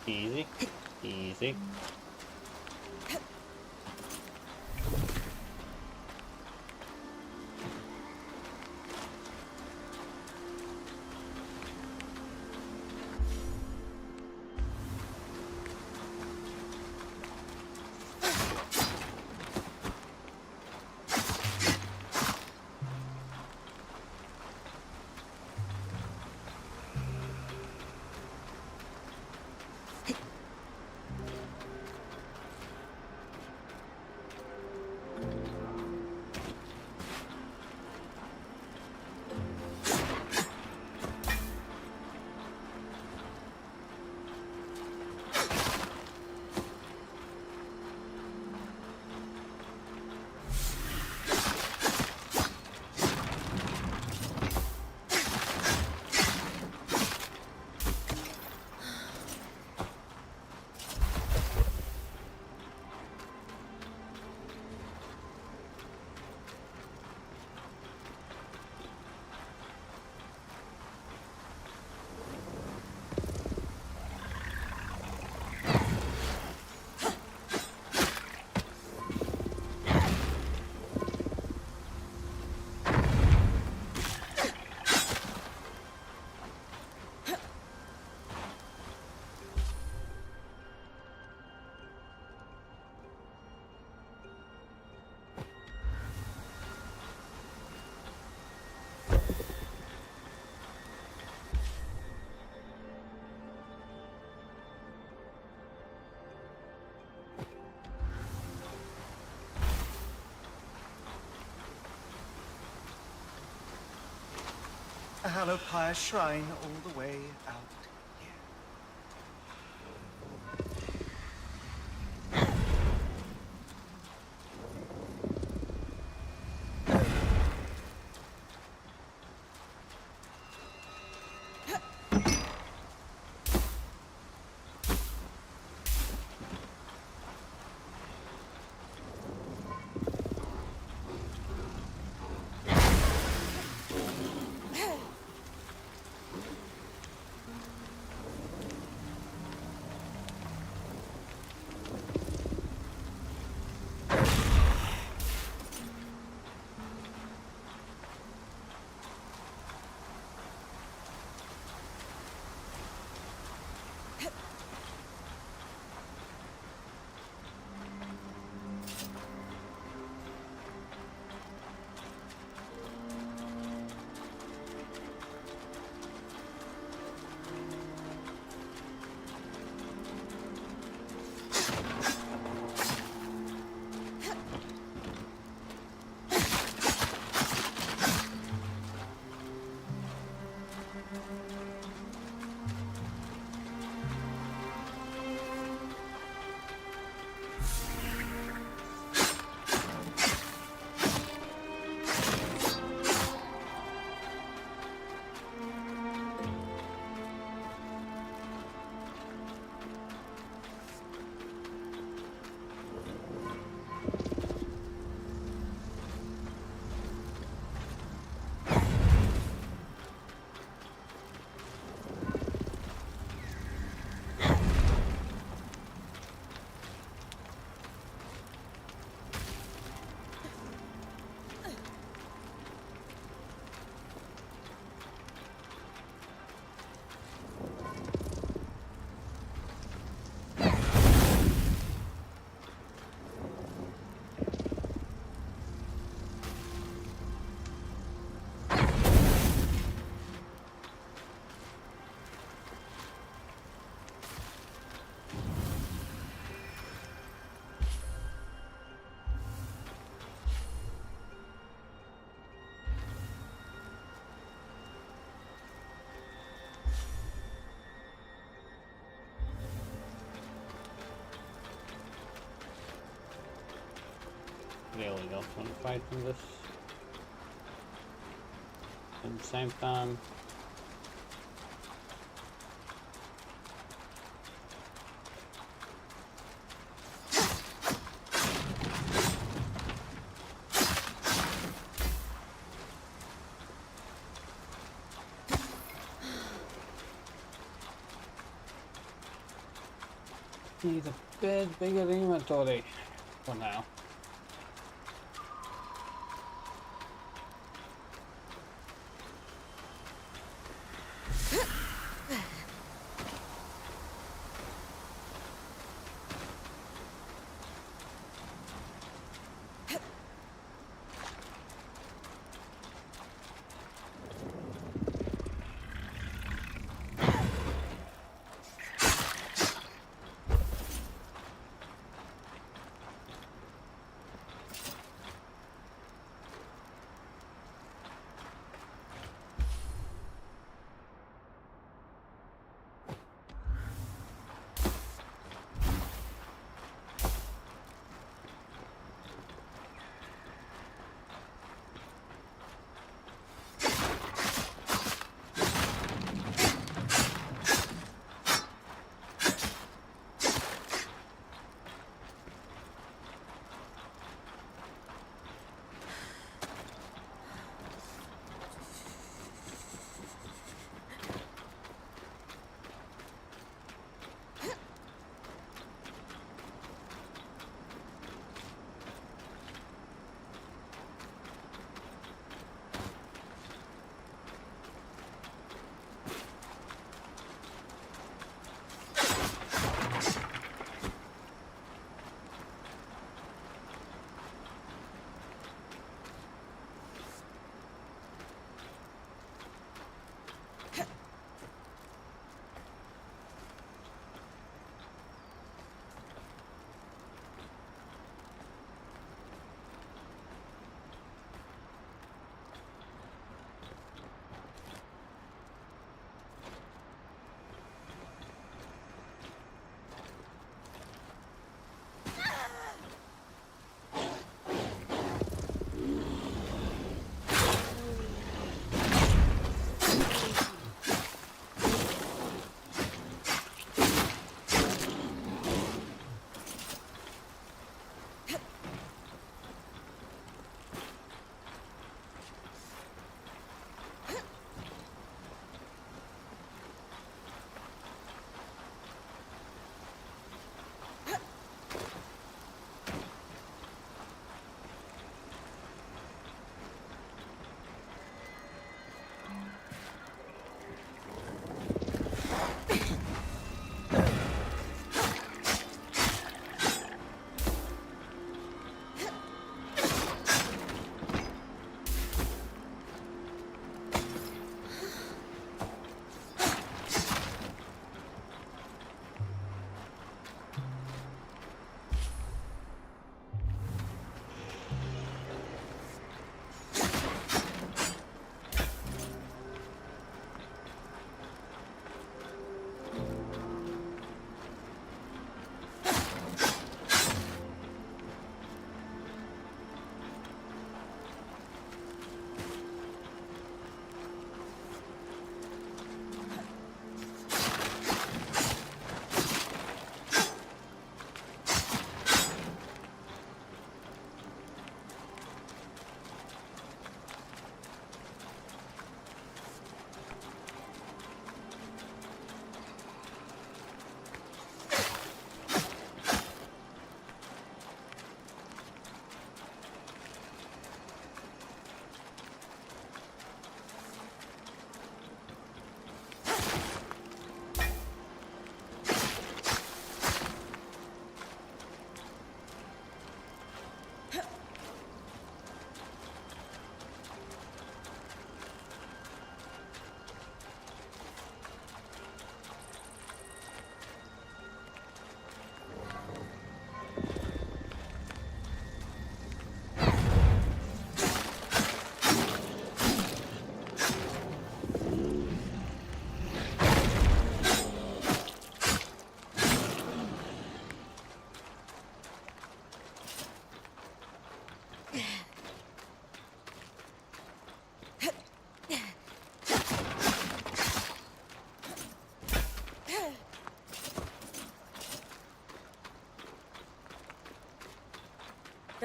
Easy. Easy. A hallowed pyre shrine all the way out here. Really don't want to fight in this. At the same time, need a bit bigger inventory for now.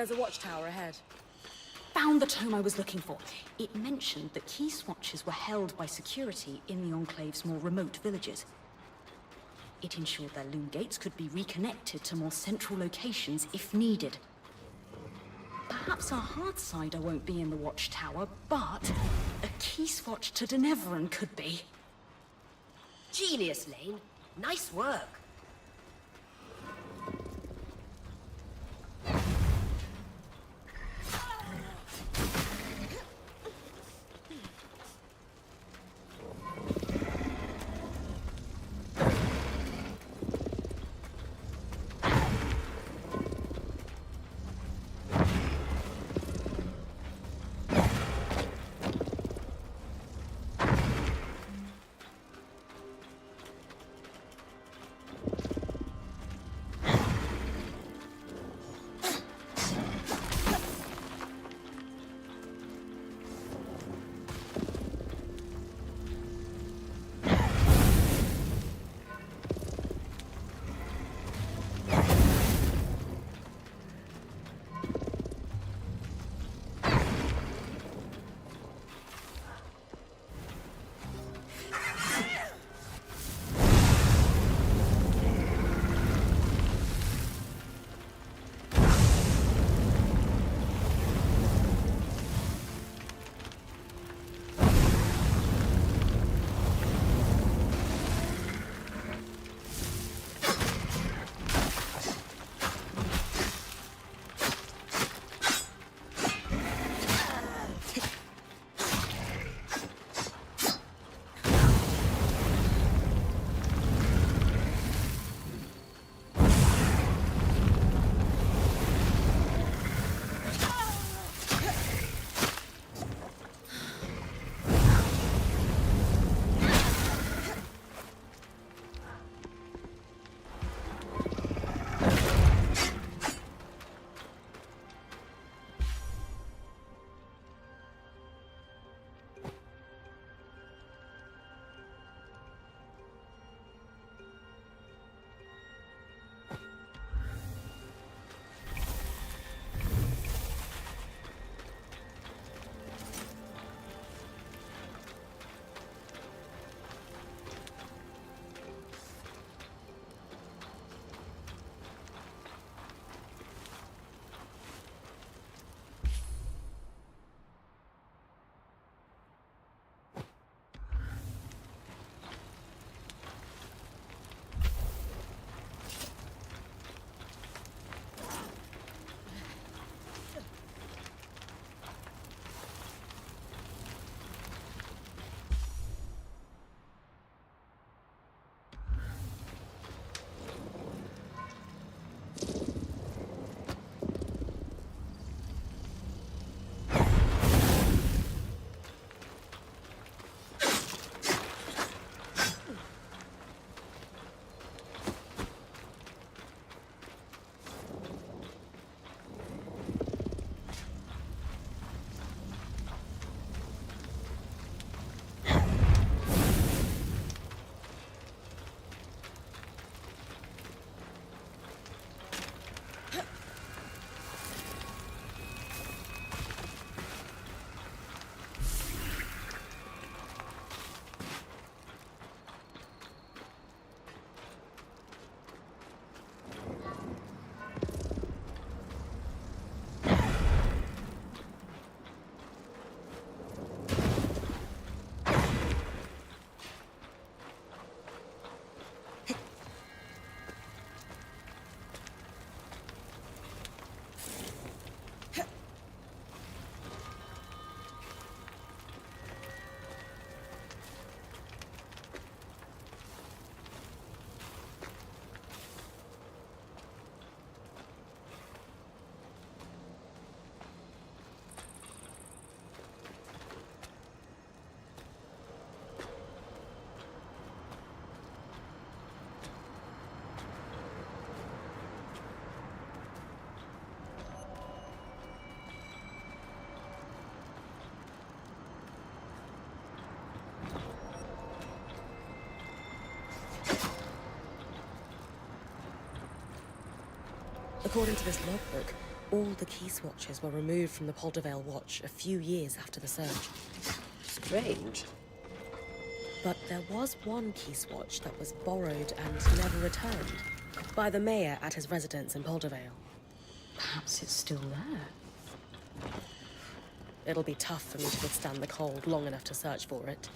There's a watchtower ahead. Found the tome I was looking for. It mentioned that key swatches were held by security in the Enclave's more remote villages. It ensured their loom gates could be reconnected to more central locations if needed. Perhaps our Heartsider won't be in the watchtower, but a key swatch to Deneveran could be. Genius, Lane. Nice work. According to this logbook, all the key swatches were removed from the Poldervale Watch a few years after the surge. Strange. But there was one key swatch that was borrowed and never returned by the mayor at his residence in Poldervale. Perhaps it's still there. It'll be tough for me to withstand the cold long enough to search for it.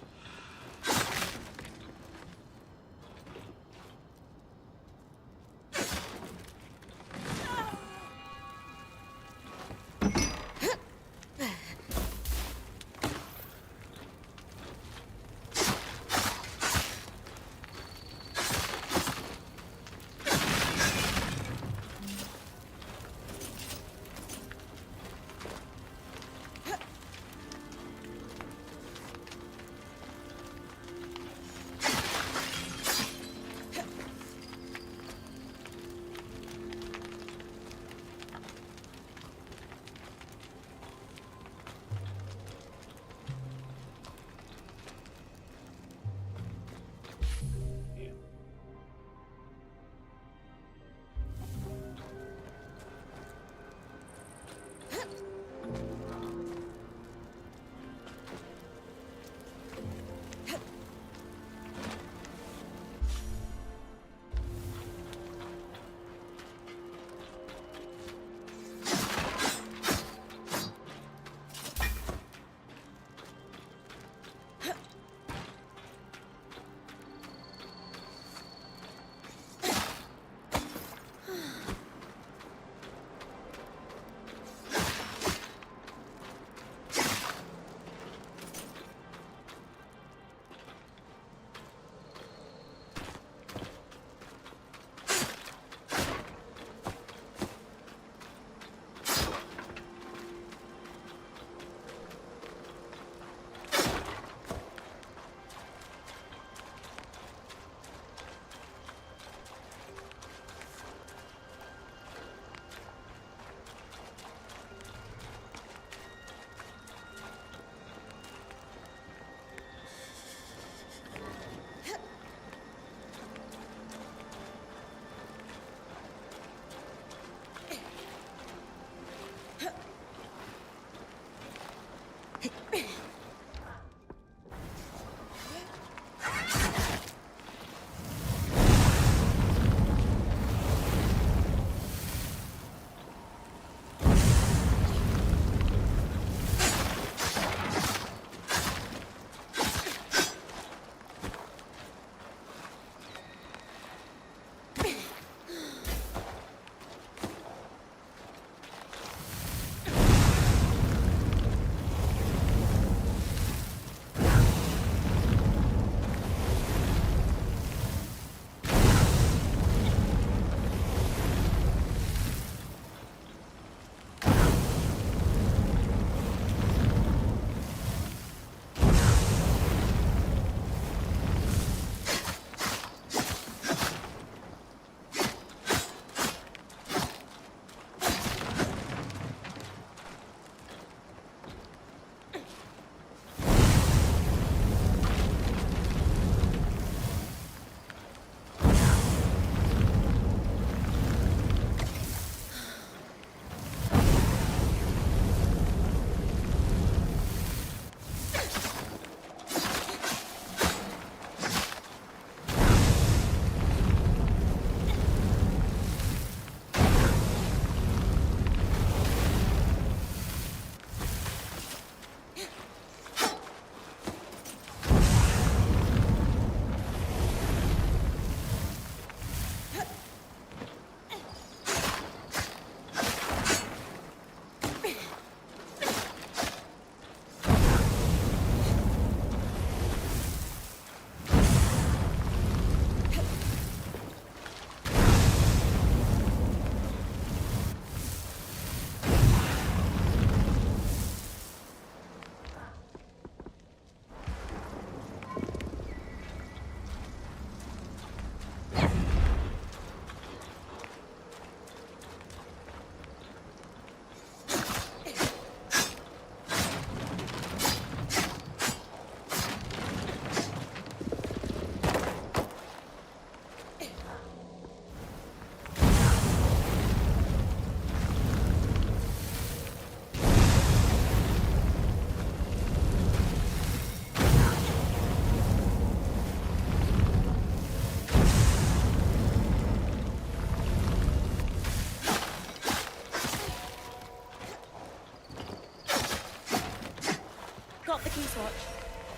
Keyswatch.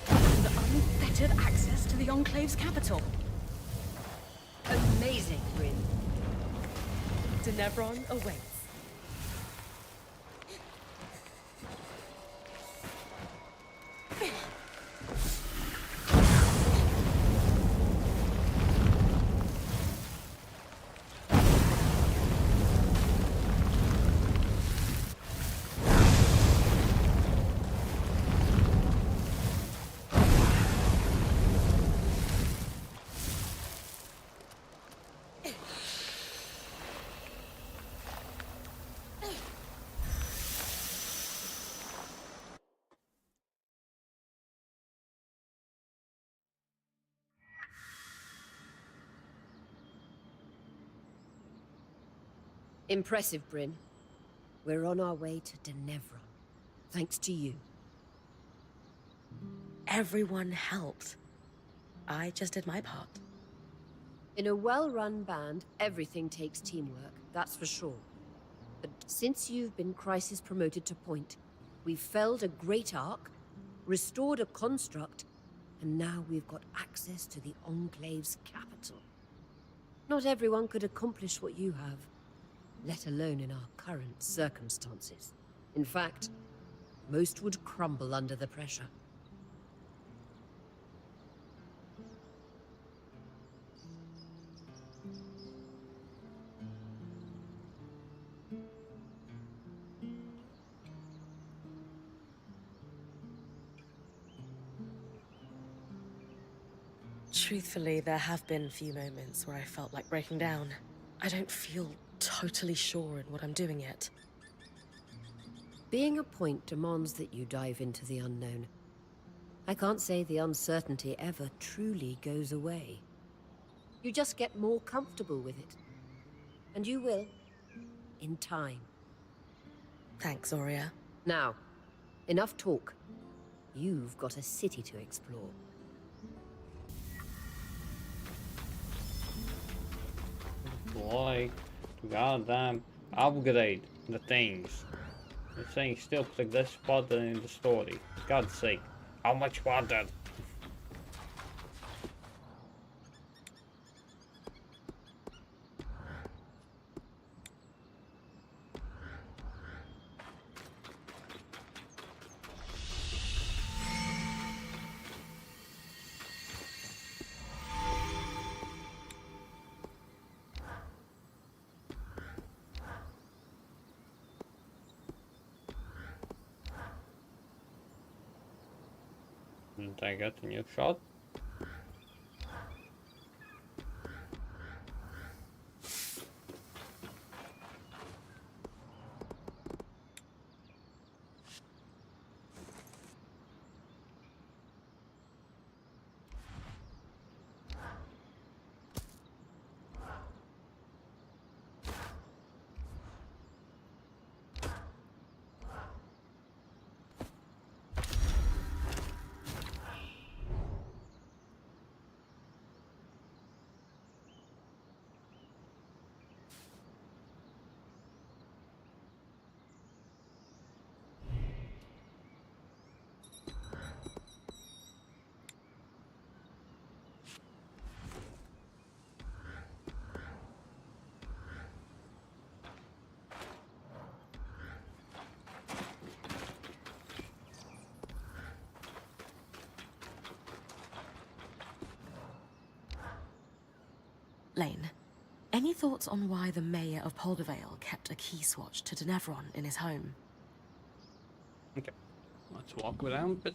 And unfettered access to the Enclave's capital. Amazing, Bryn. Denevron awaits. Impressive, Bryn. We're on our way to Denevron, thanks to you. Everyone helped. I just did my part. In a well-run band, everything takes teamwork, that's for sure. But since you've been crisis promoted to point, we've felled a great arc, restored a construct, and now we've got access to the Enclave's capital. Not everyone could accomplish what you have, let alone in our current circumstances. In fact, most would crumble under the pressure. Truthfully, there have been a few moments where I felt like breaking down. I don't feel totally sure in what I'm doing yet. Being a point demands that you dive into the unknown. I can't say the uncertainty ever truly goes away. You just get more comfortable with it. And you will, in time. Thanks, Aurea. Now, enough talk. You've got a city to explore. Like, goddamn, upgrade the things. The thing still took this spot in the story. God's sake, how much water? Did I get a new shot? Lane, any thoughts on why the mayor of Poldervale kept a key swatch to Denevron in his home? Okay, let's walk around a bit.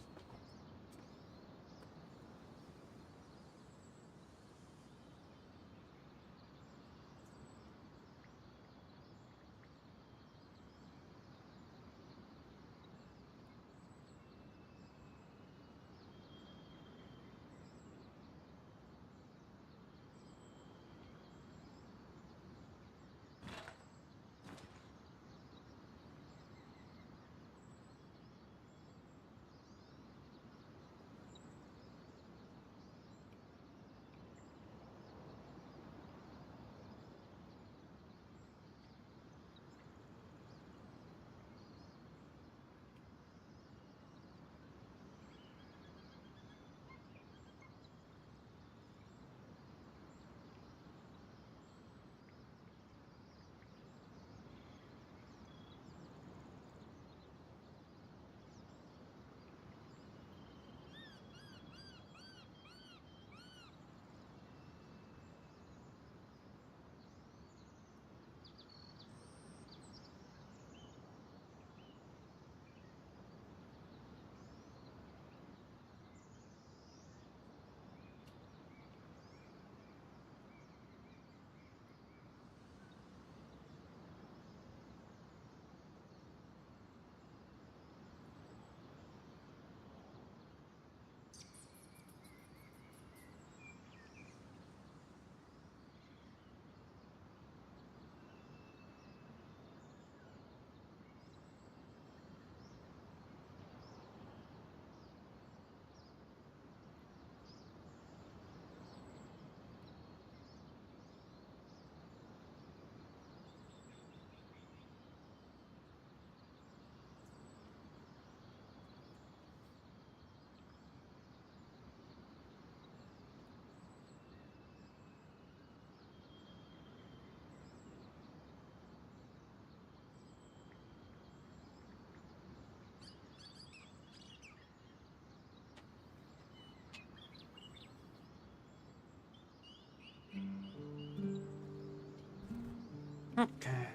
Okay.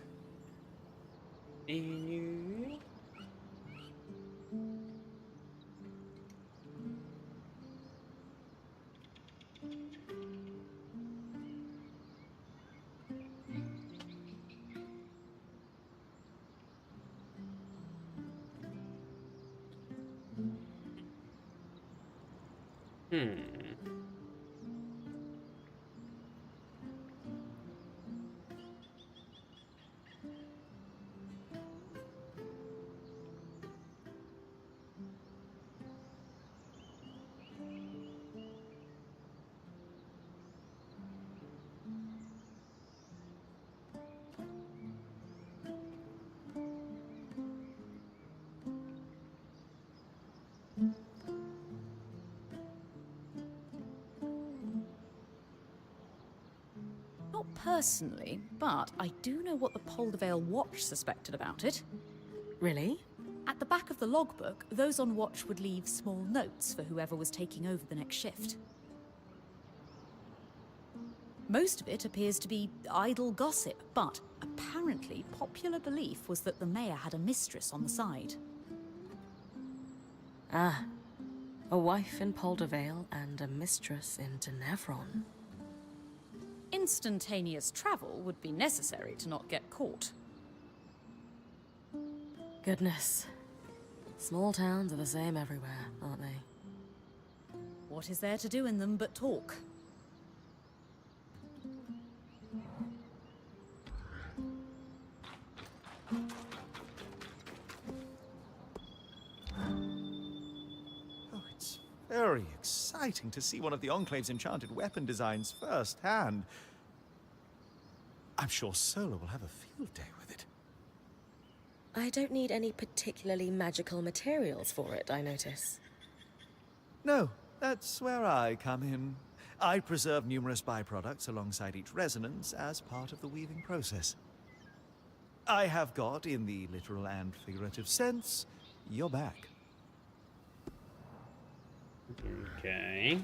Hmm. Not personally, but I do know what the Poldervale Watch suspected about it. Really? At the back of the logbook, those on watch would leave small notes for whoever was taking over the next shift. Most of it appears to be idle gossip, but apparently popular belief was that the mayor had a mistress on the side. Ah, a wife in Poldervale and a mistress in Denevron. Instantaneous travel would be necessary to not get caught. Goodness. Small towns are the same everywhere, aren't they? What is there to do in them but talk? Oh, it's very exciting to see one of the Enclave's enchanted weapon designs firsthand. I'm sure Sola will have a field day with it. I don't need any particularly magical materials for it, I notice. No, that's where I come in. I preserve numerous byproducts alongside each resonance as part of the weaving process. I have got, in the literal and figurative sense, your back. Okay.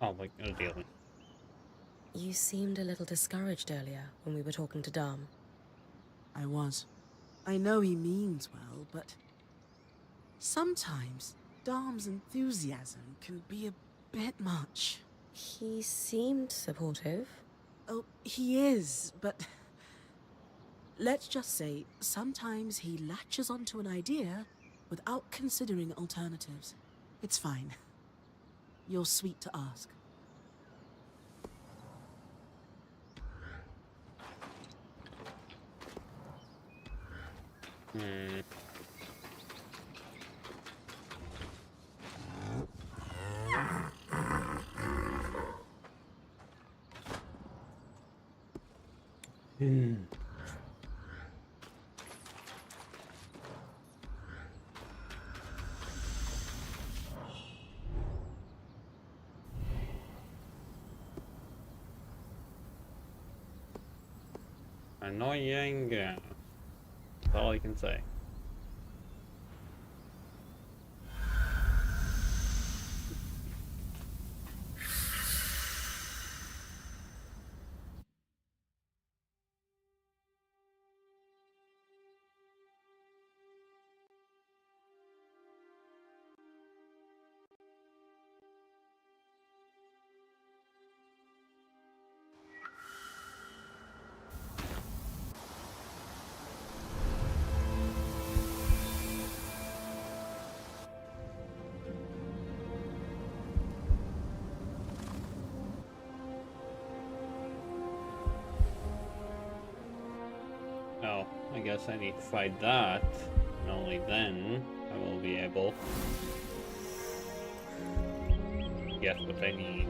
Oh my god, dealing. You seemed a little discouraged earlier when we were talking to Dom. I was. I know he means well, but sometimes Dom's enthusiasm can be a bit much. He seemed supportive. Oh, he is, but let's just say sometimes he latches onto an idea without considering alternatives. It's fine. You're sweet to ask. Annoying. That's all I can say. Oh, I guess I need to fight that, and only then I will be able to get what I need.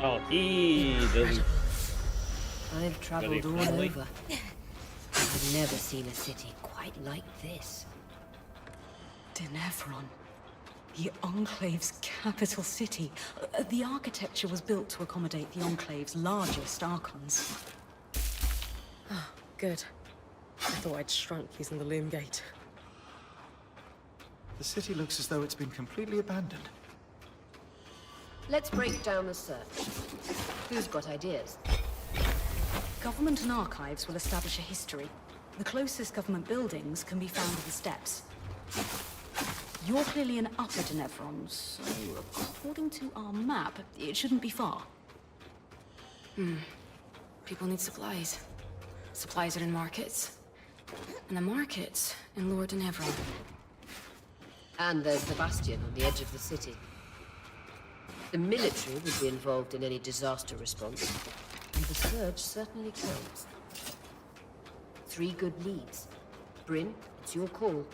Oh, he doesn't. I've traveled all friendly. over. I've never seen a city quite like this. Denevron. The Enclave's capital city. The architecture was built to accommodate the Enclave's largest archons. Good. I thought I'd shrunk using the loom gate. The city looks as though it's been completely abandoned. Let's break down the search. Who's got ideas? Government and archives will establish a history. The closest government buildings can be found at the steps. You're clearly in Upper Denevron, so according to our map, it shouldn't be far. People need supplies. Supplies are in markets. And the markets in Lower Denevron. And there's the bastion on the edge of the city. The military would be involved in any disaster response, and the surge certainly counts. 3 good leads. Bryn, it's your call.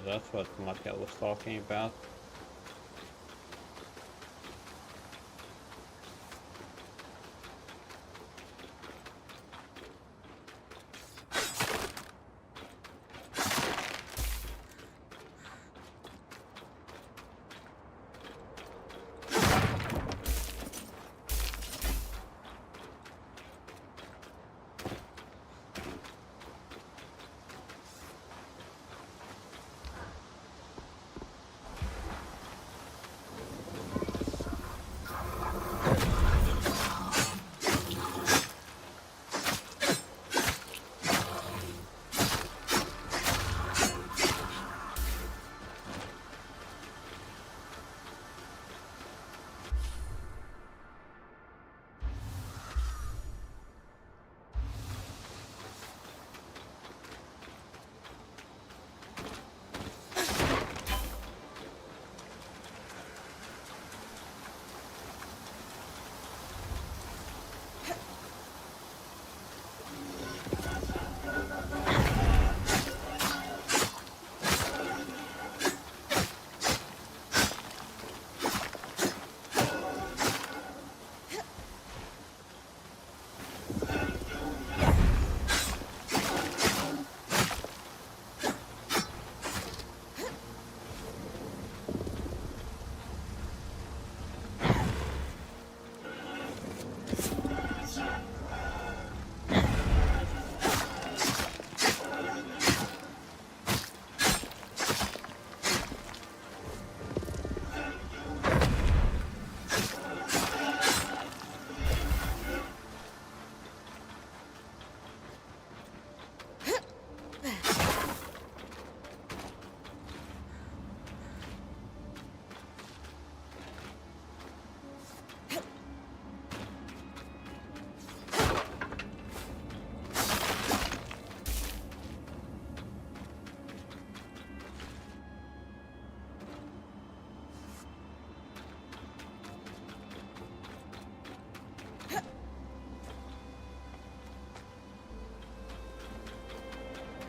That's what Markel was talking about.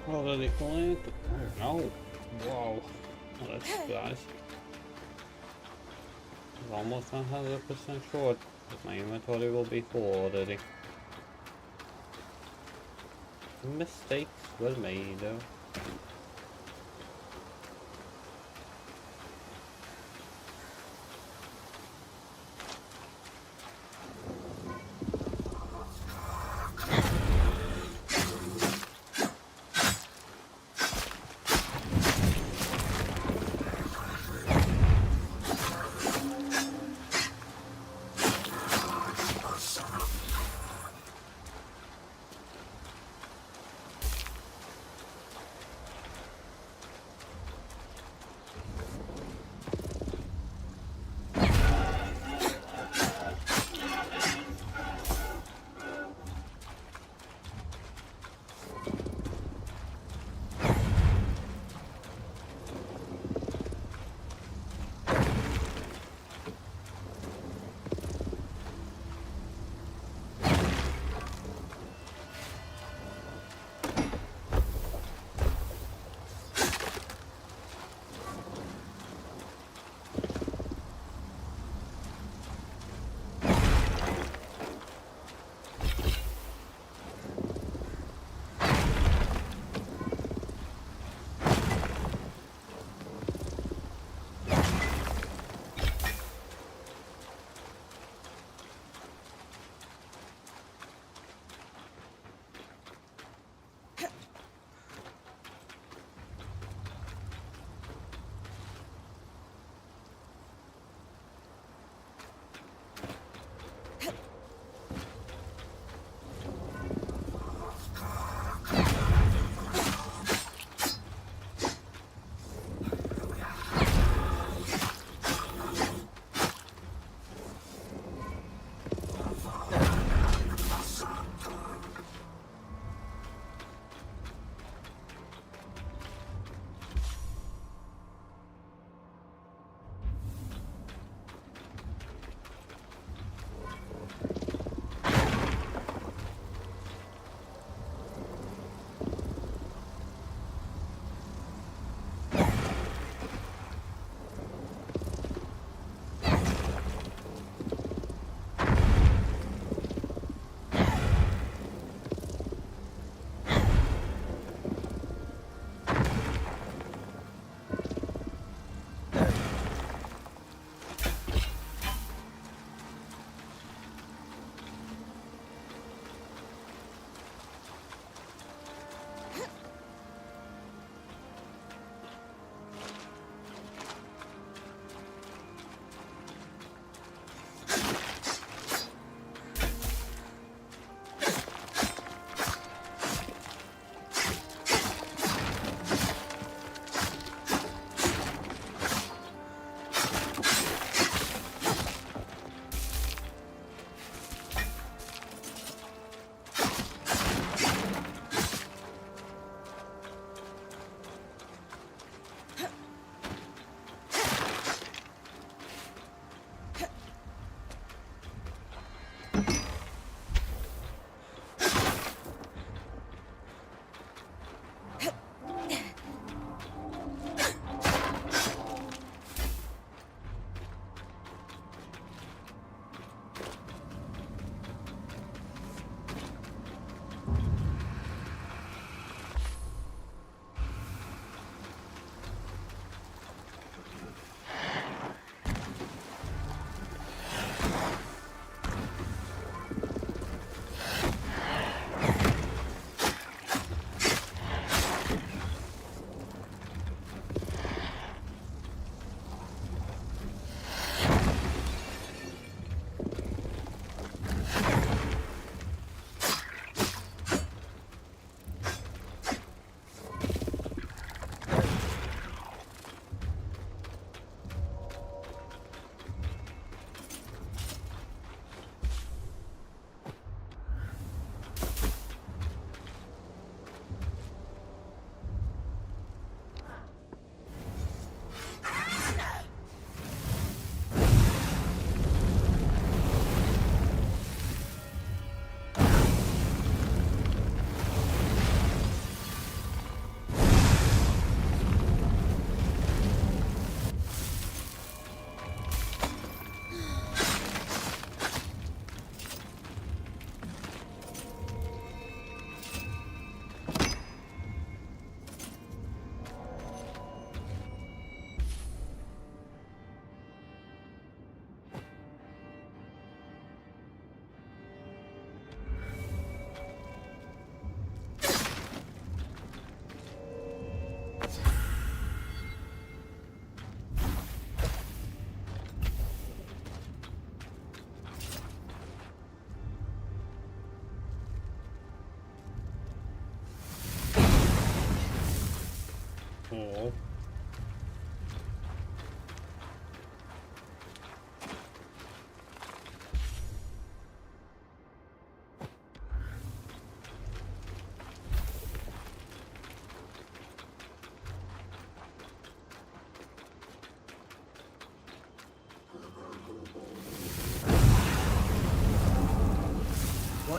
Already played? Oh no. Whoa. Well, that's a surprise. I'm almost 100% sure that my inventory will be full already. Mistakes were made though.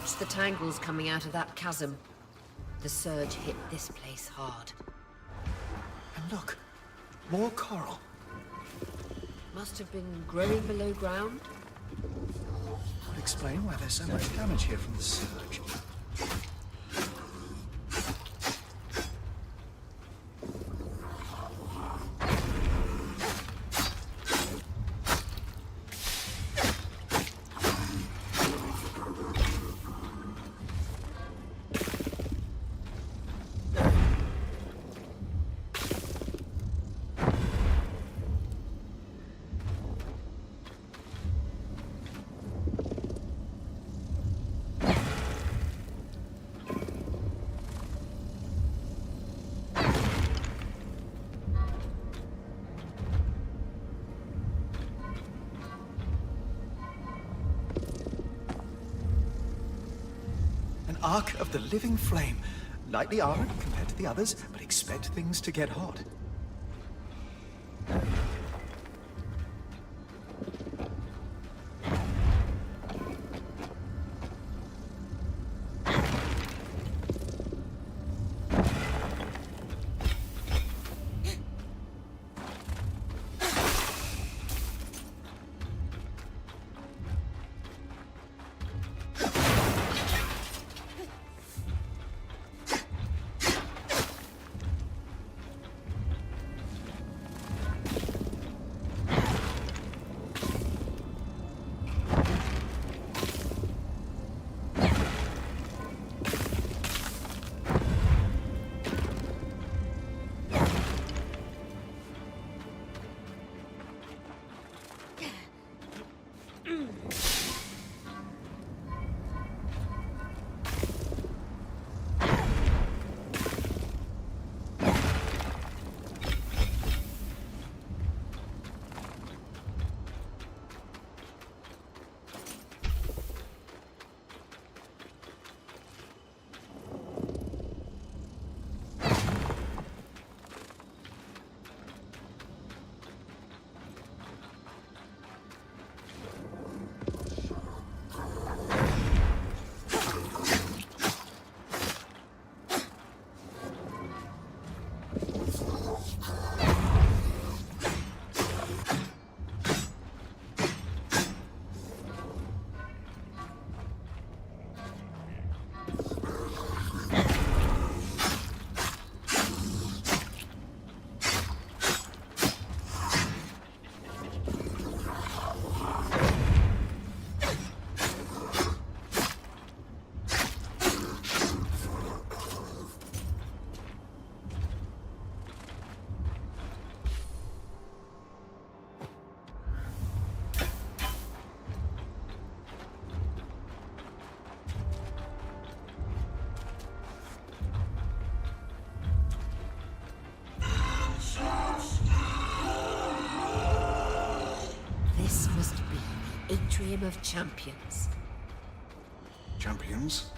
Watch the tangles coming out of that chasm. The surge hit this place hard. And look, more coral. Must have been growing below ground. Would explain why there's so much damage here from the surge. Arc of the living flame. Lightly armored compared to the others, but expect things to get hot. Atrium of Champions. Champions?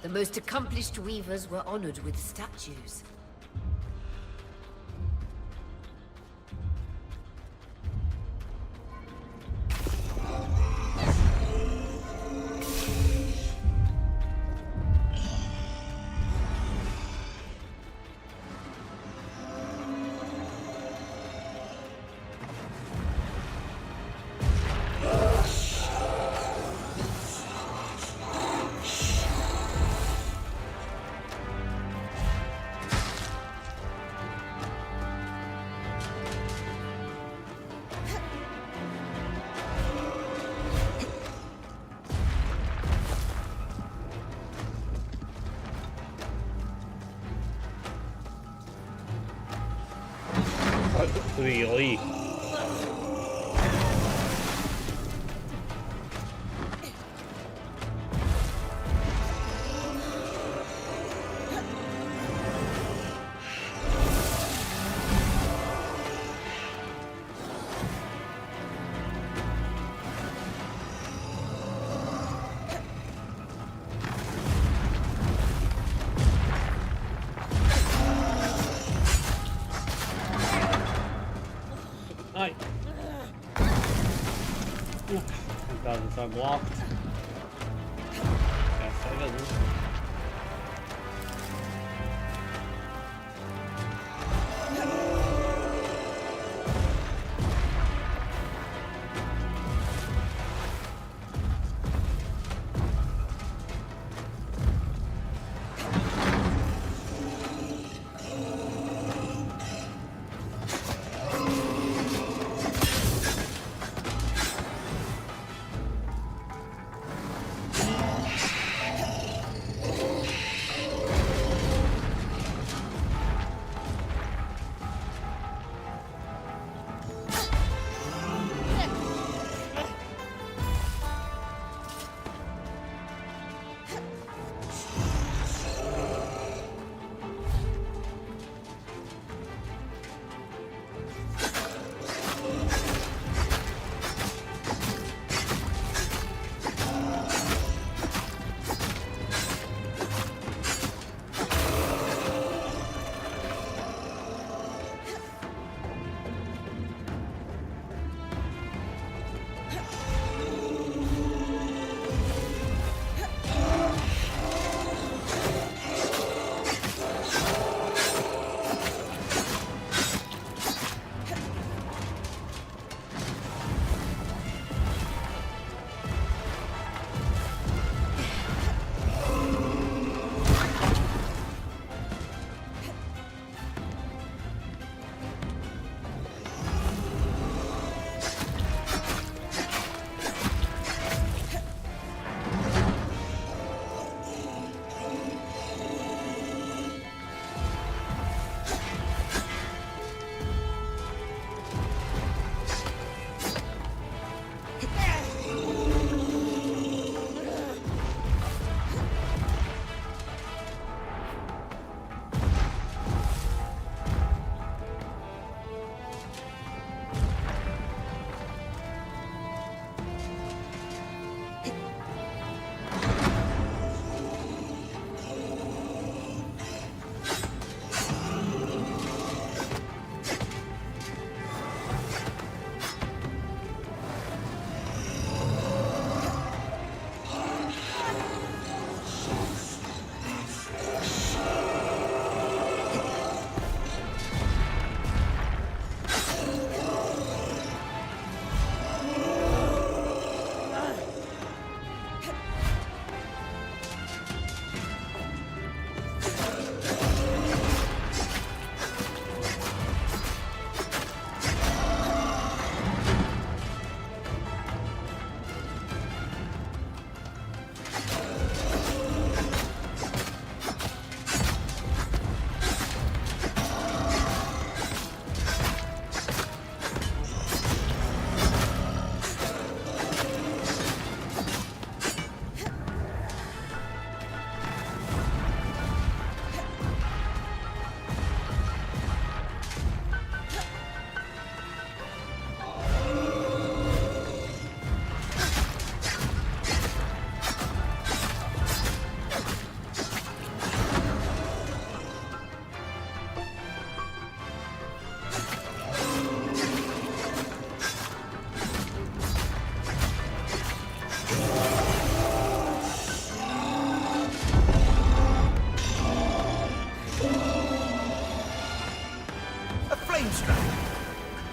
The most accomplished weavers were honored with statues. Really? Nice. That is unblocked. Heavens.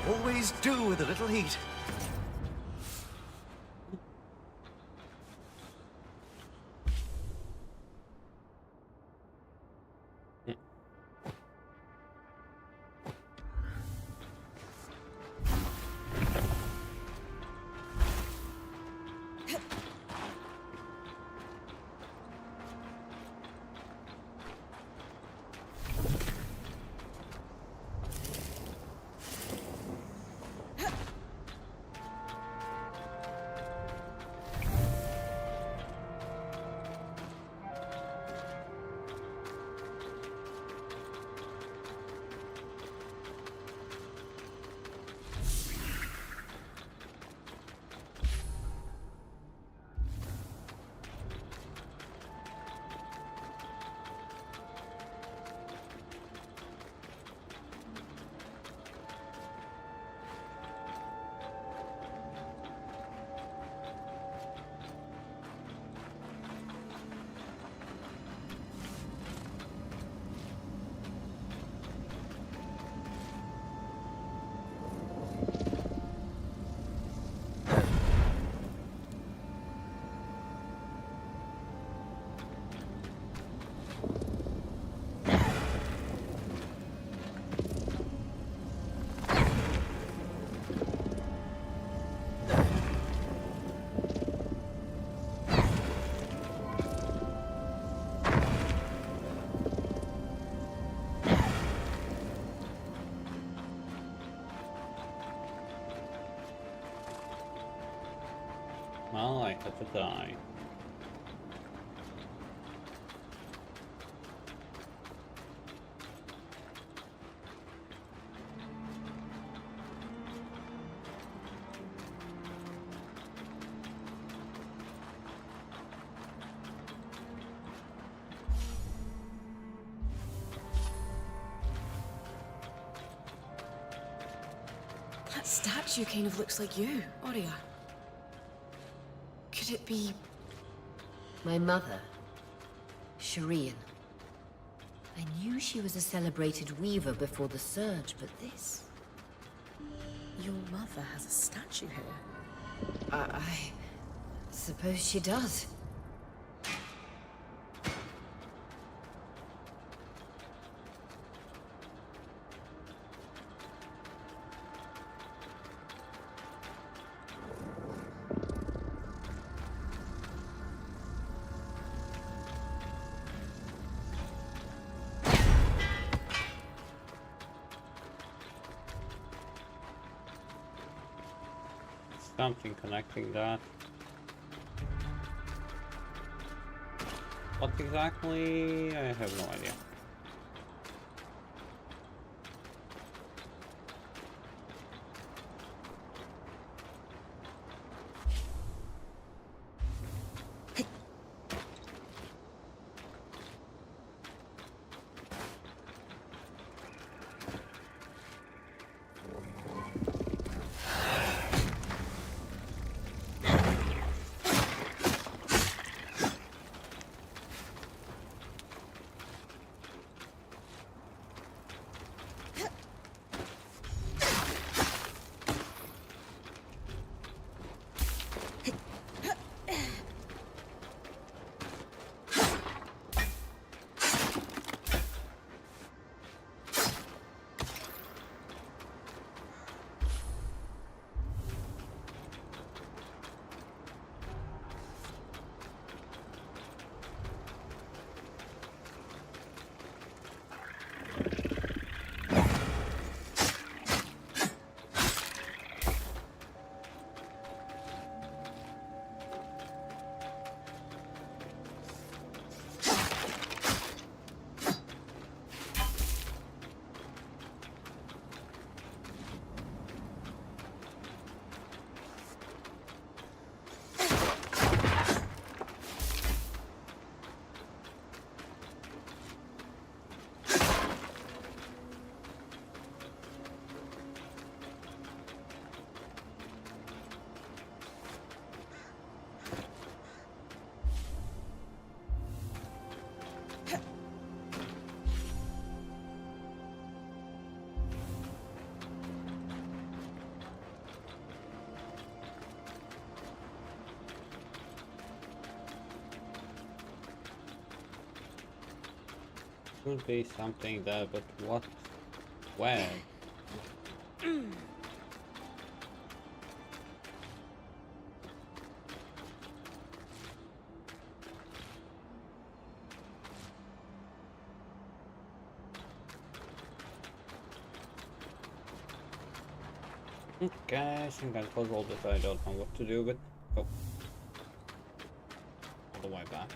Always do with a little heat. Well, I had to die. That statue kind of looks like you, Aurea. Could it be... My mother, Shireen. I knew she was a celebrated weaver before the Surge, but this... Your mother has a statue here. I suppose she does. Something connecting that. What exactly? I have no idea. Should be something there, but what? Where? Okay, I think I'm puzzled that I don't know what to do with. Oh. All the way back.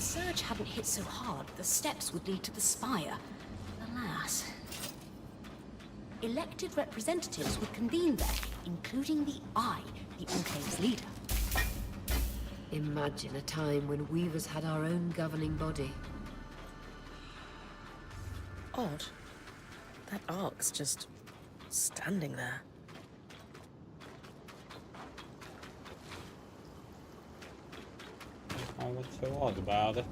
surge hadn't hit so hard, the steps would lead to the spire. Alas. Elected representatives would convene there, including the Eye, the Enclave's leader. Imagine a time when Weavers had our own governing body. Odd. That ark's just standing there. Oh, what's so odd about it?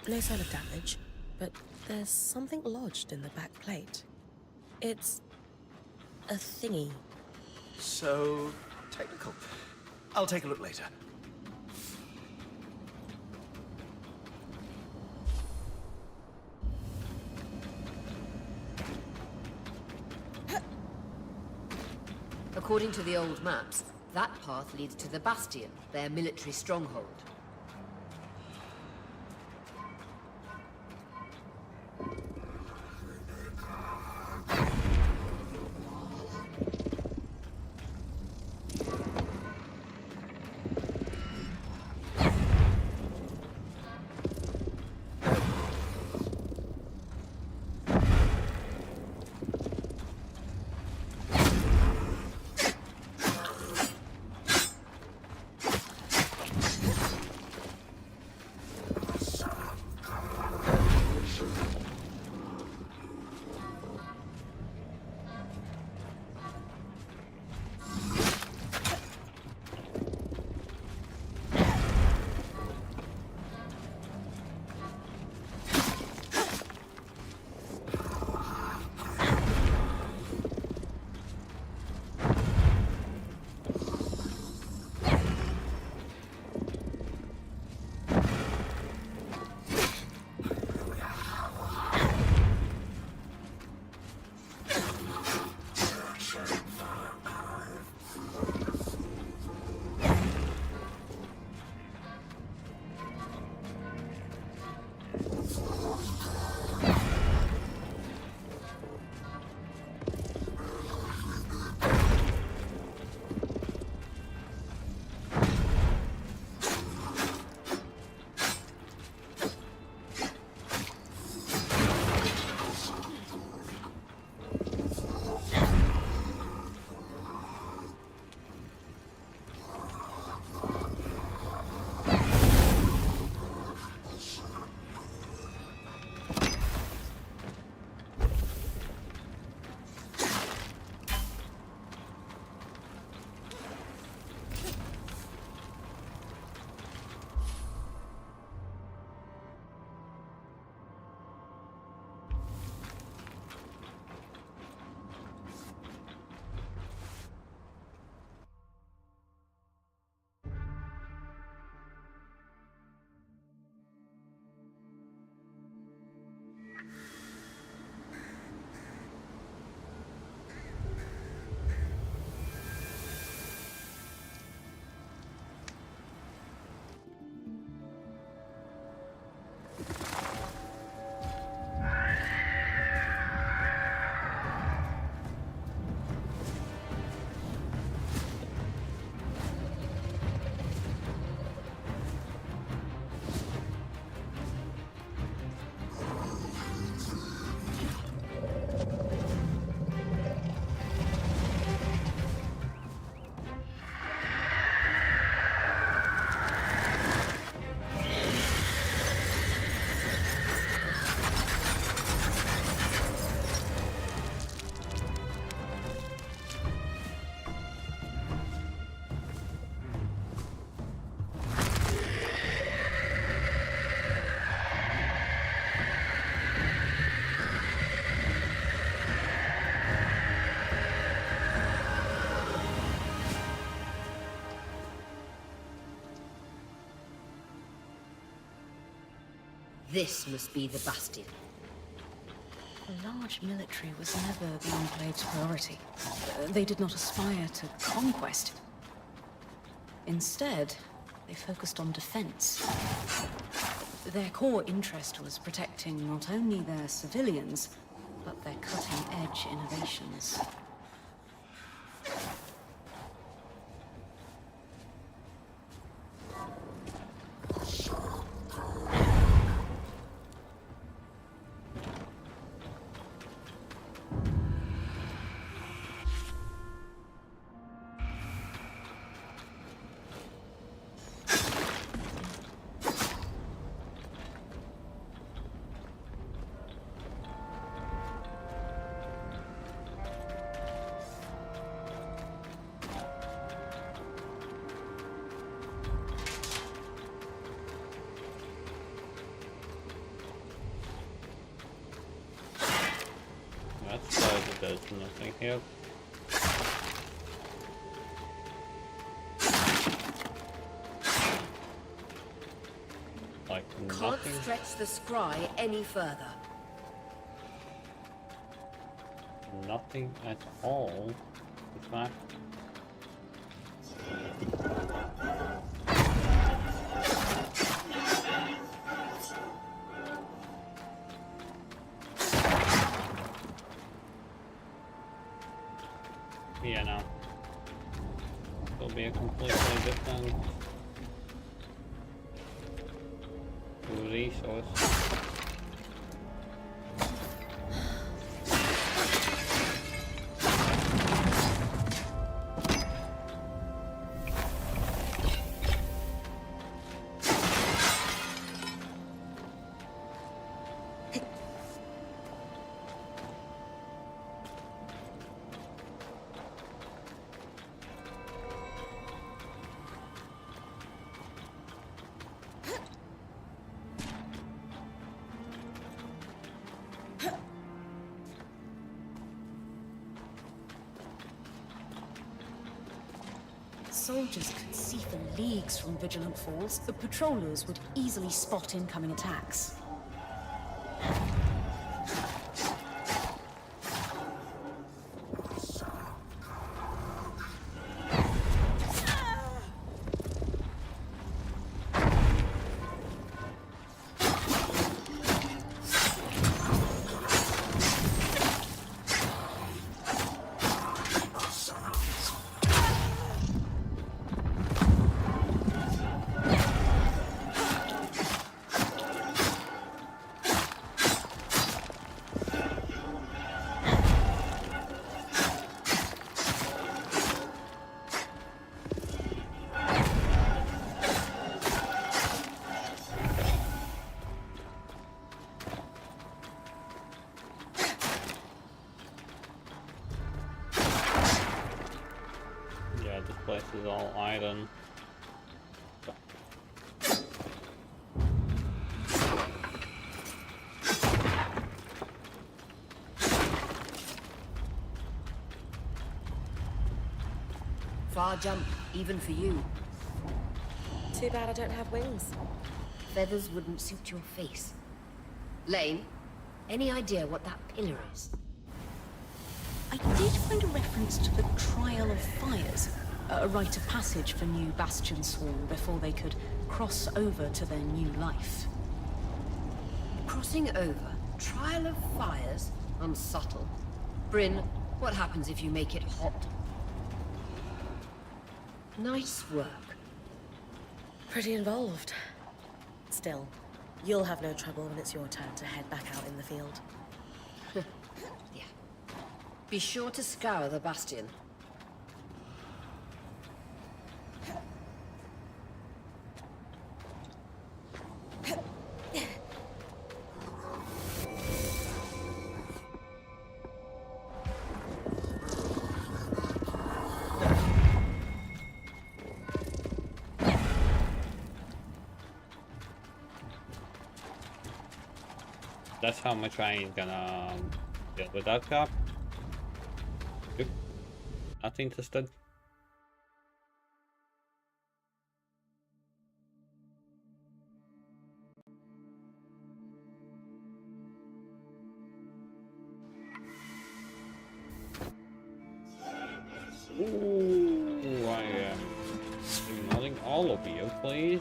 No sign of damage, but there's something lodged in the back plate. It's a thingy. So technical. I'll take a look later. According to the old maps, that path leads to the Bastion, their military stronghold. This must be the Bastion. A large military was never the Enclave's priority. They did not aspire to conquest. Instead, they focused on defense. Their core interest was protecting not only their civilians, but their cutting-edge innovations. That's why there's nothing here. Like Can't nothing. stretch the scry any further. Nothing at all. In fact. Yeah, no. It'll be a completely different resource. Soldiers could see for leagues from Vigilant Falls. The patrollers would easily spot incoming attacks. This place is all iron. Far jump, even for you. Too bad I don't have wings. Feathers wouldn't suit your face. Lane, any idea what that pillar is? I did find a reference to the Trial of Fires, a rite of passage for new Bastion Sworn before they could cross over to their new life. Crossing over? Trial of Fires? Unsubtle. Bryn, what happens if you make it hot? Nice work. Pretty involved. Still, you'll have no trouble when it's your turn to head back out in the field. Yeah. Be sure to scour the Bastion. That's how much I ain't gonna deal with that cop. Yep. Not interested. all of you, please.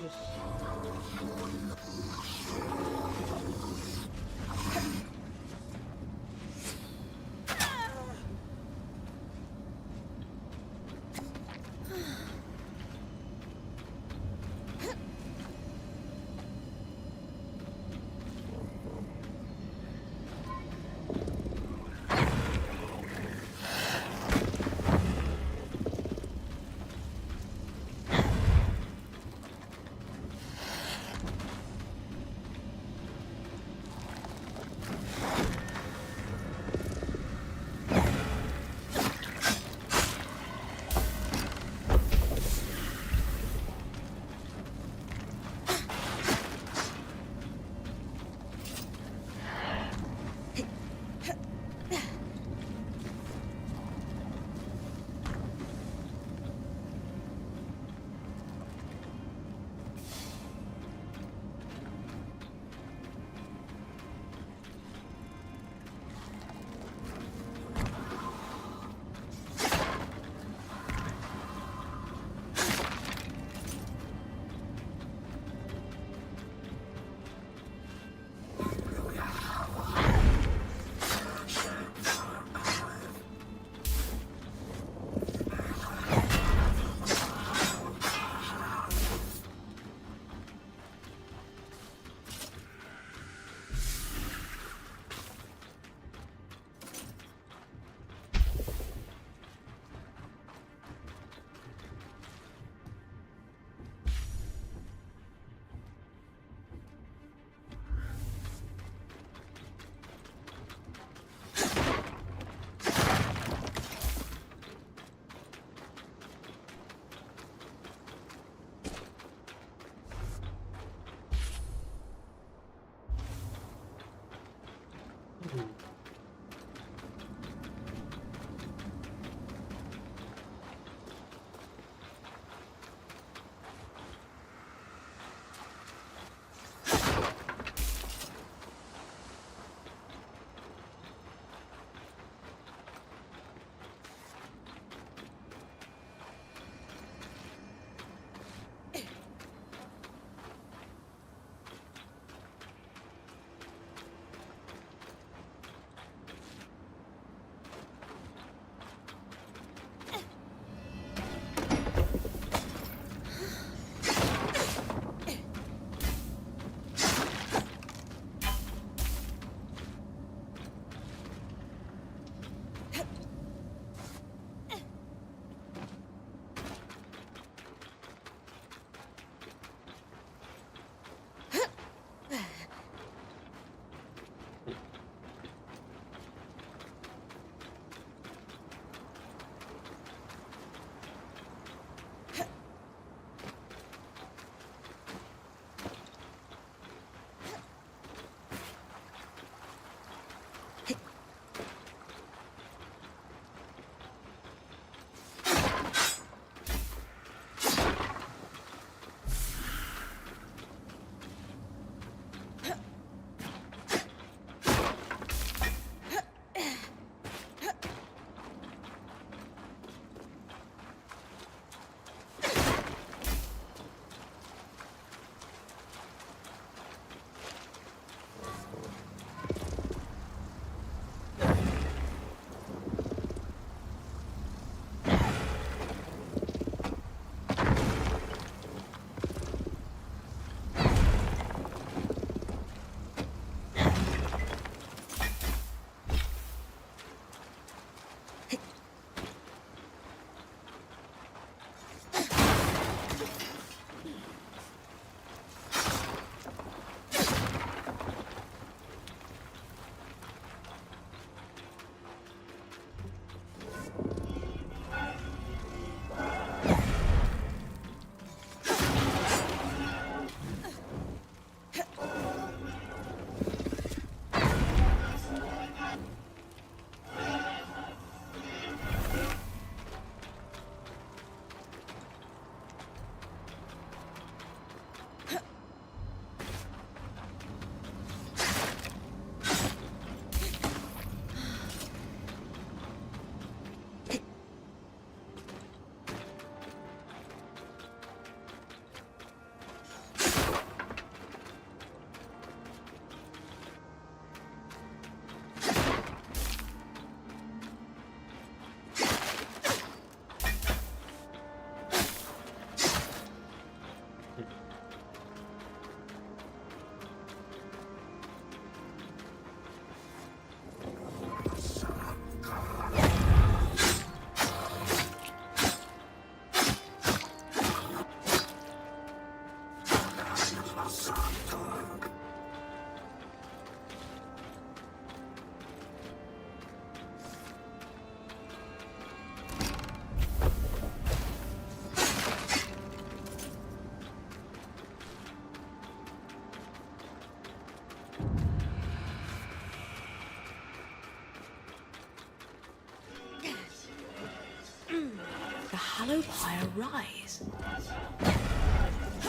Hollow Pyre rise.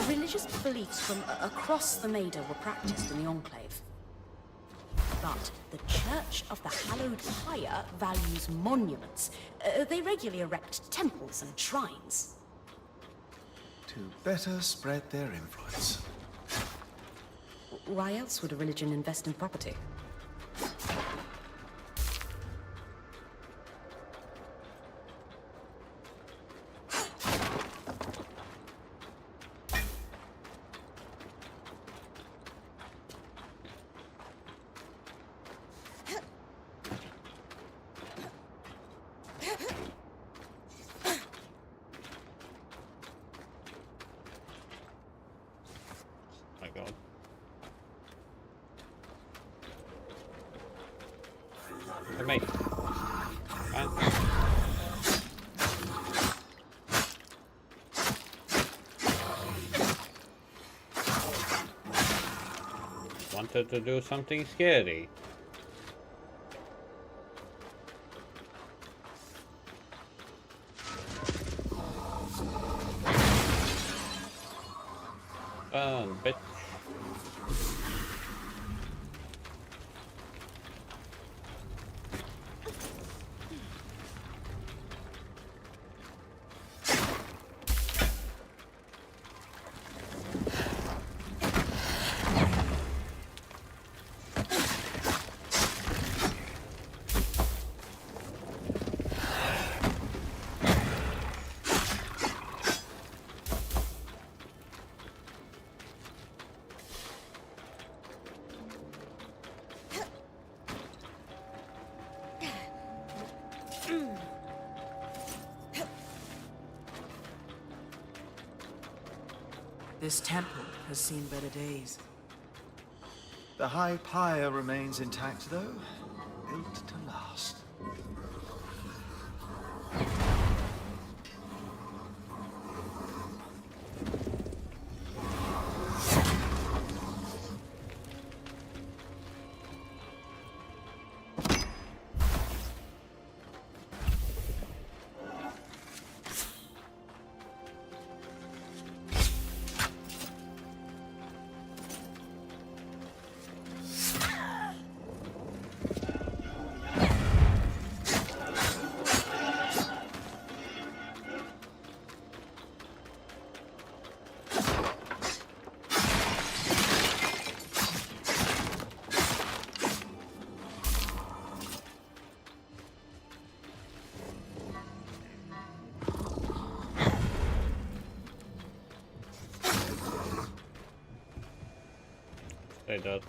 Religious beliefs from across the Maida were practiced in the Enclave. But the Church of the Hallowed Pyre values monuments. They regularly erect temples and shrines. To better spread their influence. Why else would a religion invest in property? My God. Hey, mate. Man. Wanted to do something scary. Bitch. This temple has seen better days. The high pyre remains intact, though. Built to last. Stay dead.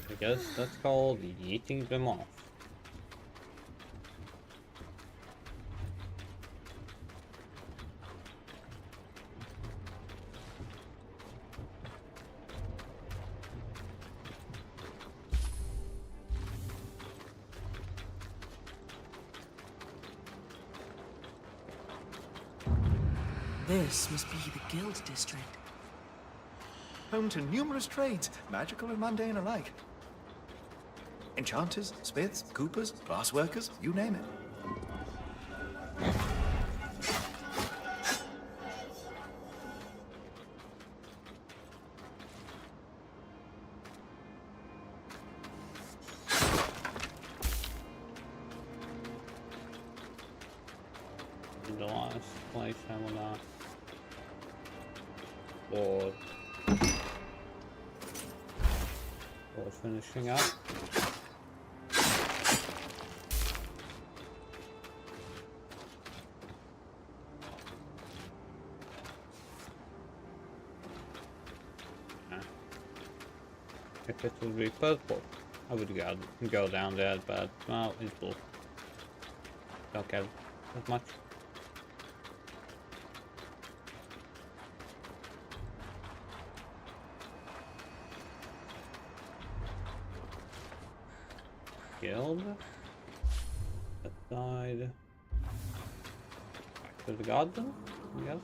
I guess that's called yeeting them off. This must be the guild district. Home to numerous trades, magical and mundane alike. Enchanters, smiths, coopers, glassworkers, you name it. The last place I wanna for finishing up. If it would be purple, I would go down there, but well, it's blue. Don't care that much. Guild. That side. Back to the garden, I guess.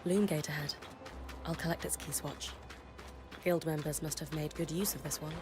Loom gate ahead. I'll collect its key swatch. Guild members must have made good use of this one.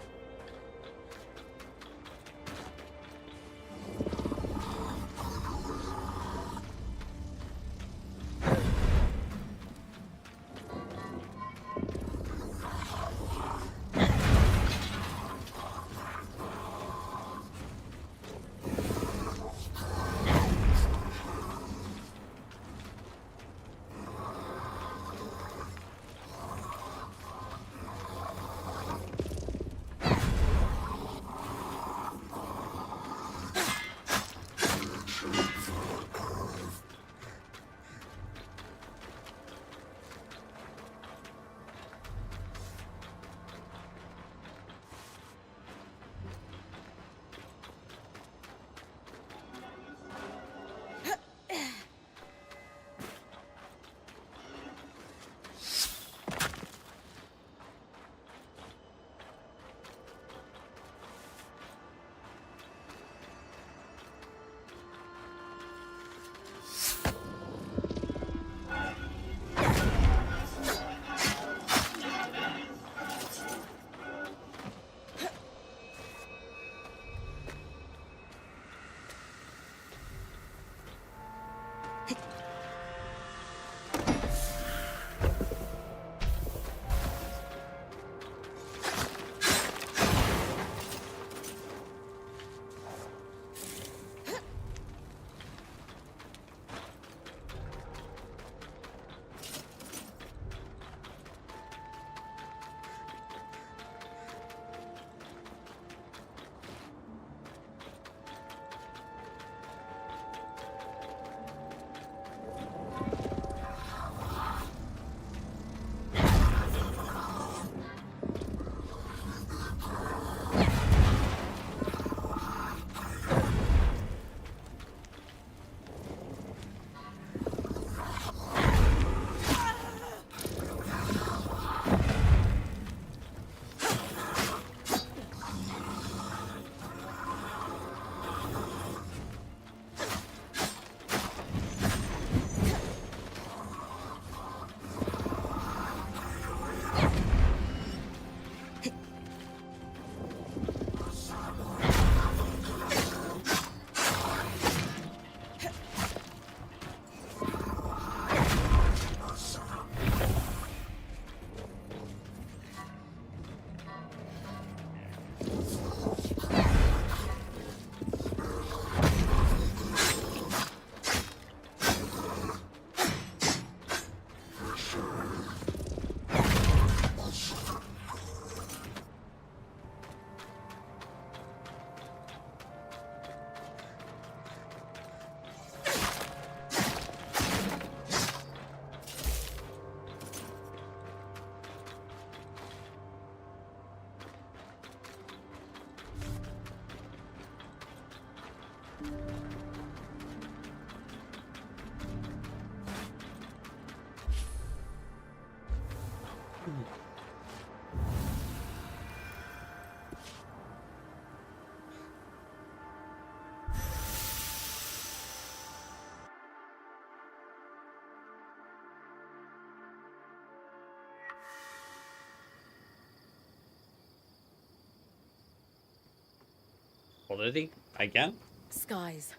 Already? Again? Skies.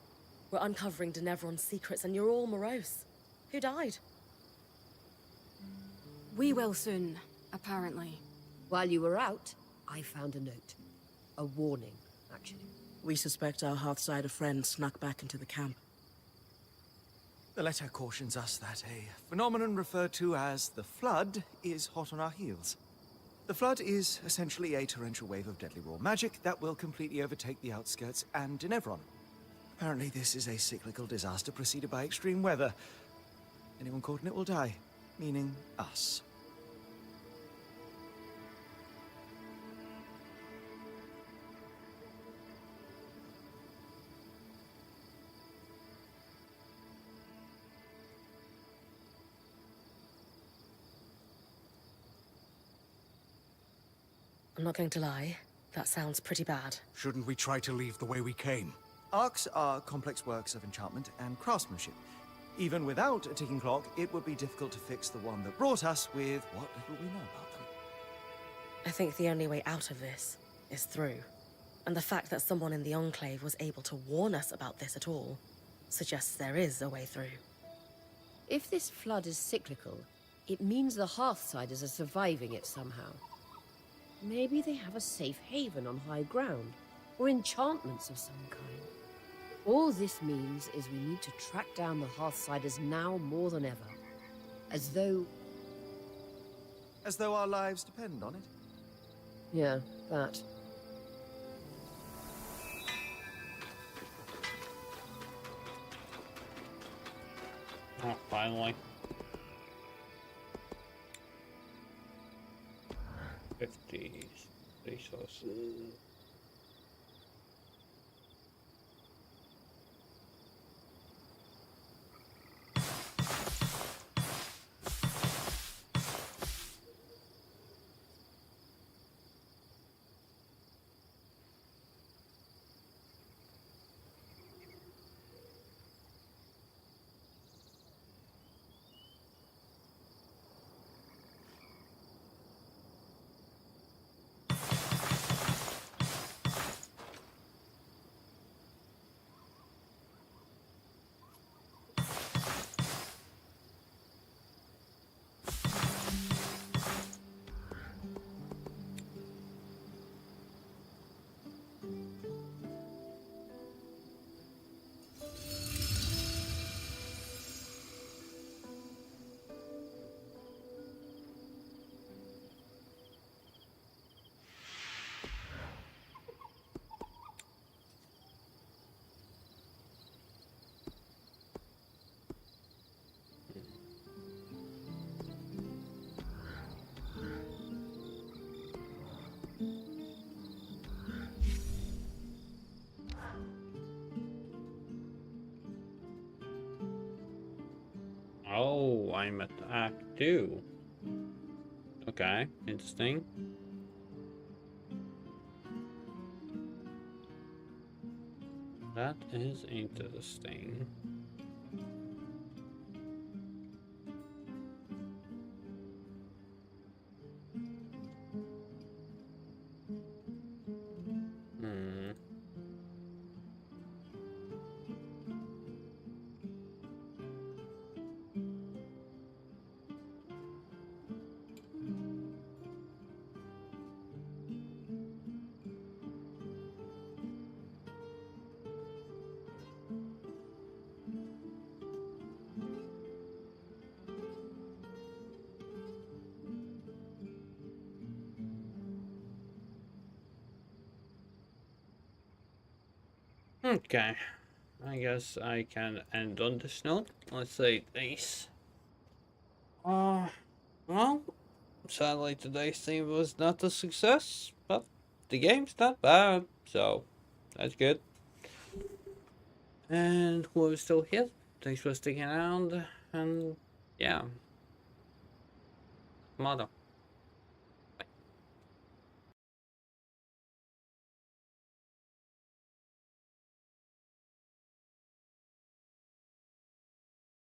We're uncovering Denevron's secrets and you're all morose. Who died? We will soon, apparently. While you were out, I found a note. A warning, actually. We suspect our Hearthsider friend snuck back into the camp. The letter cautions us that a phenomenon referred to as the Flood is hot on our heels. The Flood is essentially a torrential wave of deadly raw magic that will completely overtake the outskirts and Denevron. Apparently this is a cyclical disaster preceded by extreme weather. Anyone caught in it will die, meaning us. I'm not going to lie. That sounds pretty bad. Shouldn't we try to leave the way we came? Arcs are complex works of enchantment and craftsmanship. Even without a ticking clock, it would be difficult to fix the one that brought us with what little we know about them. I think the only way out of this is through. And the fact that someone in the Enclave was able to warn us about this at all suggests there is a way through. If this flood is cyclical, it means the Hearthsiders are surviving it somehow. Maybe they have a safe haven on high ground, or enchantments of some kind. All this means is we need to track down the Hearthsiders now more than ever. As though... As though our lives depend on it. Yeah, that. Oh, finally. 50 resources. Oh, I'm at Act 2. Okay, interesting. That is interesting. Hmm. Okay, I guess I can end on this note. Let's say this. Well, sadly today's theme was not a success, but the game's not bad, so that's good. And whoever's still here, thanks for sticking around, and yeah, mother.